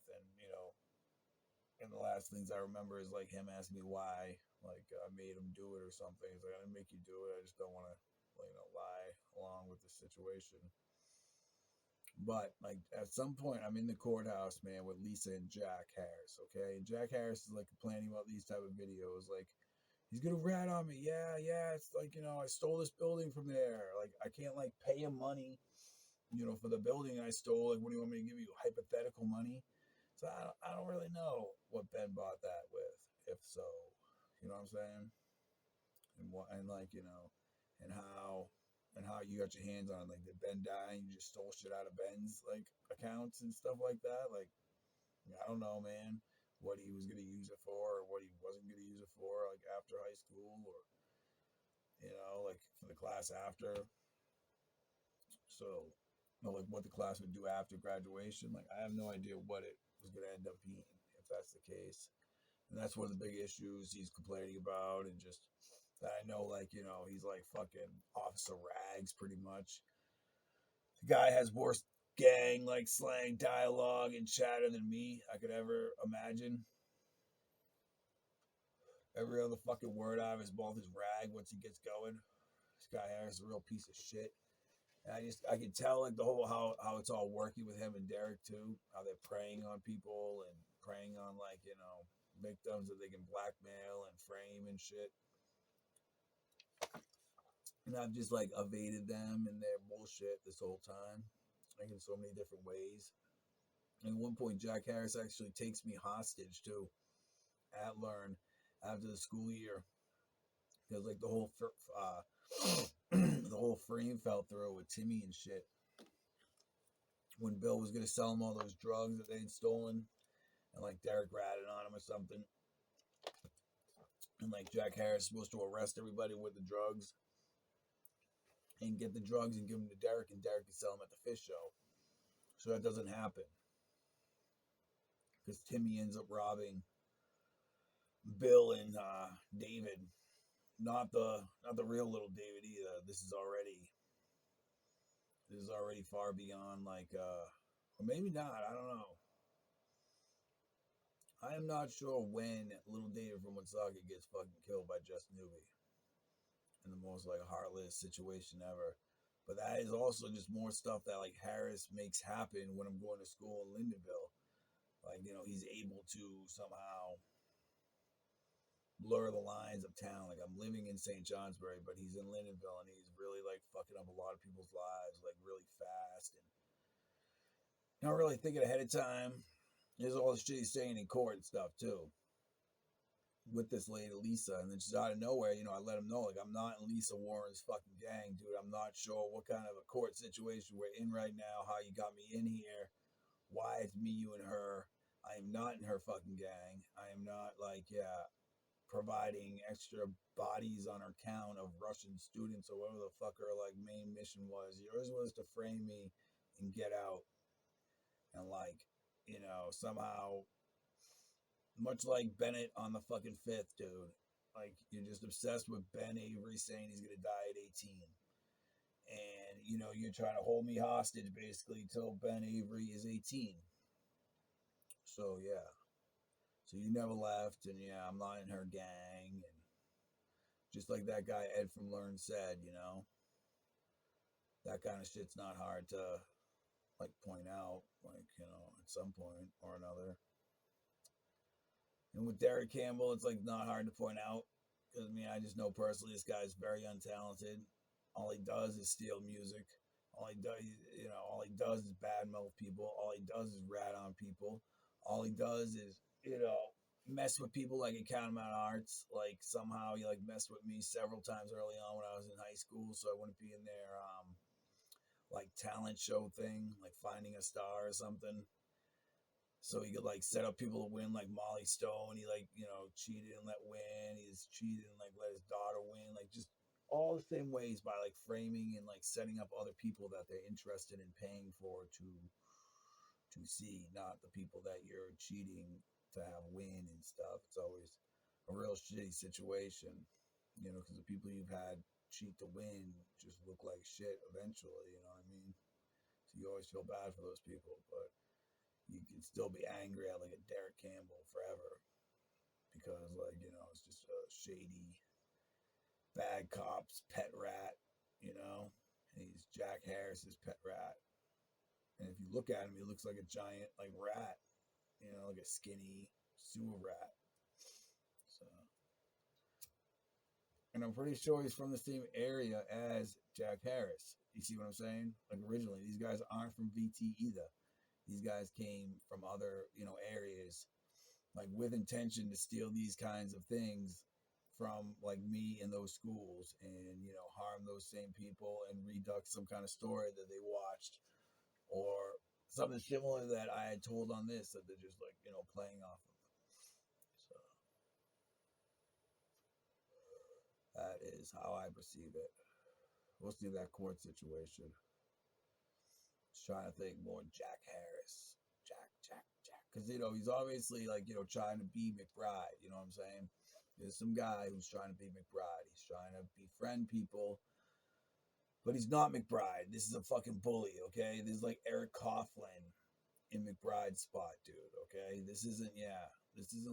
And the last things I remember is like him asking me why, like I made him do it or something. He's like, I didn't make you do it. I just don't want to, lie along with the situation. But like at some point, I'm in the courthouse, man, with Lisa and Jack Harris. Okay, and Jack Harris is like complaining about these type of videos, like he's gonna rat on me. Yeah, yeah. It's like I stole this building from there. Like I can't like pay him money, for the building I stole. Like, what do you want me to give you? Hypothetical money? So I don't really know what Ben bought that with. If so, you know what I'm saying? And what and like and how you got your hands on it. Like did Ben die and you just stole shit out of Ben's like accounts and stuff like that? Like I don't know, man. What he was gonna use it for, or what he wasn't gonna use it for, like after high school, or like for the class after. So, like what the class would do after graduation. Like I have no idea what it was gonna end up being if that's the case. And that's one of the big issues he's complaining about, and just that I know, like he's like fucking Officer Rags, pretty much. The guy has worse gang like slang, dialogue, and chatter than me I could ever imagine. Every other fucking word out of his mouth is rag once he gets going. This guy Harris is a real piece of shit. And I can tell like the whole how it's all working with him and Derek too. How they're preying on people and preying on like victims that they can blackmail and frame and shit. And I've just like evaded them and their bullshit this whole time, like in so many different ways. And at one point, Jack Harris actually takes me hostage too at Learn after the school year because like the whole the whole frame fell through with Timmy and shit. When Bill was gonna sell him all those drugs that they'd stolen, and like Derek ratted on him or something, and like Jack Harris is supposed to arrest everybody with the drugs and get the drugs and give them to Derek, and Derek can sell them at the fish show. So that doesn't happen because Timmy ends up robbing Bill and David. Not the real little David either. This is already far beyond like or maybe not. I don't know. I am not sure when little David from Woonsocket gets fucking killed by Jess Newby in the most like heartless situation ever. But that is also just more stuff that like Harris makes happen when I'm going to school in Lindenville. Like he's able to somehow blur the lines of town. Like I'm living in St. Johnsbury, but he's in Lindenville, and he's really like fucking up a lot of people's lives, like really fast, and not really thinking ahead of time. There's all the shit he's saying in court and stuff too. With this lady Lisa, and then she's out of nowhere, I let him know, like, I'm not in Lisa Warren's fucking gang, dude. I'm not sure what kind of a court situation we're in right now, how you got me in here, why it's me, you, and her. I am not in her fucking gang. I am not like, yeah, providing extra bodies on her count of Russian students or whatever the fuck her like main mission was. Yours was to frame me and get out and like, somehow, much like Bennett on the fucking fifth, dude. Like you're just obsessed with Ben Avery saying he's gonna die at 18. And you're trying to hold me hostage basically till Ben Avery is 18. So yeah. So you never left, and yeah, I'm not in her gang, and just like that guy Ed from Learn said, that kind of shit's not hard to like point out, like at some point or another. And with Derek Campbell, it's like not hard to point out because I just know personally this guy's very untalented. All he does is steal music. All he does is badmouth people. All he does is rat on people. All he does is, mess with people like in Catamount Arts. Like somehow he like messed with me several times early on when I was in high school, so I wouldn't be in their like talent show thing, like Finding a Star or something. So he could like set up people to win, like Molly Stone. He like cheated and let win. He's cheated and like let his daughter win. Like just all the same ways by like framing and like setting up other people that they're interested in paying for to see, not the people that you're cheating to have win and stuff. It's always a real shitty situation, because the people you've had cheat to win just look like shit eventually. You know what I mean? So you always feel bad for those people, but you can still be angry at like a Derek Campbell forever because it's just a shady bad cop's pet rat, and he's Jack Harris's pet rat. And if you look at him, he looks like a giant like rat, like a skinny sewer rat. So, and I'm pretty sure he's from the same area as Jack Harris. You see what I'm saying? Like originally, these guys aren't from VT either. These guys came from other, areas, like with intention to steal these kinds of things from like me in those schools and, harm those same people and reduct some kind of story that they watched or something similar that I had told on this that they're just like, playing off of. So that is how I perceive it. We'll see that court situation. Just trying to think more Jack Harris. Jack. Because, he's obviously like, trying to be McBride. You know what I'm saying? There's some guy who's trying to be McBride. He's trying to befriend people. But he's not McBride. This is a fucking bully, okay? This is like Eric Coughlin in McBride's spot, dude, okay? This isn't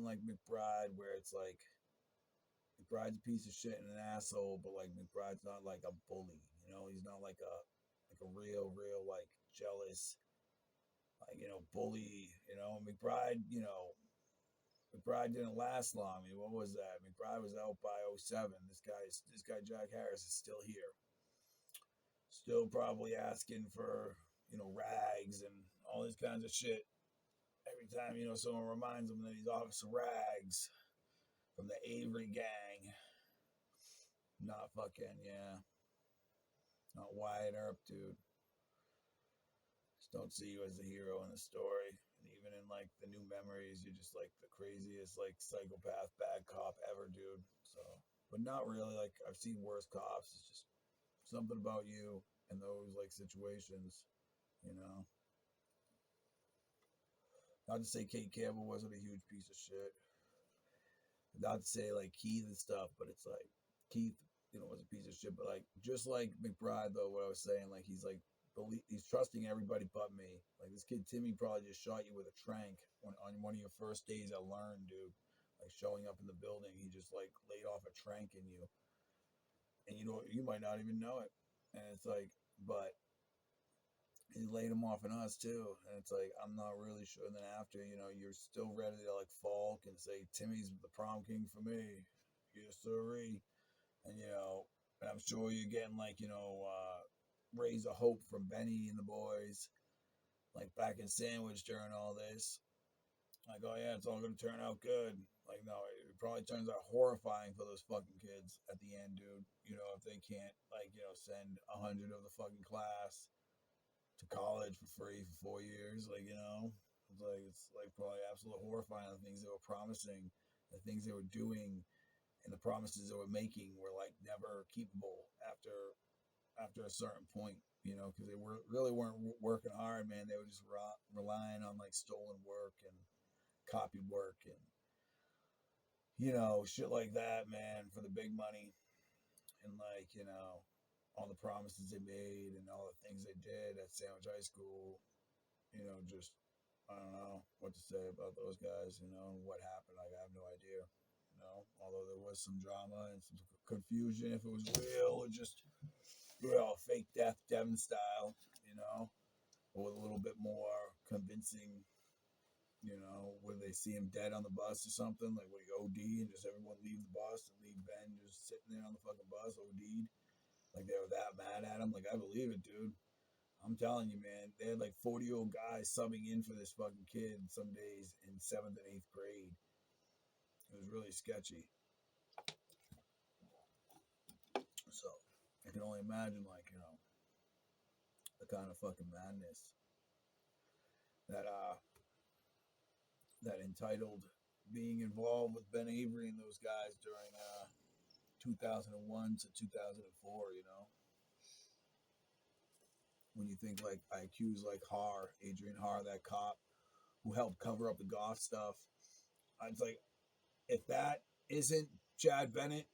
like McBride where it's like McBride's a piece of shit and an asshole, but like McBride's not like a bully, He's not like a real, like jealous, like, bully, McBride, McBride didn't last long. I mean, what was that? McBride was out by 07. This guy Jack Harris is still here. Still probably asking for, rags and all these kinds of shit. Every time, someone reminds him that he's Officer Rags from the Avery gang. Not fucking, yeah. Not Wyatt Earp, dude. Just don't see you as the hero in the story. And even in, like, the new memories, you're just, like, the craziest, like, psychopath bad cop ever, dude. So, but not really. Like, I've seen worse cops. It's just something about you in those, like, situations, Not to say Kate Campbell wasn't a huge piece of shit. Not to say like Keith and stuff, but it's like Keith, was a piece of shit. But like just like McBride, though, what I was saying, like he's trusting everybody but me. Like this kid Timmy probably just shot you with a trank on one of your first days at Learn, dude. Like showing up in the building, he just like laid off a trank in you, and you might not even know it. And it's like, but he laid him off on us too, and it's like I'm not really sure. And then after, you're still ready to like Falk and say Timmy's the prom king for me, yes sirree. And and I'm sure you're getting like raise a hope from Benny and the boys, like back in Sandwich during all this. Like, oh yeah, it's all gonna turn out good. Like, no, it probably turns out horrifying for those fucking kids at the end, dude. If they can't like send 100 of the fucking class to college for free for 4 years, it's like probably absolutely horrifying. The things they were promising, the things they were doing, and the promises they were making were like never keepable after a certain point, because they weren't working hard, man. They were just relying on like stolen work and copy work and shit like that, man, for the big money and like all the promises they made and all the things they did at Sandwich High School, just I don't know what to say about those guys, you know, and what happened. Like, I have no idea, you know, although there was some drama and some confusion if it was real or just, fake death, Devin style, you know, or with a little bit more convincing, where they see him dead on the bus or something, like when he OD and just everyone leave the bus and leave Ben just sitting there on the fucking bus, OD'd. Like they were that mad at him. Like, I believe it, dude. I'm telling you, man, they had like 40-year-old guys subbing in for this fucking kid some days in 7th and 8th grade. It was really sketchy. So I can only imagine, like, the kind of fucking madness that that entitled being involved with Ben Avery and those guys during 2001 to 2004. When you think like IQs like Har, Adrian Har, that cop who helped cover up the Goff stuff, it's like, if that isn't Chad Bennett,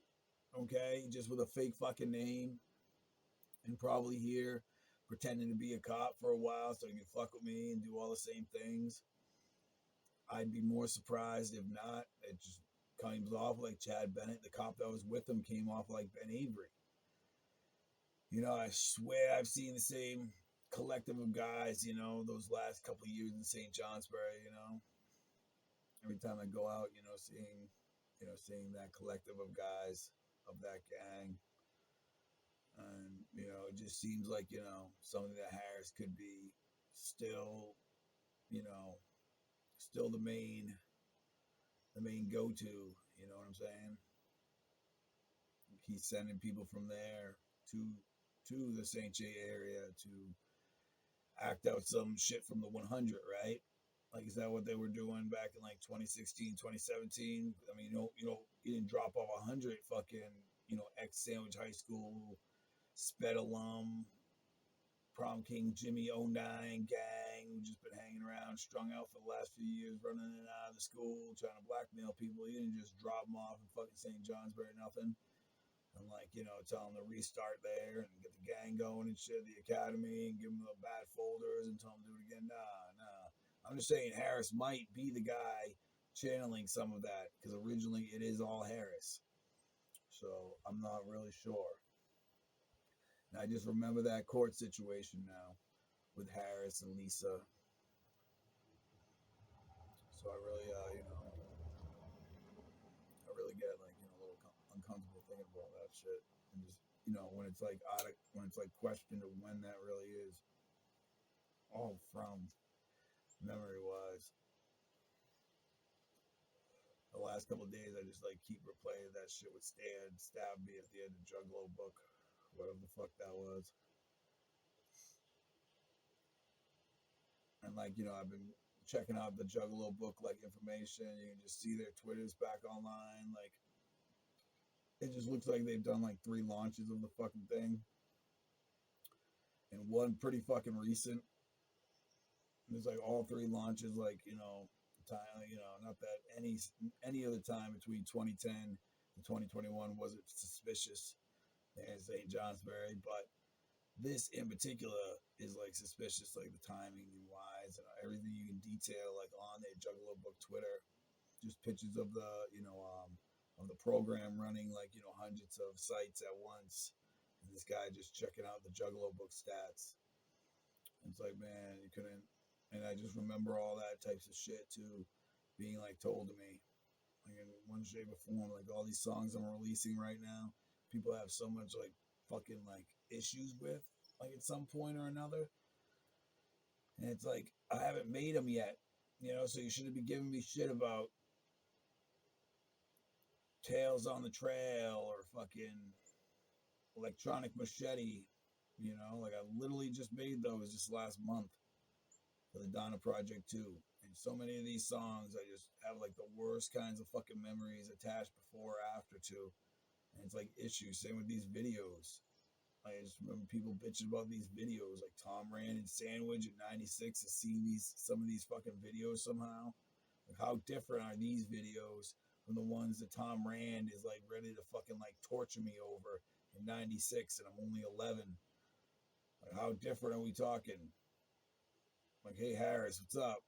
okay, just with a fake fucking name and probably here pretending to be a cop for a while so he can fuck with me and do all the same things, I'd be more surprised if not. It just comes off like Chad Bennett. The cop that was with him came off like Ben Avery. I swear I've seen the same collective of guys, those last couple of years in St. Johnsbury, every time I go out, seeing that collective of guys of that gang. And, it just seems like, something that Harris could be still, still the main go-to, you know what I'm saying? He's sending people from there to the St. J area to act out some shit from the 100, right? Like, is that what they were doing back in like 2016, 2017? I mean, you didn't drop off 100 fucking, ex-Sandwich High School, sped alum, prom king Jimmy 09 gang who just been hanging around, strung out for the last few years, running in and out of the school, trying to blackmail people. You didn't just drop them off in fucking St. Johnsbury, nothing. And like, tell them to restart there and get the gang going and shit, the academy, and give them the bad folders and tell them to do it again. Nah. I'm just saying Harris might be the guy channeling some of that, because originally it is all Harris. So I'm not really sure. And I just remember that court situation now with Harris and Lisa. So I really, I really get like, a little uncomfortable thinking about that shit. And just, when it's like questioned of when that really is, all from memory wise. The last couple of days, I just like keep replaying that shit with Stan stabbed me at the end of Juggalo book, whatever the fuck that was. And like, I've been checking out the Juggalo book like information. You can just see their Twitters back online. Like, it just looks like they've done like 3 launches of the fucking thing, and one pretty fucking recent. There's like all 3 launches, like, time, not that any other time between 2010 and 2021 wasn't suspicious in St. Johnsbury, but this in particular is like suspicious, like the timing and wise and everything you can detail, like on their Juggalo book Twitter, just pictures of the of the program running like hundreds of sites at once, and this guy just checking out the Juggalo book stats. It's like, man, you couldn't. And I just remember all that types of shit too being like told to me, like in one shape or form. Like all these songs I'm releasing right now, people have so much like fucking like issues with, like at some point or another. And it's like, I haven't made them yet, so you shouldn't be giving me shit about Tales on the Trail or fucking Electronic Machete. Like I literally just made those just last month for the Donna Project 2. And so many of these songs, I just have like the worst kinds of fucking memories attached before or after to. And it's like issues. Same with these videos. I just remember people bitching about these videos, like Tom Rand and Sandwich in '96, and seeing some of these fucking videos somehow. Like, how different are these videos from the ones that Tom Rand is like ready to fucking like torture me over in '96, and I'm only 11. Like, how different are we talking? Like, hey Harris, what's up?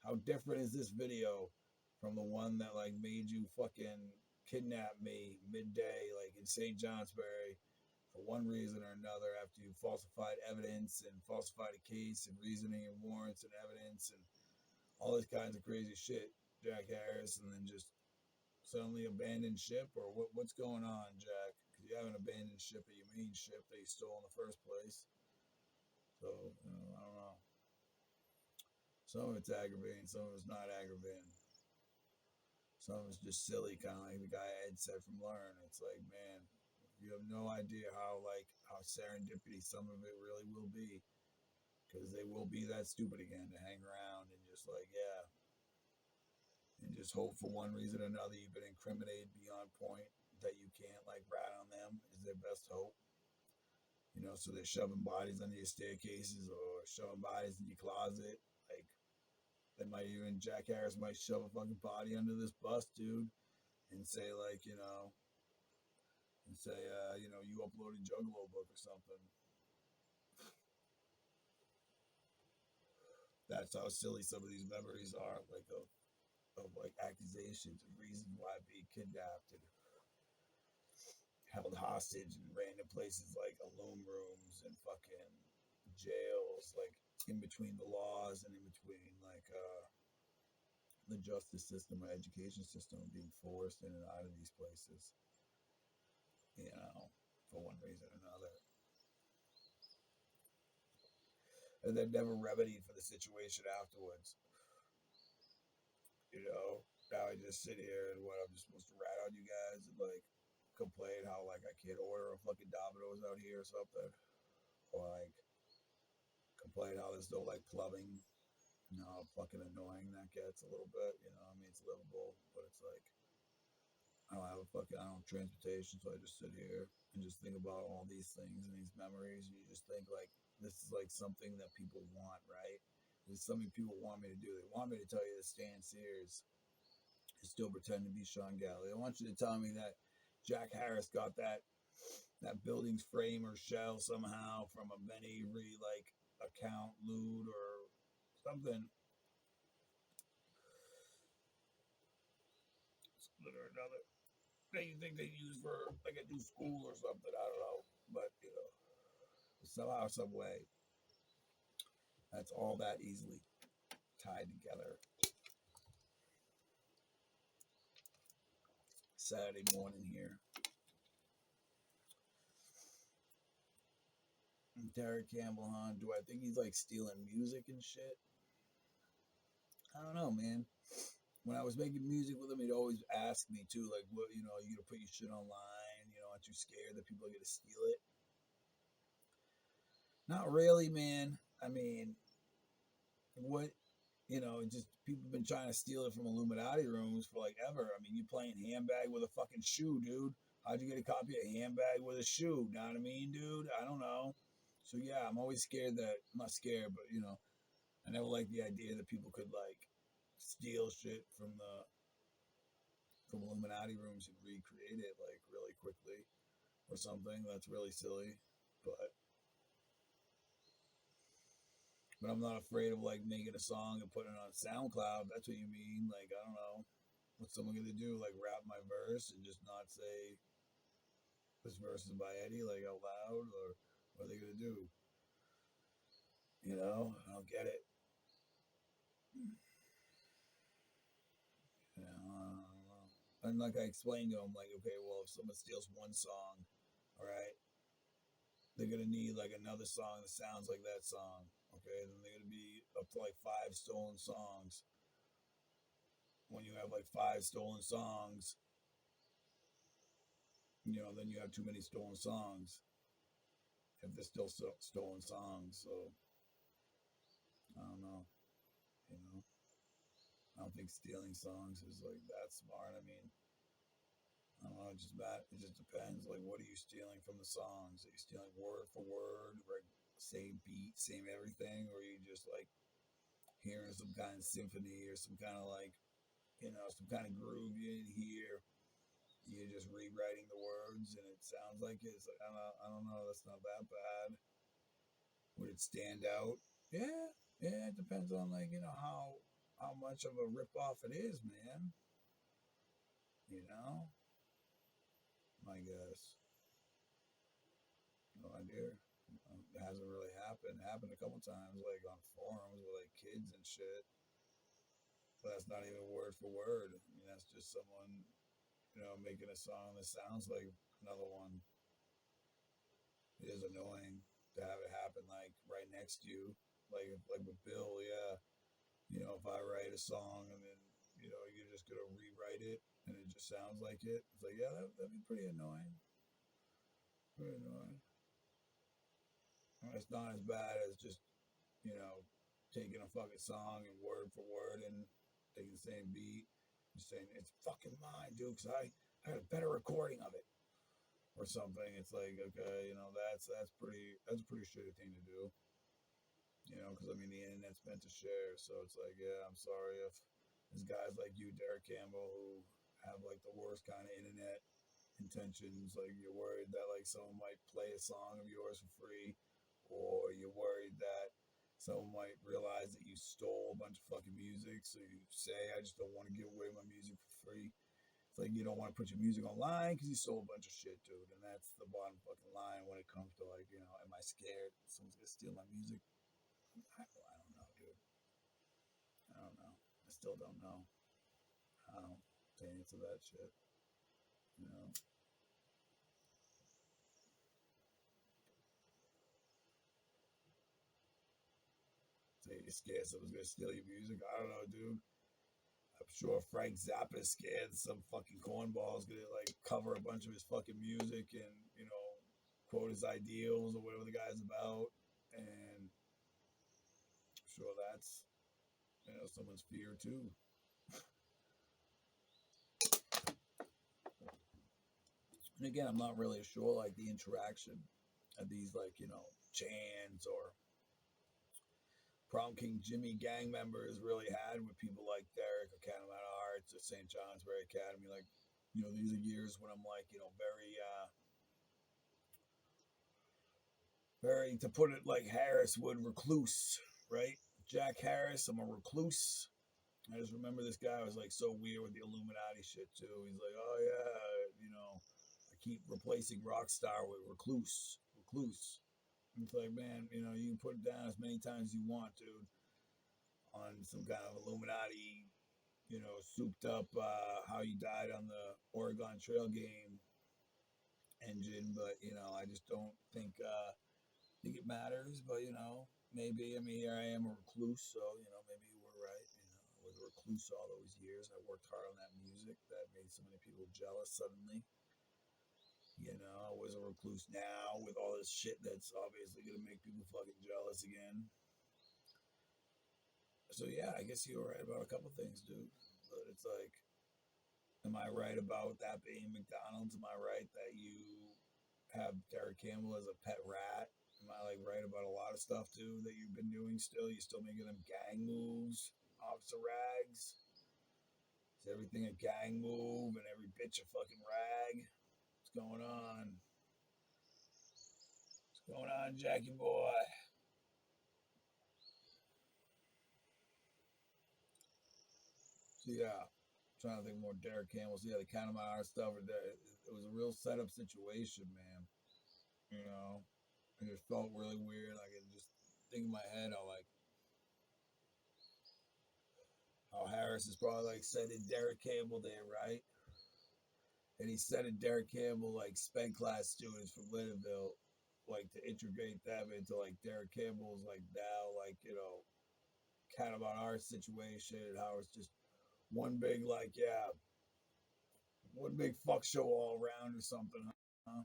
How different is this video from the one that like made you fucking kidnap me midday, like in St. Johnsbury, for one reason or another, after you falsified evidence and falsified a case and reasoning and warrants and evidence and all this kinds of crazy shit, Jack Harris, and then just suddenly abandoned ship, or what's going on, Jack? Because you haven't abandoned ship at your main ship that you stole in the first place. So, I don't know. Some of it's aggravating, some of it's not aggravating. Some of it's just silly, kind of like the guy Ed said from Learn. It's like, man, you have no idea how serendipity some of it really will be, because they will be that stupid again to hang around and just like, yeah, and just hope for one reason or another you've been incriminated beyond point that you can't like rat on them is their best hope. So they're shoving bodies under your staircases or shoving bodies in your closet. Like, they might even, Jack Harris might shove a fucking body under this bus, dude, and say like, you uploaded Juggalo book or something. That's how silly some of these memories are, like of like accusations and reasons why being kidnapped and held hostage in random places like loom rooms and fucking jails, like in between the laws and in between like the justice system or education system, being forced in and out of these places, for one reason or another. And then never remedied for the situation afterwards. Now I just sit here and I'm just supposed to rat on you guys and like complain how like I can't order a fucking Domino's out here or something, or like complain how there's no like plumbing. How fucking annoying that gets a little bit. It's livable, but it's like I don't have transportation, so I just sit here and just think about all these things and these memories. And you just think like this is like something that people want, right? This is something people want me to do. They want me to tell you that Stan Sears is still pretending to be Sean Galley. They want you to tell me that Jack Harris got that building's frame or shell somehow from a Ben Avery like account loot or something or another that you think they use for like a new school or something. I don't know, but somehow, some way, that's all that easily tied together. Saturday morning here. Derek Campbell, huh? Do I think he's like stealing music and shit? I don't know, man. When I was making music with him, he'd always ask me too, like, what, you gonna put your shit online? Aren't you scared that people are gonna steal it? Not really, man. I mean, what, just people have been trying to steal it from Illuminati rooms for like ever. I mean, you playing handbag with a fucking shoe, dude. How'd you get a copy of handbag with a shoe? Know what I mean, dude? I don't know. So yeah, I'm always scared that, I'm not scared, but I never liked the idea that people could like steal shit from Illuminati rooms and recreate it like really quickly or something. That's really silly. But I'm not afraid of like making a song and putting it on SoundCloud. That's what you mean. Like, I don't know. What's someone gonna do? Like rap my verse and just not say this verse is by Eddie like out loud, or what are they gonna do? I don't get it. I don't know. And like I explained to him, like, okay, well, if someone steals one song, all right, they're gonna need like another song that sounds like that song. Okay, then they're gonna be up to like 5 stolen songs. When you have like 5 stolen songs, then you have too many stolen songs. If they're still stolen songs, so I don't know. You know, I don't think stealing songs is like that smart. I mean, I don't know. It just depends. Like, what are you stealing from the songs? Are you stealing word for word, like same beat, same everything, or are you just like hearing some kind of symphony or some kind of like some kind of groove you didn't hear? You're just rewriting the words, and it sounds like it's like I don't know. That's not that bad. Would it stand out? Yeah, yeah. It depends on like how. how much of a ripoff it is, man. You know, I guess. No idea. It hasn't really happened. It happened a couple times, like on forums with like kids and shit. But that's not even word for word. I mean, that's just someone, making a song that sounds like another one. It is annoying to have it happen like right next to you, like with Bill. Yeah, if I write a song and then you're just gonna rewrite it and it just sounds like it. It's like, yeah, that'd be pretty annoying. Pretty annoying. It's not as bad as just you know taking a fucking song and word for word and taking the same beat and saying it's fucking mine, dude. Because I had a better recording of it or something. It's like, okay, that's a pretty shitty thing to do. Because I mean the internet's meant to share, so it's like, yeah, I'm sorry if there's guys like you, Derek Campbell, who have like the worst kind of internet intentions. Like you're worried that like someone might play a song of yours for free, or you're worried that someone might realize that you stole a bunch of fucking music. So you say, I just don't want to give away my music for free. It's like you don't want to put your music online because you stole a bunch of shit, dude. And that's the bottom fucking line when it comes to like, am I scared someone's gonna steal my music? I don't know, dude. I don't know. I still don't know how to answer that shit. You know. Say you're scared someone's gonna steal your music. I don't know, dude. I'm sure Frank Zappa is scared some fucking cornball's gonna like cover a bunch of his fucking music and quote his ideals or whatever the guy's about, and I'm sure that's someone's fear too. And again, I'm not really sure like the interaction of these like Chans or Prom King Jimmy gang members really had with people like Derek or Catamount Arts or St. Johnsbury Academy. Like, these are years when I'm like, very, to put it like Harris would, recluse, right? Jack Harris, I'm a recluse. I just remember this guy was like so weird with the Illuminati shit too. He's like, oh yeah, I keep replacing Rockstar with recluse, recluse. And it's like, man, you can put it down as many times as you want, dude, on some kind of Illuminati, souped up how you died on the Oregon Trail game engine, but I just don't think it matters. But maybe, I mean, here I am a recluse, so maybe you were right. I was a recluse all those years. I worked hard on that music that made so many people jealous suddenly. I was a recluse now with all this shit that's obviously gonna make people fucking jealous again. So yeah, I guess you were right about a couple things, dude. But it's like, am I right about that being McDonald's? Am I right that you have Derek Campbell as a pet rat? Am I like right about a lot of stuff too that you've been doing still? You still making them gang moves, Officer Rags? Is everything a gang move and every bitch a fucking rag? What's going on? What's going on, Jackie boy? So yeah, I'm trying to think more Derek Campbell. So yeah, the kind of my art stuff. It was a real setup situation, man. You know, it just felt really weird. I could just think in my head how Harris is probably like sending Derek Campbell there, right? And he sending Derek Campbell like sped class students from Lindenville, like to integrate them into like Derek Campbell's like now like kind of on our situation, and how it's just one big like, yeah, one big fuck show all around or something, huh?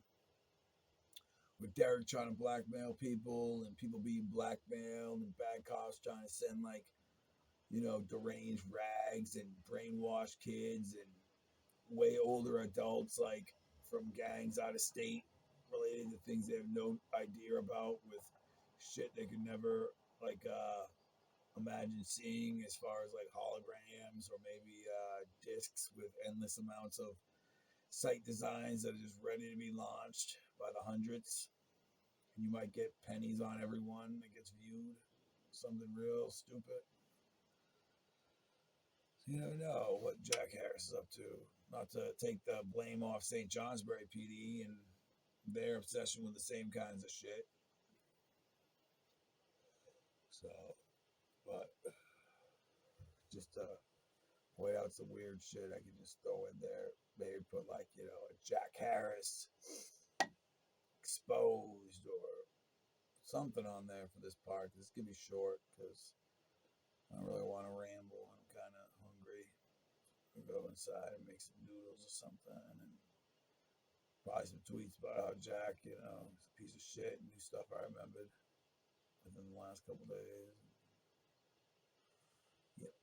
With Derek trying to blackmail people and people being blackmailed and bad cops trying to send like deranged rags and brainwashed kids and way older adults like from gangs out of state related to things they have no idea about, with shit they could never like imagine seeing, as far as like holograms or maybe discs with endless amounts of site designs that are just ready to be launched by the hundreds, and you might get pennies on every one that gets viewed. Something real stupid. You never know what Jack Harris is up to. Not to take the blame off St. Johnsbury PD and their obsession with the same kinds of shit. So, but just to point out some weird shit I could just throw in there. Maybe put like, a Jack Harris exposed or something on there for this part. This could be short because I don't really want to ramble. I'm kind of hungry. I'll go inside and make some noodles or something and probably some tweets about how Jack, is a piece of shit and new stuff I remembered within the last couple days. Yep.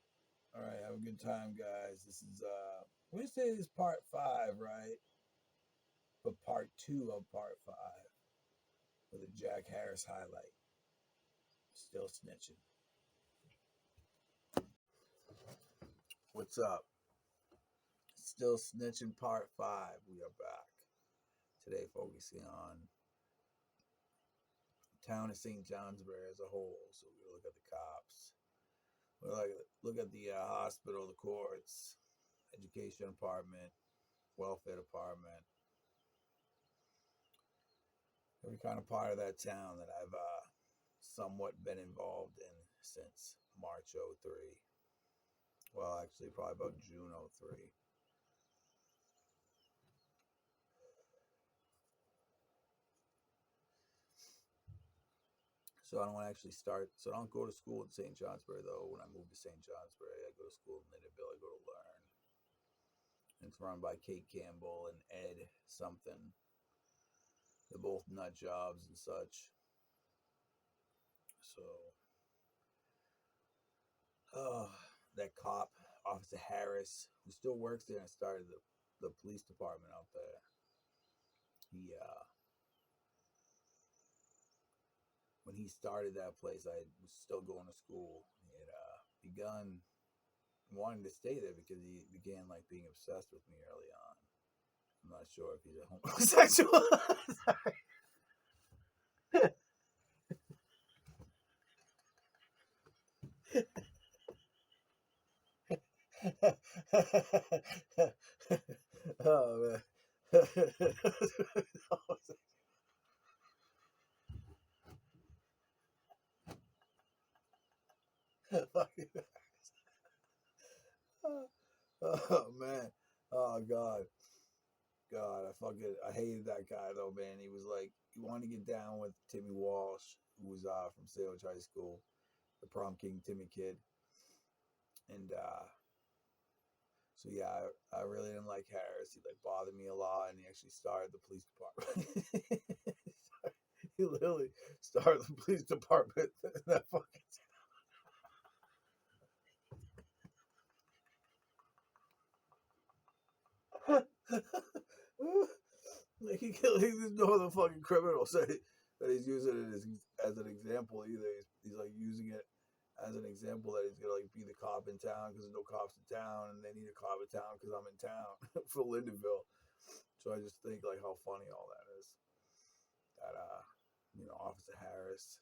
All right, have a good time, guys. This is we say this is part 5, right? But part 2 of part 5 with a Jack Harris highlight. Still snitching. What's up? Still snitching part 5. We are back. Today focusing on the town of St. Johnsbury as a whole. So we look at the cops. We look at the hospital, the courts, education department, welfare department. Every kind of part of that town that I've somewhat been involved in since March 03. Well, actually, probably about June 03. So I don't actually start. So I don't go to school in St. Johnsbury, though. When I moved to St. Johnsbury, I go to school in Lindenville. I go to Learn. It's run by Kate Campbell and Ed something. They're both nut jobs and such. So, that cop, Officer Harris, who still works there and started the police department out there. He when he started that place, I was still going to school. He had begun wanting to stay there because he began like being obsessed with me early on. I'm not sure if he's a homosexual. Oh man. Oh man. Oh God. I hated that guy though, man. He was like he wanted to get down with Timmy Walsh, who was from Sandwich High School, the prom king Timmy kid. And so yeah, I really didn't like Harris. He like bothered me a lot, and he actually started the police department. He literally started the police department. That fucking like he there's no other fucking criminal that he's using it as an example either. He's like using it as an example that he's gonna like be the cop in town because there's no cops in town and they need a cop in town because I'm in town for Lindenville. So I just think like how funny all that is. That Officer Harris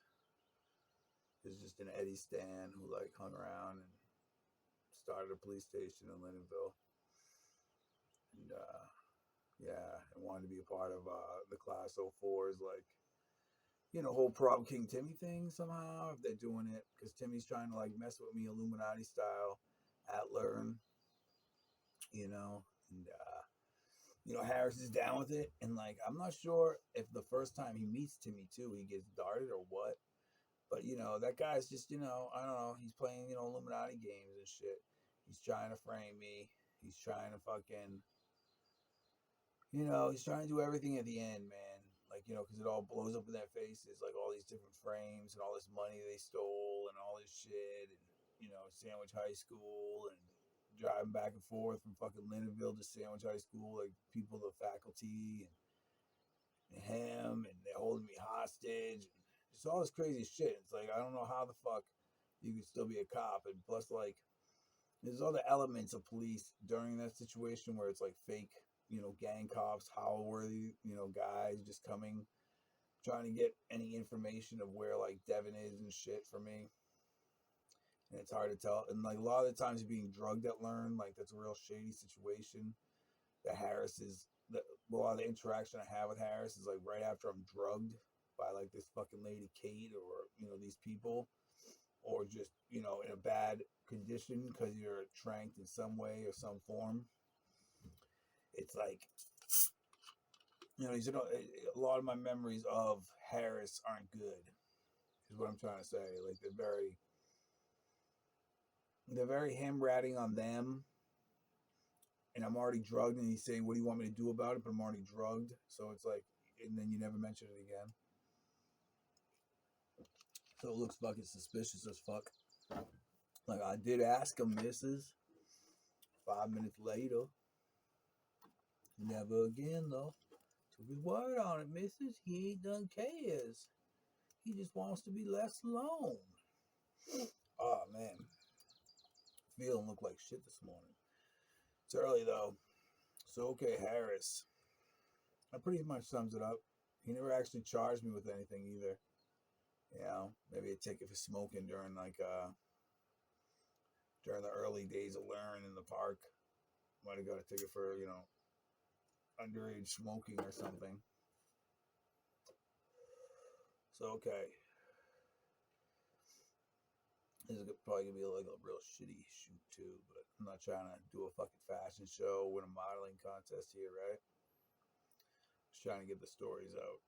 is just an Eddie Stan who like hung around and started a police station in Lindenville. And and wanted to be a part of the class 04's like whole prom king Timmy thing somehow, if they're doing it because Timmy's trying to like mess with me Illuminati style at Learn, and Harris is down with it, and like I'm not sure if the first time he meets Timmy too he gets darted or what, but that guy's just I don't know, he's playing Illuminati games and shit. He's trying to frame me. He's trying to fucking he's trying to do everything at the end, man. Like, because it all blows up in their faces, like all these different frames and all this money they stole and all this shit, and Sandwich High School and driving back and forth from fucking Lindenville to Sandwich High School, like people, the faculty, and him, and they're holding me hostage, and just all this crazy shit. It's like I don't know how the fuck you could still be a cop, and plus like there's other elements of police during that situation where it's like fake gang cops, Howell-worthy, guys just coming, trying to get any information of where like Devin is and shit for me. and it's hard to tell. And like a lot of the times, you're being drugged at Learn. Like that's a real shady situation. That Harris is a lot of the interaction I have with Harris is like right after I'm drugged by like this fucking lady Kate or these people, or just in a bad condition because you're tranked in some way or some form. It's like a lot of my memories of Harris aren't good. Is what I'm trying to say. Like they're very him ratting on them, and I'm already drugged, and he's saying, "What do you want me to do about it?" But I'm already drugged, so it's like, and then you never mention it again. So it looks fucking suspicious as fuck. Like I did ask him, Mrs. 5 minutes later, never again though. Took his word on it, Mrs. He ain't done cares. He just wants to be left alone. Oh man, feeling look like shit this morning. It's early though. So okay, Harris. That pretty much sums it up. He never actually charged me with anything either. Maybe a ticket for smoking during during the early days of Learn in the park. Might have got a ticket for underage smoking or something. So okay, this is probably gonna be like a real shitty shoot too. But I'm not trying to do a fucking fashion show, win a modeling contest here, right? Just trying to get the stories out.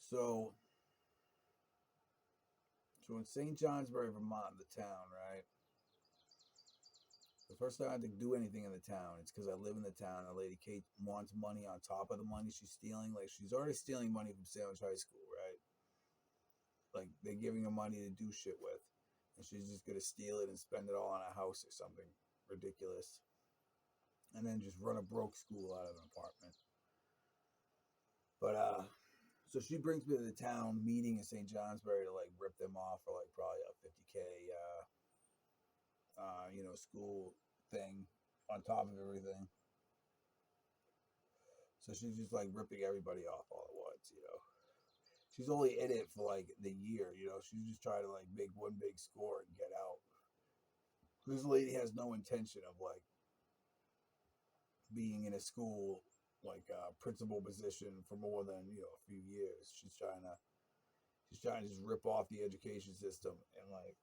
So in St. Johnsbury, Vermont, the town, right? The first time I had to do anything in the town, it's because I live in the town. And Lady Kate wants money on top of the money she's stealing. Like she's already stealing money from Sandwich High School, right? Like they're giving her money to do shit with, and she's just gonna steal it and spend it all on a house or something ridiculous, and then just run a broke school out of an apartment. But so she brings me to the town meeting in St. Johnsbury to like rip them off for like probably a 50K school thing on top of everything. So she's just like ripping everybody off all at once. She's only in it for like the year. She's just trying to like make one big score and get out. This lady has no intention of like being in a school like principal position for more than a few years. She's trying to just rip off the education system and like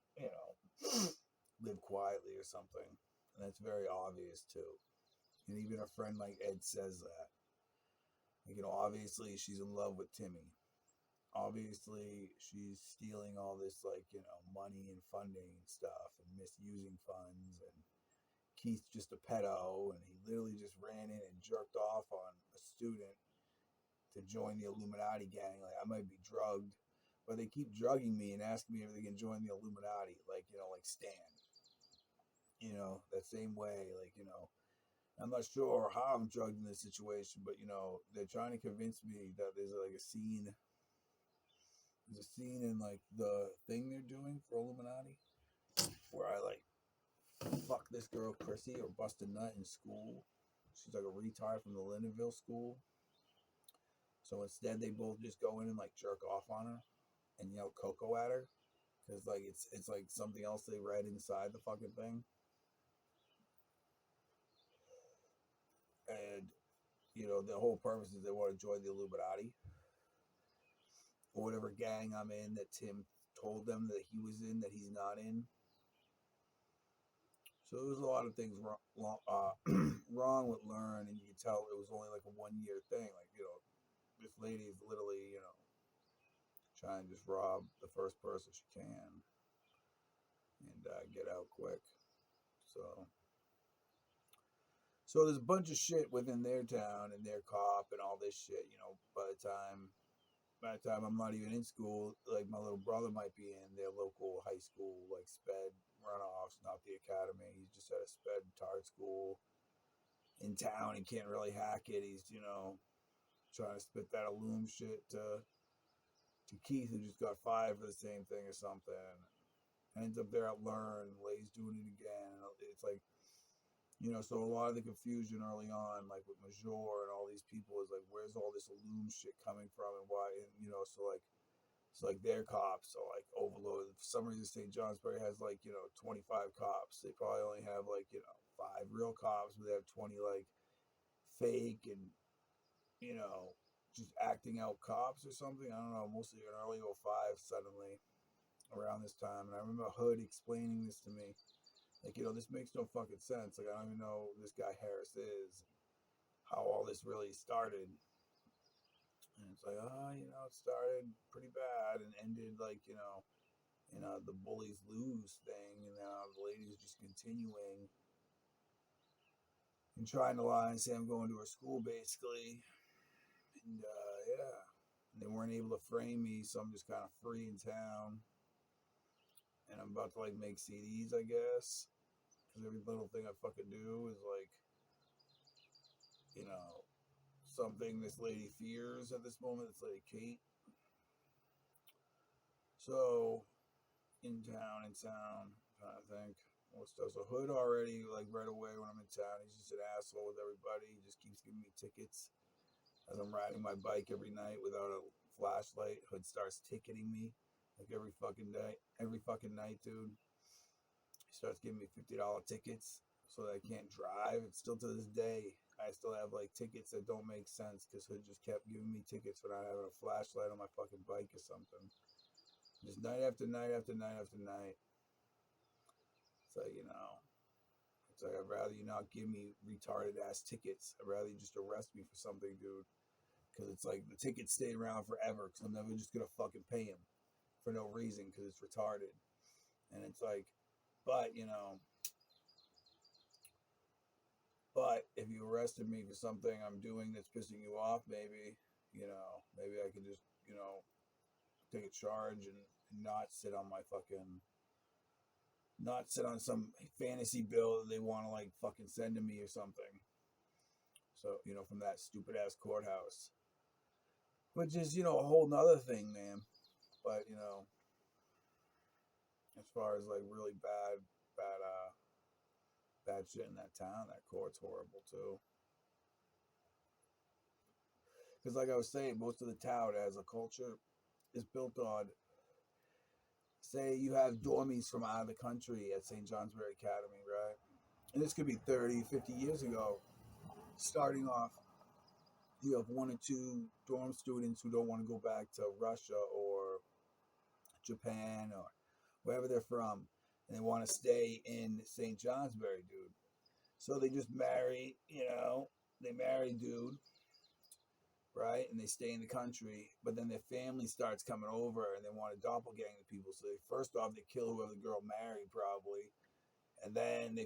live quietly or something. And that's very obvious too. And even a friend like Ed says that. Like, obviously she's in love with Timmy. Obviously she's stealing all this like money and funding and stuff and misusing funds, and Keith's just a pedo, and he literally just ran in and jerked off on a student to join the Illuminati gang. Like I might be drugged, but they keep drugging me and asking me if they can join the Illuminati, like like Stan. That same way, like I'm not sure how I'm drugged in this situation, but they're trying to convince me that there's like a scene. There's a scene in like the thing they're doing for Illuminati where I like fuck this girl Chrissy or bust a nut in school. She's like a retard from the Lindenville school. So instead, they both just go in and like jerk off on her and yell "Coco" at her because like it's like something else they read inside the fucking thing. And the whole purpose is they want to join the Illuminati or whatever gang I'm in that Tim told them that he was in that he's not in. So there was a lot of things wrong with Learn, and you could tell it was only like a 1 year thing. Like this lady is literally trying to just rob the first person she can and get out quick. So there's a bunch of shit within their town and their cop and all this shit. By the time I'm not even in school, like my little brother might be in their local high school, like sped runoffs, not the academy. He's just at a sped tard school in town. He can't really hack it. He's trying to spit that Illum shit to Keith, who just got fired for the same thing or something. Ends up there at Learn, Lay's doing it again. It's like so a lot of the confusion early on, like with Major and all these people, is like, where's all this Illum shit coming from and why? And so like It's like their cops are like overloaded. For some reason, St. Johnsbury has like, 25 cops. They probably only have like, five real cops, but they have 20 like fake and, you know, just acting out cops or something. I don't know. Mostly an early '05 suddenly around this time. And I remember Hood explaining this to me. Like, this makes no fucking sense. Like, I don't even know who this guy Harris is, how all this really started. And it's like, it started pretty bad and ended like, the bullies lose thing. And now the lady's just continuing and trying to lie and say I'm going to her school basically. And yeah, and they weren't able to frame me, so I'm just kind of free in town. And I'm about to like make CDs, I guess, because every little thing I fucking do is like, you know, something this lady fears at this moment. This lady Kate. So in town, trying to think. What stuff? So Hood already, like right away when I'm in town, he's just an asshole with everybody. He just keeps giving me tickets as I'm riding my bike every night without a flashlight. Hood starts ticketing me like every fucking day, every fucking night, dude. He starts giving me $50 tickets so that I can't drive. And still to this day, I still have like tickets that don't make sense because Hood just kept giving me tickets for not having a flashlight on my fucking bike or something. Just night after night after night after night. It's like, it's like I'd rather you not give me retarded ass tickets. I'd rather you just arrest me for something, dude. Because it's like the tickets stay around forever because I'm never just going to fucking pay him for no reason because it's retarded. And it's like, but, but if you arrested me for something I'm doing that's pissing you off, maybe I could just, take a charge and not sit on my fucking, not sit on some fantasy bill that they want to like fucking send to me or something. So, from that stupid ass courthouse, which is, a whole nother thing, man. But, as far as like really bad shit in that town, that court's horrible too. Because, like I was saying, most of the town as a culture is built on, say, you have dormies from out of the country at St. Johnsbury Academy, right? And this could be 30, 50 years ago. Starting off, you have one or two dorm students who don't want to go back to Russia or Japan or wherever they're from, and they want to stay in St. Johnsbury, dude. So they just marry, they marry dude, right? And they stay in the country, but then their family starts coming over and they want to doppelgang the people. So first off, they kill whoever the girl married, probably, and then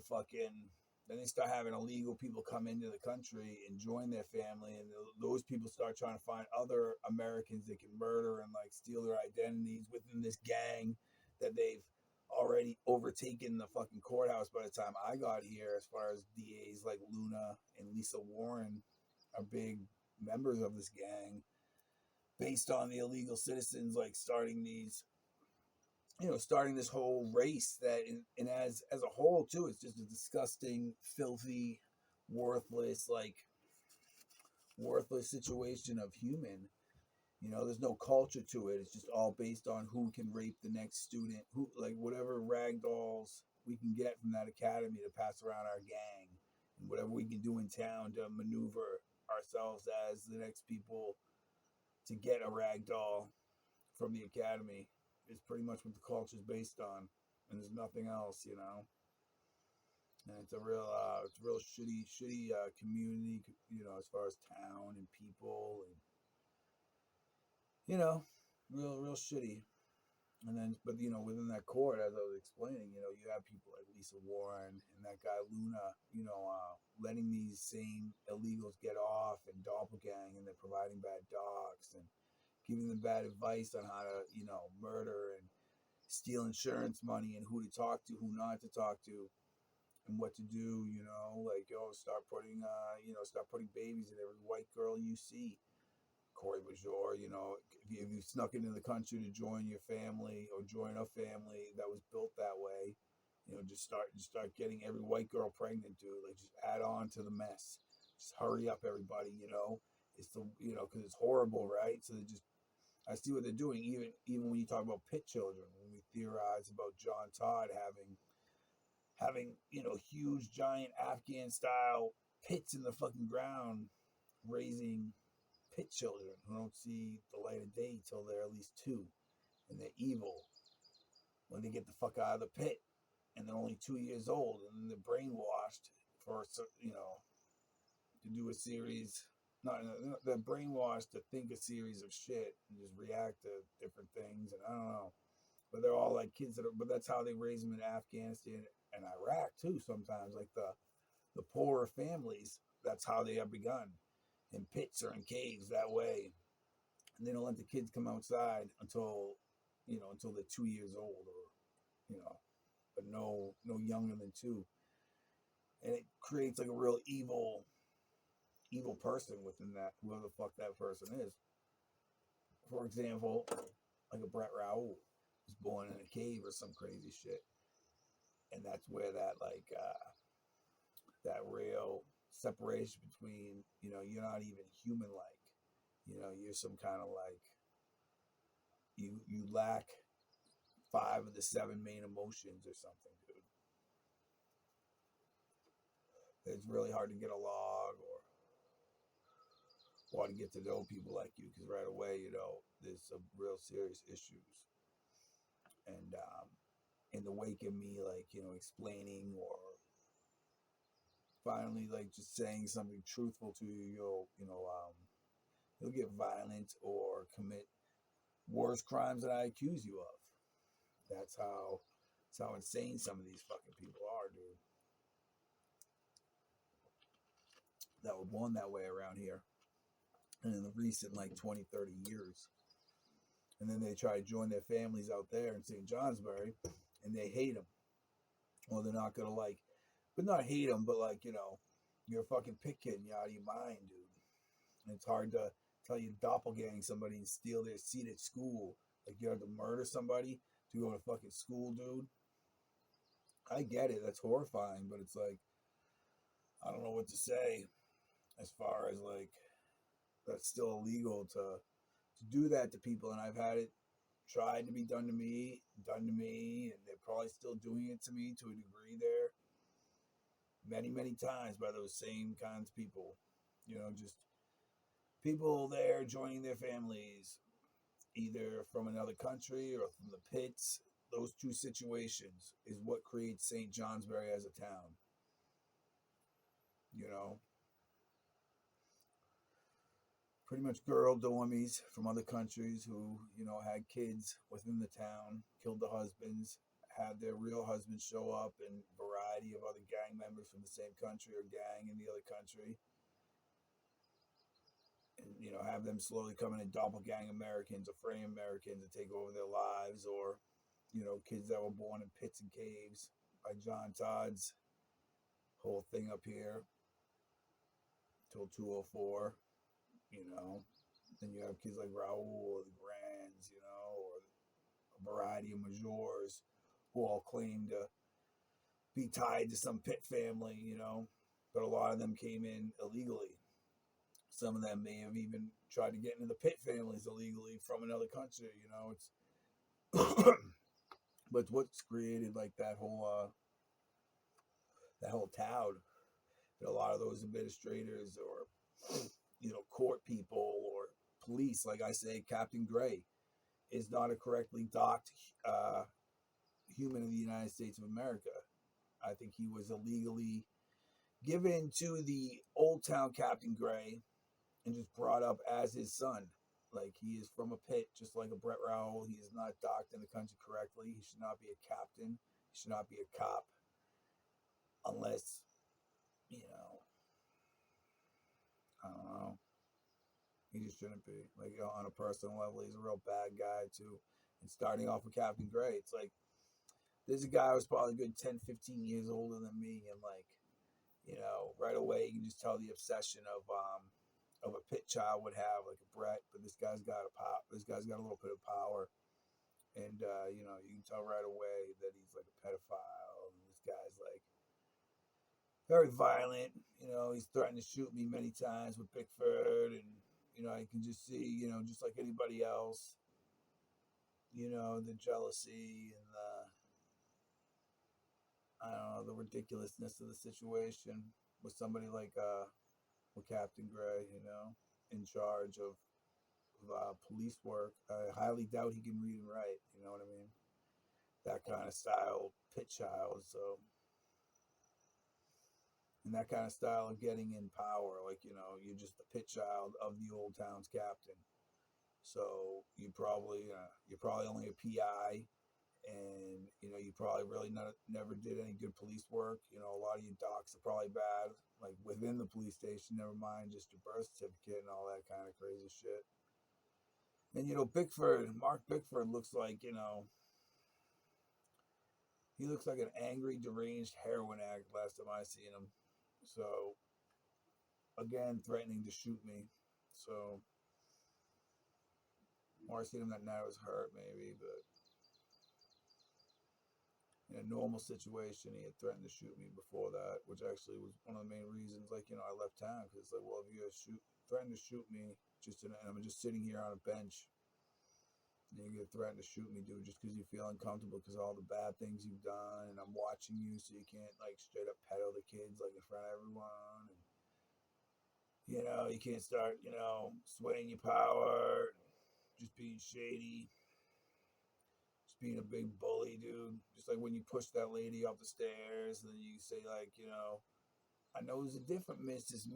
then they start having illegal people come into the country and join their family, and those people start trying to find other Americans they can murder and like steal their identities within this gang that they've already overtaken the fucking courthouse by the time I got here. As far as DAs like Luna and Lisa Warren are big members of this gang, based on the illegal citizens like starting this whole race that, and as a whole too, it's just a disgusting, filthy, worthless, worthless situation of human. There's no culture to it. It's just all based on who can rape the next student, who, like, whatever rag dolls we can get from that academy to pass around our gang, and whatever we can do in town to maneuver ourselves as the next people to get a rag doll from the academy is pretty much what the culture is based on, and there's nothing else, And it's a real shitty community, as far as town and people, and real shitty. And then, but within that court, as I was explaining, you have people like Lisa Warren and that guy Luna, letting these same illegals get off and doppelgang, and they're providing bad docs and giving them bad advice on how to, murder and steal insurance money and who to talk to, who not to talk to, and what to do. Start putting babies in every white girl you see. Corey Bajor, if you snuck into the country to join your family or join a family that was built that way, just start getting every white girl pregnant, dude. Like, just add on to the mess. Just hurry up, everybody. It's because it's horrible, right? So they just, I see what they're doing. Even when you talk about pit children, when we theorize about John Todd having huge giant Afghan style pits in the fucking ground, raising pit children who don't see the light of day till they're at least 2, and they're evil when they get the fuck out of the pit, and they're only 2 years old, and then they're brainwashed for to do a series. Not they're brainwashed to think a series of shit and just react to different things, and I don't know. But they're all like kids but that's how they raise them in Afghanistan and Iraq too. Sometimes, like the poorer families, that's how they have begun, in pits or in caves that way, and they don't let the kids come outside until they're 2 years old, or but no younger than 2, and it creates like a real evil person within that, whoever the fuck that person is. For example, like a Brett Raoul was born in a cave or some crazy shit, and that's where that real separation between you're not even human like, you're some kind of like you lack 5 of the 7 main emotions or something, dude. It's really hard to get along or want to get to know people like you, because right away, there's some real serious issues. And in the wake of me, like, explaining or finally, like, just saying something truthful to you, you'll get violent or commit worse crimes than I accuse you of. That's how insane some of these fucking people are, dude. That were born that way around here. And in the recent, like, 20, 30 years. And then they try to join their families out there in St. Johnsbury, and they hate them. Well, they're not going to, but not hate them, but, you're a fucking pit kid and you're out of your mind, dude. And it's hard to tell you doppelgang somebody and steal their seat at school. Like, you have to murder somebody to go to fucking school, dude. I get it. That's horrifying, but it's like, I don't know what to say as far as, that's still illegal to do that to people. And I've had it tried to be done to me, and they're probably still doing it to me to a degree there. Many, many times by those same kinds of people. Just people there joining their families, either from another country or from the pits. Those two situations is what creates St. Johnsbury as a town. Pretty much girl dormies from other countries who, had kids within the town, killed the husbands, had their real husbands show up, and a variety of other gang members from the same country or gang in the other country. And, have them slowly coming in doppelgang Americans or frame Americans to take over their lives, or, kids that were born in pits and caves by John Todd's whole thing up here till 204, Then you have kids like Raoul or the Grands, or a variety of majors who all claim to be tied to some pit family, but a lot of them came in illegally. Some of them may have even tried to get into the pit families illegally from another country, it's but what's created like that whole town, that a lot of those administrators or court people or police, like I say, Captain Gray is not a correctly docked human in the United States of America. I think he was illegally given to the Old Town Captain Gray and just brought up as his son. Like, he is from a pit, just like a Brett Raoul. He is not docked in the country correctly. He should not be a captain. He should not be a cop unless, I don't know. He just shouldn't be. Like, on a personal level, he's a real bad guy, too. And starting off with Captain Gray, it's like, there's a guy who's probably a good 10, 15 years older than me, and, right away, you can just tell the obsession of a pit child would have, like a Brett, but this guy's got a little bit of power. And, you can tell right away that he's, like, a pedophile, and this guy's, like, very violent. He's threatened to shoot me many times with Bickford, and, I can just see, just like anybody else, the jealousy and I don't know, the ridiculousness of the situation with somebody like with Captain Gray, in charge of police work. I highly doubt he can read and write. You know what I mean? That kind of style, pit child. So, and that kind of style of getting in power, like you're just the pit child of the old town's captain. So you're probably only a PI, and you probably really never did any good police work. A lot of you docs are probably bad, like within the police station. Never mind just your birth certificate and all that kind of crazy shit. And Mark Bickford looks like he looks like an angry, deranged heroin addict. Last time I seen him, so again threatening to shoot me. So or I seen him that night I was hurt maybe, but in a normal situation, he had threatened to shoot me before that, which actually was one of the main reasons, like, I left town, because, like, well, if you threaten to shoot me, and I'm just sitting here on a bench, and you're going to threaten to shoot me, dude, just because you feel uncomfortable because of all the bad things you've done, and I'm watching you, so you can't, like, straight up pedo the kids, like, in front of everyone, and, you can't start, swaying your power, just being shady, being a big bully, dude. Just like when you push that lady up the stairs, and then you say, like, I know there's a different Mrs.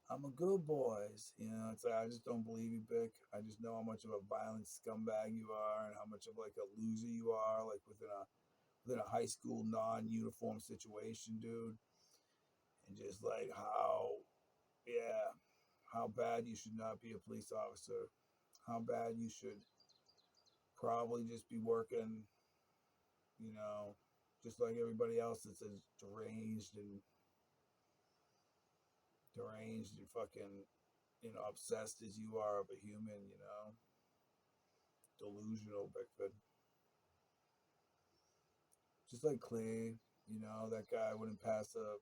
I'm a good boys. It's like, I just don't believe you, Bick. I just know how much of a violent scumbag you are and how much of like a loser you are, like within a high school non-uniform situation, dude. And just like how bad you should not be a police officer. How bad you should probably just be working, just like everybody else that's as deranged and fucking, obsessed as you are of a human, delusional, Bickford. Just like Clay, that guy wouldn't pass a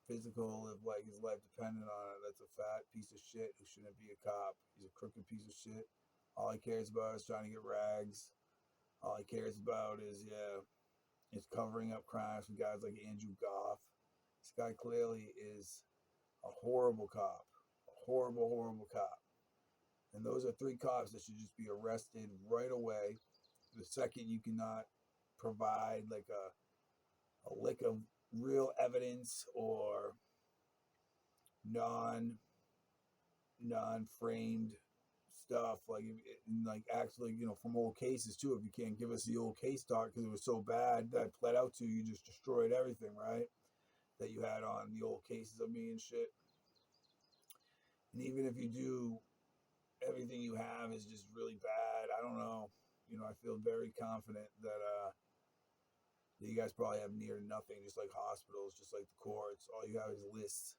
physical if like his life depended on it. That's a fat piece of shit who shouldn't be a cop. He's a crooked piece of shit. All he cares about is trying to get rags. All he cares about is covering up crimes with guys like Andrew Goff. This guy clearly is a horrible cop. A horrible, horrible cop. And those are 3 cops that should just be arrested right away. The second you cannot provide like a lick of real evidence or non-framed stuff, like actually, from old cases too. If you can't give us the old case talk because it was so bad that it pled out to you, just destroyed everything, right? That you had on the old cases of me and shit. And even if you do, everything you have is just really bad. I don't know. I feel very confident that you guys probably have near nothing, just like hospitals, just like the courts. All you have is lists.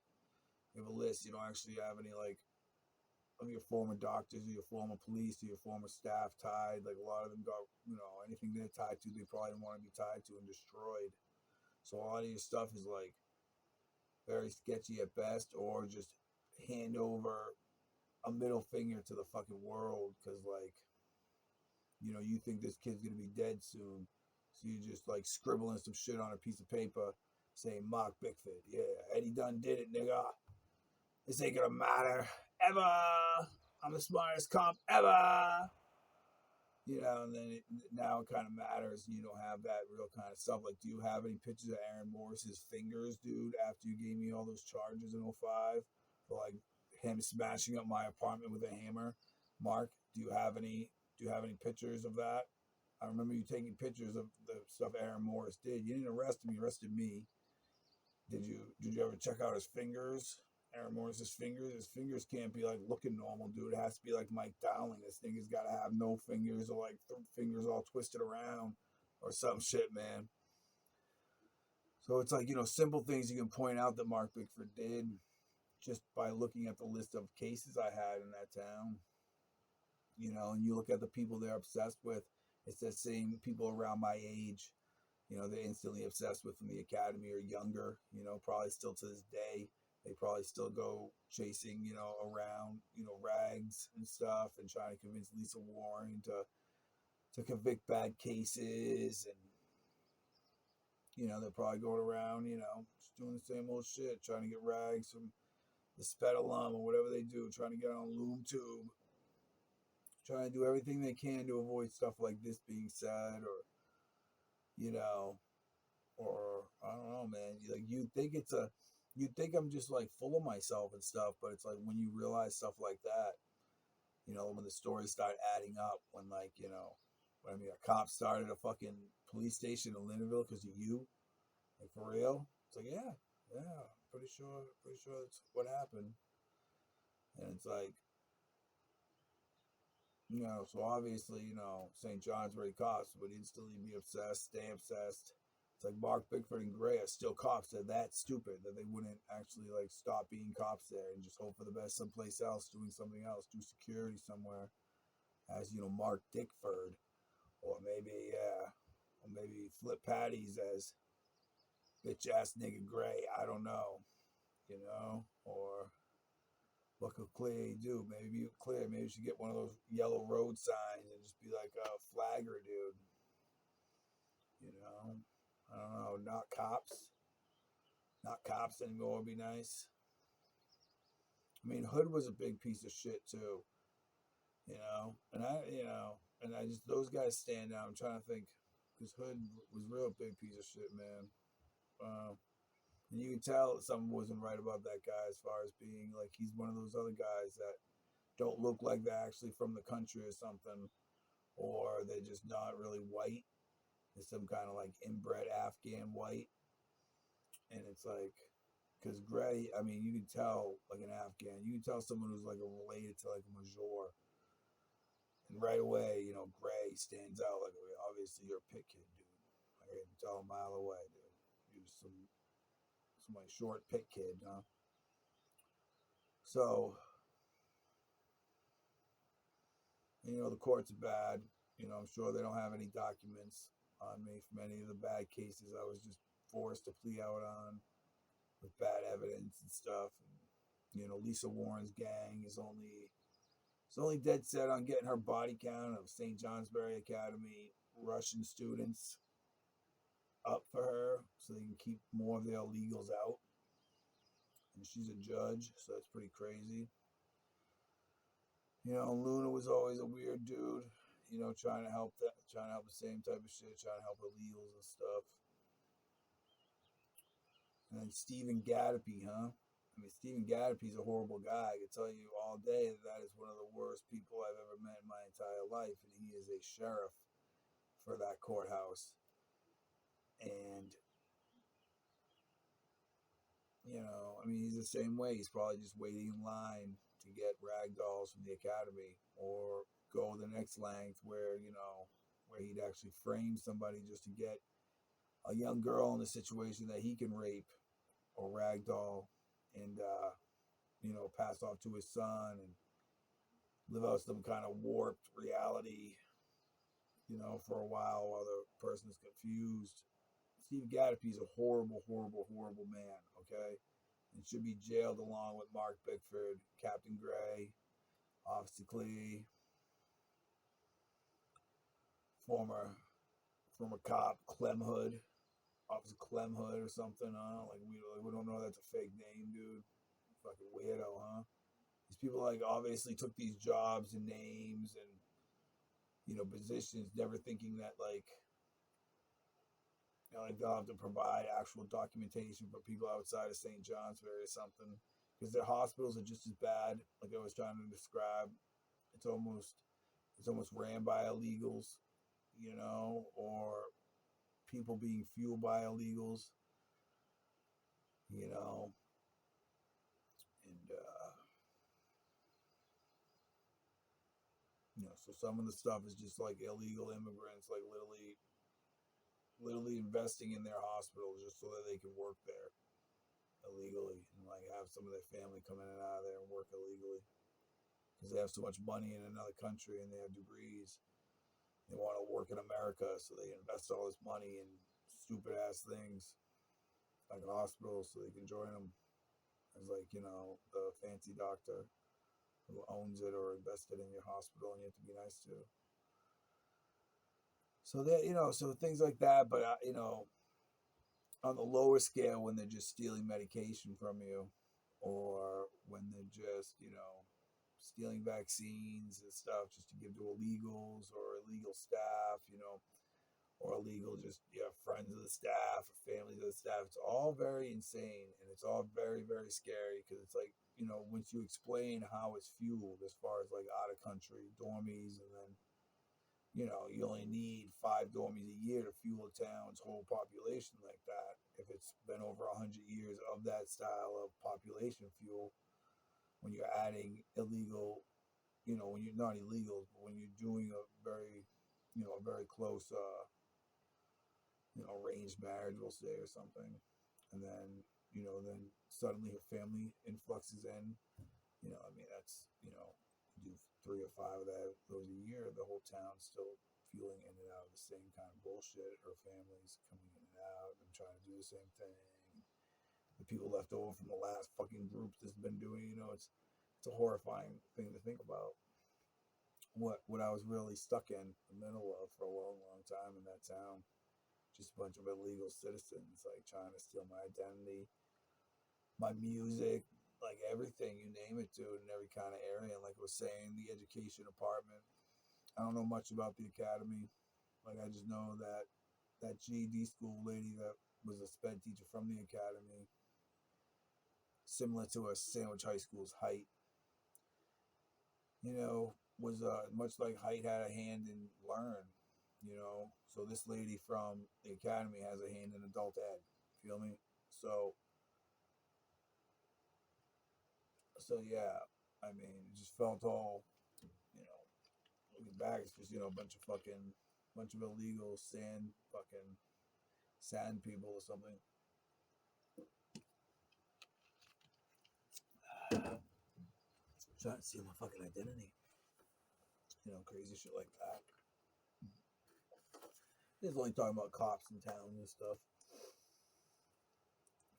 You have a list. You don't actually have any like of your former doctors or your former police or your former staff tied. Like a lot of them got, anything they're tied to, they probably didn't want to be tied to and destroyed. So a lot of your stuff is like very sketchy at best, or just hand over a middle finger to the fucking world because like you think this kid's gonna be dead soon, so you just like scribbling some shit on a piece of paper saying Mark Bickford, Eddie Dunn did it, nigga. This ain't gonna matter ever. I'm the smartest cop ever. And then now it kind of matters, and you don't have that real kind of stuff. Like, do you have any pictures of Aaron Morris's fingers, dude, after you gave me all those charges in 05 for like him smashing up my apartment with a hammer? Mark, do you have any pictures of that? I remember you taking pictures of the stuff Aaron Morris did. You didn't arrest him, you arrested me. Did you ever check out his fingers? Aaron Morris's fingers? His fingers can't be like looking normal, dude. It has to be like Mike Dowling. This nigga's got to have no fingers, or like fingers all twisted around or some shit, man. So it's like, simple things you can point out that Mark Bickford did just by looking at the list of cases I had in that town. And you look at the people they're obsessed with, it's the same people around my age, they're instantly obsessed with from the academy or younger, probably still to this day. They probably still go chasing, around, rags and stuff and trying to convince Lisa Warren to convict bad cases. And, they're probably going around, just doing the same old shit, trying to get rags from the sped alum or whatever they do, trying to get on Loom Tube, trying to do everything they can to avoid stuff like this being said, or, you know, or I don't know, man. Like you think I'm just like full of myself and stuff, but it's like when you realize stuff like that, when the stories start adding up, when like, when a cop started a fucking police station in Lindenville because of you, like for real. It's like, yeah, pretty sure that's what happened. And it's like, so obviously, St. John's where he cops would instantly be obsessed, stay obsessed. It's like Mark Bickford and Gray are still cops. They're that stupid that they wouldn't actually like stop being cops there and just hope for the best someplace else, doing something else, do security somewhere, as Mark Dickford, or maybe flip patties as bitch ass nigga Gray. I don't know, or what could Clay do? Maybe maybe you should get one of those yellow road signs and just be like a flagger, dude. I don't know. Not cops. Not cops anymore would be nice. I mean, Hood was a big piece of shit too. And I just those guys stand out. I'm trying to think because Hood was a real big piece of shit, man. And you can tell something wasn't right about that guy as far as being like he's one of those other guys that don't look like they're actually from the country or something, or they're just not really white. They're some kind of like inbred Afghan white. And it's like, because Gray, I mean, you can tell like an Afghan, you can tell someone who's like related to like a Major. And right away, Gray stands out like, obviously you're a pit kid, dude. I can tell a mile away, dude. He was some like short pit kid, huh? So, the courts are bad. I'm sure they don't have any documents on me from any of the bad cases I was just forced to plea out on with bad evidence and stuff. And, Lisa Warren's gang is only dead set on getting her body count of St. Johnsbury Academy Russian students up for her so they can keep more of their illegals out. And she's a judge, so that's pretty crazy. Luna was always a weird dude, trying to help the same type of shit, trying to help illegals and stuff. And then Stephen Gattapi, huh? I mean, Stephen Gattapi's a horrible guy. I can tell you all day that is one of the worst people I've ever met in my entire life, and he is a sheriff for that courthouse. And I mean, he's the same way. He's probably just waiting in line to get rag dolls from the academy or go the next length where he'd actually frame somebody just to get a young girl in a situation that he can rape or ragdoll and pass off to his son and live out some kind of warped reality for a while the person is confused. Steve Gattapi's a horrible, horrible, horrible man, okay? And should be jailed along with Mark Bickford, Captain Gray, Officer Clee, former cop Clem Hood, Officer Clem Hood or something. Like we don't know that's a fake name, dude. Fucking weirdo, huh? These people like obviously took these jobs and names and positions, never thinking that like like they'll have to provide actual documentation for people outside of St. Johnsbury or something, because their hospitals are just as bad. Like I was trying to describe, it's almost ran by illegals, or people being fueled by illegals, and so some of the stuff is just like illegal immigrants, like literally investing in their hospitals just so that they can work there illegally and like have some of their family come in and out of there and work illegally because they have so much money in another country and they have degrees. They want to work in America, so they invest all this money in stupid ass things like hospitals so they can join them. as like, the fancy doctor who owns it or invested in your hospital, and you have to be nice to. So that, so things like that. But on the lower scale, when they're just stealing medication from you, or when they're just stealing vaccines and stuff just to give to illegals or illegal staff, or illegal just friends of the staff or families of the staff. It's all very insane, and it's all very, very scary, because it's like, once you explain how it's fueled as far as like out of country dormies, and then you only need 5 dormies a year to fuel a town's whole population like that. If it's been over 100 years of that style of population fuel, when you're adding illegal, when you're not illegal, but when you're doing a very, a very close, arranged marriage, we'll say, or something, and then, then suddenly her family influxes in, I mean, that's, do 3 or 5 of those a year, the whole town's still fueling in and out of the same kind of bullshit. Her family's coming in and out and trying to do the same thing. The people left over from the last fucking group that's been doing, it's a horrifying thing to think about. What I was really stuck in the middle of for a long, long time in that town, just a bunch of illegal citizens like trying to steal my identity, my music, like everything, you name it, dude, in every kind of area. And like I was saying, the education department, I don't know much about the academy. Like, I just know that GED school lady that was a sped teacher from the academy, similar to a Sandwich High School's Height, was much like Height had a hand in Learn, So this lady from the academy has a hand in adult ed. Feel me? So yeah, I mean, it just felt all, looking back, it's just, bunch of illegal sand people or something. Trying to steal my fucking identity. Crazy shit like that. He's only talking about cops in town and stuff.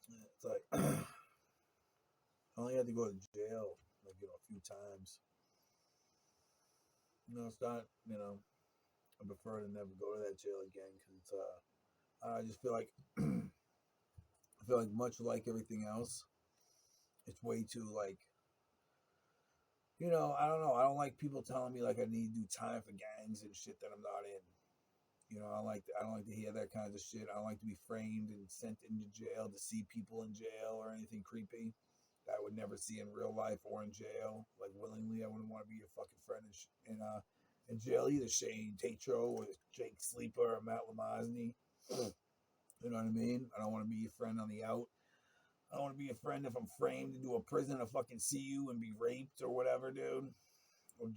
It's like, I only had to go to jail, like, a few times. It's not, I prefer to never go to that jail again, because it's, I just feel like, much like everything else, it's way too, like, I don't know. I don't like people telling me like I need to do time for gangs and shit that I'm not in. I don't like to hear that kind of shit. I don't like to be framed and sent into jail to see people in jail or anything creepy that I would never see in real life or in jail. Like, willingly, I wouldn't want to be your fucking friend in jail either. Shane Tatro or Jake Sleeper or Matt Lamosny. You know what I mean? I don't want to be your friend on the out. I don't want to be a friend if I'm framed into a prison to fucking see you and be raped or whatever, dude. Or in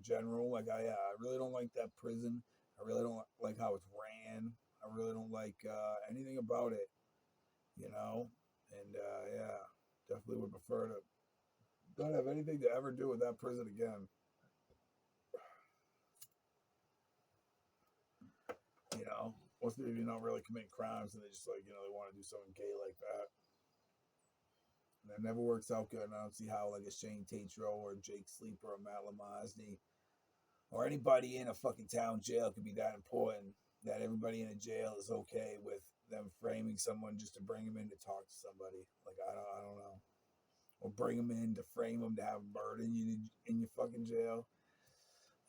general. Like, I really don't like that prison. I really don't like how it's ran. I really don't like anything about it, And yeah, definitely would prefer to not have anything to ever do with that prison again. Most of you not really commit crimes, and they just like, they want to do something gay like that. And that never works out good. And I don't see how like a Shane Tatro or Jake Sleeper or Matt Lamosny or anybody in a fucking town jail could be that important that everybody in a jail is okay with them framing someone just to bring them in to talk to somebody. Like, I don't know. Or bring them in to frame them to have murder in your fucking jail.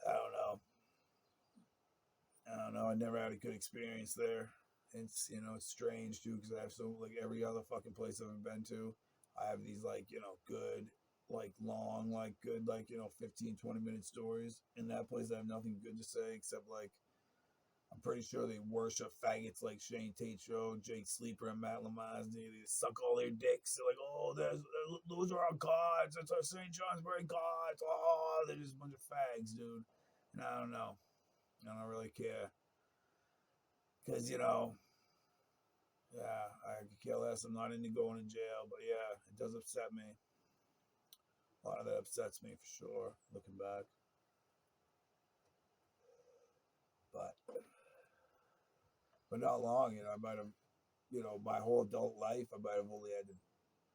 I don't know. I never had a good experience there. It's, it's strange too, because I have like every other fucking place I've ever been to, I have these like, good, like long, like good, like, 15, 20-minute stories. In that place, I have nothing good to say except like, I'm pretty sure they worship faggots like Shane Tatro, Jake Sleeper, and Matt Lamosny. They suck all their dicks. They're like, oh, those are our gods. That's our St. Johnsbury gods. Oh, they're just a bunch of fags, dude. And I don't know. I don't really care. Because, yeah, I could care less. I'm not into going to jail. But yeah, it does upset me. A lot of that upsets me for sure, looking back. But not long, I might have, my whole adult life, I might have only had to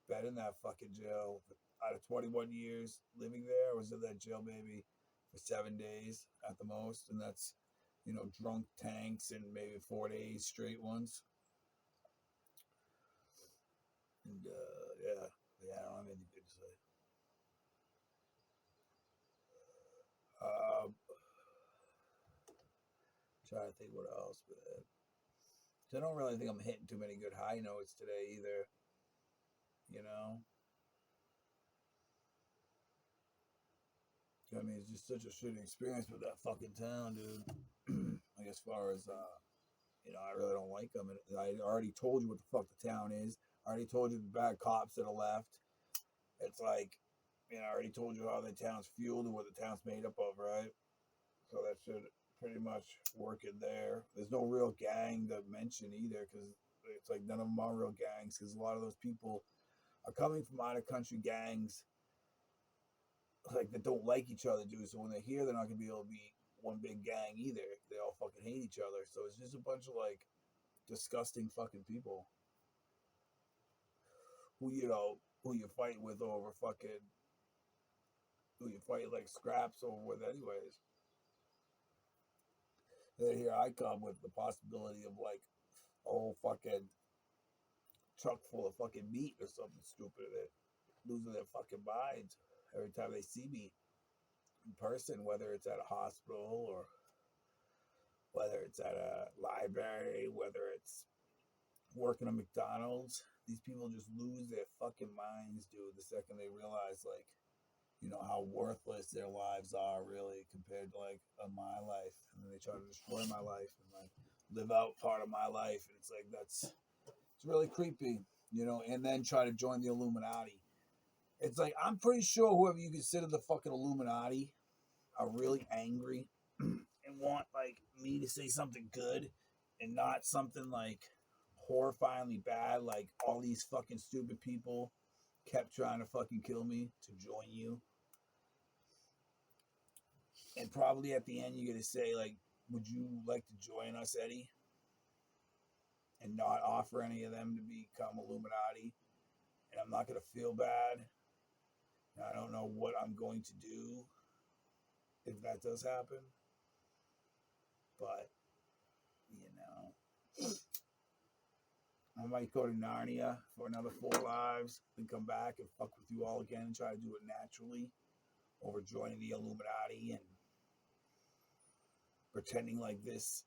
been in that fucking jail out of 21 years living there. I was in that jail maybe for 7 days at the most, and that's, drunk tanks and maybe 4 days straight ones. And yeah, I don't have anything good to say. Trying to think what else, but I don't really think I'm hitting too many good high notes today either. I mean, it's just such a shitty experience with that fucking town, dude. Like, as far as, I really don't like them. And I already told you what the fuck the town is. I already told you the bad cops that are left. It's like, I already told you how the town's fueled and what the town's made up of, right? So that should pretty much work in there. There's no real gang to mention either, because it's like none of them are real gangs, because a lot of those people are coming from out of country gangs, like, that don't like each other, dude. So when they're here, they're not gonna be able to be one big gang either. They all fucking hate each other. So it's just a bunch of like disgusting fucking people who you fight with over fucking, who you fight like scraps over with anyways. And then here I come with the possibility of like a whole fucking truck full of fucking meat or something stupid, that losing their fucking minds every time they see me in person, whether it's at a hospital or whether it's at a library, whether it's working at McDonald's. These people just lose their fucking minds, dude, the second they realize, like, how worthless their lives are really compared to, like, my life. And then they try to destroy my life and, like, live out part of my life. And it's like, it's really creepy, and then try to join the Illuminati. It's like, I'm pretty sure whoever you consider the fucking Illuminati are really angry and want, like, me to say something good and not something, like, horrifyingly bad, like all these fucking stupid people kept trying to fucking kill me to join you. And probably at the end you're gonna say, like, would you like to join us, Eddie? And not offer any of them to become Illuminati. And I'm not gonna feel bad. And I don't know what I'm going to do if that does happen. But, I might go to Narnia for another 4 lives, then come back and fuck with you all again and try to do it naturally over joining the Illuminati and pretending like this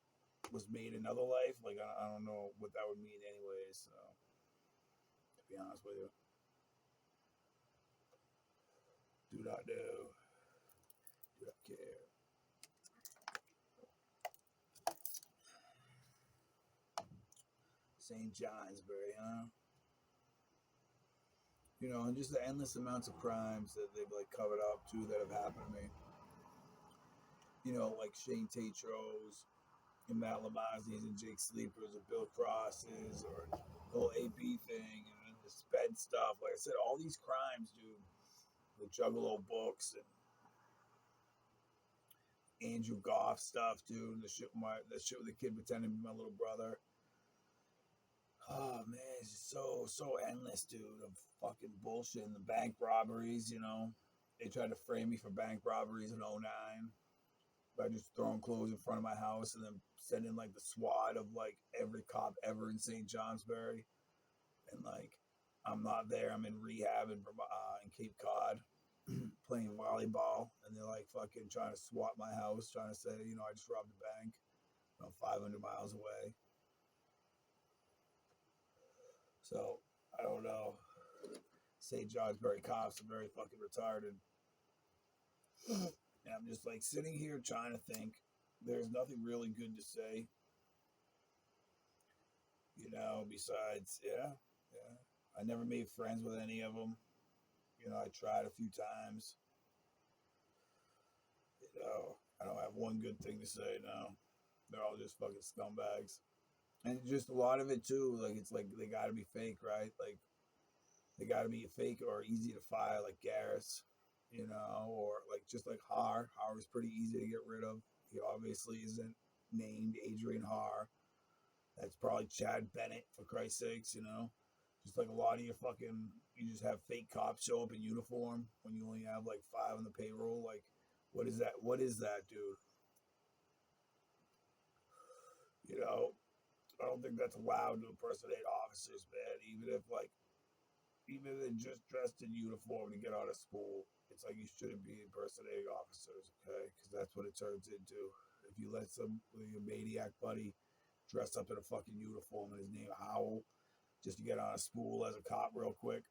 was made another life. Like, I don't know what that would mean anyways, so, to be honest with you. Do not know. Do not care. St. Johnsbury, huh? And just the endless amounts of crimes that they've, like, covered up, too, that have happened to me. Like Shane Tatros and Matt Lamazzi's and Jake Sleepers and Bill Crosses, or the whole AB thing and the sped stuff. Like I said, all these crimes, dude. The Juggalo books and Andrew Goff stuff, dude. The shit with the kid pretending to be my little brother. Oh man, it's just so endless, dude. Of fucking bullshit. And the bank robberies, they tried to frame me for bank robberies in 2009 by just throwing clothes in front of my house and then sending, like, the SWAT of, like, every cop ever in St. Johnsbury. And, like, I'm not there. I'm in rehab in Cape Cod playing volleyball. And they're, like, fucking trying to SWAT my house, trying to say, I just robbed a bank 500 miles away. So, I don't know. St. Johnsbury cops are very fucking retarded. And I'm just, like, sitting here trying to think. There's nothing really good to say. Besides, yeah. I never made friends with any of them. I tried a few times. I don't have one good thing to say now. They're all just fucking scumbags. And just a lot of it, too, like, it's like they gotta be fake, right? Like, they gotta be fake or easy to fire, like Garris, or like just like Har. Har is pretty easy to get rid of. He obviously isn't named Adrian Har. That's probably Chad Bennett, for Christ's sakes, Just like a lot of you just have fake cops show up in uniform when you only have like 5 on the payroll. Like, what is that? What is that, dude? You know, I don't think that's allowed to impersonate officers, man. Even if they're just dressed in uniform to get out of school, it's like you shouldn't be impersonating officers, okay? Because that's what it turns into. If you let your maniac buddy dress up in a fucking uniform and his name Howell just to get out of school as a cop real quick,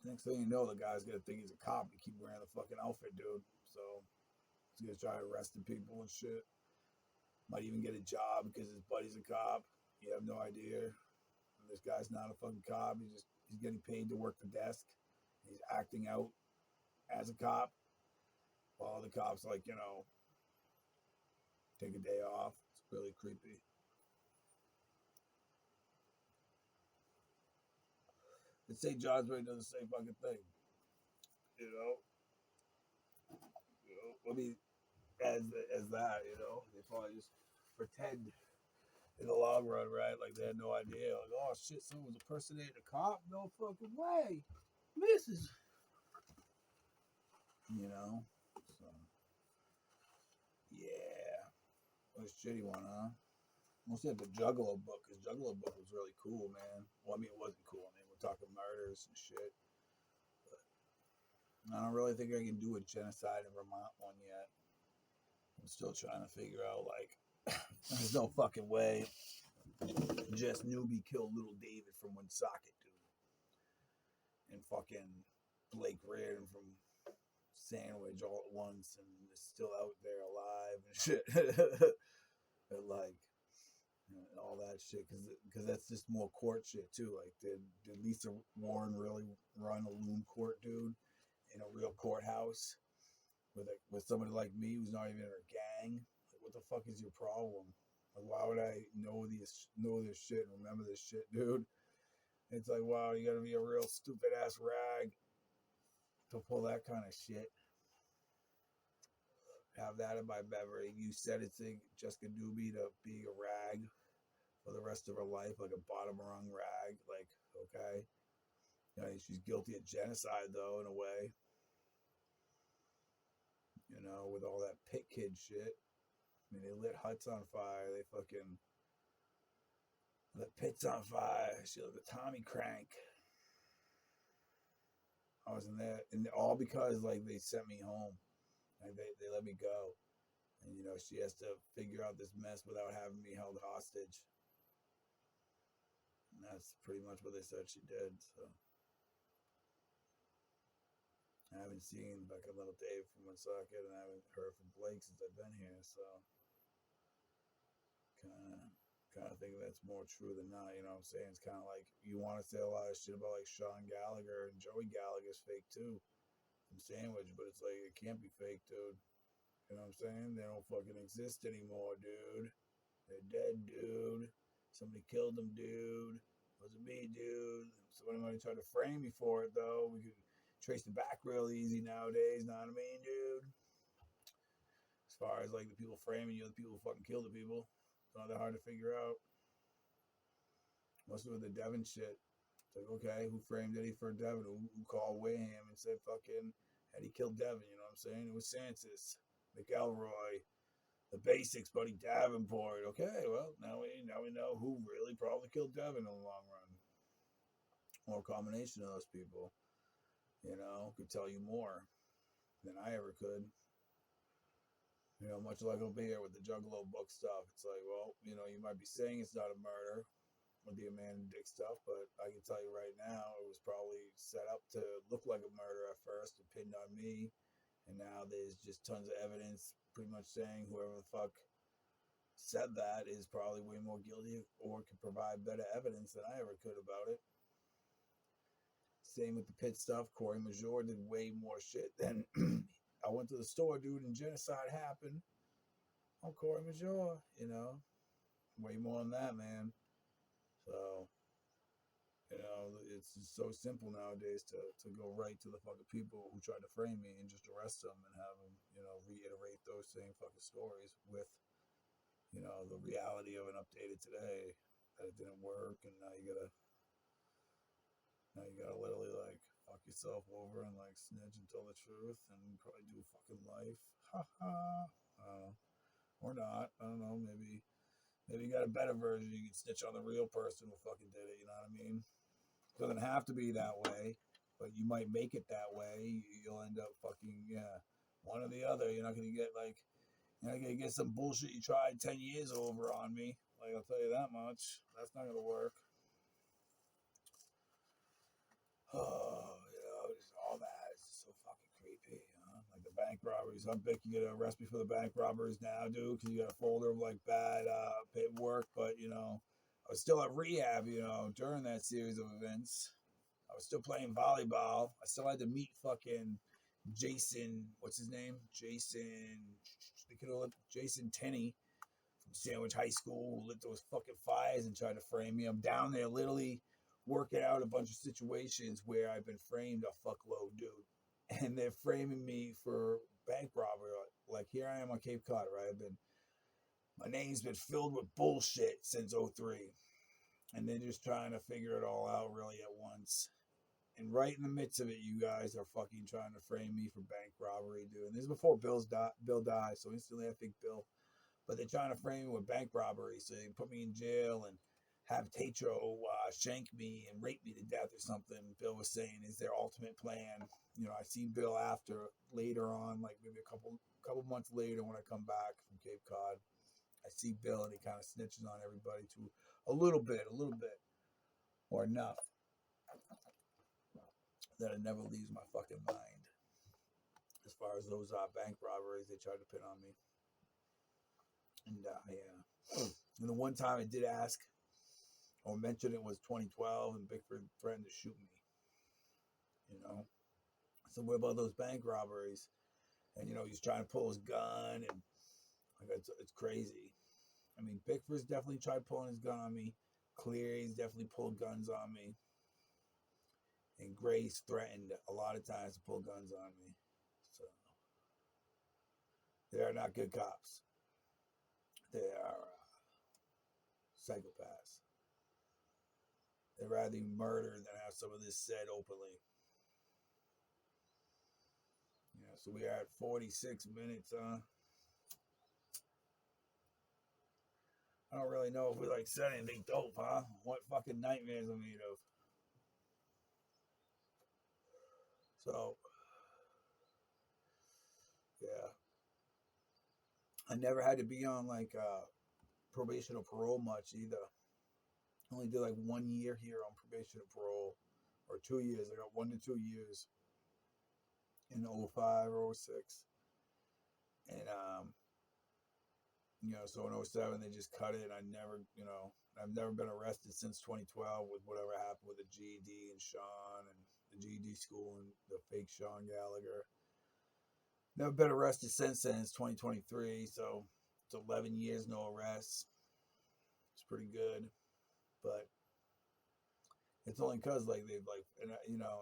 next thing you know, the guy's gonna think he's a cop and keep wearing the fucking outfit, dude. So he's gonna try arresting people and shit. Might even get a job because his buddy's a cop. You have no idea. And this guy's not a fucking cop. He's getting paid to work the desk. He's acting out as a cop while the cop's like, take a day off. It's really creepy. And St. John's right does the same fucking thing. You know? I mean, as that, they probably just pretend in the long run, right? Like they had no idea. Like, oh shit, someone was impersonating a cop? No fucking way. Misses. So yeah. What a shitty one, huh? Mostly had the Juggalo book, because Juggalo book was really cool, man. Well, I mean, it wasn't cool. I mean, we're talking murders and shit. But I don't really think I can do a genocide in Vermont one yet. I'm still trying to figure out, like, there's no fucking way Jess Newby killed little David from Woonsocket, dude. And fucking Blake Reardon from Sandwich all at once and is still out there alive and shit. But, like, and all that shit, because that's just more court shit too. Like, did Lisa Warren really run a loon court, dude, in a real courthouse with somebody like me who's not even in her gang? Like, what the fuck is your problem? Like, why would I know this shit and remember this shit, dude? It's like, wow, you gotta be a real stupid ass rag to pull that kind of shit. Have that in my memory. You sentencing Jessica Newby to being a rag for the rest of her life, like a bottom rung rag. Like, okay. She's guilty of genocide, though, in a way. With all that pit kid shit. I mean, they lit huts on fire. They fucking lit pits on fire. She looked at Tommy Crank. I was in there, and all because, like, they sent me home. Like, they let me go. And, she has to figure out this mess without having me held hostage. And that's pretty much what they said she did, so. I haven't seen fucking little Dave from Woonsocket, and I haven't heard from Blake since I've been here, so kind of think that's more true than not, you know what I'm saying? It's kind of like, you want to say a lot of shit about, like, Sean Gallagher, and Joey Gallagher's fake too from Sandwich, but it's like, it can't be fake, dude. You know what I'm saying? They don't fucking exist anymore, dude. They're dead, dude. Somebody killed them, dude. Wasn't me, dude. Somebody might have tried to frame me for it, though. We could trace it back real easy nowadays, know what I mean, dude? As far as, like, the people framing you, the people who fucking kill the people, it's not that hard to figure out. Mostly with the Devin shit. It's like, okay, who framed Eddie for Devin? Who called Wayham and said fucking Eddie killed Devin, you know what I'm saying? It was Sansis, McElroy, the basics, Buddy Davenport. Okay, well, now we know who really probably killed Devin in the long run. Or a combination of those people, could tell you more than I ever could. Much like I'll be here with the Juggalo book stuff. It's like, well, you might be saying it's not a murder with the Amanda Dick stuff, but I can tell you right now, it was probably set up to look like a murder at first and pinned on me. And now there's just tons of evidence pretty much saying whoever the fuck said that is probably way more guilty or could provide better evidence than I ever could about it. Same with the pit stuff. Corey Major did way more shit than I went to the store, dude, and genocide happened. I'm Corey Major, way more than that, man. So, it's just so simple nowadays to go right to the fucking people who tried to frame me and just arrest them and have them, reiterate those same fucking stories with, the reality of an updated today, that it didn't work, and now you gotta Now you gotta literally like fuck yourself over and like snitch and tell the truth and probably do fucking life. Ha ha. Or not. I don't know. Maybe you got a better version. You can snitch on the real person who fucking did it. You know what I mean? It doesn't have to be that way, but you might make it that way. You'll end up fucking one or the other. You're not gonna get like you're not gonna get some bullshit you tried 10 years over on me. Like I'll tell you that much. That's not gonna work. Oh, just all that. It's just so fucking creepy. Like the bank robberies. I bet you get arrested for the bank robberies now, dude, because you got a folder of like bad paperwork. But I was still at rehab. During that series of events, I was still playing volleyball. I still had to meet fucking Jason. What's his name? Jason Tenney from Sandwich High School, who lit those fucking fires and tried to frame me. I'm down there literally working out a bunch of situations where I've been framed a fuckload, dude. And they're framing me for bank robbery. Like here I am on Cape Cod, right? My name's been filled with bullshit since '03. And they're just trying to figure it all out really at once. And right in the midst of it, you guys are fucking trying to frame me for bank robbery, dude. And this is before Bill died, so instantly I think Bill. But they're trying to frame me with bank robbery, so they put me in jail and have Tatro shank me and rape me to death or something. Bill was saying is their ultimate plan. I seen Bill later on, like maybe a couple months later when I come back from Cape Cod. I see Bill and he kind of snitches on everybody too, a little bit, or enough that it never leaves my fucking mind. As far as those bank robberies they tried to pin on me, and yeah, and the one time I did ask or mention it was 2012, and Bickford threatened to shoot me. So what about those bank robberies? And he's trying to pull his gun, and like it's crazy. I mean, Bickford's definitely tried pulling his gun on me. Cleary's definitely pulled guns on me, and Grace threatened a lot of times to pull guns on me. So they are not good cops. They are psychopaths. They'd rather murder than have some of this said openly. So we are at 46 minutes. I don't really know if we said anything dope, huh? What fucking nightmares are made of. So, yeah. I never had to be on probation or parole much either. I only did 1 year here on probation or parole, or 2 years. I got 1 to 2 years in 05 or 06. And, so in 07 they just cut it. And I've never been arrested since 2012 with whatever happened with the GED and Sean and the GED school and the fake Sean Gallagher. Never been arrested since then. It's 2023, so it's 11 years, no arrests. It's pretty good, but it's only because they've and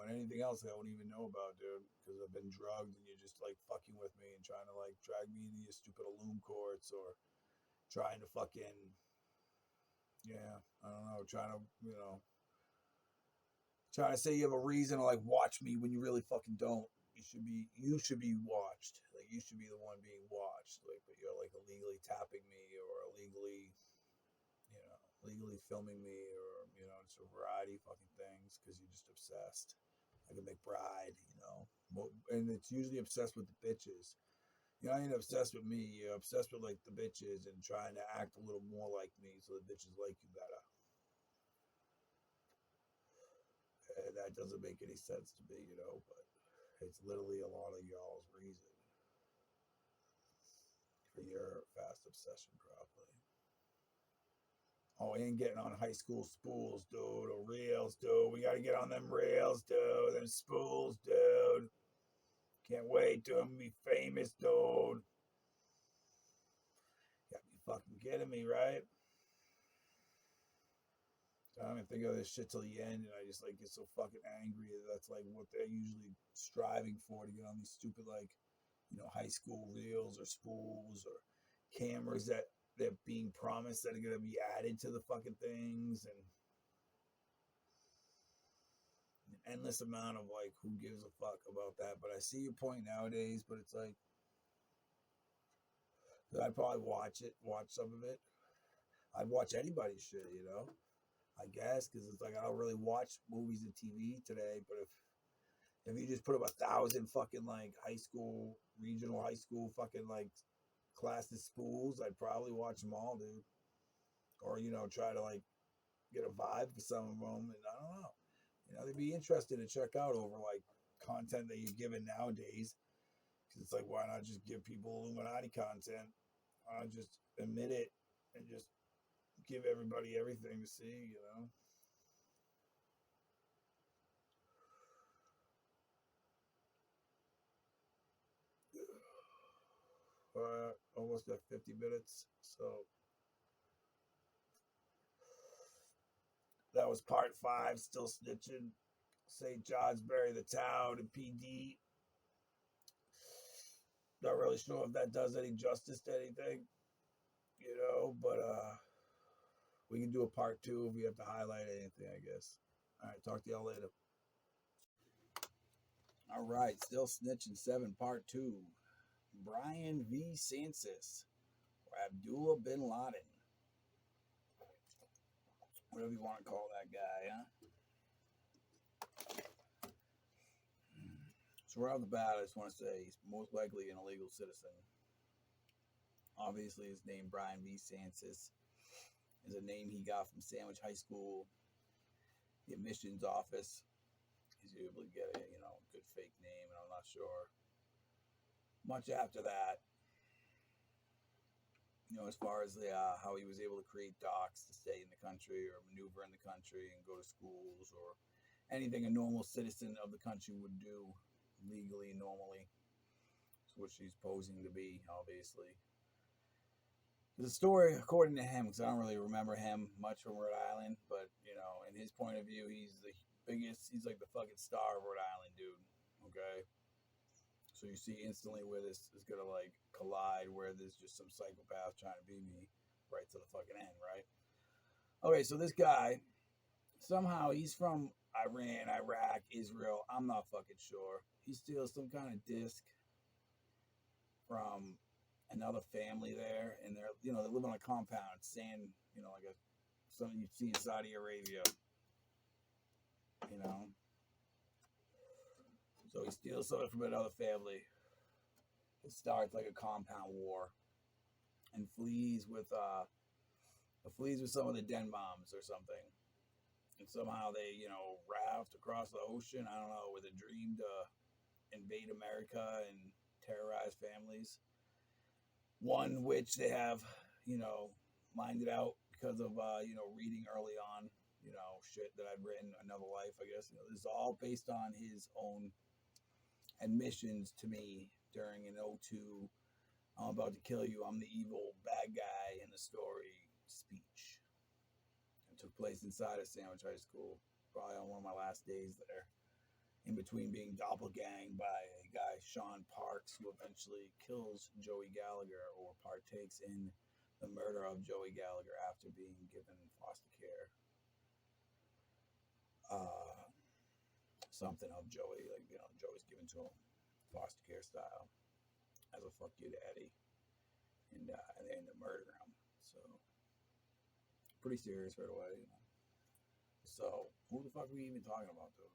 anything else I wouldn't even know about, dude, because I've been drugged and you're just fucking with me and trying to drag me into your stupid Illume courts or trying to fucking I don't know, trying to say you have a reason to watch me when you really fucking don't. You should be watched. You should be the one being watched. But you're illegally tapping me or illegally filming me or just a variety of fucking things because you're just obsessed. Like a McBride, and it's usually obsessed with the bitches. You're not even obsessed with me. You're obsessed with the bitches and trying to act a little more like me so the bitches like you better. And that doesn't make any sense to me, but it's literally a lot of y'all's reason for your fast obsession, probably. Oh, and getting on high school spools, dude, or reels, dude. We gotta get on them reels, dude. Them spools, dude. Can't wait, dude. I'm gonna be famous, dude. Got me fucking kidding me, right? I don't even think of this shit till the end, and I just get so fucking angry that that's what they're usually striving for to get on these stupid high school reels or spools or cameras that they're being promised that are gonna be added to the fucking things, and endless amount of like who gives a fuck about that. But I see your point nowadays. But it's like I'd probably watch some of it. I'd watch anybody's shit, I guess, because it's like I don't really watch movies and TV today. But if you just put up 1,000 fucking like regional high school fucking like classes spools, I'd probably watch them all, dude. Or try to like get a vibe for some of them, and I don't know. They'd be interesting to check out over like content that you're given nowadays. Because it's like, why not just give people Illuminati content? Why not just admit it and just give everybody everything to see, Almost at 50 minutes. So that was part 5, still snitching. St. John's Bury the town and PD. Not really sure if that does any justice to anything, but we can do a part 2 if we have to highlight anything, I guess. All right, talk to y'all later. All right, still snitching 7, part 2. Brian V. Sansis, or Abdullah bin Laden. Whatever you want to call that guy, huh? So right off the bat, I just want to say he's most likely an illegal citizen. Obviously, his name, Brian V. Sansis, is a name he got from Sandwich High School, the admissions office. He's able to get a good fake name, and I'm not sure much after that. As far as how he was able to create docs to stay in the country or maneuver in the country and go to schools or anything a normal citizen of the country would do legally, normally. It's what she's posing to be, obviously. The story, according to him, because I don't really remember him much from Rhode Island, but, in his point of view, he's the biggest, he's like the fucking star of Rhode Island, dude, okay? So you see instantly where this is going to, like, collide, where there's just some psychopath trying to be me right to the fucking end, right? Okay, so this guy, somehow he's from Iran, Iraq, Israel, I'm not fucking sure. He steals some kind of disc from another family there, and they live on a compound, sand, like something you'd see in Saudi Arabia, So he steals something from another family. It starts like a compound war, and flees with some of the den moms or something. And somehow they, raft across the ocean. I don't know, with a dream to invade America and terrorize families. One which they have, minded out because of, reading early on, shit that I'd written, Another Life, I guess. This is all based on his own admissions to me during an 02, I'm about to kill you, I'm the evil bad guy in the story speech. It took place inside of Sandwich High School, probably on one of my last days there, in between being doppelganged by a guy, Sean Parks, who eventually kills Joey Gallagher or partakes in the murder of Joey Gallagher after being given foster care. Something of Joey, like, Joey's given to him foster care style as a fuck you to Eddie, and they end up murdering him. So pretty serious right away. So who the fuck are we even talking about, though?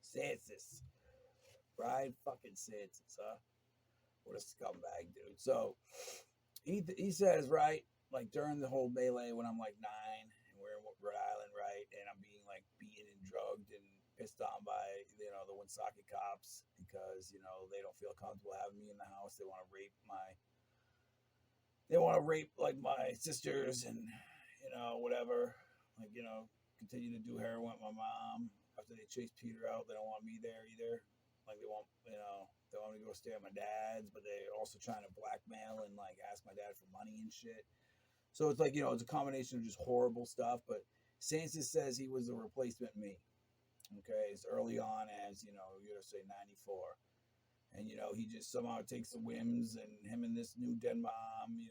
Sansis, Brian fucking Sansis, huh? What a scumbag, dude. So he says, right, like during the whole melee when I'm like 9 and we're in Rhode Island, right, and I'm being like beaten and drugged and pissed on by the Woonsocket cops because they don't feel comfortable having me in the house. They want to rape like my sisters and whatever, like continue to do heroin with my mom after they chase Peter out. They don't want me there either. Like they want me to go stay at my dad's, but they're also trying to blackmail and like ask my dad for money and shit. So it's like it's a combination of just horrible stuff. But Sansis says he was the replacement me. Okay, as early on as you're gonna say 94, and he just somehow takes the whims, and him and this new den mom,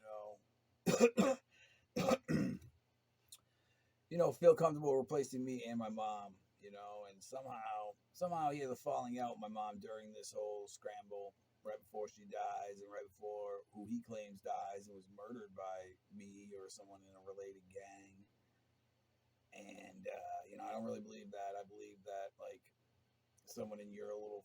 feel comfortable replacing me and my mom, and somehow he has a falling out with my mom during this whole scramble right before she dies and right before who he claims dies and was murdered by me or someone in a related gang. And, I don't really believe that. I believe that, like, someone in your little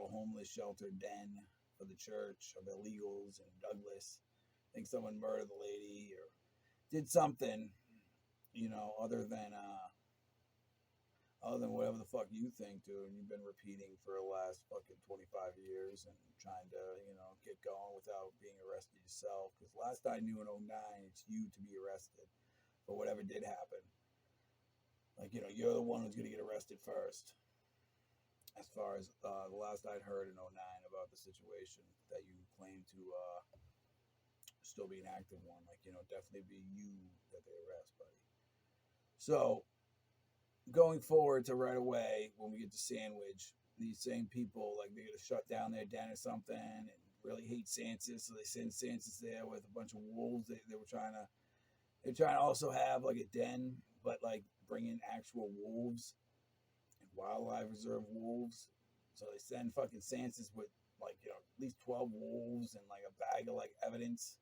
homeless shelter den for the Church of Illegals in Douglas, I think someone murdered the lady or did something, other than whatever the fuck you think, dude. And you've been repeating for the last fucking 25 years and trying to, get going without being arrested yourself. Because last I knew in '09, it's you to be arrested for whatever did happen. Like, you're the one who's going to get arrested first. As far as the last I'd heard in '09 about the situation that you claim to still be an active one. Like, definitely be you that they arrest, buddy. So, going forward to right away when we get to Sandwich, these same people, like, they're going to shut down their den or something and really hate Sansis, so they send Sansis there with a bunch of wolves. They're trying to also have, like, a den, but, like, bring in actual wolves and wildlife reserve wolves. So they send fucking Sansis with, like, at least 12 wolves and, like, a bag of, like, evidence,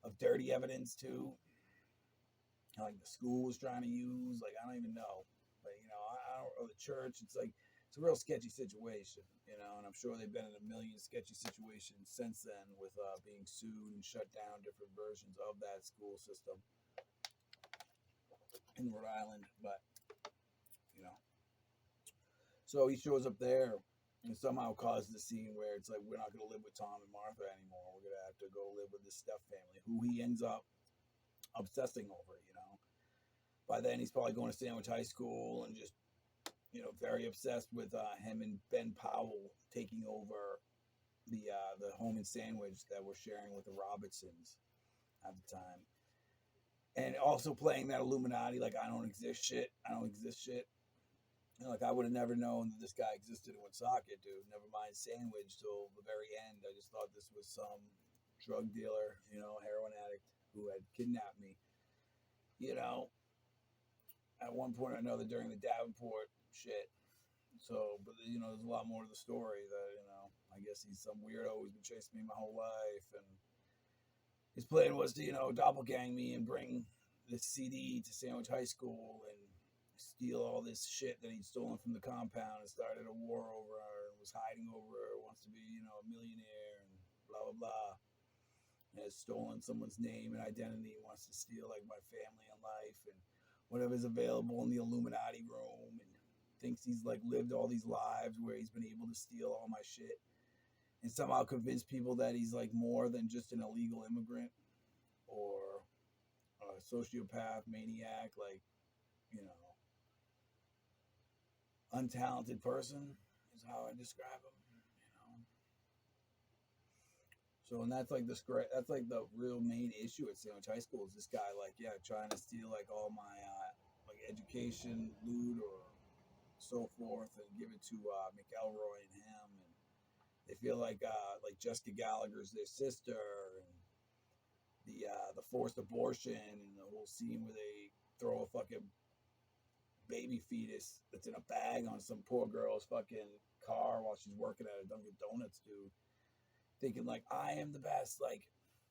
of dirty evidence, too. Like the school was trying to use, like, I don't even know, but or the church, it's like, it's a real sketchy situation, and I'm sure they've been in a million sketchy situations since then with being sued and shut down different versions of that school system in Rhode Island, but so he shows up there and somehow causes a scene where it's like, we're not going to live with Tom and Martha anymore, we're going to have to go live with the Steph family, who he ends up obsessing over. By then he's probably going to Sandwich High School and just, very obsessed with him and Ben Powell taking over the home in Sandwich that we're sharing with the Robertsons at the time. And also playing that Illuminati, like, I don't exist shit. Like, I would have never known that this guy existed in Woonsocket, dude. Never mind Sandwich till the very end. I just thought this was some drug dealer, heroin addict who had kidnapped me. At one point or another during the Davenport shit. So, but there's a lot more to the story that, I guess he's some weirdo who's been chasing me my whole life. And his plan was to, doppelgang me and bring this CD to Sandwich High School and steal all this shit that he'd stolen from the compound and started a war over her and was hiding over her, wants to be, a millionaire and blah, blah, blah. And has stolen someone's name and identity, wants to steal, like, my family and life and whatever's available in the Illuminati room, and thinks he's, like, lived all these lives where he's been able to steal all my shit and somehow convince people that he's, like, more than just an illegal immigrant or a sociopath, maniac, like, untalented person is how I describe him. So, and that's like the real main issue at Sandwich High School is this guy, like, trying to steal, like, all my like education, loot, or so forth, and give it to McElroy and him. And they feel like Jessica Gallagher's their sister, and the forced abortion, and the whole scene where they throw a fucking baby fetus that's in a bag on some poor girl's fucking car while she's working at a Dunkin' Donuts, dude. Thinking, like, I am the best, like,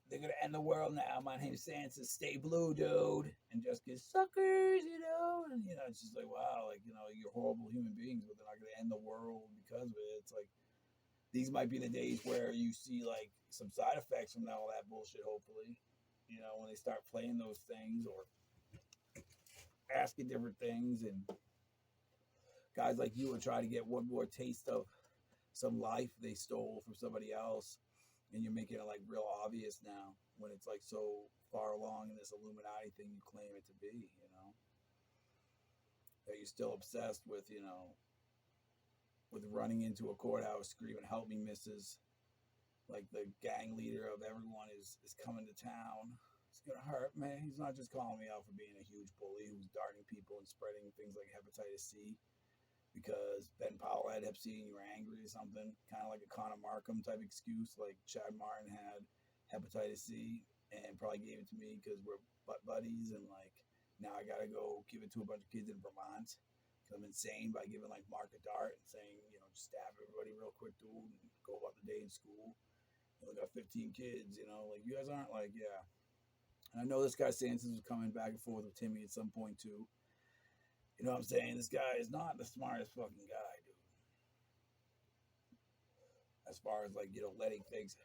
they're gonna end the world now, my name's Sansa, stay blue, dude, and just get suckers, and, it's just like, wow, like, you're horrible human beings, but they're not gonna end the world because of it. It's like, these might be the days where you see, like, some side effects from all that bullshit, hopefully, when they start playing those things or asking different things, and guys like you will try to get one more taste of some life they stole from somebody else, and you're making it, like, real obvious now when it's, like, so far along in this Illuminati thing you claim it to be, that you're still obsessed with, with running into a courthouse screaming, help me, missus, like the gang leader of everyone is coming to town. It's gonna hurt me. He's not just calling me out for being a huge bully who's darting people and spreading things like hepatitis C because Ben Powell had Hep C and you were angry or something, kind of like a Conor Markham type excuse, like Chad Martin had hepatitis C and probably gave it to me because we're butt buddies, and like now I gotta go give it to a bunch of kids in Vermont because I'm insane by giving like Mark a dart and saying, just stab everybody real quick, dude, and go about the day in school. I got 15 kids, like you guys aren't like, yeah. And I know this guy Sanchez was coming back and forth with Timmy at some point too. You know what I'm saying? This guy is not the smartest fucking guy, dude. As far as like, letting things.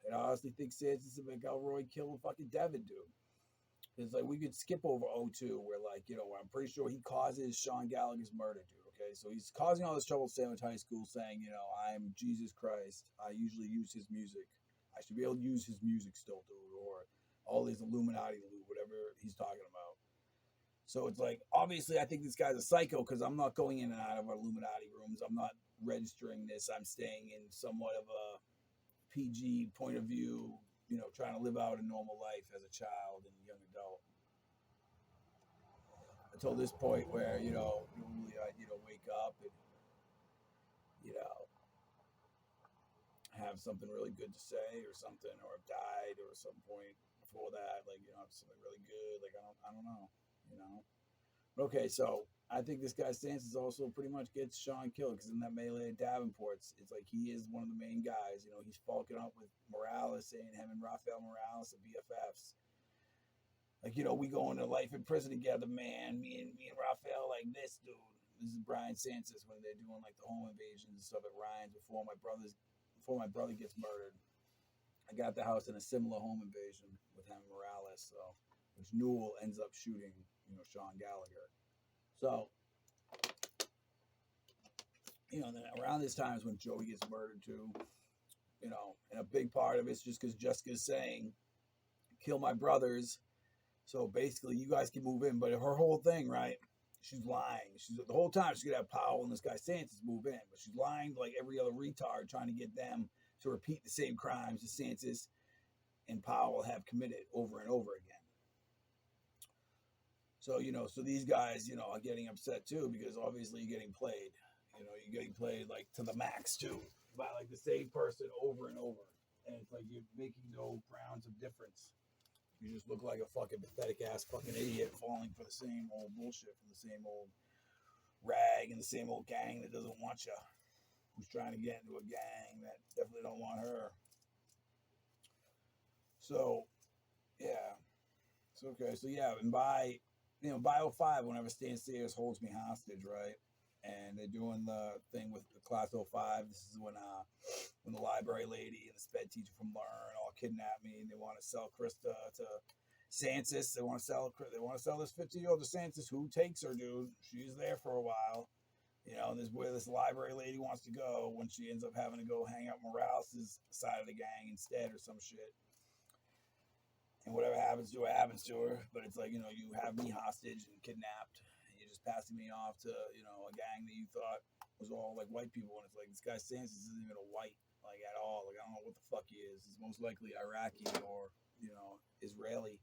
And I honestly think Sanchez and McElroy killed fucking Devin, dude. It's like we could skip over O2 where like, I'm pretty sure he causes Sean Gallagher's murder, dude. Okay. So he's causing all this trouble at Sandwich High School saying, I'm Jesus Christ. I usually use his music. I should be able to use his music still, dude. Or all these Illuminati loot, whatever he's talking about. So it's like, obviously, I think this guy's a psycho because I'm not going in and out of Illuminati rooms. I'm not registering this. I'm staying in somewhat of a PG point of view, trying to live out a normal life as a child and a young adult. Until this point where, normally I, wake up and, have something really good to say or something, or have died or some point before that, like, something really good. Like, I don't know. Okay, so I think this guy Sanchez also pretty much gets Sean killed because in that melee at Davenport's, it's like he is one of the main guys. He's falking up with Morales, saying him and Rafael Morales are BFFs. Like, we go into life in prison together, man. Me and Rafael, like this dude. This is Brian Sanchez when they're doing like the home invasions and stuff at Ryan's before my brother gets murdered. I got the house in a similar home invasion with him and Morales, so which Newell ends up shooting, Sean Gallagher. So, then around this time is when Joey gets murdered too. And a big part of it's just because Jessica's saying, kill my brothers. So basically, you guys can move in. But her whole thing, right? She's lying. She's the whole time she's gonna have Powell and this guy Sanchez move in, but she's lying like every other retard, trying to get them to repeat the same crimes that Sanchez and Powell have committed over and over again. So so these guys, are getting upset too because obviously you're getting played. You're getting played like to the max too by like the same person over and over, and it's like you're making no grounds of difference. You just look like a fucking pathetic ass fucking idiot falling for the same old bullshit from the same old rag and the same old gang that doesn't want you. Who's trying to get into a gang that definitely don't want her. So, yeah. So, okay. So, yeah. And by 05, whenever Stan Sears holds me hostage, right? And they're doing the thing with the class 05. This is when the library lady and the sped teacher from Learn all kidnap me and they want to sell Krista to Sanchez. They want to sell this 50-year-old to Sanchez. Who takes her, dude? She's there for a while. This is where this library lady wants to go when she ends up having to go hang out Morales' side of the gang instead or some shit. And whatever happens to her. But it's like, you have me hostage and kidnapped. You're just passing me off to, a gang that you thought was all like white people. And it's like, this guy Sanchez isn't even a white, like at all. Like, I don't know what the fuck he is. He's most likely Iraqi or, Israeli,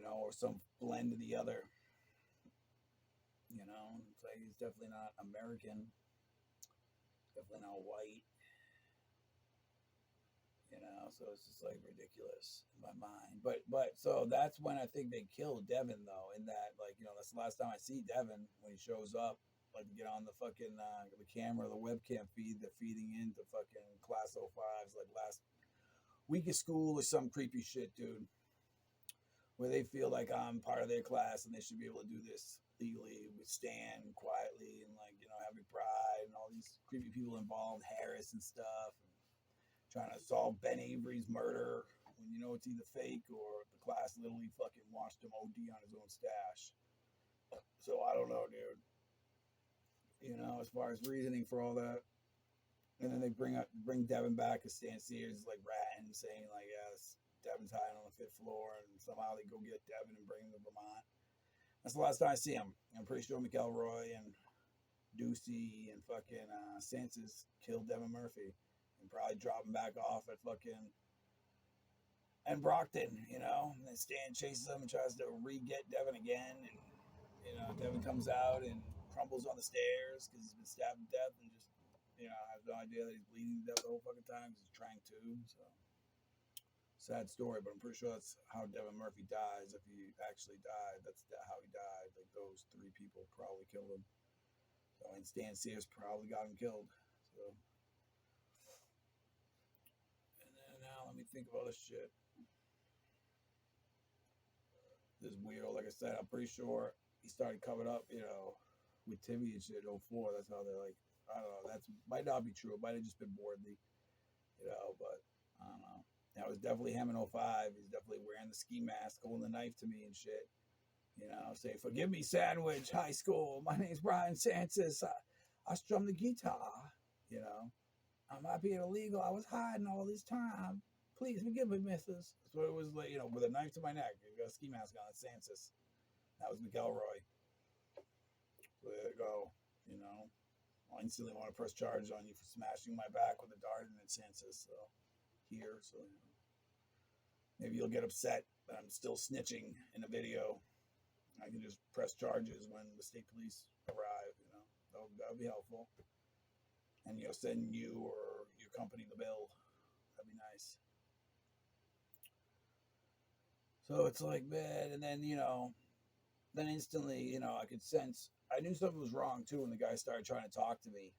or some blend of the other. It's like he's definitely not American. Definitely not white. So it's just like ridiculous in my mind. But so that's when I think they killed Devin though. In that, like, that's the last time I see Devin when he shows up, like to get on the fucking the camera, the webcam feed they're feeding into fucking class 05s like last week of school or some creepy shit, dude. Where they feel like I'm part of their class and they should be able to do this legally with Stan quietly and like, having pride and all these creepy people involved, Harris and stuff. And trying to solve Ben Avery's murder when it's either fake or the class literally fucking watched him OD on his own stash. So I don't know, dude. As far as reasoning for all that. And then they bring Devin back because Stan Sears is like ratting, saying like, yes, Devin's hiding on the 5th floor, and somehow they go get Devin and bring him to Vermont. That's the last time I see him. I'm pretty sure McElroy and Ducey and fucking Sanchez killed Devin Murphy. And probably drop him back off at fucking and Brockton, and then Stan chases him and tries to re-get Devin again, and Devin comes out and crumbles on the stairs because he's been stabbed to death and just has no idea that he's bleeding to death the whole fucking time because he's trying to. Sad story, but I'm pretty sure that's how Devin Murphy dies. If he actually died, that's how he died. Like those three people probably killed him. So, and Stan Sears probably got him killed. So, and then now let me think of other shit. This weirdo, like I said, I'm pretty sure he started coming up, with Timmy and shit in 04. That's how they're like, I don't know. That might not be true. It might have just been Wardley, but I don't know. That was definitely him in 05. He's definitely wearing the ski mask, holding the knife to me and shit. Say, forgive me, Sandwich High School. My name's Brian Sanchez. I strum the guitar. I'm not being illegal. I was hiding all this time. Please forgive me, missus. That's what it was like, with a knife to my neck. You got a ski mask on. Sanchez. That was McElroy. So there you go. I instantly want to press charges on you for smashing my back with a dart, and it's Sanchez. So maybe you'll get upset that I'm still snitching in a video. I can just press charges when the state police arrive. That'll be helpful. And send you or your company the bill. That'd be nice. So it's like, man, and then then instantly, I could sense. I knew something was wrong too when the guy started trying to talk to me,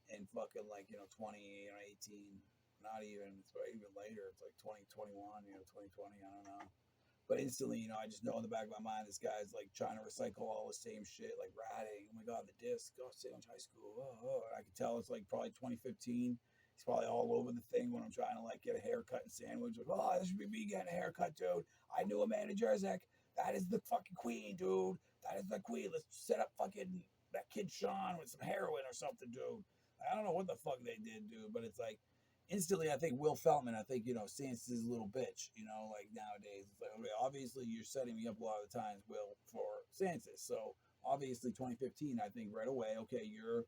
in fucking 20, 18. Not even. It's even later. It's like 2021. 2020. I don't know. But instantly, I just know in the back of my mind, this guy's like trying to recycle all the same shit, like ratting. Oh my God, the disc. Oh, Sandwich High School. Oh. I can tell it's like probably 2015. He's probably all over the thing when I'm trying to like get a haircut in Sandwich. Like, oh, this should be me getting a haircut, dude. I knew Amanda Jerzak. That is the fucking queen, dude. That is the queen. Let's set up fucking that kid Sean with some heroin or something, dude. I don't know what the fuck they did, dude, but it's like, instantly, I think Will Feltman, Sanchez is a little bitch, like nowadays. It's like, okay, obviously you're setting me up a lot of the times, Will, for Sanchez. So obviously 2015, I think right away, okay, you're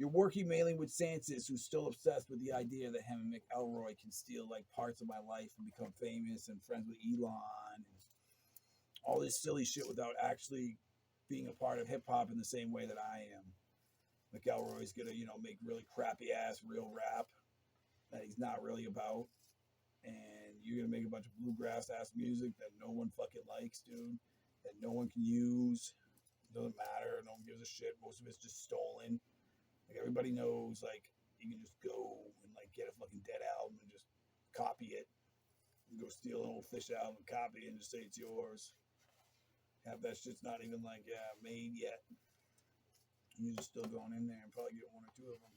working mainly with Sanchez, who's still obsessed with the idea that him and McElroy can steal like parts of my life and become famous and friends with Elon and all this silly shit without actually being a part of hip hop in the same way that I am. McElroy's gonna, make really crappy ass real rap that he's not really about, and you're gonna make a bunch of bluegrass ass music that no one fucking likes, dude, that no one can use. It doesn't matter. No one gives a shit. Most of it's just stolen. Like everybody knows, like you can just go and like get a fucking dead album and just copy it. You go steal an old Fish album, copy it, and just say it's yours. Have that shit's not even like made yet. And you're just still going in there and probably get one or two of them.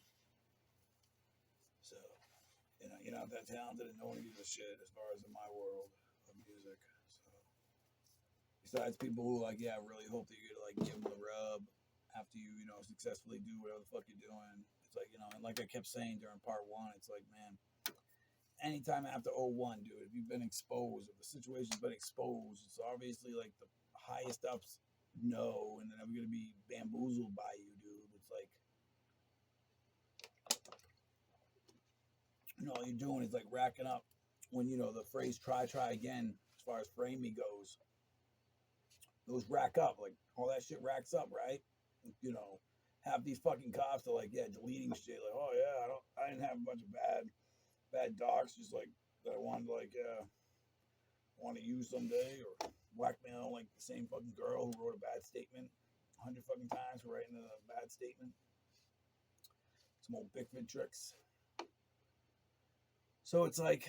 So. You're not that talented and no one gives a shit as far as in my world of music. So, besides people who really hope that you're gonna like give them the rub after you, successfully do whatever the fuck you're doing. It's like, and like I kept saying during part one, it's like, man, anytime after 01, dude, if you've been exposed, if the situation's been exposed, it's obviously like the highest ups know, and then I'm gonna be bamboozled by you, dude. It's like, all you're doing is like racking up when the phrase try again as far as frame me goes, those rack up, like all that shit racks up, right? Have these fucking cops are like deleting shit, like, oh yeah, I didn't have a bunch of bad docs, just like that I wanted to want to use someday, or blackmail like the same fucking girl who wrote a bad statement 100 fucking times for writing a bad statement. Some old Bickford tricks. So it's like,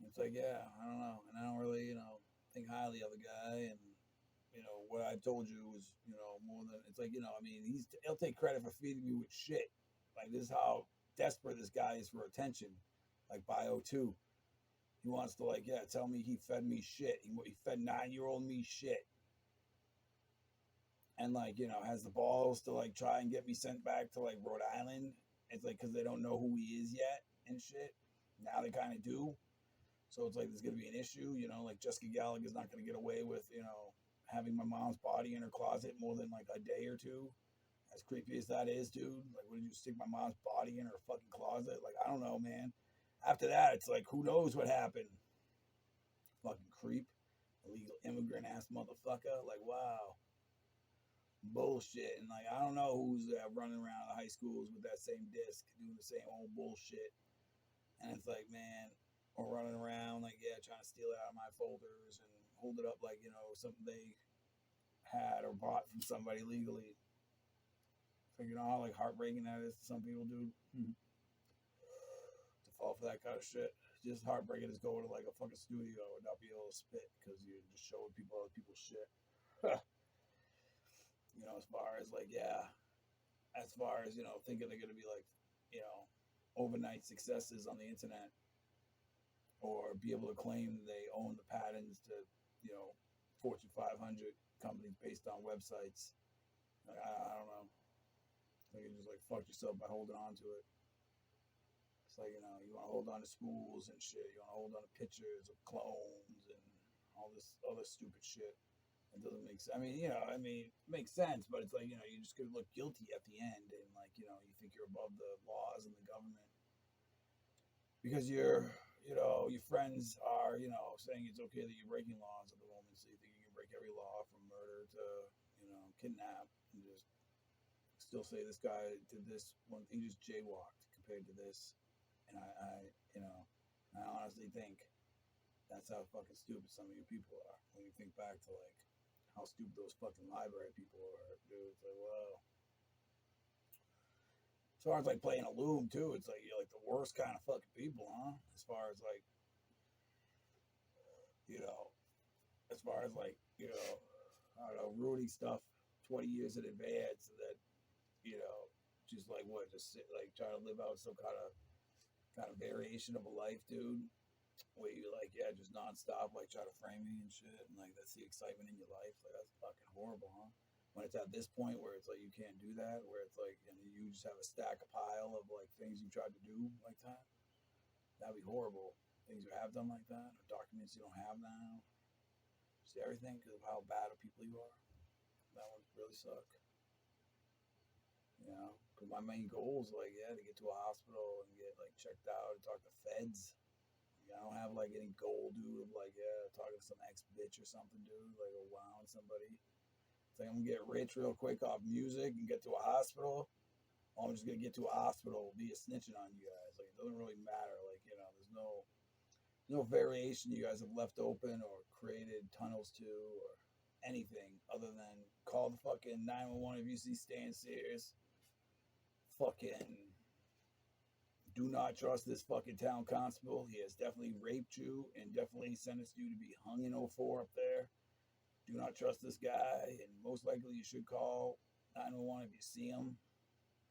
it's like, I don't know. And I don't really, think highly of the guy. And, what I told you was, more than, it's like, he'll take credit for feeding me with shit. Like, this is how desperate this guy is for attention. Like, Bio 2. He wants to, tell me he fed me shit. He fed 9-year-old me shit. And, has the balls to, try and get me sent back to, Rhode Island. It's like, because they don't know who he is yet and shit. Now they kind of do. So it's like there's going to be an issue, Jessica Gallagher's not going to get away with, having my mom's body in her closet more than a day or two. As creepy as that is, dude. Like, what did you stick my mom's body in her fucking closet? Like, I don't know, man. After that, it's like, who knows what happened? Fucking creep. Illegal immigrant ass motherfucker. Like, wow. Bullshit. And I don't know who's running around the high schools with that same disc, doing the same old bullshit. And it's like, man, or running around like, yeah, trying to steal it out of my folders and hold it up like, you know, something they had or bought from somebody legally. So you know how like heartbreaking that is to some people, dude. To fall for that kind of shit. Just heartbreaking is going to like a fucking studio and not be able to spit because you're just showing people other people's shit. You know, as far as like, yeah, as far as, you know, thinking they're going to be like, you know, overnight successes on the internet or be able to claim they own the patents to, you know, Fortune 500 companies based on websites. Like, I don't know. So you just like fuck yourself by holding on to it. It's like, you know, you want to hold on to schools and shit. You want to hold on to pictures of clones and all this other stupid shit. It doesn't make sense. I mean, you know, it makes sense, but it's like, you know, you're just going to look guilty at the end. And like, you know, you think you're above the laws and the government because you know, your friends are, you know, saying it's okay that you're breaking laws at the moment. So you think you can break every law from murder to, you know, kidnap and just still say this guy did this one. He just jaywalked compared to this. And I you know, I honestly think that's how fucking stupid some of you people are. When you think back to like how stupid those fucking library people are, dude. It's like, whoa. As far as like playing a loom too, it's like you're like the worst kind of fucking people, huh? As far as like, you know, as far as like, you know, I don't know, ruining stuff 20 years in advance and then, you know, just like what, just sit, like trying to live out some kind of variation of a life, dude. Where you like, yeah, just nonstop, like try to frame me and shit, and like that's the excitement in your life. Like that's fucking horrible, huh? When it's at this point where it's like you can't do that, where it's like, you know, you just have a stack of pile of like things you tried to do like that. That'd be horrible. Things you have done like that, or documents you don't have now. Just everything because of how bad of people you are. That would really suck. You know, because my main goal is like, yeah, to get to a hospital and get like checked out and talk to feds. I don't have like any goal, dude, of like, yeah, talking to some ex bitch or something, dude, like a wowing somebody. It's like I'm gonna get rich real quick off music and get to a hospital. Or I'm just gonna get to a hospital via snitching on you guys. Like it doesn't really matter. Like, you know, there's no variation you guys have left open or created tunnels to or anything other than call the fucking 911 if you see Stan Sears. Fucking do not trust this fucking town constable. He has definitely raped you and definitely sentenced you to be hung in '04 up there. Do not trust this guy, and most likely you should call 911 if you see him.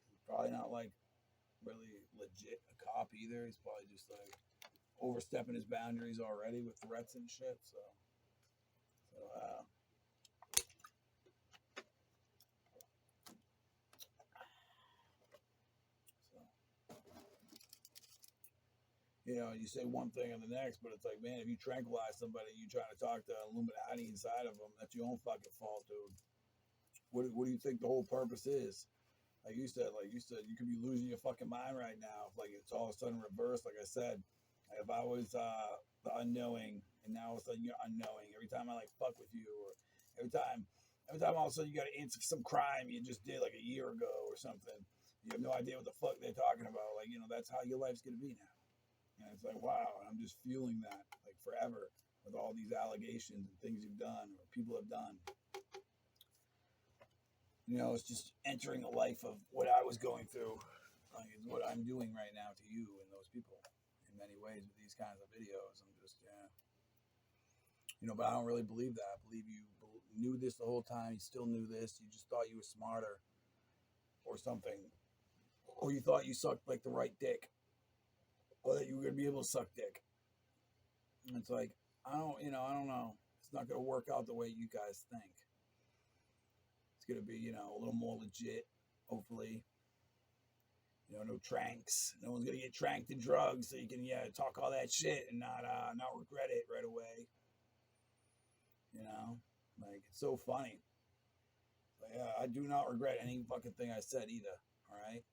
He's probably not like really legit a cop either. He's probably just like overstepping his boundaries already with threats and shit. So you know, you say one thing and the next, but it's like, man, if you tranquilize somebody, you trying to talk to Illuminati inside of them, that's your own fucking fault, dude. What do you think the whole purpose is? Like you said, you could be losing your fucking mind right now. If, like it's all of a sudden reversed. Like I said, if I was the unknowing, and now all of a sudden you're unknowing. Every time I like fuck with you, or every time all of a sudden you got to answer some crime you just did like a year ago or something. You have no idea what the fuck they're talking about. Like, you know, that's how your life's gonna be now. And it's like, wow, I'm just feeling that like forever with all these allegations and things you've done or people have done. You know, it's just entering a life of what I was going through. Like, it's what I'm doing right now to you and those people in many ways with these kinds of videos. I'm just, yeah. You know, but I don't really believe that. I believe you knew this the whole time. You still knew this. You just thought you were smarter or something. Or you thought you sucked like the right dick. Or that you were going to be able to suck dick. And it's like, I don't know. It's not going to work out the way you guys think. It's going to be, you know, a little more legit, hopefully. You know, no tranks. No one's going to get tranked in drugs, so you can, yeah, talk all that shit and not regret it right away. You know? Like, it's so funny. But yeah, I do not regret any fucking thing I said either, all right?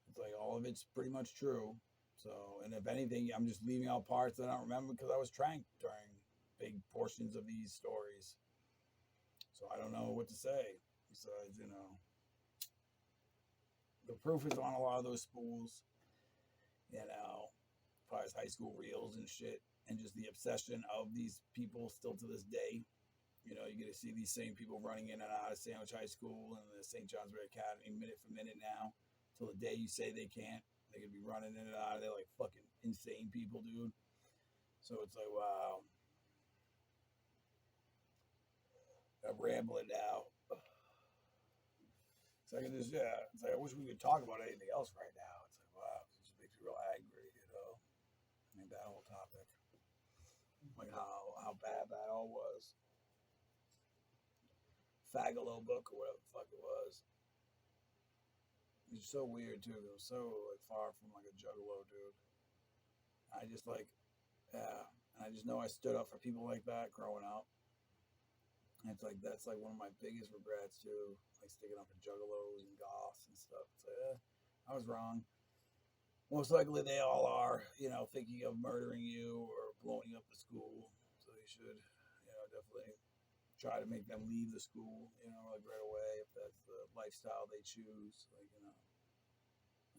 It's like all of it's pretty much true. So, and if anything, I'm just leaving out parts that I don't remember because I was tranked during big portions of these stories. So I don't know what to say besides, you know, the proof is on a lot of those spools. you know, as far as high school reels and shit, and just the obsession of these people still to this day. You know, you get to see these same people running in and out of Sandwich High School and the St. John's River Academy minute for minute now, till the day you say they can't. They could be running in and out of there like fucking insane people, dude. So it's like, wow. I'm rambling now. It's like, it's like, I wish we could talk about anything else right now. It's like, wow, it just makes me real angry, you know? I mean, that whole topic. Like how bad that all was. Fagalo book or whatever the fuck it was. It's so weird too. It was so like far from like a juggalo, dude. I just like, yeah. And I just know I stood up for people like that growing up. And it's like that's like one of my biggest regrets too, like sticking up for juggalos and goths and stuff. It's like, I was wrong. Most likely they all are, you know, thinking of murdering you or blowing up the school. So you should, you know, definitely try to make them leave the school, you know, like right away if that's the lifestyle they choose. Like, you know,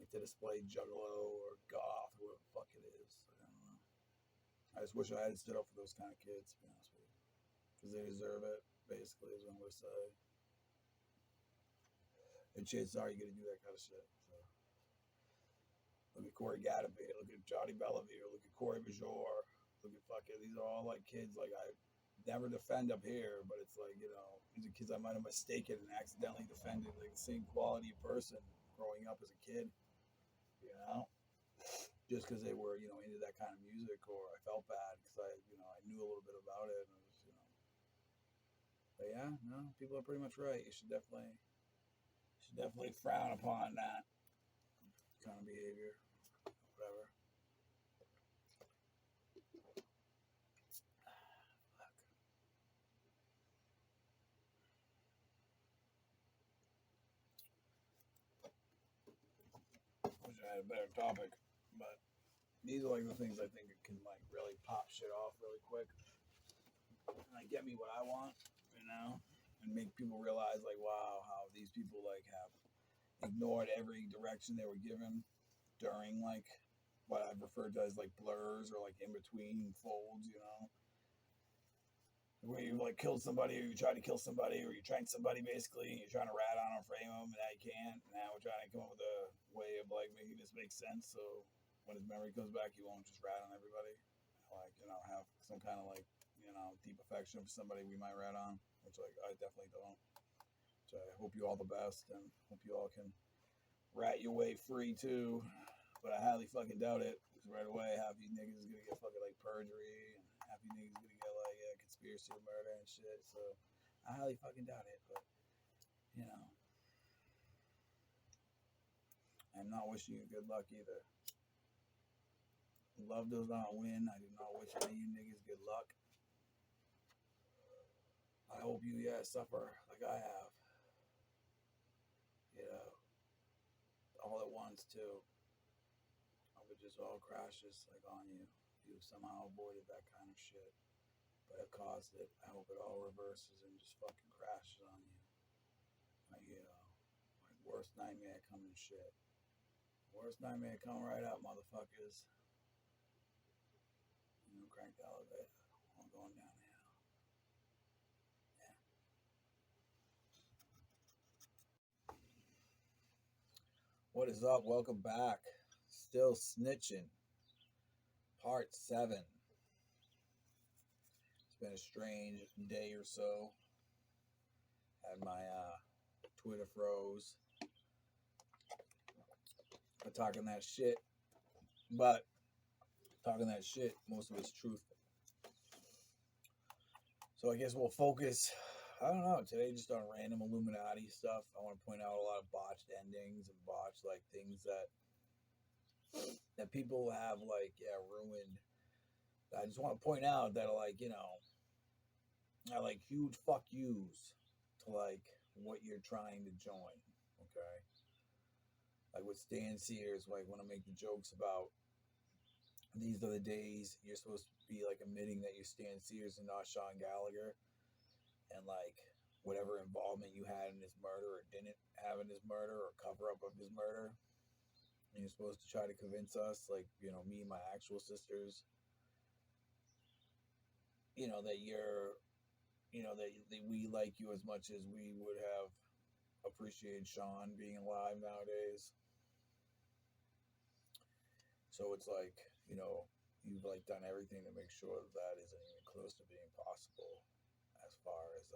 like to display juggalo or goth or whatever the fuck it is. Like, I don't know. I just wish I had stood up for those kind of kids, to be honest with you. Because they deserve it, basically, is what I'm going to say. And chances are you're going to do that kind of shit. So. Look at Corey Gadabay, look at Johnny Bellavere, look at Corey Bajor, look at fucking, these are all like kids like I never defend up here, but it's like, you know, these are kids I might have mistaken and accidentally defended, like the same quality of person growing up as a kid, you know, just because they were, you know, into that kind of music, or I felt bad because I, you know, I knew a little bit about it, and it was, you know, but yeah, no, people are pretty much right. You should definitely frown upon that kind of behavior, whatever. Wish I had a better topic, but these are like the things I think can like really pop shit off really quick, and like get me what I want, you know, and make people realize like, wow, how these people like have ignored every direction they were given during like what I've referred to as like blurs or like in between folds, you know, where you like killed somebody or you tried to kill somebody or you tranked somebody basically and you're trying to rat on them, frame them, and now you can't. Now we're trying to come up with a way of like making this make sense so when his memory comes back, you won't just rat on everybody. Like, you know, have some kind of like, you know, deep affection for somebody we might rat on, which like I definitely don't. So I hope you all the best and hope you all can rat your way free too. But I highly fucking doubt it. Because right away, half you niggas is gonna get fucking like perjury, and half you niggas gonna get like conspiracy to murder and shit. So I highly fucking doubt it. But you know, I'm not wishing you good luck either. Love does not win. I do not wish any of you niggas good luck. I hope you suffer like I have. You know, all at once too. I hope it just all crashes like on you. You somehow avoided that kind of shit. But it caused it. I hope it all reverses and just fucking crashes on you. Like, you know, like worst nightmare coming shit. Worst nightmare coming right up, motherfuckers. You know, crank the elevator. I'm going down here. Yeah. What is up? Welcome back. Still snitching. Part 7. It's been a strange day or so. Had my Twitter froze. I'm talking that shit. But talking that shit, most of it's truthful. So I guess we'll focus, I don't know, today just on random Illuminati stuff. I want to point out a lot of botched endings and botched like things that people have like ruined. I just want to point out that like, you know, I like huge fuck yous to like what you're trying to join. Okay. Like with Stan Sears, like when I make the jokes about these are the days you're supposed to be like admitting that you're Stan Sears and not Sean Gallagher, and like whatever involvement you had in his murder or didn't have in his murder or cover up of his murder. And you're supposed to try to convince us, like, me and my actual sisters, that that we like you as much as we would have appreciated Sean being alive nowadays. So it's like, you've like done everything to make sure that that isn't even close to being possible as far as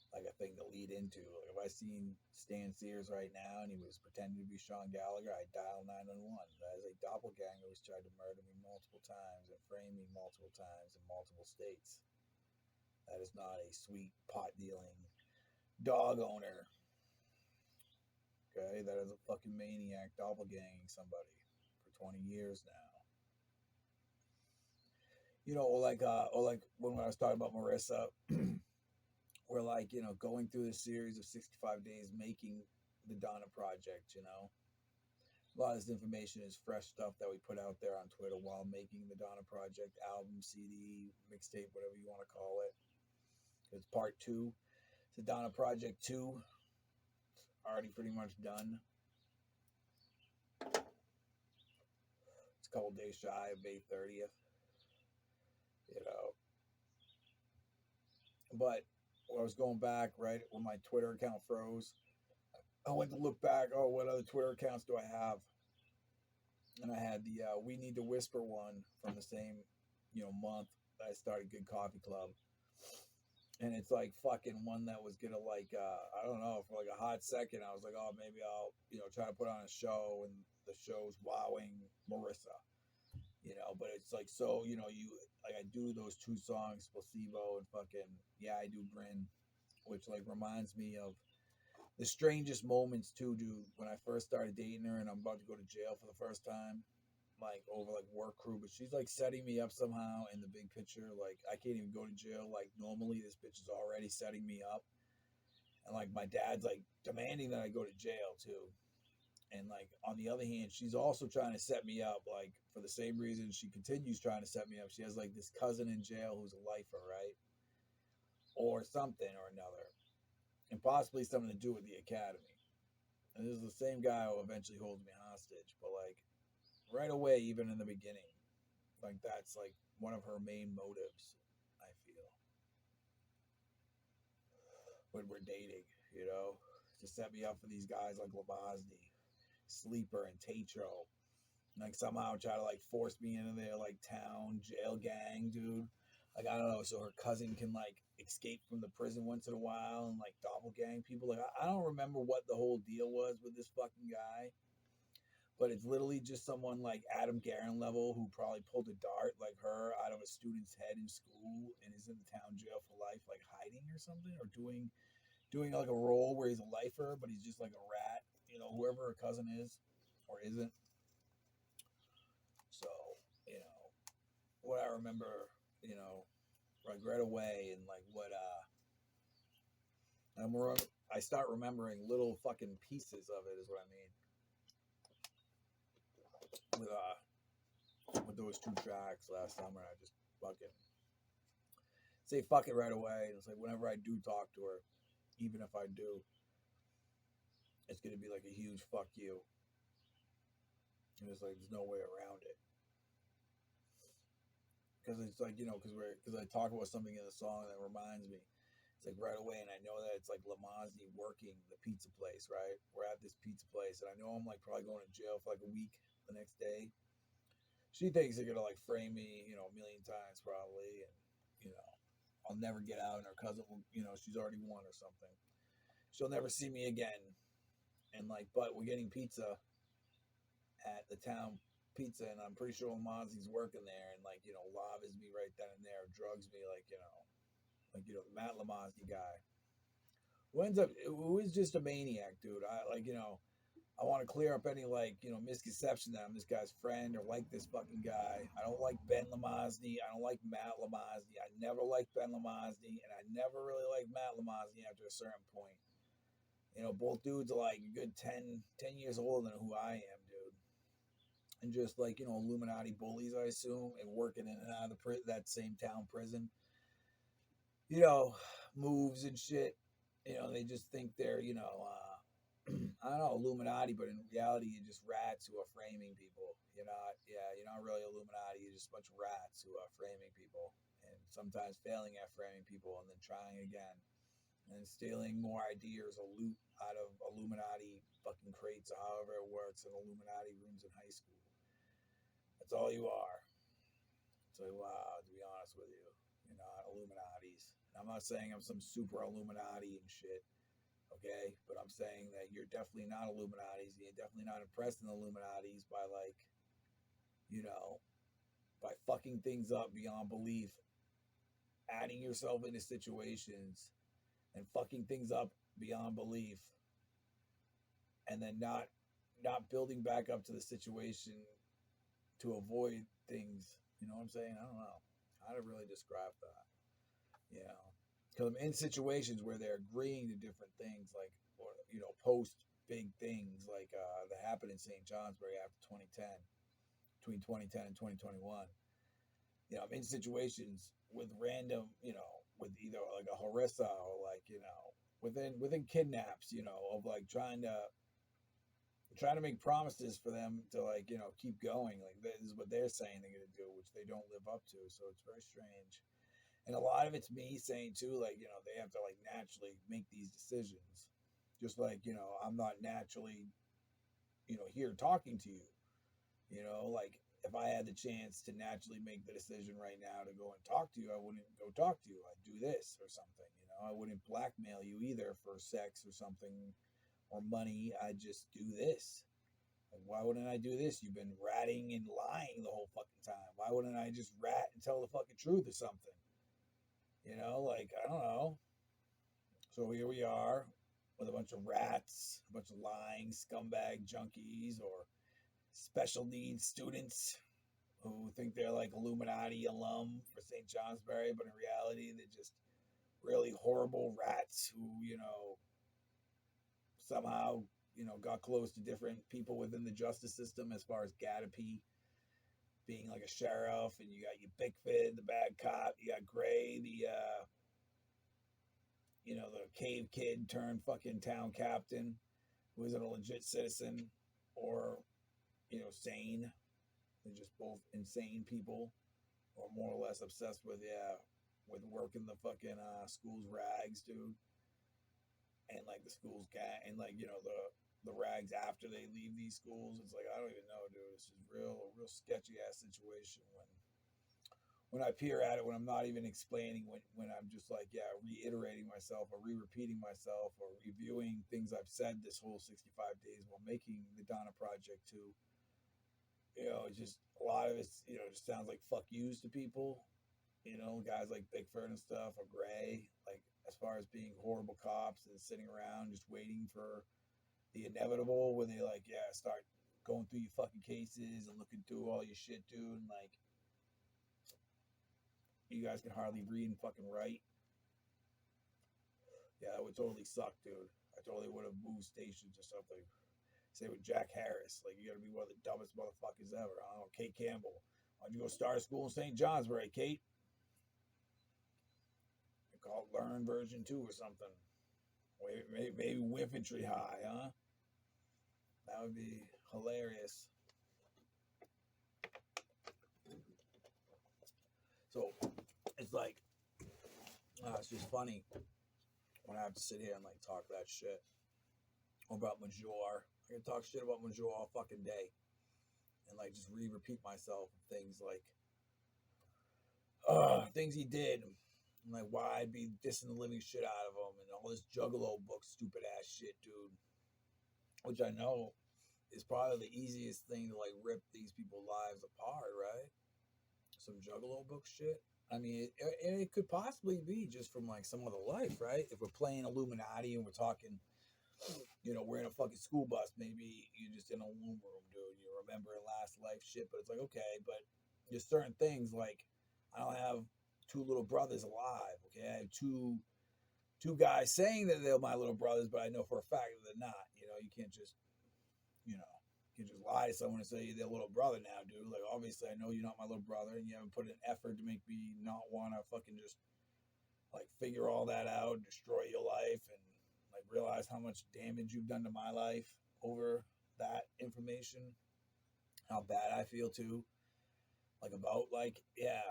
like a thing to lead into. Like if I seen Stan Sears right now and he was pretending to be Sean Gallagher, I'd dial 911. That is a doppelganger who's tried to murder me multiple times and frame me multiple times in multiple states. That is not a sweet pot dealing dog owner. Okay, that is a fucking maniac doppelganging somebody for 20 years now. Or like when I was talking about Marissa, we're like, going through this series of 65 days making the Donna Project, A lot of this information is fresh stuff that we put out there on Twitter while making the Donna Project album, CD, mixtape, whatever you want to call it. It's part 2. It's the Donna Project 2. Already pretty much done. It's a couple days shy of May 30th. But when I was going back, right, when my Twitter account froze, I went to look back, what other Twitter accounts do I have? And I had the We Need to Whisper one from the same, month that I started Good Coffee Club. And it's like fucking one that was gonna like, I don't know, for like a hot second, I was like, oh, maybe I'll, try to put on a show, and the show's wowing Marissa. But it's like, so, you like I do those 2 songs, Placebo and fucking Yeah, I Do Grin, which like reminds me of the strangest moments too, dude. When I first started dating her and I'm about to go to jail for the first time, like over like work crew, but she's like setting me up somehow in the big picture. Like I can't even go to jail. Like normally this bitch is already setting me up. And like my dad's like demanding that I go to jail too. And like on the other hand, she's also trying to set me up, like for the same reason she continues trying to set me up. She has like this cousin in jail who's a lifer, right? Or something or another. And possibly something to do with the academy. And this is the same guy who eventually holds me hostage. But like right away, even in the beginning, like that's like one of her main motives, I feel, when we're dating, to set me up for these guys like Lamazny, Sleeper, and Tatro. Like somehow try to like force me into their like town jail gang, dude. Like I don't know, so her cousin can like escape from the prison once in a while and like doppelgang people. Like I don't remember what the whole deal was with this fucking guy, but it's literally just someone like Adam Guerin level who probably pulled a dart like her out of a student's head in school and is in the town jail for life, like hiding or something, or doing like a role where he's a lifer, but he's just like a rat, whoever her cousin is or isn't. So, you know, what I remember, like right away, and like what I start remembering little fucking pieces of it is what I mean. With those 2 tracks last summer, I just fucking say fuck it right away. And it's like whenever I do talk to her, even if I do, it's gonna be like a huge fuck you. And it's like there's no way around it. Because it's like, because I talk about something in the song that reminds me. It's like right away, and I know that it's like Lamazny working the pizza place, right? We're at this pizza place, and I know I'm like probably going to jail for like a week the next day. She thinks they're gonna like frame me, a million times probably, and I'll never get out, and her cousin will, she's already won or something. She'll never see me again, and like, but we're getting pizza at the town pizza, and I'm pretty sure Lamazny's working there, and like, laves me right then and there, drugs me, like, the Matt Lamazny guy, who is just a maniac, dude. I want to clear up any like, misconception that I'm this guy's friend or like this fucking guy. I don't like Ben Lamazny. I don't like Matt Lamazny. I never liked Ben Lamazny, and I never really liked Matt Lamazny after a certain point. Both dudes are like a good 10 years older than who I am, dude. And just like, Illuminati bullies, I assume, and working in and out of that same town prison. Moves and shit. They just think they're, I don't know, Illuminati, but in reality, you're just rats who are framing people. You're not really Illuminati. You're just a bunch of rats who are framing people, and sometimes failing at framing people, and then trying again, and stealing more ideas or loot out of Illuminati fucking crates or however it works in Illuminati rooms in high school. That's all you are. So, to be honest with you, you're not Illuminatis. I'm not saying I'm some super Illuminati and shit, okay? But I'm saying that you're definitely not Illuminatis. And you're definitely not impressed in the Illuminatis by, like, you know, by fucking things up beyond belief, adding yourself into situations and fucking things up beyond belief, and then not building back up to the situation to avoid things. You know what I'm saying? I don't know how to really describe that. You know, because I'm in situations where they're agreeing to different things, like, or post big things like that happened in St. Johnsbury after 2010, between 2010 and 2021. I'm in situations with random, with either like a harissa or like, within kidnaps, of like trying to make promises for them to, like, keep going. Like, this is what they're saying they're going to do, which they don't live up to. So it's very strange. And a lot of it's me saying too, like, they have to like naturally make these decisions. Just like, I'm not naturally, here talking to you. Like, if I had the chance to naturally make the decision right now to go and talk to you, I wouldn't go talk to you. I'd do this or something. I wouldn't blackmail you either for sex or something or money. I'd just do this. Like, why wouldn't I do this? You've been ratting and lying the whole fucking time. Why wouldn't I just rat and tell the fucking truth or something? Like, I don't know. So here we are with a bunch of rats, a bunch of lying scumbag junkies or special needs students who think they're like Illuminati alum for St. Johnsbury, but in reality, they're just really horrible rats who, somehow, got close to different people within the justice system, as far as Gattapi being like a sheriff, and you got your Bickford, the bad cop, you got Gray, the cave kid turned fucking town captain who isn't a legit citizen or, sane. They're just both insane people, or more or less obsessed with working the fucking school's rags, dude. And like the school's cat, and like, the rags after they leave these schools. It's like, I don't even know, dude. It's just a real sketchy ass situation when I peer at it, when I'm not even explaining, when I'm just like, reiterating myself or re-repeating myself or reviewing things I've said this whole 65 days while making the Donna Project too. It's just a lot of it's, just sounds like fuck yous to people. Guys like Bickford and stuff, or Gray, like, as far as being horrible cops and sitting around just waiting for the inevitable, where they like, start going through your fucking cases and looking through all your shit, dude, and like, you guys can hardly read and fucking write. Yeah, that would totally suck, dude. I totally would have moved stations or something. Say with Jack Harris, like, you gotta be one of the dumbest motherfuckers ever. I don't know, Kate Campbell. Why'd you go start a school in St. Johnsbury, Kate? They call it Learn version 2 or something. Maybe Infantry High, huh? That would be hilarious. So it's like, it's just funny when I have to sit here and like talk that shit about Major. I can talk shit about Major all fucking day and like just repeat myself of things like things he did, and like why I'd be dissing the living shit out of him, and all this Juggalo book stupid ass shit, dude. Which I know is probably the easiest thing to like rip these people's lives apart, right? Some Juggalo book shit. I mean, it could possibly be just from like some other life, right? If we're playing Illuminati and we're talking, we're in a fucking school bus, maybe you're just in a womb room, dude. You remember last life shit, but it's like, okay, but there's certain things like, I don't have two little brothers alive, okay? I have two guys saying that they're my little brothers, but I know for a fact that they're not. You can't just, you just lie to someone and say they're little brother now, dude. Like, obviously, I know you're not my little brother, and you haven't put an effort to make me not want to fucking just like figure all that out, destroy your life, and like realize how much damage you've done to my life over that information. How bad I feel too. Like about like, yeah,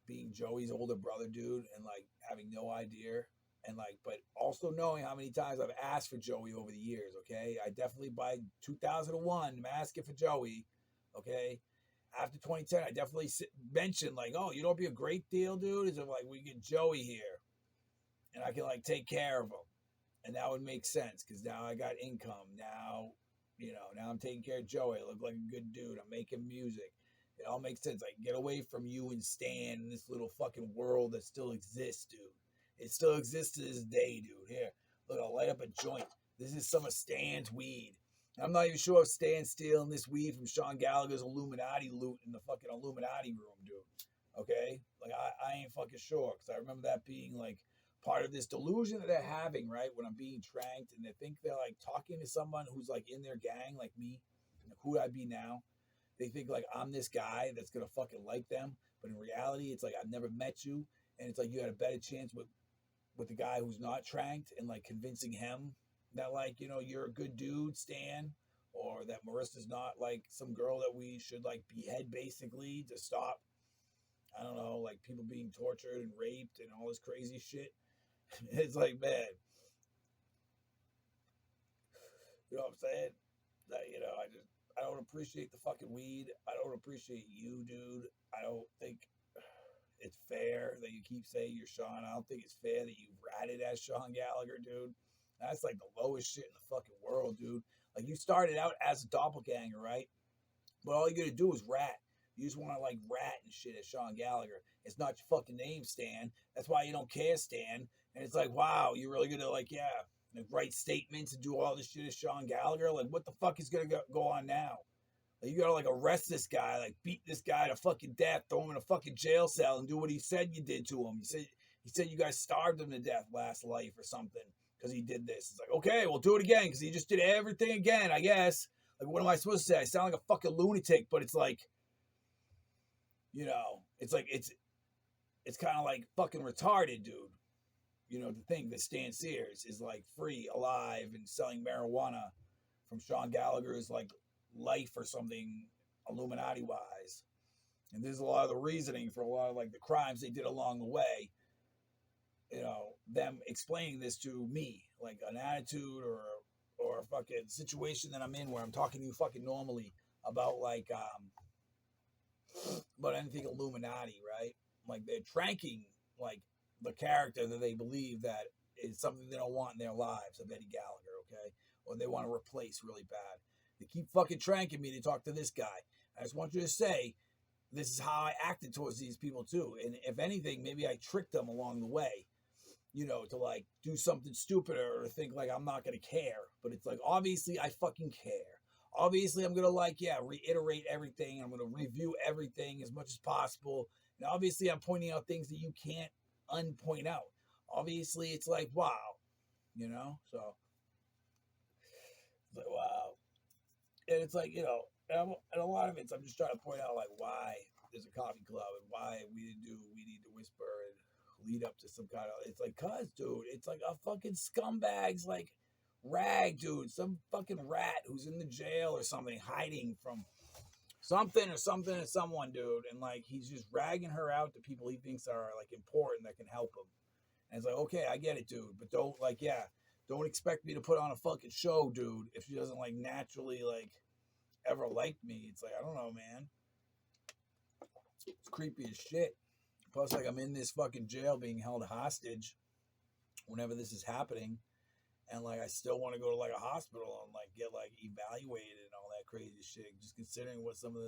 being Joey's older brother, dude, and like having no idea. And like, but also knowing how many times I've asked for Joey over the years, okay? I definitely by 2001, I'm asking for Joey, okay? After 2010, I definitely mentioned like, oh, you know, it'd be a great deal, dude. Is if like we get Joey here, and I can like take care of him, and that would make sense because now I got income. Now, you know, now I'm taking care of Joey. I look like a good dude. I'm making music. It all makes sense. I can get away from you and Stan in this little fucking world that still exists, dude. It still exists to this day, dude. Here, look, I'll light up a joint. This is some of Stan's weed. I'm not even sure if Stan's stealing this weed from Sean Gallagher's Illuminati loot in the fucking Illuminati room, dude. Okay? Like, I ain't fucking sure because I remember that being like part of this delusion that they're having, right? When I'm being tranked and they think they're like talking to someone who's like in their gang, like me, like who I'd be now. They think like I'm this guy that's gonna fucking like them, but in reality, it's like I've never met you, and it's like you had a better chance with the guy who's not tranked and like convincing him that like you know you're a good dude, Stan, or that Marissa's not like some girl that we should like behead basically to stop. I don't know, like people being tortured and raped and all this crazy shit. It's like, man, you know what I'm saying? That you know, I don't appreciate the fucking weed. I don't appreciate you, dude. I don't think it's fair that you keep saying you're Sean. I don't think it's fair that you ratted as Sean Gallagher, dude. That's like the lowest shit in the fucking world, dude. Like you started out as a doppelganger, right? But all you gotta do is rat. You just want to like rat and shit at Sean Gallagher. It's not your fucking name, Stan. That's why you don't care, Stan. And it's like, wow, you're really gonna like, yeah, like write statements and do all this shit as Sean Gallagher. Like, what the fuck is gonna go on now? Like, you gotta like arrest this guy, like beat this guy to fucking death, throw him in a fucking jail cell, and do what he said you did to him. He said you guys starved him to death last life or something because he did this. It's like, okay, we'll do it again because he just did everything again, I guess. Like, what am I supposed to say? I sound like a fucking lunatic, but it's like, you know, it's like it's kind of like fucking retarded, dude. You know, to think that Stan Sears is like free, alive, and selling marijuana from Sean Gallagher's like life or something, Illuminati wise. And there's a lot of the reasoning for a lot of like the crimes they did along the way. You know, them explaining this to me, like an attitude or a fucking situation that I'm in where I'm talking to you fucking normally about like about anything Illuminati, right? Like they're tranking like the character that they believe that is something they don't want in their lives of Eddie Gallagher, okay? Or they want to replace really bad. They keep fucking tranking me to talk to this guy. I just want you to say, this is how I acted towards these people too. And if anything, maybe I tricked them along the way, you know, to like do something stupid or think like I'm not going to care. But it's like, obviously I fucking care. Obviously I'm going to like, yeah, reiterate everything. I'm going to review everything as much as possible. And obviously I'm pointing out things that you can't unpoint out. Obviously it's like, wow, you know? So it's like, wow. And it's like, you know, and a lot of it's, I'm just trying to point out like why there's a coffee club and why we didn't do We Need to Whisper and lead up to some kind of, it's like, cuz, dude, it's like a fucking scumbag's like rag, dude, some fucking rat who's in the jail or something hiding from something or someone, dude, and like he's just ragging her out to people he thinks are like important that can help him. And it's like, okay, I get it, dude, but don't like, yeah, don't expect me to put on a fucking show, dude, if she doesn't like naturally like ever like me. It's like, I don't know, man. It's creepy as shit. Plus, like, I'm in this fucking jail being held hostage whenever this is happening. And, like, I still want to go to, like, a hospital and, like, get, like, evaluated and all that crazy shit. Just considering what some of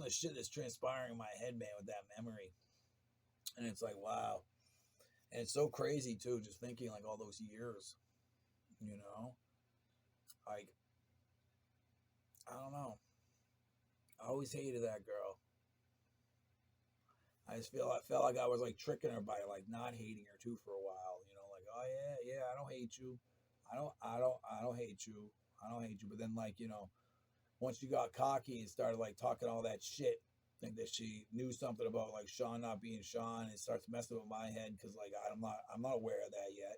the shit that's transpiring in my head, man, with that memory. And it's like, wow. And it's so crazy, too, just thinking, like, all those years, you know? Like, I don't know. I always hated that girl. I felt like I was like tricking her by like not hating her too for a while, you know, like, oh yeah, I don't hate you. I don't hate you. I don't hate you. But then like, you know, once she got cocky and started like talking all that shit, think that she knew something about like Sean not being Sean, it starts messing with my head because like I'm not aware of that yet.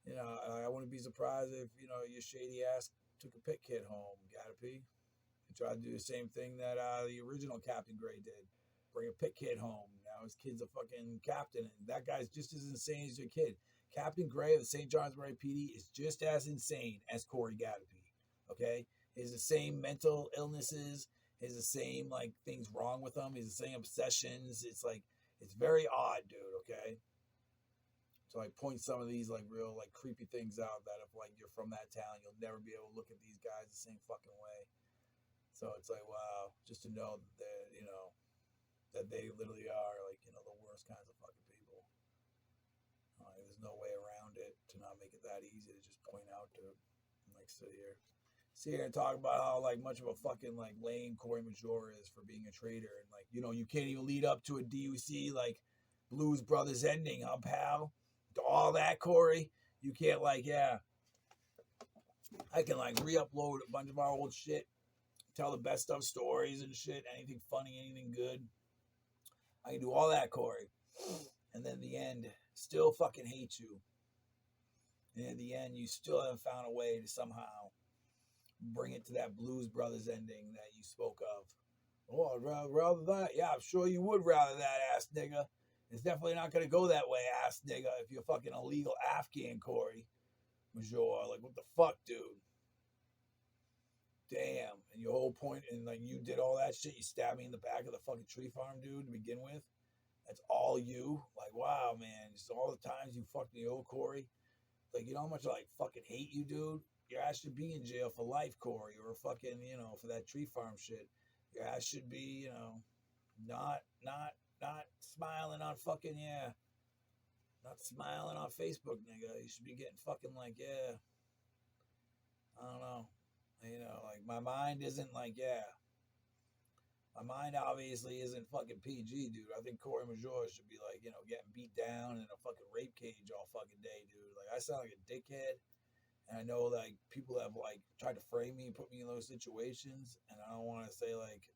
You know, I wouldn't be surprised if, you know, your shady ass took a pit kid home, Gattapi, and tried to do the same thing that the original Captain Gray did. Bring a pit kid home. Now his kid's a fucking captain, and that guy's just as insane as your kid. Captain Gray of the St. Johnsbury PD is just as insane as Corey Gattapi. Okay? He has the same mental illnesses. He has the same, like, things wrong with him. He has the same obsessions. It's like, it's very odd, dude, okay? So I point some of these like real like creepy things out that if like you're from that town, you'll never be able to look at these guys the same fucking way. So it's like wow, just to know that you know that they literally are like you know the worst kinds of fucking people. There's no way around it to not make it that easy to just point out to and like sit here and talk about how like much of a fucking like lame Corey Major is for being a traitor and like you know you can't even lead up to a DUC like Blues Brothers ending, huh, pal? To all that, Corey, you can't like yeah. I can like re-upload a bunch of our old shit, tell the best of stories and shit, anything funny, anything good. I can do all that, Corey, and then in the end, still fucking hate you. And in the end, you still haven't found a way to somehow bring it to that Blues Brothers ending that you spoke of. Oh, I'd rather that. Yeah, I'm sure you would rather that, ass nigga. It's definitely not going to go that way, ass nigga, if you're fucking illegal Afghan, Corey Major. Like, what the fuck, dude? Damn. And your whole point, and like, you did all that shit. You stabbed me in the back of the fucking tree farm, dude, to begin with. That's all you? Like, wow, man. Just all the times you fucked me over, Corey. Like, you know how much I like fucking hate you, dude? Your ass should be in jail for life, Corey, or fucking, you know, for that tree farm shit. Your ass should be, you know, not smiling on fucking, yeah. Not smiling on Facebook, nigga. You should be getting fucking like, yeah. I don't know. You know, like my mind isn't like, yeah. My mind obviously isn't fucking PG, dude. I think Corey Major should be like, you know, getting beat down in a fucking rape cage all fucking day, dude. Like I sound like a dickhead. And I know like people have like tried to frame me and put me in those situations. And I don't want to say like,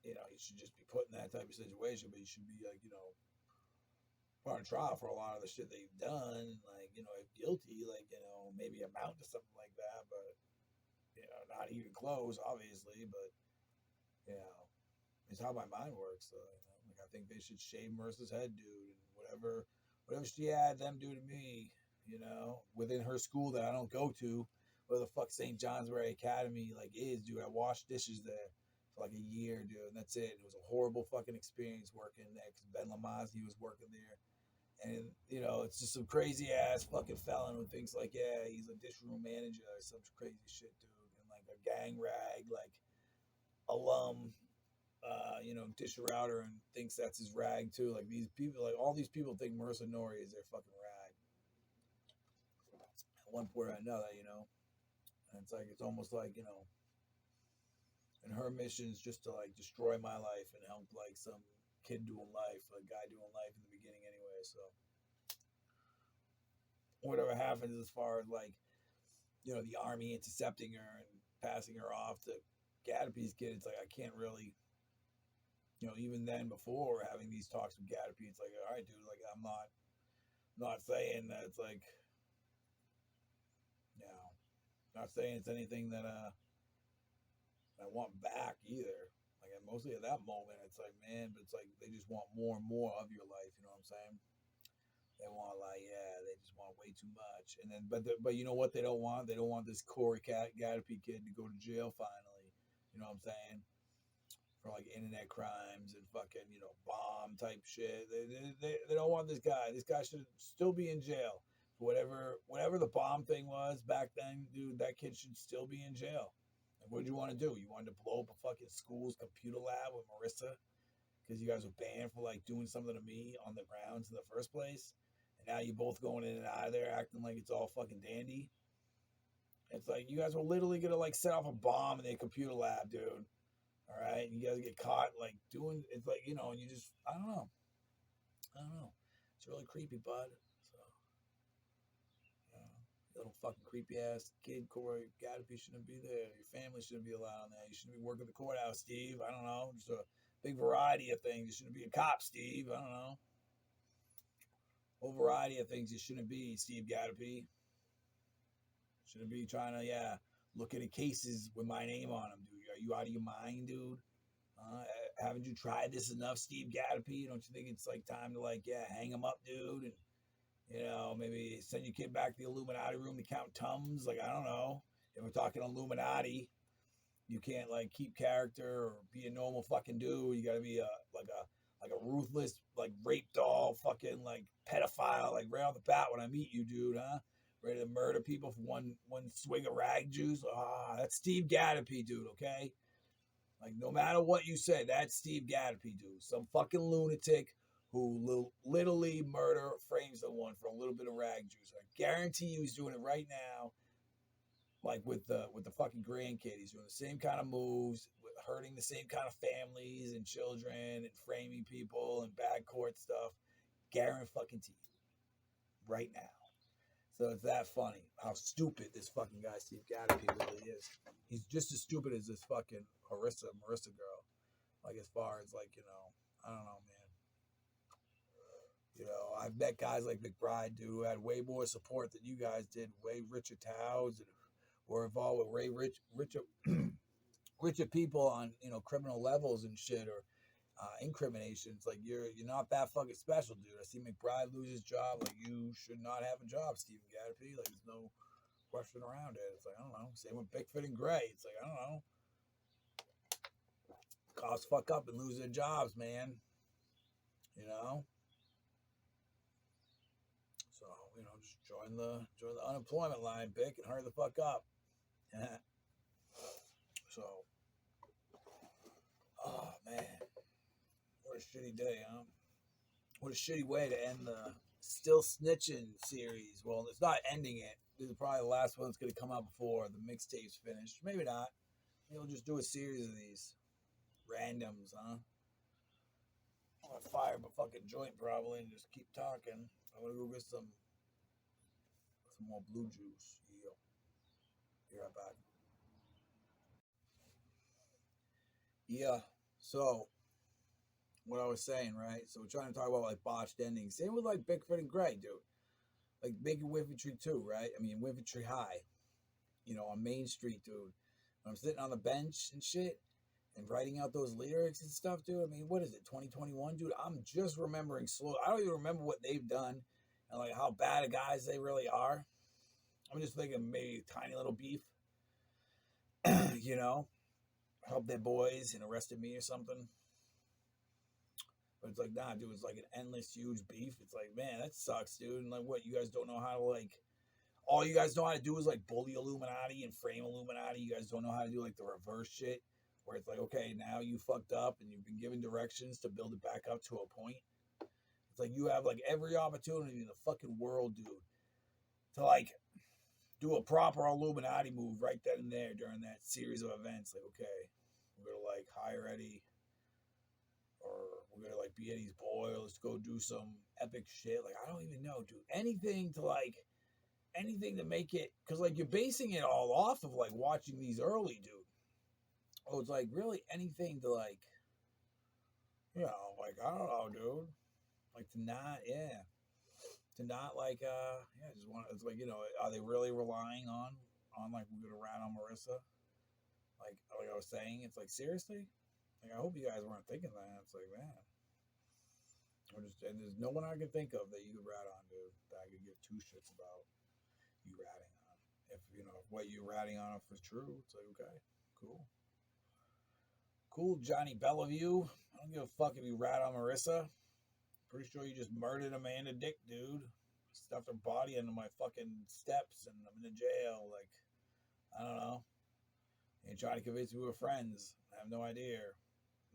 you know, you should just be put in that type of situation, but you should be like, you know, put on trial for a lot of the shit that you've done. Like, you know, if guilty, like, you know, maybe amount to something like that. But, you know, not even close, obviously. But, you know, it's how my mind works. So, you know, like I think they should shave Marissa's head, dude, and whatever she had them do to me, you know, within her school that I don't go to, where the fuck St. Johnsbury Academy like is, dude. I washed dishes there for like a year, dude, and that's it. It was a horrible fucking experience working there because Ben Lamazzi was working there. And you know, it's just some crazy ass fucking felon who thinks like, yeah, he's a dish room manager or some crazy shit, dude, and like a gang rag, like alum you know, dish router and thinks that's his rag too. Like these people, like all these people think Marissa Nori is their fucking rag at one point or another, you know. And it's like it's almost like, you know, and her mission is just to like destroy my life and help like some kid doing life, a guy doing life in the beginning anyway. So whatever happens as far as like, you know, the army intercepting her and passing her off to Gattapi's kid, it's like I can't really, you know, even then before having these talks with Gattapi, it's like, all right, dude, like I'm not saying that it's like, you know, not saying it's anything that I want back either. Like mostly at that moment, it's like, man, but it's like they just want more and more of your life. You know what I'm saying? They want like, yeah, they just want way too much. And then, but you know what they don't want? They don't want this Corey Gattapi kid to go to jail finally. You know what I'm saying? For like internet crimes and fucking, you know, bomb type shit. They don't want this guy. This guy should still be in jail for whatever the bomb thing was back then, dude. That kid should still be in jail. Like, what did you want to do? You wanted to blow up a fucking school's computer lab with Marissa because you guys were banned for like doing something to me on the grounds in the first place, and now you're both going in and out of there acting like it's all fucking dandy. It's like you guys were literally gonna like set off a bomb in their computer lab, dude. All right, and you guys get caught like doing it's like you know, and you just I don't know, It's really creepy, bud. So, little fucking creepy ass kid, Corey Gattapi shouldn't be there. Your family shouldn't be allowed on that. You shouldn't be working the courthouse, Steve. I don't know, just a big variety of things. You shouldn't be a cop, Steve. I don't know. whole variety of things you shouldn't be, Steve Gattapi. Shouldn't be trying to, look at the cases with my name on them, dude. Are you out of your mind, dude? Haven't you tried this enough, Steve Gattapi? Don't you think it's like time to hang him up, dude? And maybe send your kid back to the Illuminati room to count tums. Like, I don't know. If we're talking Illuminati, you can't keep character or be a normal fucking dude. You gotta be a ruthless rape doll, fucking pedophile, right off the bat when I meet you, dude, huh? Ready to murder people for one swig of rag juice. That's Steve Gattapi, dude. Okay. No matter what you say, that's Steve Gattapi, dude. Some fucking lunatic who literally murder frames someone for a little bit of rag juice. I guarantee you he's doing it right now, with the fucking grandkid. He's doing the same kind of moves, hurting the same kind of families and children and framing people and bad court stuff. Guarantee fucking to you right now. So it's that funny how stupid this fucking guy Steve Gattapi really is. He's just as stupid as this fucking Marissa girl. As far as I don't know, man. I've met guys like McBride, dude, who had way more support than you guys did, way richer towns, and were involved with richer people on criminal levels and shit, or incriminations. You're not that fucking special, dude. I see McBride lose his job. You should not have a job, Stephen Gattapi. There's no question around it. It's I don't know. Same with Bickford and Gray. It's I don't know. Cops fuck up and lose their jobs, man. So just join the unemployment line, Bick, and hurry the fuck up. So, oh man, what a shitty day, huh? What a shitty way to end the Still Snitching series. Well, it's not ending it. This is probably the last one that's going to come out before the mixtape's finished. Maybe not. Maybe we'll just do a series of these randoms, huh? I'm going to fire my fucking joint probably and just keep talking. I'm going to go get some more blue juice. Be right back. Yeah, so what I was saying, right? So we're trying to talk about botched endings. Same with Bickford and Gray, dude. Making Winfrey 2, right? I mean, Winfrey High, on Main Street, dude. When I'm sitting on the bench and shit and writing out those lyrics and stuff, dude. I mean, what is it, 2021, dude? I'm just remembering slow. I don't even remember what they've done and how bad of guys they really are. I'm just thinking maybe tiny little beef, help their boys and arrested me or something. But it's nah, dude, it's an endless, huge beef. It's man, that sucks, dude. And what, you guys don't know how to all you guys know how to do is bully Illuminati and frame Illuminati. You guys don't know how to do the reverse shit, where it's okay, now you fucked up and you've been given directions to build it back up to a point. It's you have every opportunity in the fucking world, dude, to do a proper Illuminati move right then and there during that series of events. Okay, we're gonna hire Eddie, or we're gonna be Eddie's boy. Let's go do some epic shit. I don't even know, dude. Anything to make it, because you're basing it all off of watching these early, dude. Oh, it's really anything to I don't know, dude. To not just want. It's are they really relying on we're gonna rat on Marissa? Like I was saying, it's seriously. I hope you guys weren't thinking that. It's man, and there's no one I can think of that you could rat on, dude. That I could give two shits about you ratting on. If what you're ratting on if it's true, it's okay, cool, Johnny Bellevue. I don't give a fuck if you rat on Marissa. Pretty sure you just murdered Amanda Dick, dude. Stuffed her body into my fucking steps, and I'm in the jail. I don't know. You're trying to convince me we're friends. I have no idea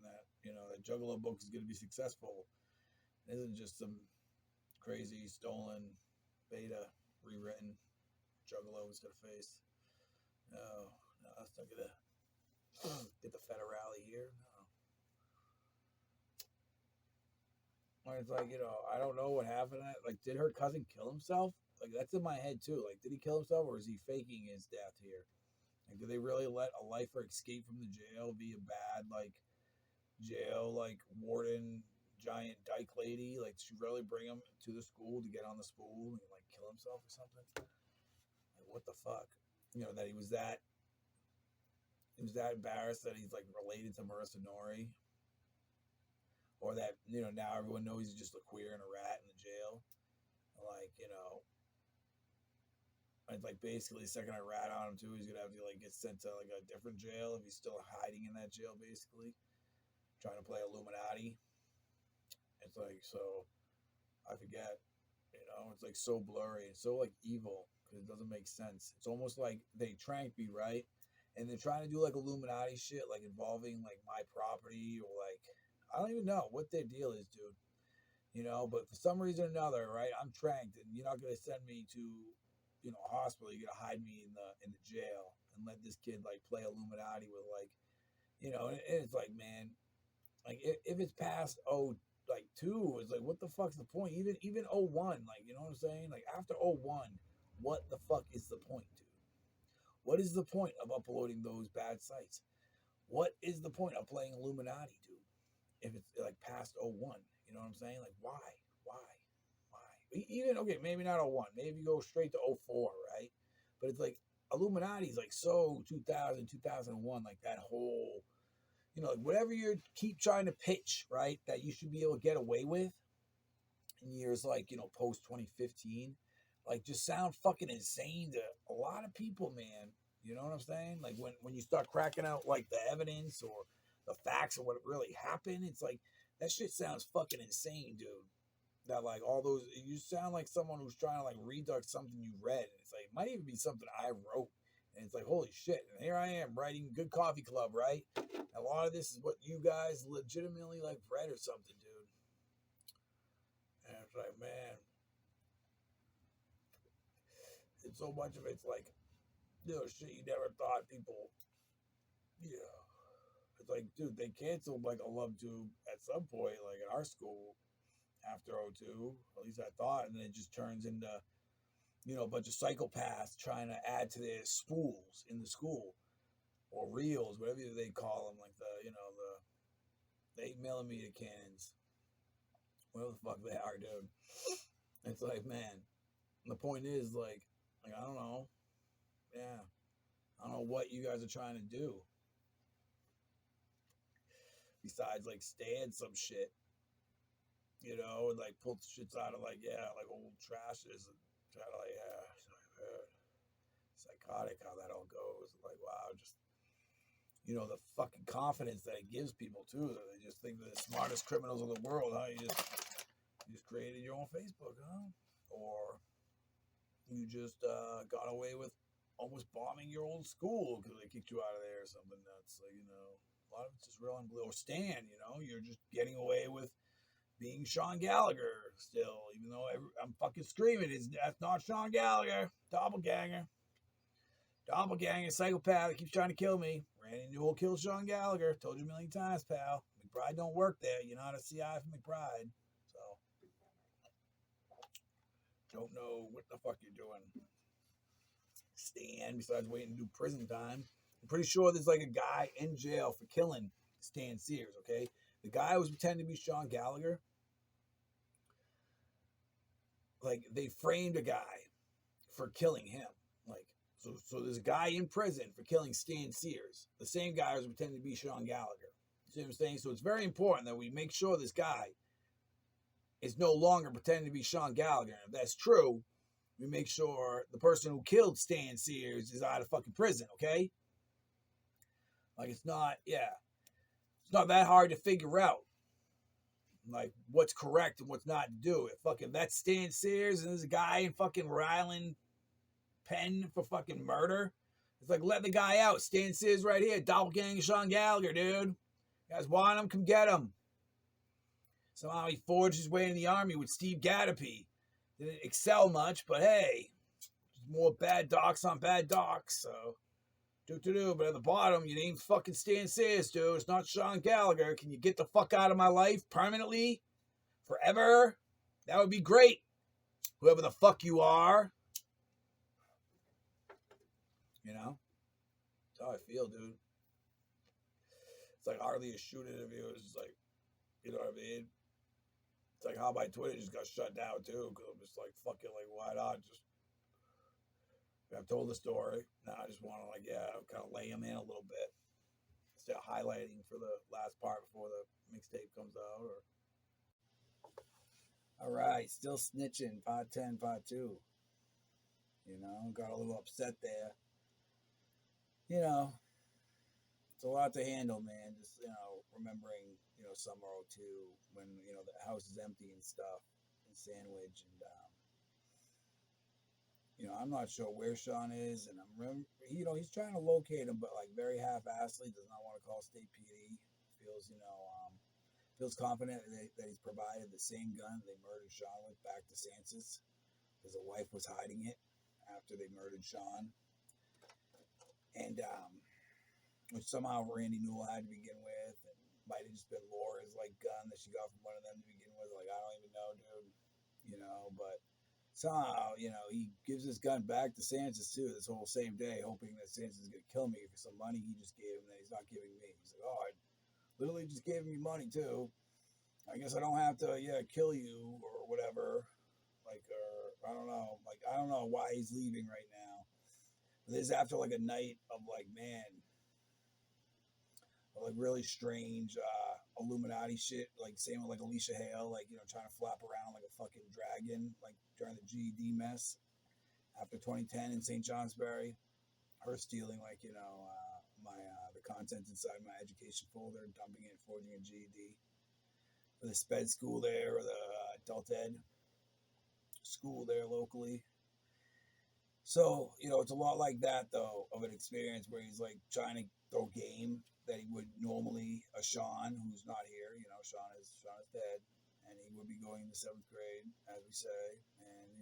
that that Juggalo book is going to be successful. It isn't just some crazy stolen beta rewritten Juggalo is going to face. No, that's not going to get the federale here. No. It's I don't know what happened. Did her cousin kill himself? That's in my head too. Did he kill himself, or is he faking his death here? Do they really let a lifer escape from the jail via bad jail warden giant dyke lady. Like, she really bring him to the school to get on the spool and like kill himself or something. Like, what the fuck? You know, that he was that embarrassed that he's like related to Marissa Nori, or that, you know, now everyone knows he's just a queer and a rat in the jail. Like, you know, it's like basically the second I rat on him too, he's gonna have to like get sent to like a different jail if he's still hiding in that jail, basically trying to play Illuminati. It's like, so I forget, you know, it's like so blurry and so like evil because it doesn't make sense. It's almost like they trank me, right? And they're trying to do like Illuminati shit, like involving like my property, or like, I don't even know what their deal is, dude. You know, but for some reason or another, right? I'm tranked, and you're not gonna send me to, you know, a hospital. You're gonna hide me in the jail and let this kid like play Illuminati with like, you know. And it's like, man, like if it's past like 2, it's like, what the fuck's the point? Even 01, like, you know what I'm saying? Like after 01, what the fuck is the point, dude? What is the point of uploading those bad sites? What is the point of playing Illuminati, dude? If it's like past 01, you know what I'm saying? Like, why? Even, okay, maybe not 01, maybe go straight to 04, right? But it's like Illuminati's like so 2000, 2001, like that whole, you know, like whatever you keep trying to pitch, right, that you should be able to get away with in years like, you know, post 2015, like just sound fucking insane to a lot of people, man. You know what I'm saying? Like when you start cracking out like the evidence or the facts of what really happened, it's like that shit sounds fucking insane, dude. That like all those, you sound like someone who's trying to like reduct something you read, and it's like it might even be something I wrote, and it's like, holy shit, and here I am writing Good Coffee Club, right? A lot of this is what you guys legitimately like read or something, dude. And it's like, man, and so much of it's like, you know, shit you never thought people, you know. It's like, dude, they canceled like a love tube at some point, like in our school after 02, at least I thought, and then it just turns into, you know, a bunch of psychopaths trying to add to their spools in the school, or reels, whatever they call them, like the, you know, the 8mm cannons, whatever the fuck they are, dude. It's like, man, the point is like I don't know, yeah, I don't know what you guys are trying to do besides like stand some shit, you know, and like pull shits out of like, yeah, like old trashes and try to like, yeah, psychotic how that all goes. Like, wow, just, you know, the fucking confidence that it gives people too. That they just think they're the smartest criminals in the world, huh? You just created your own Facebook, huh? Or you just got away with almost bombing your old school because they kicked you out of there or something nuts. Like, you know, a lot of it's just real and blue. Or Stan, you know, you're just getting away with being Sean Gallagher still, even though I'm fucking screaming, that's not Sean Gallagher. Doppelganger, psychopath that keeps trying to kill me. Randy Newell killed Sean Gallagher. Told you a million times, pal. McBride don't work there. You're not a CI for McBride. So, don't know what the fuck you're doing, Stan, besides waiting to do prison time. I'm pretty sure there's like a guy in jail for killing Stan Sears, okay? The guy who was pretending to be Sean Gallagher, like, they framed a guy for killing him. Like, so there's a guy in prison for killing Stan Sears, the same guy who's pretending to be Sean Gallagher. You see what I'm saying? So it's very important that we make sure this guy is no longer pretending to be Sean Gallagher. And if that's true, we make sure the person who killed Stan Sears is out of fucking prison, okay? Like, it's not that hard to figure out, like, what's correct and what's not to do. If fucking that's Stan Sears and there's a guy in fucking Rhode Island pen for fucking murder, it's like, let the guy out. Stan Sears right here, doppelganger Sean Gallagher, dude. You guys want him? Come get him. Somehow he forged his way in the army with Steve Gattapi. Didn't excel much, but hey, more bad docs on bad docs, so but at the bottom, your name's fucking Stan Sears, dude. It's not Sean Gallagher. Can you get the fuck out of my life permanently? Forever? That would be great. Whoever the fuck you are. You know? That's how I feel, dude. It's like hardly a shoot interview. It's just like, you know what I mean? It's like how my Twitter just got shut down too, because I'm just like, fucking, like, why not? Just, I've told the story. Now I just want to, like, yeah, kind of lay him in a little bit. Instead of highlighting for the last part before the mixtape comes out. Or all right, still snitching. Part 10, part 2. Got a little upset there. It's a lot to handle, man. Just, remembering, summer '02 when, the house is empty and stuff in Sandwich. And, I'm not sure where Sean is. And he's trying to locate him, but like very half-assedly, does not want to call state PD. Feels confident that he's provided the same gun they murdered Sean with back to Sansas because the wife was hiding it after they murdered Sean. And, which somehow Randy Newell had to begin with, and might have just been Laura's like gun that she got from one of them to begin with. Like, I don't even know, dude. But somehow, he gives his gun back to Sanchez too this whole same day, hoping that Sanchez is gonna kill me for some money he just gave him that he's not giving me. He's like, oh, I literally just gave him money too. I guess I don't have to, kill you or whatever. Like, or I don't know. Like, I don't know why he's leaving right now. But this is after like a night of like, man, like really strange Illuminati shit, like same with like Alicia Hale, like trying to flap around like a fucking dragon, like during the GED mess after 2010 in St. Johnsbury. Her stealing like my the contents inside my education folder, dumping it, forging a GED for the sped school there or the adult ed school there locally. So, it's a lot like that, though, of an experience where he's like trying to throw game that he would normally, a Sean, who's not here, Sean is dead, and he would be going to 7th grade, as we say. And,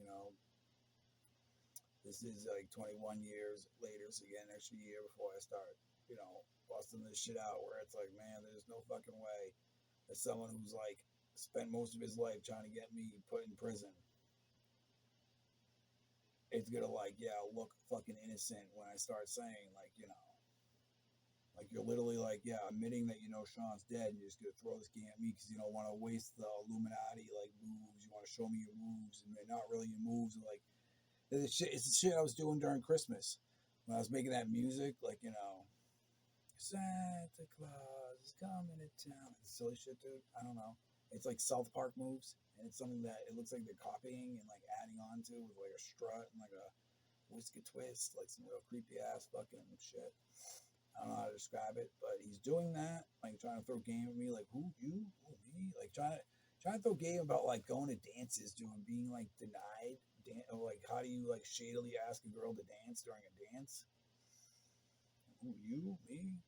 this is like 21 years later, so again, extra year before I start, busting this shit out, where it's like, man, there's no fucking way that someone who's like spent most of his life trying to get me put in prison, it's gonna look fucking innocent when I start saying like like you're literally like admitting that Sean's dead, and you're just gonna throw this game at me because you don't want to waste the Illuminati like moves. You want to show me your moves, and they're not really your moves. And, like it's the shit I was doing during Christmas when I was making that music, like Santa Claus is coming to town. It's silly shit, dude. I don't know. It's like South Park moves, and it's something that it looks like they're copying and like adding on to with like a strut and like a whiskey twist, like some real creepy ass fucking shit. I don't know how to describe it, but he's doing that, like trying to throw game at me, like who you, who me, like trying to throw game about like going to dances, being like denied, like how do you like shadily ask a girl to dance during a dance? Who you, me,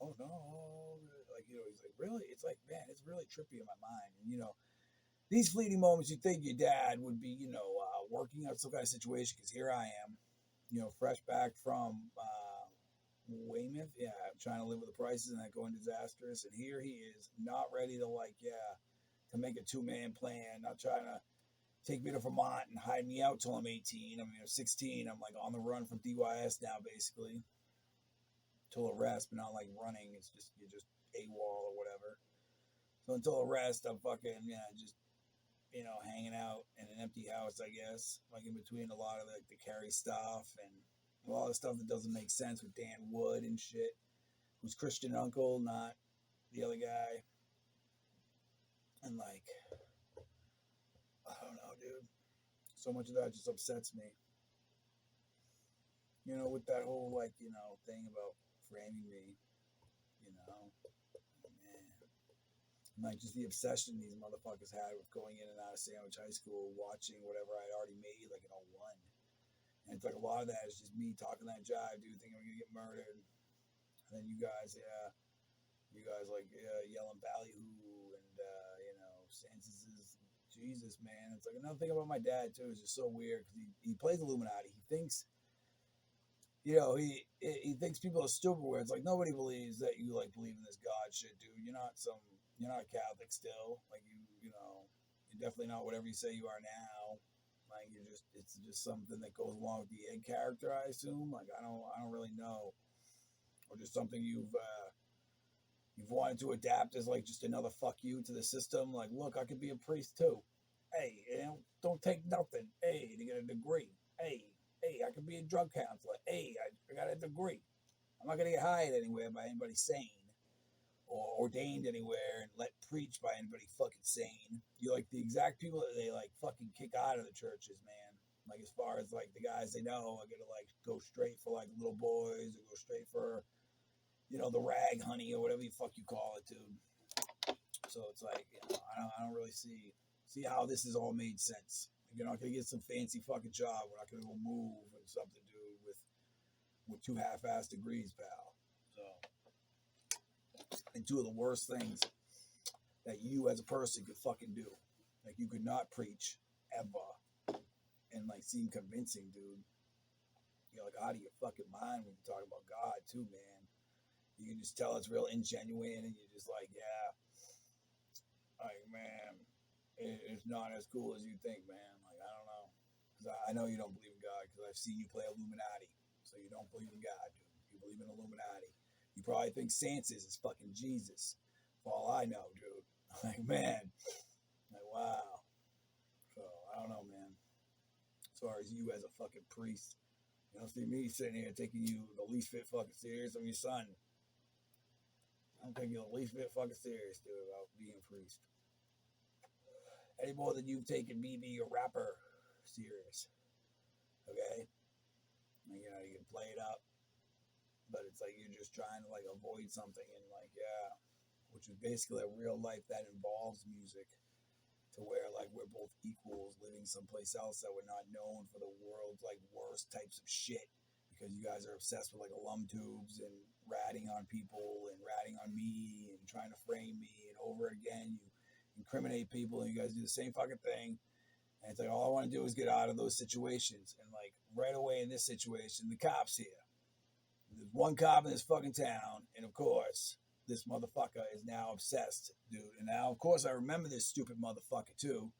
oh no, like he's like really, it's like man, it's really trippy in my mind, and these fleeting moments, you think your dad would be working out some kind of situation, because here I am, fresh back from Weymouth, trying to live with the prices and that going disastrous, and here he is not ready to to make a 2-man plan, not trying to take me to Vermont and hide me out till I'm 18. I mean, I'm 16. I'm like on the run from DYS now, basically. Till arrest, but not like running. It's just you're just AWOL or whatever. So until arrest, I'm fucking just hanging out in an empty house, I guess, like in between a lot of the Carrie stuff and a lot of stuff that doesn't make sense with Dan Wood and shit, who's Christian uncle, not the other guy. And like, I don't know, dude. So much of that just upsets me. With that whole thing about framing me, man. And like just the obsession these motherfuckers had with going in and out of Sandwich High School, watching whatever I'd already made like in '01. And it's like a lot of that is just me talking that jive, dude, thinking I'm gonna get murdered. And then you guys like yelling ballyhoo, and Sanchez is Jesus, man. It's like another thing about my dad too is just so weird because he plays Illuminati. He thinks he thinks people are stupid, where it's like nobody believes that you like believe in this God shit, dude. You're not Catholic still. Like you're definitely not whatever you say you are now. Like it's just something that goes along with the egg character, I assume. Like I don't really know, or just something you've You've wanted to adapt as like just another fuck you to the system. Like, look, I could be a priest too. Hey, don't take nothing. Hey, to get a degree. Hey, I could be a drug counselor. Hey, I got a degree. I'm not gonna get hired anywhere by anybody sane or ordained anywhere and let preach by anybody fucking sane. You're like the exact people that they like fucking kick out of the churches, man. Like as far as like the guys they know are gonna like go straight for like little boys or go straight for the rag honey or whatever the fuck you call it, dude. So it's like I don't really see how this has all made sense. You're not gonna get some fancy fucking job. We're not gonna go move and something, dude, with 2 half-ass degrees, pal. So, and 2 of the worst things that you as a person could fucking do. Like you could not preach ever and like seem convincing, dude. You're like out of your fucking mind when you talk about God too, man. You can just tell it's real ingenuine, and you're just like, yeah, like man, it's not as cool as you think, man. Like I don't know, because I know you don't believe in God because I've seen you play Illuminati, so you don't believe in God, dude. You believe in Illuminati. You probably think Santas is fucking Jesus, for all I know, dude. Like man, like wow. So I don't know, man. As far as you as a fucking priest, you don't see me sitting here taking you the least bit fucking serious. I'm your son. I don't think you're the least bit fucking serious, dude, about being a priest. Any more than you've taken me being a rapper serious. Okay? You know, you can play it up, but it's like you're just trying to like avoid something and like, yeah, which is basically a real life that involves music to where like we're both equals living someplace else that we're not known for the world's like worst types of shit. Because you guys are obsessed with like alum tubes and ratting on people and ratting on me and trying to frame me, and over again you incriminate people and you guys do the same fucking thing. And it's like all I want to do is get out of those situations. And like right away in this situation, the cops here. There's one cop in this fucking town, and of course this motherfucker is now obsessed, dude. And now of course I remember this stupid motherfucker too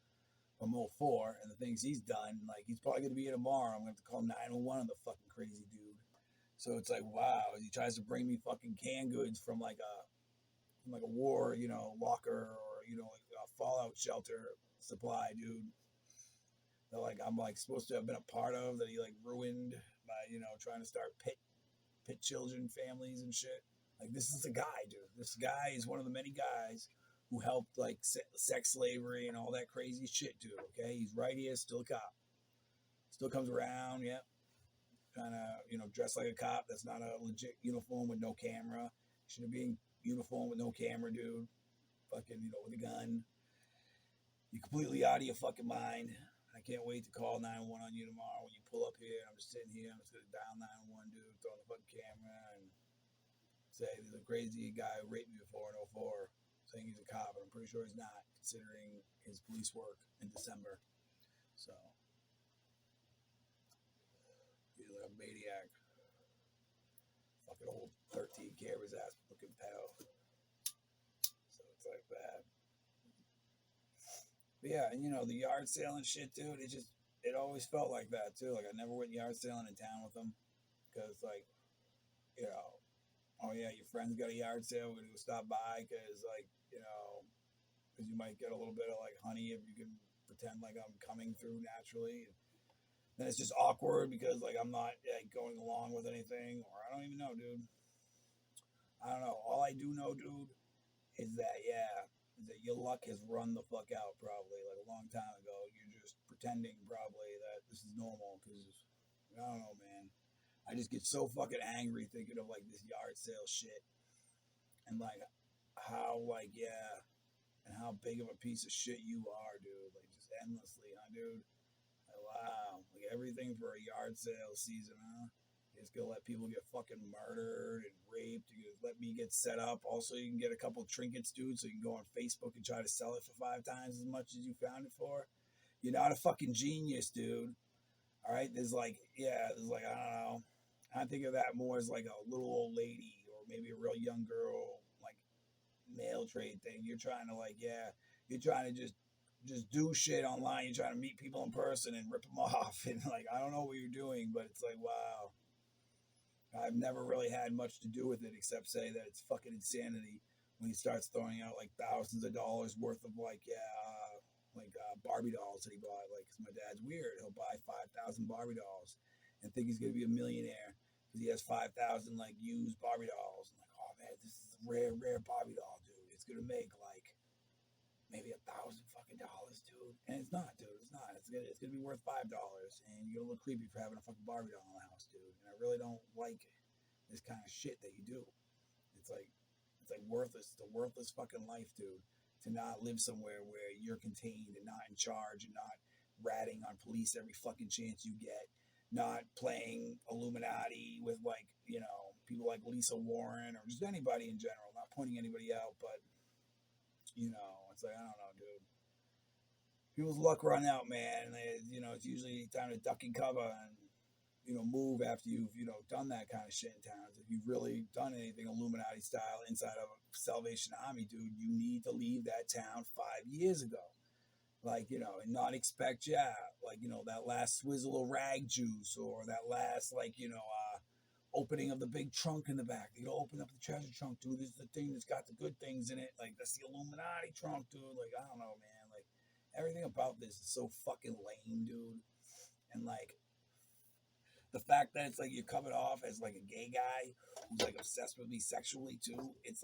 from 04 and the things he's done. Like he's probably gonna be here tomorrow. I'm gonna have to call 911 on the fucking crazy dude. So it's like, wow, he tries to bring me fucking canned goods from like a war, locker, or like a fallout shelter supply, dude. That like I'm like supposed to have been a part of, that he like ruined by trying to start pit children families and shit. Like this is the guy, dude. This guy is one of the many guys who helped like sex slavery and all that crazy shit, dude. Okay, he's right here, still a cop, still comes around, yeah, trying to dress like a cop. That's not a legit uniform with no camera. Shouldn't be in uniform with no camera, dude. Fucking with a gun. You're completely out of your fucking mind. I can't wait to call 911 on you tomorrow when you pull up here. I'm just sitting here. I'm just gonna dial 911, dude. Throw on the fucking camera and say there's a crazy guy who raped me before in 04. Saying he's a cop, but I'm pretty sure he's not, considering his police work in December. So, he's like a maniac. Fucking old 13 cameras ass looking pal. So it's like that. But yeah, and the yard sale and shit, dude, it always felt like that too. Like I never went yard selling in town with them. Because like, oh yeah, your friend's got a yard sale, we're gonna go stop by because like, because you might get a little bit of like honey if you can pretend like I'm coming through naturally. Then it's just awkward because like I'm not like going along with anything, or I don't even know, dude. I don't know. All I do know, dude, is that your luck has run the fuck out probably like a long time ago. You're just pretending probably that this is normal because I don't know, man. I just get so fucking angry thinking of like this yard sale shit and like how like and how big of a piece of shit you are, dude. Like just endlessly, huh, dude? Like, wow, like everything for a yard sale season, huh? You're just gonna let people get fucking murdered and raped. You're gonna let me get set up. Also, you can get a couple trinkets, dude, so you can go on Facebook and try to sell it for 5 times as much as you found it for. You're not a fucking genius, dude. All right, there's like I don't know. I think of that more as like a little old lady or maybe a real young girl, like mail trade thing. You're trying to you're trying to just do shit online. You're trying to meet people in person and rip them off, and like I don't know what you're doing, but it's like wow. I've never really had much to do with it except say that it's fucking insanity. when he starts throwing out like thousands of dollars worth of Barbie dolls that he bought. Like, 'cause my dad's weird. He'll buy 5,000 Barbie dolls and think he's gonna be a millionaire because he has 5,000 like used Barbie dolls. I'm like, oh man, this is a rare Barbie doll, dude. It's gonna make like maybe $1,000 dude. And it's not, dude. It's not. It's gonna be worth $5, and you're gonna look creepy for having a fucking Barbie doll in the house, dude. And I really don't like this kind of shit that you do. It's like worthless. It's a worthless fucking life, dude. To not live somewhere where you're contained and not in charge and not ratting on police every fucking chance you get, not playing Illuminati with people like Lisa Warren or just anybody in general. Not pointing anybody out, but it's like I don't know, dude. People's luck run out, man. It's usually time to duck and cover and move after you've done that kind of shit in towns. If you've really done anything Illuminati style inside of a Salvation Army, dude, you need to leave that town 5 years ago. And not expect, that last swizzle of rag juice or that last, opening of the big trunk in the back. You open up the treasure trunk, dude. This is the thing that's got the good things in it. Like, that's the Illuminati trunk, dude. Like, I don't know, man. Like, everything about this is so fucking lame, dude. And, the fact that it's like you're coming off as like a gay guy who's like obsessed with me sexually too, it's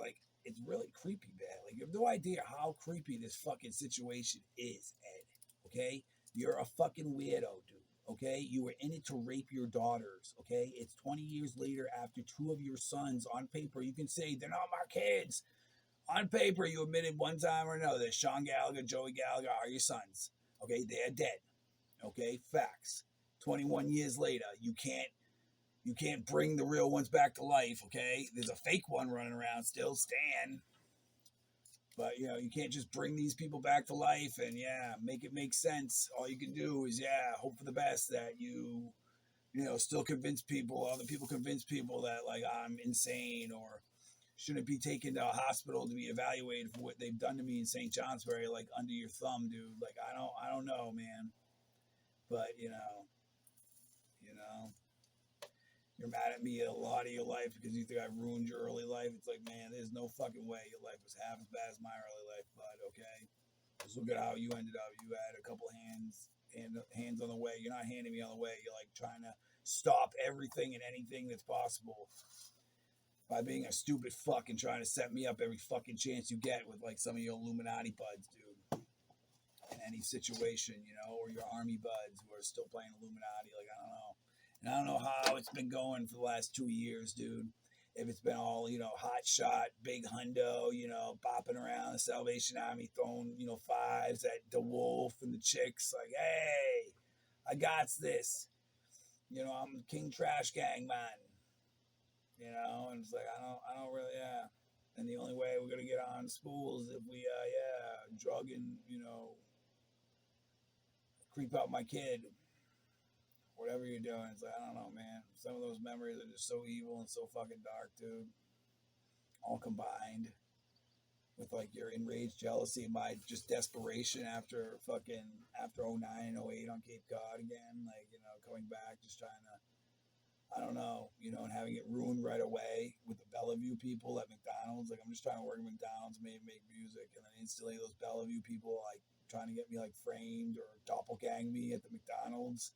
really creepy, man. Like, you have no idea how creepy this fucking situation is, Ed. Okay? You're a fucking weirdo, dude. Okay? You were in it to rape your daughters. Okay? It's 20 years later after 2 of your sons, on paper, you can say they're not my kids. On paper, you admitted one time or another that Sean Gallagher, Joey Gallagher are your sons. Okay? They're dead. Okay? Facts. 21 years later, you can't bring the real ones back to life, okay? There's a fake one running around still, Stan. But, you can't just bring these people back to life and, make it make sense. All you can do is, hope for the best that you still convince people, other people convince people that, like, I'm insane or shouldn't be taken to a hospital to be evaluated for what they've done to me in St. Johnsbury, like, under your thumb, dude. Like, I don't know, man. But, you're mad at me a lot of your life because you think I ruined your early life. It's like, man, there's no fucking way your life was half as bad as my early life, bud, okay? Just look at how you ended up. You had a couple hands on the way. You're not handing me on the way. You're like trying to stop everything and anything that's possible by being a stupid fuck and trying to set me up every fucking chance you get with like some of your Illuminati buds, dude. In any situation, or your army buds who are still playing Illuminati. Like, I don't know. And I don't know how it's been going for the last 2 years, dude. If it's been all, hot shot, big hundo, bopping around the Salvation Army, throwing, fives at the wolf and the chicks, like, hey, I got this. I'm King Trash Gang, man. And it's like, I don't really, And the only way we're going to get on spools if we, drug and, creep out my kid. Whatever you're doing, it's like, I don't know, man. Some of those memories are just so evil and so fucking dark, dude. All combined with like your enraged jealousy, my just desperation after 09, 08 on Cape Cod again, like, coming back, just trying to, I don't know, and having it ruined right away with the Bellevue people at McDonald's. Like, I'm just trying to work at McDonald's, maybe make music, and then instantly those Bellevue people like trying to get me like framed or doppelgang me at the McDonald's.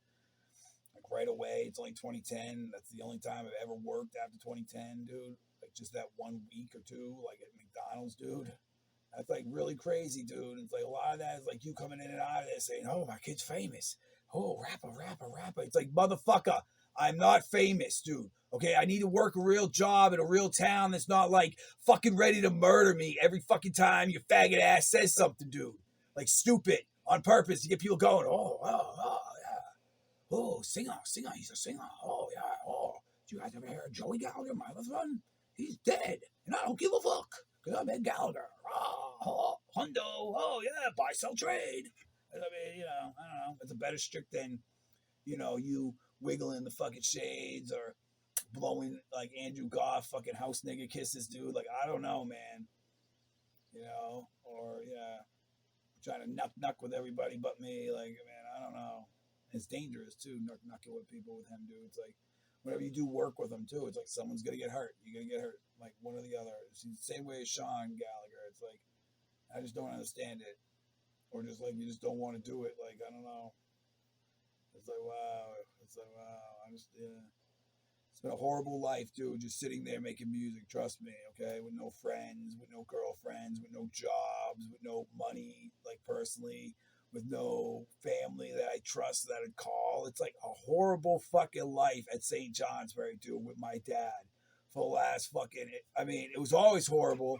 Like, right away. It's only 2010. That's the only time I've ever worked after 2010, dude. Like, just that 1 week or two, like at McDonald's, dude. That's like really crazy, dude. It's like a lot of that is like you coming in and out of there saying, oh, my kid's famous. Oh, rapper. It's like, motherfucker, I'm not famous, dude. Okay, I need to work a real job in a real town that's not like fucking ready to murder me every fucking time your faggot ass says something, dude. Like, stupid on purpose to get people going, oh, yeah. Oh, singer, he's a singer. Oh, yeah, oh. Did you guys ever hear of Joey Gallagher, my other son? He's dead, and I don't give a fuck, because I'm Ed Gallagher. Oh, hundo, oh, yeah, buy, sell, trade. I mean, I don't know. It's a better stick than, you wiggling the fucking shades or blowing, like, Andrew Goff fucking house nigga kisses, dude. Like, I don't know, man. Or, yeah, trying to knuck with everybody but me. Like, man, I don't know. It's dangerous, too, knucking with people with him, dude. It's like, whenever you do work with them too, it's like someone's gonna get hurt. You're gonna get hurt, like one or the other. It's the same way as Sean Gallagher. It's like I just don't understand it, or just like you just don't want to do it. Like I don't know. It's like wow. It's like wow. I just yeah. It's been a horrible life, dude. Just sitting there making music. Trust me, okay. With no friends, with no girlfriends, with no jobs, with no money, like personally, with no family that I trust that I'd call. It's like a horrible fucking life at St. Johnsbury, dude, with my dad for the last fucking. I mean, it was always horrible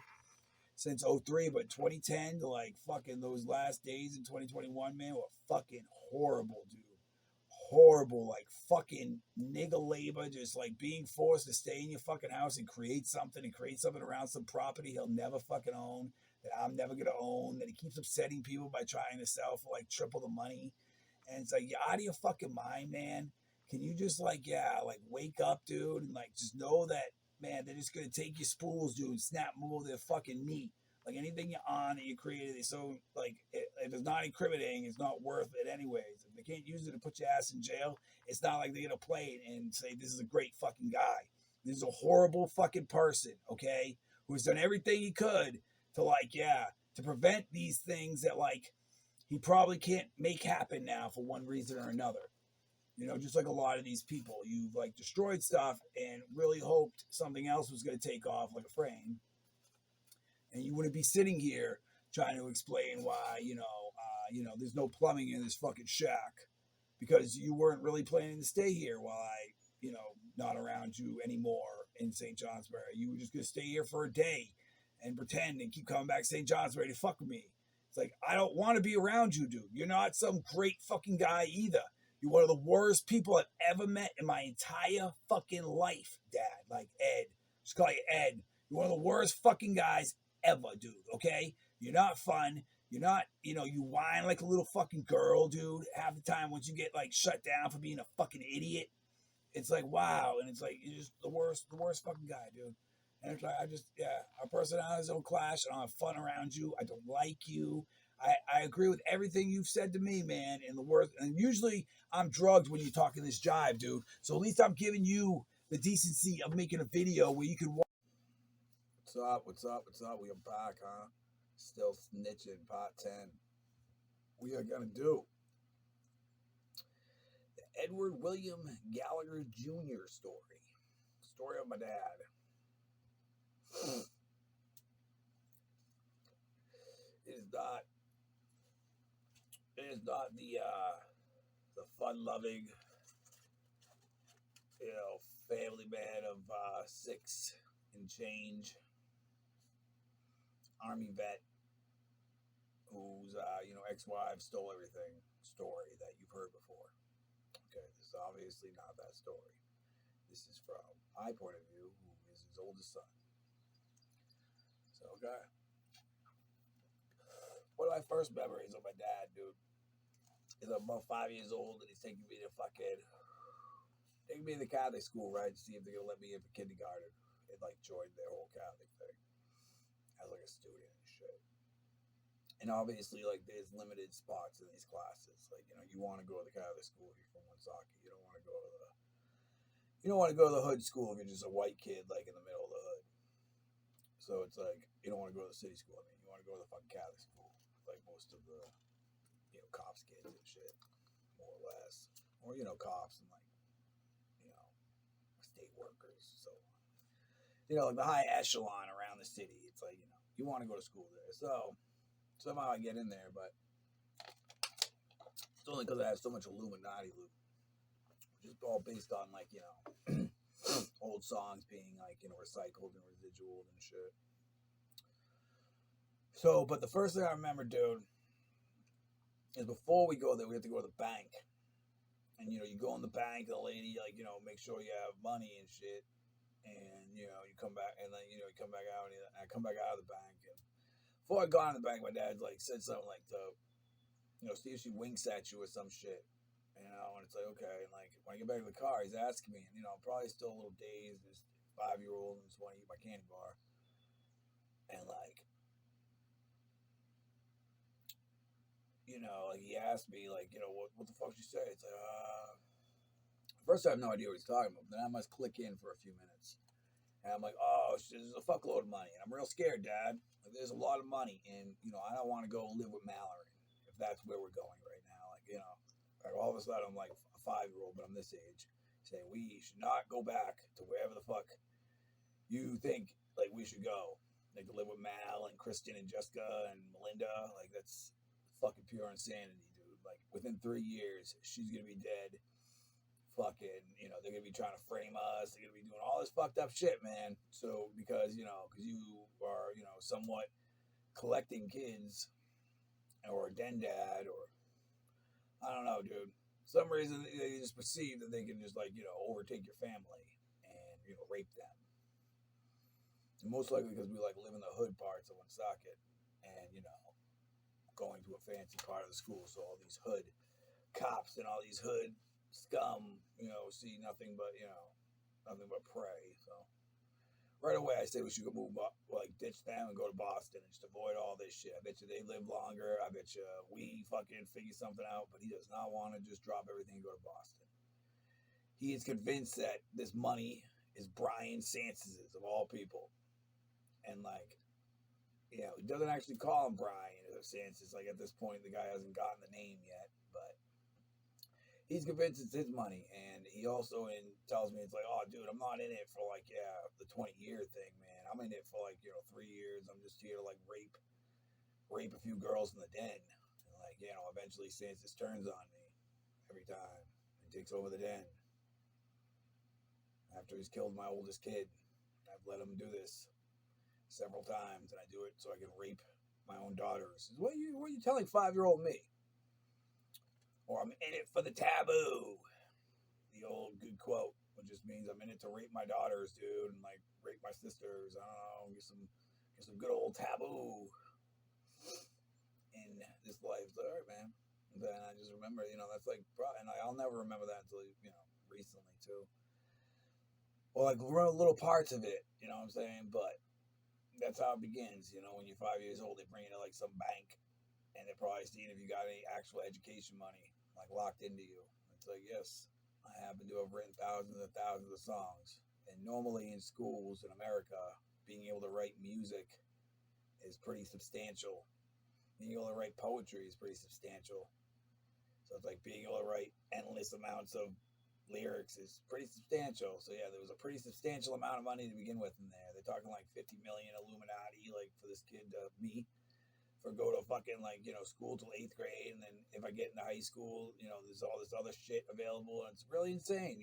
since '03, but 2010 to like fucking those last days in 2021, man, were fucking horrible, dude. Horrible, like fucking nigga labor, just like being forced to stay in your fucking house and create something around some property he'll never fucking own, that I'm never gonna own, that he keeps upsetting people by trying to sell for like triple the money. And it's like, you're out of your fucking mind, man. Can you just like, yeah, like wake up, dude, and like just know that, man, they're just gonna take your spools, dude, snap them over their fucking meat. Like anything you're on that you created, they so like if it's not incriminating, it's not worth it anyways. If they can't use it to put your ass in jail, it's not like they're gonna play it and say this is a great fucking guy. This is a horrible fucking person, okay, who's done everything he could to like, yeah, to prevent these things that like he probably can't make happen now for one reason or another. You know, just like a lot of these people, you've like destroyed stuff and really hoped something else was going to take off like a frame, and you wouldn't be sitting here trying to explain why there's no plumbing in this fucking shack because you weren't really planning to stay here while I not around you anymore in St. Johnsbury. You were just gonna stay here for a day and pretend and keep coming back to St. Johnsbury to fuck with me. It's like I don't want to be around you, dude. You're not some great fucking guy either. You're one of the worst people I've ever met in my entire fucking life, Dad. Like Ed. Just call you Ed. You're one of the worst fucking guys ever, dude, okay? You're not fun. You're not, you whine like a little fucking girl, dude. Half the time once you get like shut down for being a fucking idiot, it's like, wow. And it's like, you're just the worst fucking guy, dude. And it's like, our personalities don't clash. I don't have fun around you. I don't like you. I agree with everything you've said to me, man. And the worst, and usually I'm drugged when you're talking this jive, dude. So at least I'm giving you the decency of making a video where you can watch. What's up? What's up? What's up? We are back, huh? Still snitching, part 10. We are gonna do the Edward William Gallagher Jr. story. Story of my dad. It is not the fun-loving, family man of 6 and change, Army vet whose ex-wife stole everything story that you've heard before. Okay, this is obviously not that story. This is from my point of view, who is his oldest son. So, okay. One of my first memories of my dad, dude, is I'm about 5 years old and he's taking me to the Catholic school, right, to see if they're gonna let me in for kindergarten and like join their whole Catholic thing as like a student and shit. And obviously, like, there's limited spots in these classes. Like, you want to go to the Catholic school if you're from Woonsocket. You don't want to go to the hood school if you're just a white kid, like in the middle of the hood. So it's like you don't want to go to the city school. I mean, you want to go to the fucking Catholic school, like most of the cops kids and shit, more or less, or cops and like state workers, so like the high echelon around the city. It's like you want to go to school there. So somehow I get in there, but it's only because I have so much Illuminati loot, which is all based on like old songs being like recycled and residual and shit. So, but the first thing I remember, dude, is before we go there, we have to go to the bank. And, you go in the bank, the lady, like, make sure you have money and shit. And, you come back, and then, you come back out, and I come back out of the bank. And before I got in the bank, my dad, like, said something like, see if she winks at you or some shit. And it's like, okay. And, like, when I get back to the car, he's asking me, and, I'm probably still a little dazed, this 5-year-old, and just want to eat my candy bar. And, like, like he asked me, like, what the fuck did you say? It's like, First, I have no idea what he's talking about. Then I must click in for a few minutes. And I'm like, oh, this is a fuckload of money. And I'm real scared, Dad. Like, there's a lot of money. And, I don't want to go live with Mallory if that's where we're going right now. Like, all of a sudden I'm like a 5-year-old, but I'm this age, saying we should not go back to wherever the fuck you think, like, we should go. Like, to live with Mal and Kristen and Jessica and Melinda. Like, that's fucking pure insanity, dude. Like, within 3 years, she's going to be dead. Fucking, they're gonna be trying to frame us. They're gonna be doing all this fucked up shit, man. So because you are somewhat collecting kids, or a den dad, or I don't know, dude. Some reason they just perceive that they can just overtake your family and rape them. And most likely because we live in the hood parts of Woonsocket, and going to a fancy part of the school, so all these hood cops and all these hood scum, see nothing but prey. So right away I say we should go move up, ditch them and go to Boston and just avoid all this shit. I bet you they live longer. I bet you we fucking figure something out, but he does not want to just drop everything and go to Boston. He is convinced that this money is Brian Sancez's, of all people. And he doesn't actually call him Brian or Sanchez. Like, at this point the guy hasn't gotten the name yet, but he's convinced it's his money. And he also tells me, it's like, oh, dude, I'm not in it for the 20-year thing, man. I'm in it for 3 years. I'm just here to rape a few girls in the den. And eventually Sanchez turns on me every time and takes over the den. After he's killed my oldest kid, I've let him do this several times, and I do it so I can rape my own daughters. What are you telling 5-year-old me? Or I'm in it for the taboo. The old good quote, which just means I'm in it to rape my daughters, dude, and rape my sisters. I don't know, get some good old taboo in this life. So, all right, man. And then I just remember, that's and I'll never remember that until recently too. Well, little parts of it, you know what I'm saying? But that's how it begins, when you're 5 years old, they bring you to some bank, and they're probably seeing if you got any actual education money locked into you. It's like, yes, I happen to have written thousands and thousands of songs. And normally in schools in America, being able to write music is pretty substantial. Being able to write poetry is pretty substantial. So it's like being able to write endless amounts of lyrics is pretty substantial. So yeah, there was a pretty substantial amount of money to begin with in there. They're talking 50 million Illuminati, for this kid, me, for go to fucking school till 8th grade, and then if I get into high school, there's all this other shit available, and it's really insane,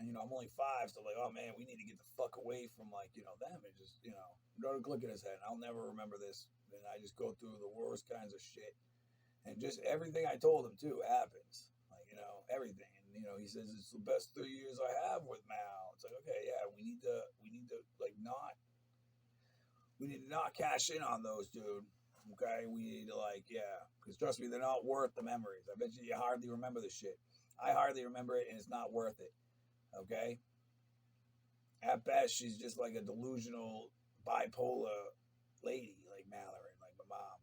And I'm only 5, so oh man, we need to get the fuck away from them, and just go to click in his head. I'll never remember this. And I just go through the worst kinds of shit, and just everything I told him too happens, everything. And he says it's the best 3 years I have with Mal. It's okay, yeah, we need to not cash in on those, dude. Okay, we need to because trust me, they're not worth the memories. I bet you hardly remember the shit. I hardly remember it, and it's not worth it. Okay, at best she's just a delusional bipolar lady, like Mallory, like my mom.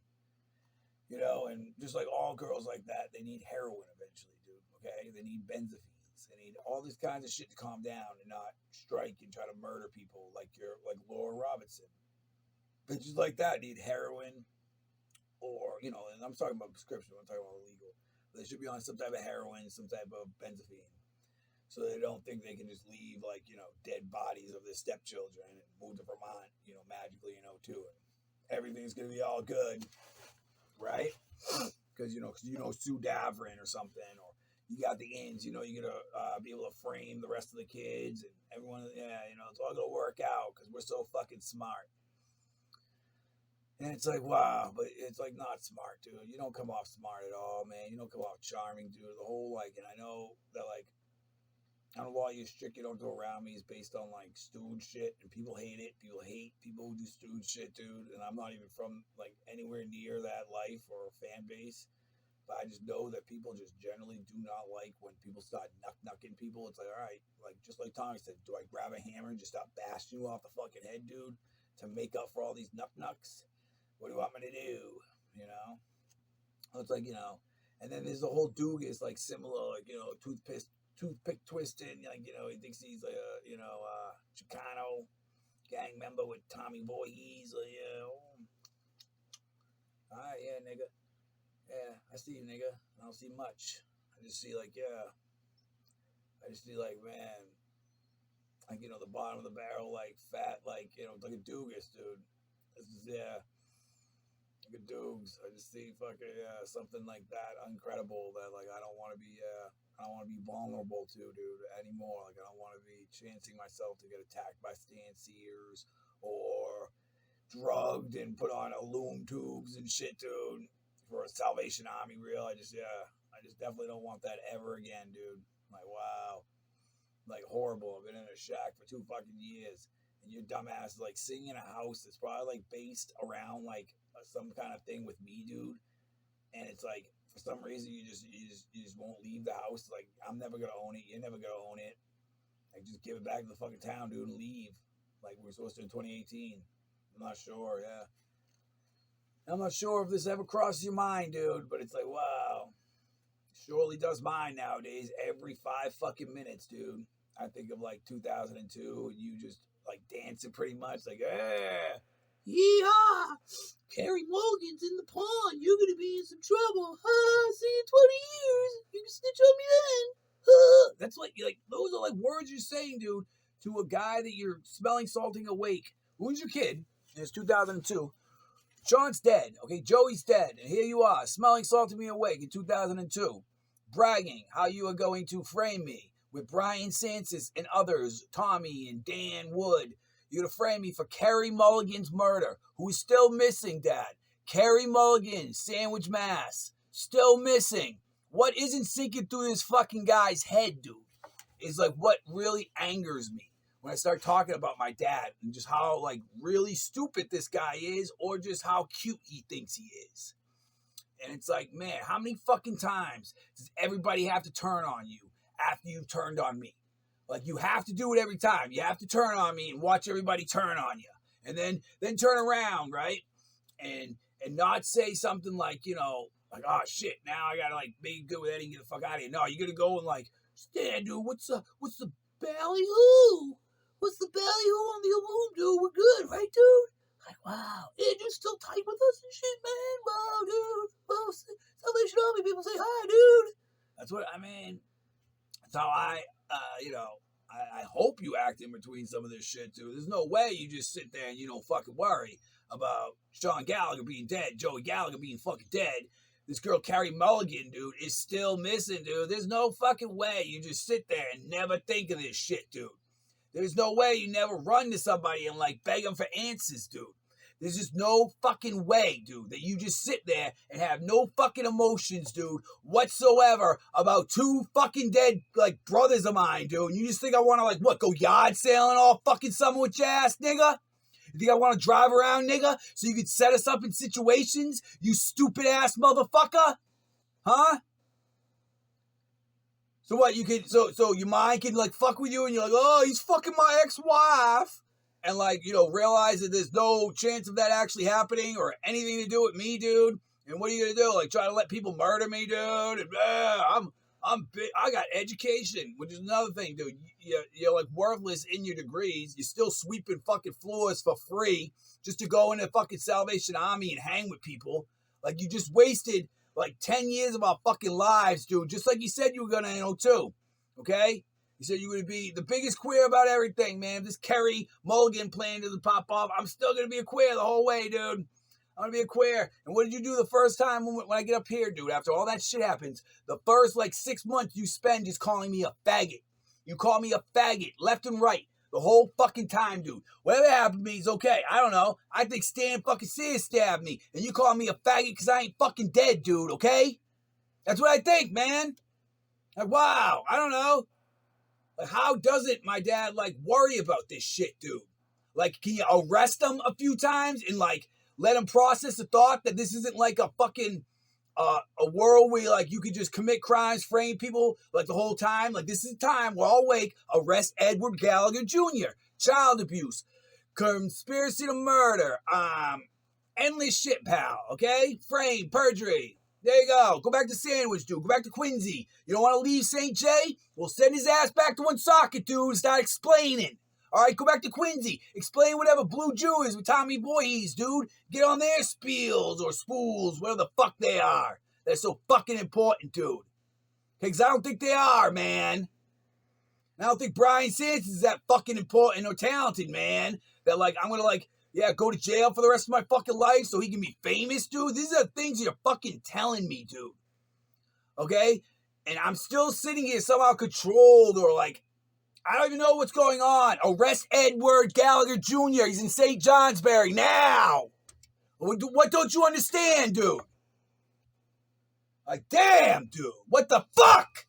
And just all girls like that, they need heroin eventually, dude. Okay, they need benzophenes. They need all these kinds of shit to calm down and not strike and try to murder people like Laura Robinson. Bitches like that need heroin, or and I'm talking about prescription. I'm talking about illegal. But they should be on some type of heroin, some type of benzophine, so they don't think they can just leave dead bodies of their stepchildren and move to Vermont, magically in '02, and everything's gonna be all good, right? Because Sue Davrin or something, or you got the ins, you're gonna be able to frame the rest of the kids and everyone. Yeah, it's all gonna work out because we're so fucking smart. And it's wow, but it's not smart, dude. You don't come off smart at all, man. You don't come off charming, dude. The whole and I know that I don't know why you're strict, you don't do around me is based on stooge shit, and people hate it. People hate people who do stooge shit, dude. And I'm not even from anywhere near that life or fan base, but I just know that people just generally do not like when people start knucking people. It's all right, just like Tommy said, do I grab a hammer and just start bashing you off the fucking head, dude, to make up for all these knucks? What do you want me to do? It's and then there's the whole Dugas, similar, toothpaste toothpick twisting, like, he thinks he's like a, Chicano gang member with Tommy Voorhees, all right, yeah, nigga. Yeah, I see you, nigga. I don't see much. I just see, man, like, the bottom of the barrel, like, fat, like a Dugas, dude. This is, like a Dukes. I just see fucking, something like that, incredible, that, like, I don't want to be vulnerable to, dude, anymore. Like, I don't want to be chancing myself to get attacked by stand-seers or drugged and put on loom tubes and shit, dude, for a Salvation Army reel. I just definitely don't want that ever again, dude. Like, wow. Like, horrible. I've been in a shack for 2 fucking years, and your dumbass is, like, sitting in a house that's probably, like, based around, like, some kind of thing with me, dude. And it's like, for some reason, you just won't leave the house. Like, I'm never gonna own it. You're never gonna own it. Like, just give it back to the fucking town, dude, and leave. Like we were supposed to in 2018. I'm not sure, yeah. I'm not sure if this ever crosses your mind, dude, but it's like, wow. Surely does mine nowadays. Every 5 fucking minutes, dude. I think of, like, 2002, and you just, like, dancing pretty much, like, yeehaw! Carrie Mulligan's in the pond. You're gonna be in some trouble. See you in 20 years. You can snitch on me then. That's like those are like words you're saying, dude, to a guy that you're smelling salting awake. Who's your kid? It's 2002. Sean's dead. Okay, Joey's dead. And here you are, smelling salting me awake in 2002. Bragging how you are going to frame me with Brian Sansis and others, Tommy and Dan Wood. You're going to frame me for Carrie Mulligan's murder, who is still missing, Dad. Carrie Mulligan, Sandwich, Mass. Still missing. What isn't sinking through this fucking guy's head, dude, is, like, what really angers me when I start talking about my dad and just how, like, really stupid this guy is, or just how cute he thinks he is. And it's like, man, how many fucking times does everybody have to turn on you after you've turned on me? Like, you have to do it every time. You have to turn on me and watch everybody turn on you. And then turn around, right? And not say something like, like, oh, shit, now I got to, like, be good with Eddie and get the fuck out of here. No, you're going to go and, like, Stan, dude, what's the ballyhoo? What's the ballyhoo on the room, dude? We're good, right, dude? Like, wow, Andrew's still tight with us and shit, man. Wow, dude. Wow, Salvation Army people say hi, dude. That's what, I mean, that's how I hope you act in between some of this shit, dude. There's no way you just sit there and you don't fucking worry about Sean Gallagher being dead, Joey Gallagher being fucking dead. This girl, Carrie Mulligan, dude, is still missing, dude. There's no fucking way you just sit there and never think of this shit, dude. There's no way you never run to somebody and, like, beg them for answers, dude. There's just no fucking way, dude, that you just sit there and have no fucking emotions, dude, whatsoever about 2 fucking dead, like, brothers of mine, dude. And you just think I want to, like, what, go yard sailing all fucking summer with your ass, nigga? You think I want to drive around, nigga, so you could set us up in situations, you stupid ass motherfucker? Huh? So what, you could, so your mind can, like, fuck with you and you're like, oh, he's fucking my ex-wife. And, like, realize that there's no chance of that actually happening or anything to do with me, dude. And what are you going to do? Like, try to let people murder me, dude? And, I'm big. I got education, which is another thing, dude. You're, like, worthless in your degrees. You're still sweeping fucking floors for free just to go into fucking Salvation Army and hang with people. Like, you just wasted, like, 10 years of our fucking lives, dude. Just like you said you were going to too. Okay? You said you were going to be the biggest queer about everything, man. If this Carrie Mulligan plan doesn't pop off, I'm still going to be a queer the whole way, dude. I'm going to be a queer. And what did you do the first time when I get up here, dude? After all that shit happens, the first, like, 6 months you spend just calling me a faggot. You call me a faggot left and right the whole fucking time, dude. Whatever happened to me is okay. I don't know. I think Stan fucking Sears stabbed me. And you call me a faggot because I ain't fucking dead, dude, okay? That's what I think, man. Like, wow. I don't know. Like, how doesn't my dad, like, worry about this shit, dude? Like, can you arrest him a few times and, like, let him process the thought that this isn't, like, a fucking, a world where, like, you could just commit crimes, frame people, like, the whole time? Like, this is time, we're all awake, arrest Edward Gallagher Jr., child abuse, conspiracy to murder, endless shit, pal, okay? Frame, perjury, There you go. Go back to Sandwich, dude. Go back to Quincy. You don't want to leave St. J? Well, send his ass back to Woonsocket, dude, and start explaining. All right, go back to Quincy. Explain whatever Blue Jew is with Tommy Voorhees, dude. Get on their spiels or spools, whatever the fuck they are. They're so fucking important, dude. Because I don't think they are, man. I don't think Brian Sanchez is that fucking important or talented, man. That, like, I'm gonna, like, yeah, go to jail for the rest of my fucking life so he can be famous, dude. These are things you're fucking telling me, dude. Okay? And I'm still sitting here somehow controlled or, like, I don't even know what's going on. Arrest Edward Gallagher Jr. He's in St. Johnsbury now. What don't you understand, dude? Like, damn, dude. What the fuck?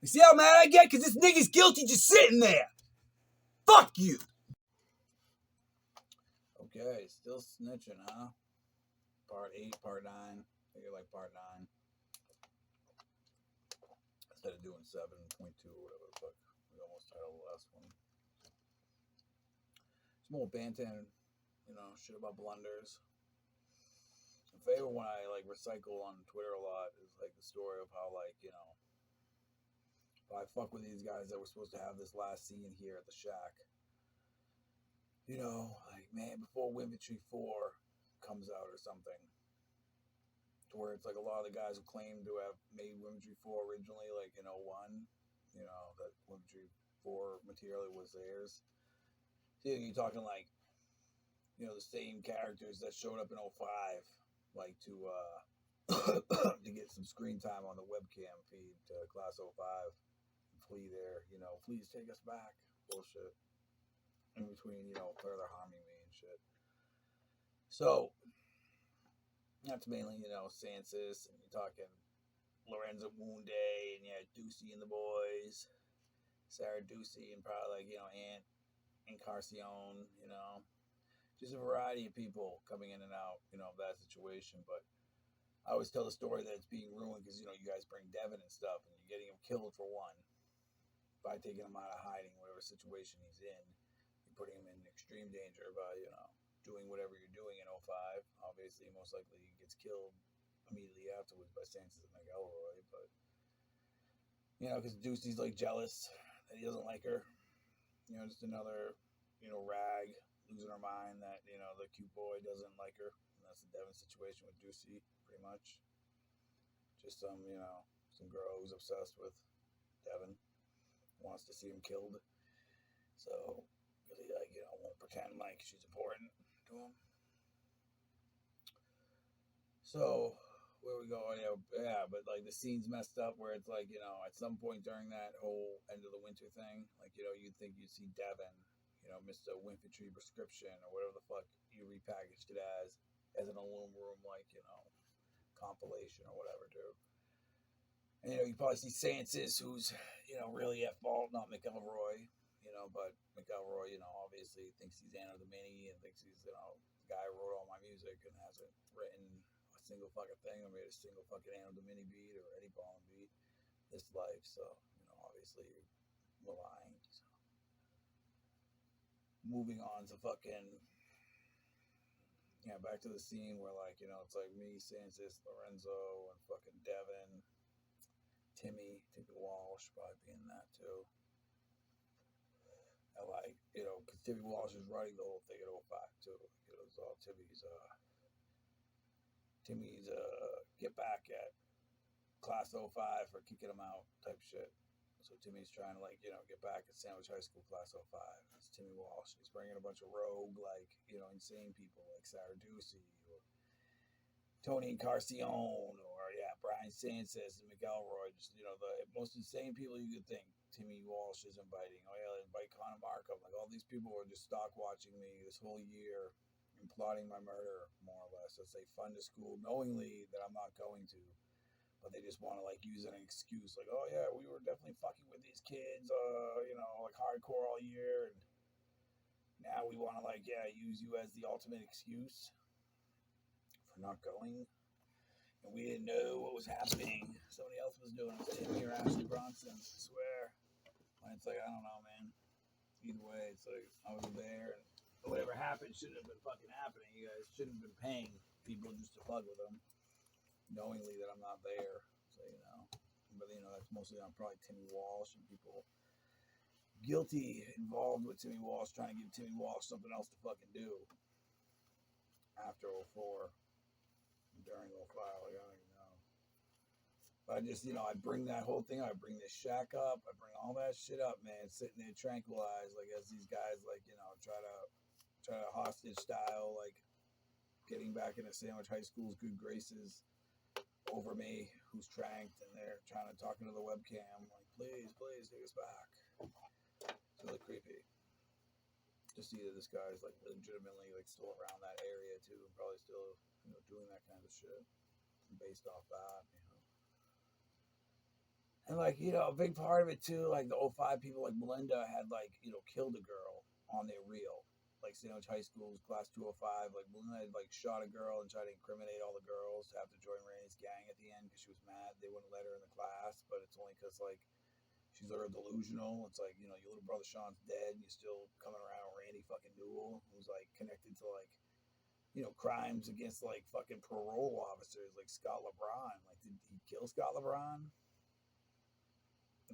You see how mad I get? Because this nigga's guilty just sitting there. Fuck you. Okay, still snitching, huh? Part 8, part 9. I think you like part 9. Instead of doing 7.2 or whatever the fuck. We almost titled the last one. It's more Bantan, you know, shit about blunders. My favorite one I like recycle on Twitter a lot is like the story of how, like, you know, if I fuck with these guys that were supposed to have this last scene here at the shack, you know, like, man, before Winfrey 4 comes out or something, to where it's like a lot of the guys who claim to have made Winfrey 4 originally, like in 01, you know, that Winfrey 4 material was theirs. So you're talking like, you know, the same characters that showed up in 05, like to to get some screen time on the webcam feed to Class 05. Flee there, you know, please take us back. Bullshit. In between, you know, further harming me and shit. So, that's mainly, you know, Sanchez, and you're talking Lorenzo Moonde, and you had Ducey and the boys, Sarah Ducey, and probably, like, you know, Aunt Encarnacion, you know, just a variety of people coming in and out, you know, of that situation. But I always tell the story that it's being ruined because, you know, you guys bring Devin and stuff, and you're getting him killed for one by taking him out of hiding, whatever situation he's in. You're putting him in extreme danger by, you know, doing whatever you're doing in 05. Obviously, most likely he gets killed immediately afterwards by Sanchez and McElroy. But, you know, because Ducey's, like, jealous that he doesn't like her. You know, just another, you know, rag losing her mind that, you know, the cute boy doesn't like her. And that's the Devin situation with Ducey, pretty much. Just some, you know, some girl who's obsessed with Devin. Wants to see him killed. So, he, like, you know, won't pretend like she's important to him. So, where we go? Yeah, but, like, the scene's messed up where it's like, you know, at some point during that whole end of the winter thing, like, you know, you'd think you'd see Devin, you know, Mr. Winfrey prescription or whatever the fuck you repackaged it as an aluminum room, like, you know, compilation or whatever, dude. And, you know, you probably see Sanchez, who's, you know, really at fault, not McElroy, you know, but McElroy, you know, obviously thinks he's Anno Domini and thinks he's, you know, the guy who wrote all my music and hasn't written a single fucking thing or made a single fucking Anno Domini beat or Eddie Ballin beat this life. So, you know, obviously you're lying. So. Moving on to fucking, yeah, back to the scene where, like, you know, it's like me, Sanchez, Lorenzo, and fucking Devin. Timmy Walsh probably being that too. And, like, you know, because Timmy Walsh is writing the whole thing at 05 too. It was all Timmy's get back at Class 05 for kicking him out type shit. So Timmy's trying to, like, you know, get back at Sandwich High School Class 05. That's Timmy Walsh. He's bringing a bunch of rogue, like, you know, insane people like Sarah Ducey or Tony Encarnacion or, yeah, Brian Sanchez and McElroy, just, you know, the most insane people you could think. Timmy Walsh is inviting. Oh, yeah, they invite Connor Markham. Like, all these people are just stock watching me this whole year and plotting my murder, more or less, as they fund a school knowingly that I'm not going to. But they just want to, like, use an excuse. Like, oh, yeah, we were definitely fucking with these kids, you know, like, hardcore all year. And now we want to, like, yeah, use you as the ultimate excuse for not going. And we didn't know what was happening. Somebody else was doing it. Timmy or Ashley Bronson, I swear. And it's like, I don't know, man. Either way, it's like, I was there, and whatever happened shouldn't have been fucking happening. You guys shouldn't have been paying people just to fuck with them. knowingly that I'm not there. So, but that's mostly on probably Timmy Walsh and people guilty involved with Timmy Walsh trying to give Timmy Walsh something else to fucking do after 04, during 05, like, I don't even know. But I just, I bring that whole thing up. I bring this shack up. I bring all that shit up, man. Sitting there tranquilized, like, as these guys, like, try to hostage style, like, getting back into Sandwich High School's good graces over me, who's tranked, and they're trying to talk into the webcam, like, please, please take us back. It's really creepy to see that this guy's like legitimately like still around that area too, and probably still doing that kind of shit based off that. And like a big part of it too, like the 05 people like Melinda had like killed a girl on their reel, like Sandwich High School's class 205. Like Melinda had like shot a girl and tried to incriminate all the girls to have to join Randy's gang at the end because she was mad they wouldn't let her in the class, but it's only because like she's sort of delusional. It's like, your little brother Sean's dead and you're still coming around with Randy fucking Newell, who's like connected to like, crimes against like fucking parole officers like Scott LeBron. Like, did he kill Scott LeBron?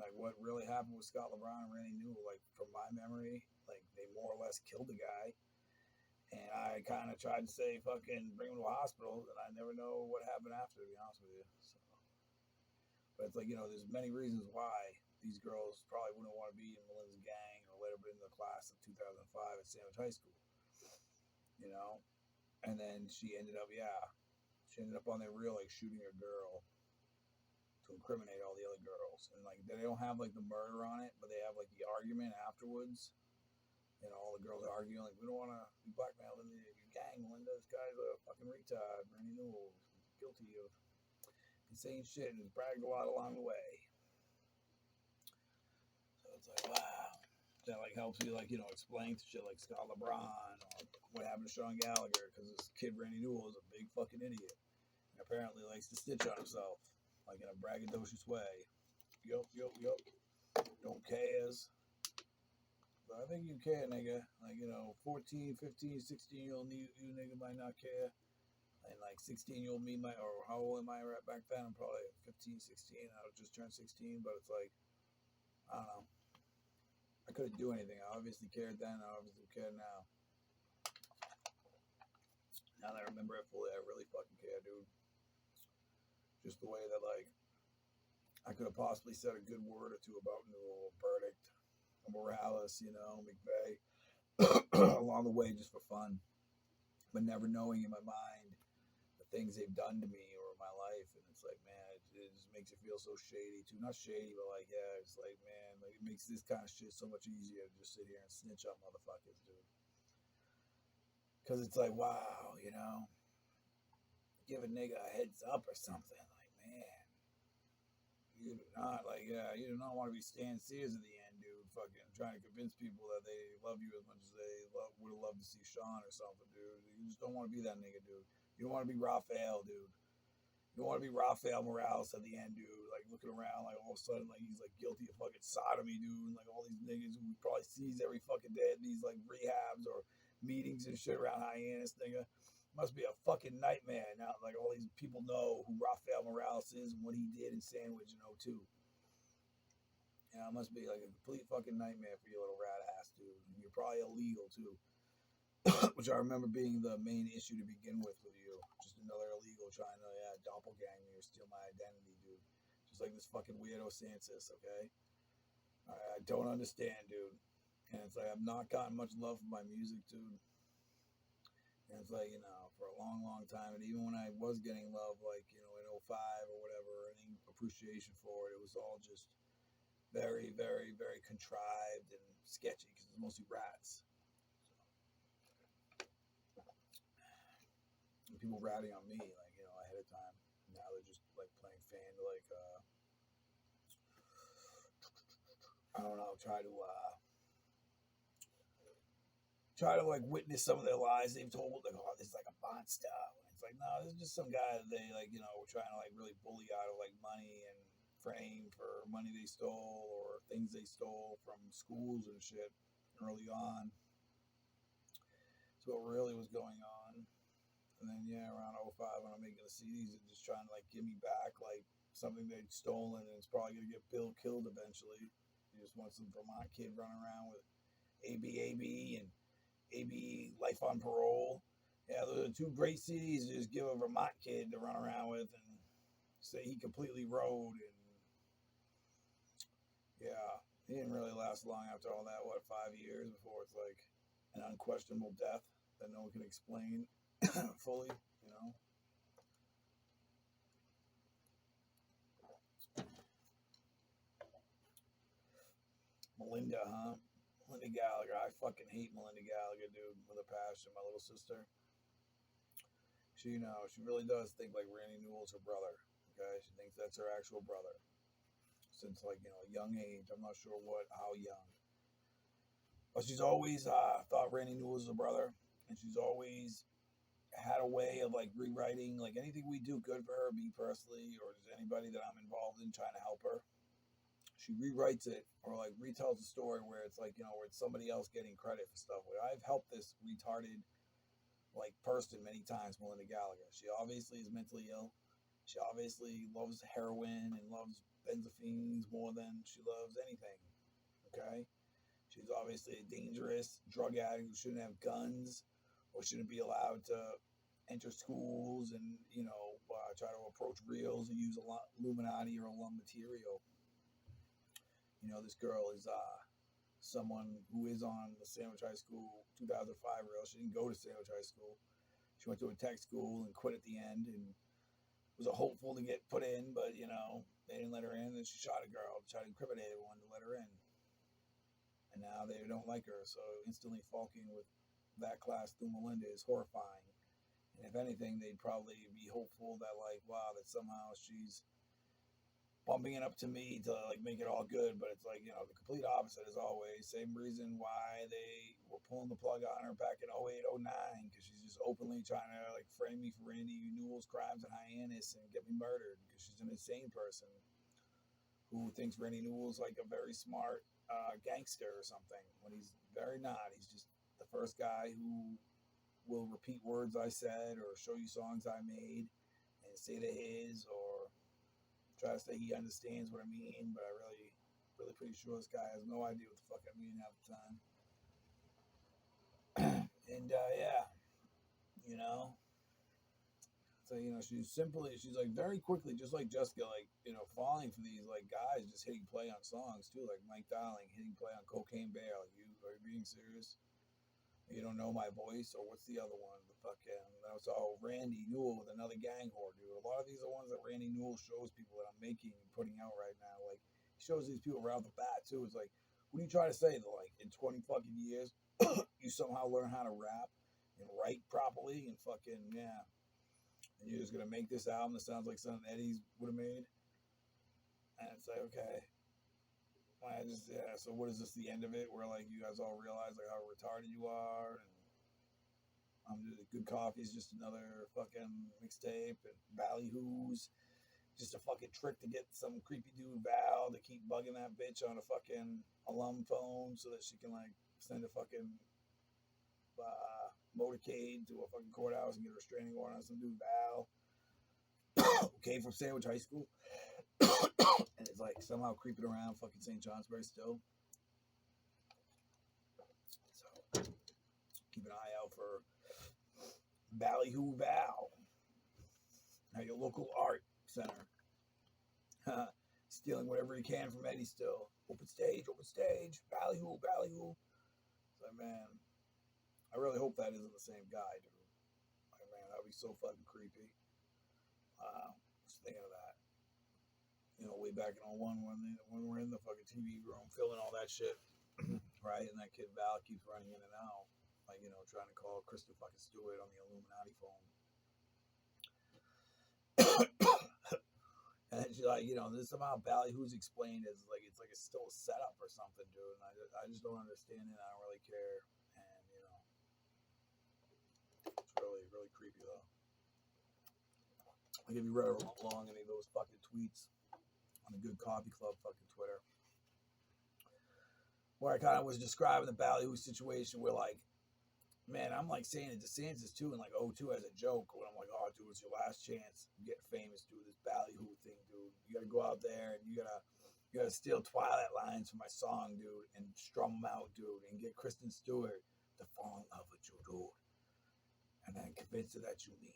Like, what really happened with Scott LeBron and Randy Newell? Like, from my memory, like, they more or less killed the guy. And I kind of tried to say fucking bring him to a hospital, and I never know what happened after, to be honest with you. So, but it's like, there's many reasons why these girls probably wouldn't want to be in Melinda's gang or let her in the class of 2005 at Sandwich High School, And then she ended up on their reel, like, shooting a girl to incriminate all the other girls. And, like, they don't have, like, the murder on it, but they have, like, the argument afterwards. All the girls are arguing, like, we don't want to be blackmailed in your gang, Melinda. This guy's a fucking retard. Randy Newell, guilty of insane shit and bragged a lot along the way. So it's like, wow. That like helps you like explain shit like Scott LeBron or what happened to Sean Gallagher, because this kid Randy Newell is a big fucking idiot and apparently likes to snitch on himself like in a braggadocious way. Yup. Don't cares. But I think you care, nigga. Like 14, 15, 16-year-old you nigga might not care. And like 16-year-old me might, or how old am I right back then? I'm probably 15, 16. I just turned 16, but it's like, I don't know. I couldn't do anything. I obviously cared then. I obviously care now. Now that I remember it fully, I really fucking care, dude. Just the way that, like, I could have possibly said a good word or two about Newell, Burdick, Morales, McVeigh, along the way just for fun. But never knowing in my mind the things they've done to me or my life. And it's like, man, it just makes it feel so shady too. Not shady, but like, yeah, it's like, man, like, it makes this kind of shit so much easier to just sit here and snitch on motherfuckers, dude. Because it's like, wow, give a nigga a heads up or something. Like, man, you do not, like, you do not want to be Stan Sears at the end, dude, fucking trying to convince people that they love you as much as they would have loved to see Sean or something, dude. You just don't want to be that nigga, dude. You don't want to be Raphael, dude. You don't want to be Rafael Morales at the end, dude. Like, looking around, like, all of a sudden, like, he's, like, guilty of fucking sodomy, dude. And, like, all these niggas who probably sees every fucking day at these, like, rehabs or meetings and shit around Hyannis, nigga. Must be a fucking nightmare now. Like, all these people know who Rafael Morales is and what he did in Sandwich in 02. It must be, like, a complete fucking nightmare for your little rat ass, dude. And you're probably illegal, too. Which I remember being the main issue to begin with you. Just another illegal trying to doppelgang me or steal my identity, dude. Just like this fucking weirdo Sansis, okay? I don't understand, dude. And it's like, I've not gotten much love for my music, dude. And it's like, for a long, long time, and even when I was getting love, like, in 05 or whatever, any appreciation for it, it was all just very, very, very contrived and sketchy because it's mostly rats. People ratting on me, like, ahead of time. Now they're just, like, playing fan to, like, I don't know, try to, like, witness some of their lies they've told. Like, oh, this is, like, a monster. And it's like, no, this is just some guy that they, like, were trying to, like, really bully out of, like, money and fame for money they stole or things they stole from schools and shit early on. That's what really was going on. And then yeah, around '05 when I'm making the CDs, they're just trying to like give me back like something they'd stolen, and it's probably gonna get killed eventually. You just want some Vermont kid running around with ABAB and AB Life on Parole. Yeah, those are two great CDs to just give a Vermont kid to run around with and say he completely rode. And yeah, he didn't really last long after all that. What, 5 years before it's like an unquestionable death that no one can explain fully, you know? Melinda, huh? Melinda Gallagher. I fucking hate Melinda Gallagher, dude, with a passion. My little sister. She, she really does think like Randy Newell's her brother. Okay, she thinks that's her actual brother since like a young age. I'm not sure how young, but she's always thought Randy Newell was her brother, and she's always had a way of like rewriting like anything we do good for her, me personally, or just anybody that I'm involved in trying to help her. She rewrites it or like retells a story where it's like where it's somebody else getting credit for stuff. Where I've helped this retarded like person many times, Melinda Gallagher. She obviously is mentally ill. She obviously loves heroin and loves benzophenes more than she loves anything. Okay? She's obviously a dangerous drug addict who shouldn't have guns or shouldn't be allowed to enter schools and, try to approach reels and use Illuminati or alum material. This girl is someone who is on the Sandwich High School 2005 reel. She didn't go to Sandwich High School. She went to a tech school and quit at the end and was a hopeful to get put in, but they didn't let her in. And she shot a girl, tried to incriminate everyone to let her in, and now they don't like her. So instantly faulting with that class through Melinda is horrifying. And if anything, they'd probably be hopeful that like, wow, that somehow she's bumping it up to me to like make it all good, but it's like the complete opposite as always. Same reason why they were pulling the plug on her back in 08, 09, because she's just openly trying to like frame me for Randy Newell's crimes in Hyannis and get me murdered because she's an insane person who thinks Randy Newell's like a very smart gangster or something when he's very not. He's just the first guy who will repeat words I said or show you songs I made and say they're his or try to say he understands what I mean, but I really pretty sure this guy has no idea what the fuck I mean half the time. And yeah, so she's like very quickly, just like Jessica, like falling for these like guys just hitting play on songs too, like Mike Darling hitting play on Cocaine Bear. Like, are you being serious? You don't know my voice, or what's the other one? The fucking that was Randy Newell with another gang whore, dude. A lot of these are ones that Randy Newell shows people that I'm making and putting out right now. Like he shows these people right off the bat too. It's like, what do you try to say that like in 20 fucking years you somehow learn how to rap and write properly and fucking yeah, and you're just gonna make this album that sounds like something Eddie's would have made? And it's like, okay. So what is this, the end of it, where like you guys all realize like how retarded you are, and Good Coffee is just another fucking mixtape, and Ballyhoo's just a fucking trick to get some creepy dude Val to keep bugging that bitch on a fucking alum phone so that she can like send a fucking motorcade to a fucking courthouse and get a restraining order on some dude Val who came from Sandwich High School. And it's like somehow creeping around fucking St. Johnsbury still. So keep an eye out for Ballyhoo Val, your local art center. Stealing whatever he can from Eddie still. Open stage, Ballyhoo. So man, I really hope that isn't the same guy, dude. Like, man, that would be so fucking creepy. Just thinking of that. Way back in 01 when we're in the fucking TV room filming all that shit, right? And that kid Val keeps running in and out, like, trying to call Kristen fucking Stewart on the Illuminati phone. And she's like, this somehow Ballyhoo's explained as like it's like it's still a setup or something, dude. And I just don't understand it. I don't really care. And it's really creepy though. Like if you read along any of those fucking tweets on the Good Coffee Club fucking Twitter, where I kind of was describing the Ballyhoo situation where like man, I'm like saying it to DeSantis too in like '02 as a joke when I'm like, oh, dude, it's your last chance to get famous, dude. This ballyhoo thing, dude. You gotta go out there and you gotta steal Twilight lines from my song, dude, and strum them out, dude, and get Kristen Stewart to fall in love with you, dude, and then convince her that you me.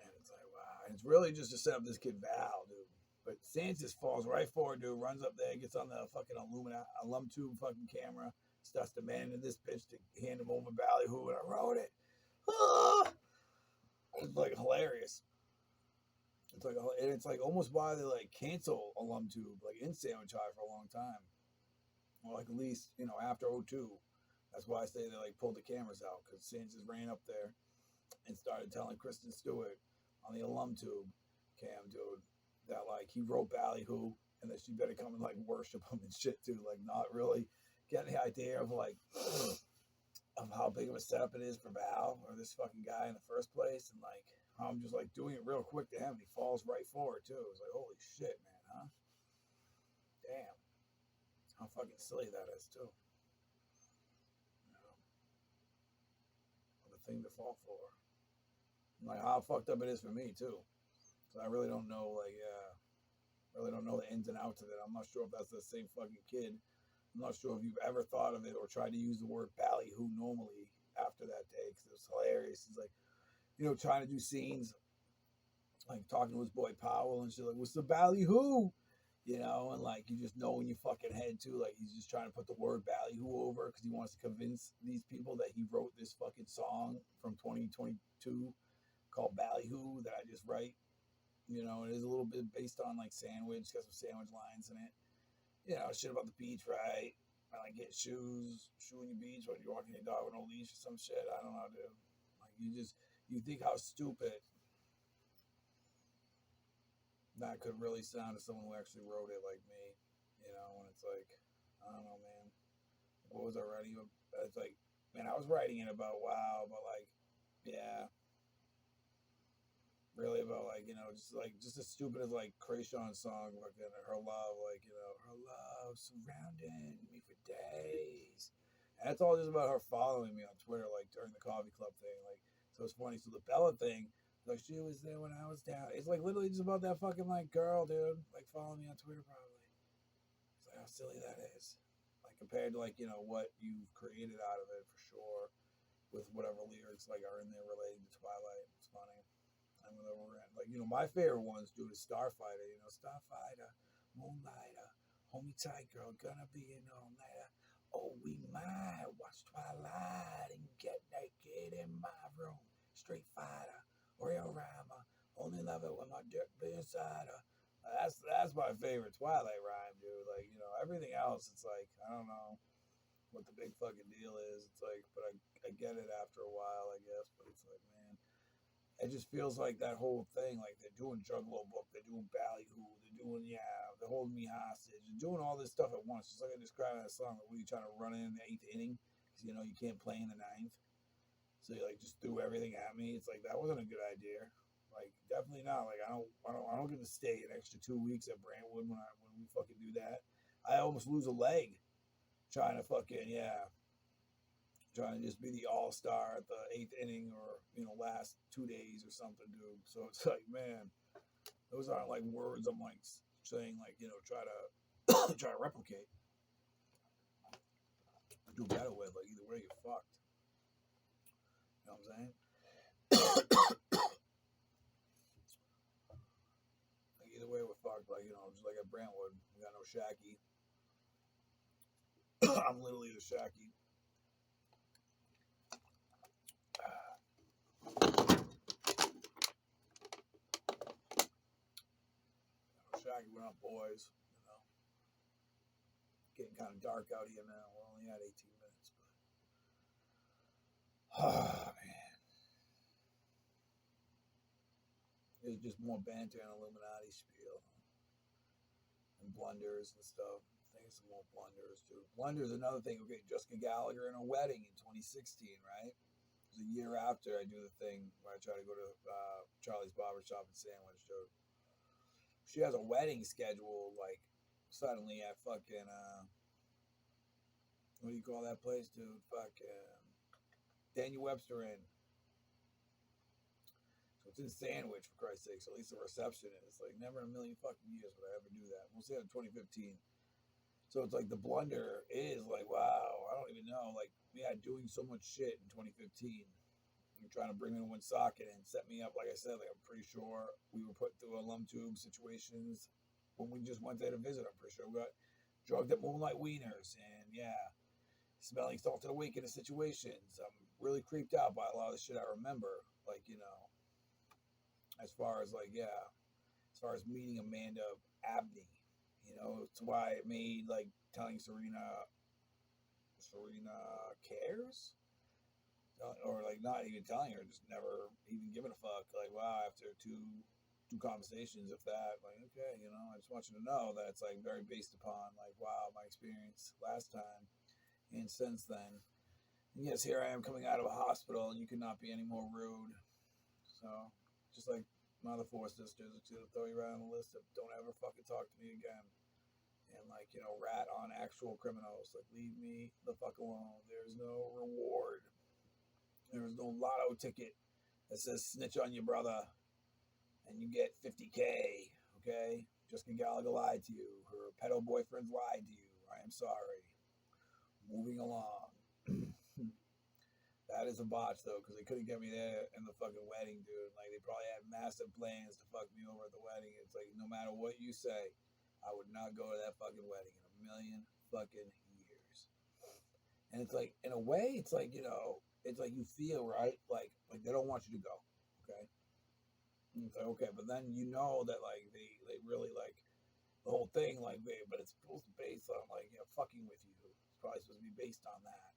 And it's like, wow. And it's really just to set up this kid Val, dude. But Sanchez falls right forward, dude, runs up there, gets on the fucking alum tube fucking camera, starts demanding this bitch to hand him over ballyhoo, and I wrote it. Ah! It's like hilarious. It's like almost why they like cancel alum tube, like in Sandwich High for a long time. Well, like at least, after '02. That's why I say they like pulled the cameras out because Sanchez ran up there and started telling Kristen Stewart on the alum tube cam, dude, that like he wrote ballyhoo and that she better come and like worship him and shit too, like not really getting the idea of like of how big of a setup it is for Val or this fucking guy in the first place, and like how I'm just like doing it real quick to him and he falls right forward too. It's like, holy shit, man, huh? Damn. How fucking silly that is too. The thing to fall for. Like how fucked up it is for me too. So I really don't know, really don't know the ins and outs of it. I'm not sure if that's the same fucking kid. I'm not sure if you've ever thought of it or tried to use the word ballyhoo normally after that day because it was hilarious. He's like, trying to do scenes, like talking to his boy Powell and shit, like, what's the ballyhoo? And like you just know in your fucking head too, like he's just trying to put the word ballyhoo over because he wants to convince these people that he wrote this fucking song from 2022 called Ballyhoo that I just write. It is a little bit based on like Sandwich, got some Sandwich lines in it. Shit about the beach, right? I like get shoeing your beach when you're walking your dog with no leash or some shit. I don't know, dude. Like you think how stupid that could really sound to someone who actually wrote it like me. When it's like, I don't know, man. What was I writing about? It's like, man, I was writing it about wow, but like, yeah, really about like just as stupid as like Krayshawn's song, fucking her love, like her love surrounding me for days. And that's all just about her following me on Twitter, like during the coffee club thing. Like, so it's funny. So the Bella thing, like she was there when I was down. It's like literally just about that fucking like girl, dude, like following me on Twitter probably. It's like how silly that is. Like compared to like what you've created out of it for sure, with whatever lyrics like are in there relating to Twilight. It's funny. And whenever we're at, like my favorite ones, dude, is Starfighter. Starfighter, Moonlighter, hold me tight, girl, gonna be an all-nighter. Oh, we might watch Twilight and get naked in my room. Street Fighter, Real Rhymer, only love it when my dick be inside her. That's my favorite Twilight rhyme, dude. Like everything else, it's like I don't know what the big fucking deal is. It's like, but I get it after a while, I guess. But it's like, man. It just feels like that whole thing, like they're doing Juggalo Book, they're doing Ballyhoo, they're doing, they're holding me hostage, they're doing all this stuff at once. Just like I described in that song, like, what are you trying to run in the 8th inning? Because, you can't play in the 9th. So you like just threw everything at me. It's like, that wasn't a good idea. Like, definitely not. Like, I don't get to stay an extra 2 weeks at Brantwood when we fucking do that. I almost lose a leg trying to fucking, trying to just be the all-star at the 8th inning or last 2 days or something, dude. So it's like, man, those aren't like words I'm like saying like try to try to replicate, do better with. Like either way, you're fucked. You know what I'm saying? Like either way, we're fucked. Like just like at Brantwood, we got no Shacky. I'm literally the Shacky. Shacky, we're not boys. Getting kind of dark out here now. We're only at 18 minutes, but man, there's just more banter and Illuminati spiel and blunders and stuff. I think some more blunders too. Blunders, another thing. Okay, Jessica Gallagher in a wedding in 2016, right? It was a year after I do the thing where I try to go to Charlie's Barbershop in Sandwich, dude. She has a wedding scheduled like suddenly at fucking what do you call that place, dude? Fuck, Daniel Webster Inn. So it's in Sandwich, for Christ's sake. So at least the reception is like never in a million fucking years would I ever do that. We'll see that in 2015. So it's like the blunder is like, wow, I don't even know. Like, yeah, doing so much shit in 2015. And trying to bring me in one socket and set me up. Like I said, like I'm pretty sure we were put through alum tube situations when we just went there to visit. I'm pretty sure we got drugged at Moonlight Wieners and yeah, smelling salted awake in the situations. I'm really creeped out by a lot of the shit I remember. Like, you know, as far as like, yeah, as far as meeting Amanda Abney, you know, it's why it made like telling Serena cares, or like not even telling her, just never even giving a fuck. Like, wow, after two conversations, if that, like, okay, you know, I just want you to know that it's like very based upon like, wow, my experience last time and since then. And yes, here I am coming out of a hospital, and you could not be any more rude. So, just like my other four sisters, it's gonna throw you right on the list of don't ever fucking talk to me again. And like, you know, rat on actual criminals. Like, leave me the fuck alone. There's no reward. There's no lotto ticket that says snitch on your brother and you get 50K. Okay, Jessica Gallagher lied to you. Her pedo boyfriends lied to you. I am sorry. Moving along. That is a botch though, because they couldn't get me there in the fucking wedding, dude. Like, they probably had massive plans to fuck me over at the wedding. It's like, no matter what you say, I would not go to that fucking wedding in a million fucking years. And it's like, in a way, it's like, you know, it's like you feel right, like they don't want you to go, okay? And it's like, okay, but then you know that like they really like the whole thing, like, but it's supposed to be based on like, you know, fucking with you. It's probably supposed to be based on that.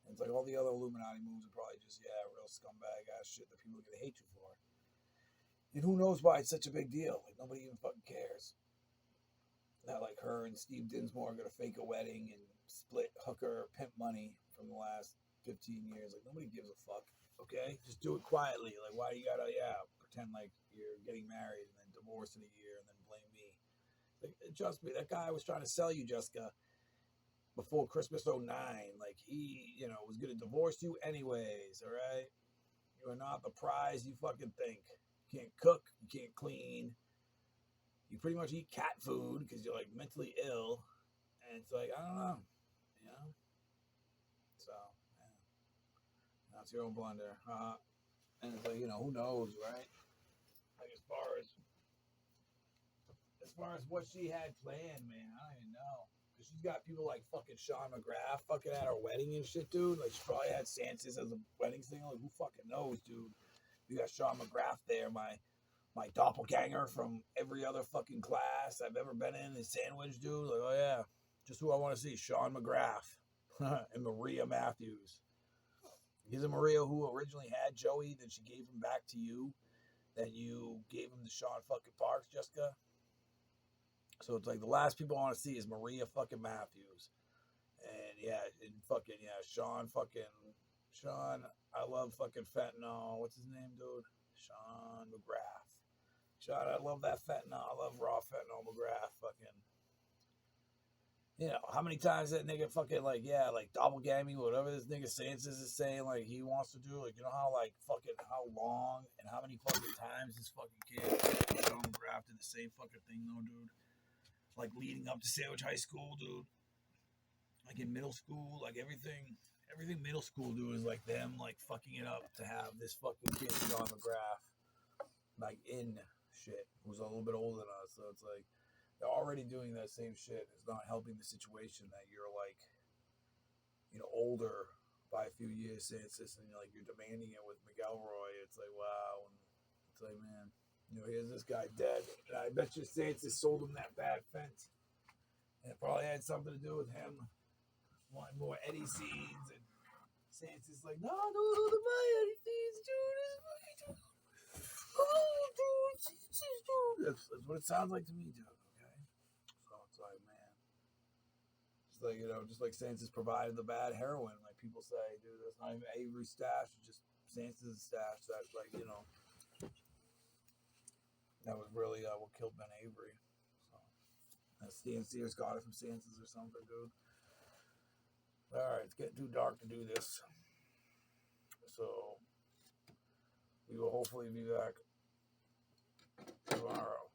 And it's like all the other Illuminati moves are probably just, yeah, real scumbag ass shit that people are gonna hate you for. And who knows why it's such a big deal? Like, nobody even fucking cares. Not like her and Steve Dinsmore are gonna fake a wedding and split hooker pimp money from the last 15 years. Like, nobody gives a fuck. Okay, just do it quietly. Like, why do you gotta, yeah, pretend like you're getting married and then divorced in a year and then blame me? Like, trust me, that guy was trying to sell you, Jessica, before Christmas '09. Like, he, you know, was gonna divorce you anyways. All right, you are not the prize you fucking think. You can't cook, you can't clean. You pretty much eat cat food because you're like mentally ill, and it's like, I don't know, you know. So yeah, that's your own blunder. And it's like, you know, who knows, right? Like, as far as what she had planned, man, I don't even know. Because she's got people like fucking Sean McGrath fucking at her wedding and shit, dude. Like, she probably had Santos as a wedding singer. Like, who fucking knows, dude? You got Sean McGrath there, my doppelganger from every other fucking class I've ever been in Sandwich, dude. Like, oh yeah, just who I want to see, Sean McGrath and Maria Matthews. He's a Maria who originally had Joey, then she gave him back to you. Then you gave him to Sean fucking Parks, Jessica. So it's like the last people I want to see is Maria fucking Matthews. And yeah, and fucking, yeah, Sean, I love fucking fentanyl. What's his name, dude? Sean McGrath. Sean, I love that fentanyl. I love raw fentanyl McGrath. Fucking, you know, how many times that nigga fucking, like, yeah, like doppelgamming, whatever this nigga Santos is saying, like, he wants to do. Like, you know how, like, fucking, how long and how many fucking times this fucking kid, Sean McGrath, did the same fucking thing, though, dude? Like, leading up to Sandwich High School, dude. Like, in middle school, like, everything middle school, dude, is like them, like, fucking it up to have this fucking kid, Sean McGrath, like, in shit, who's a little bit older than us. So it's like, they're already doing that same shit. It's not helping the situation that you're, like, you know, older by a few years since this, and like, you're demanding it with McElroy. It's like, wow. And it's like, man, you know, here's this guy dead, and I bet you Santos sold him that bad fence, and it probably had something to do with him wanting more Eddie scenes. And Santos like, no, the my Eddie scenes, dude. Oh, dude, dude. That's what it sounds like to me, dude. Okay, so it's like, man, just like, you know, just like Santos provided the bad heroin, like people say, dude. That's not even Avery's stash; it's just Santos' stash. That's like, you know, that was really what killed Ben Avery. So, Stan Sears got it from Santos or something, dude. All right, it's getting too dark to do this. So we will hopefully be back tomorrow.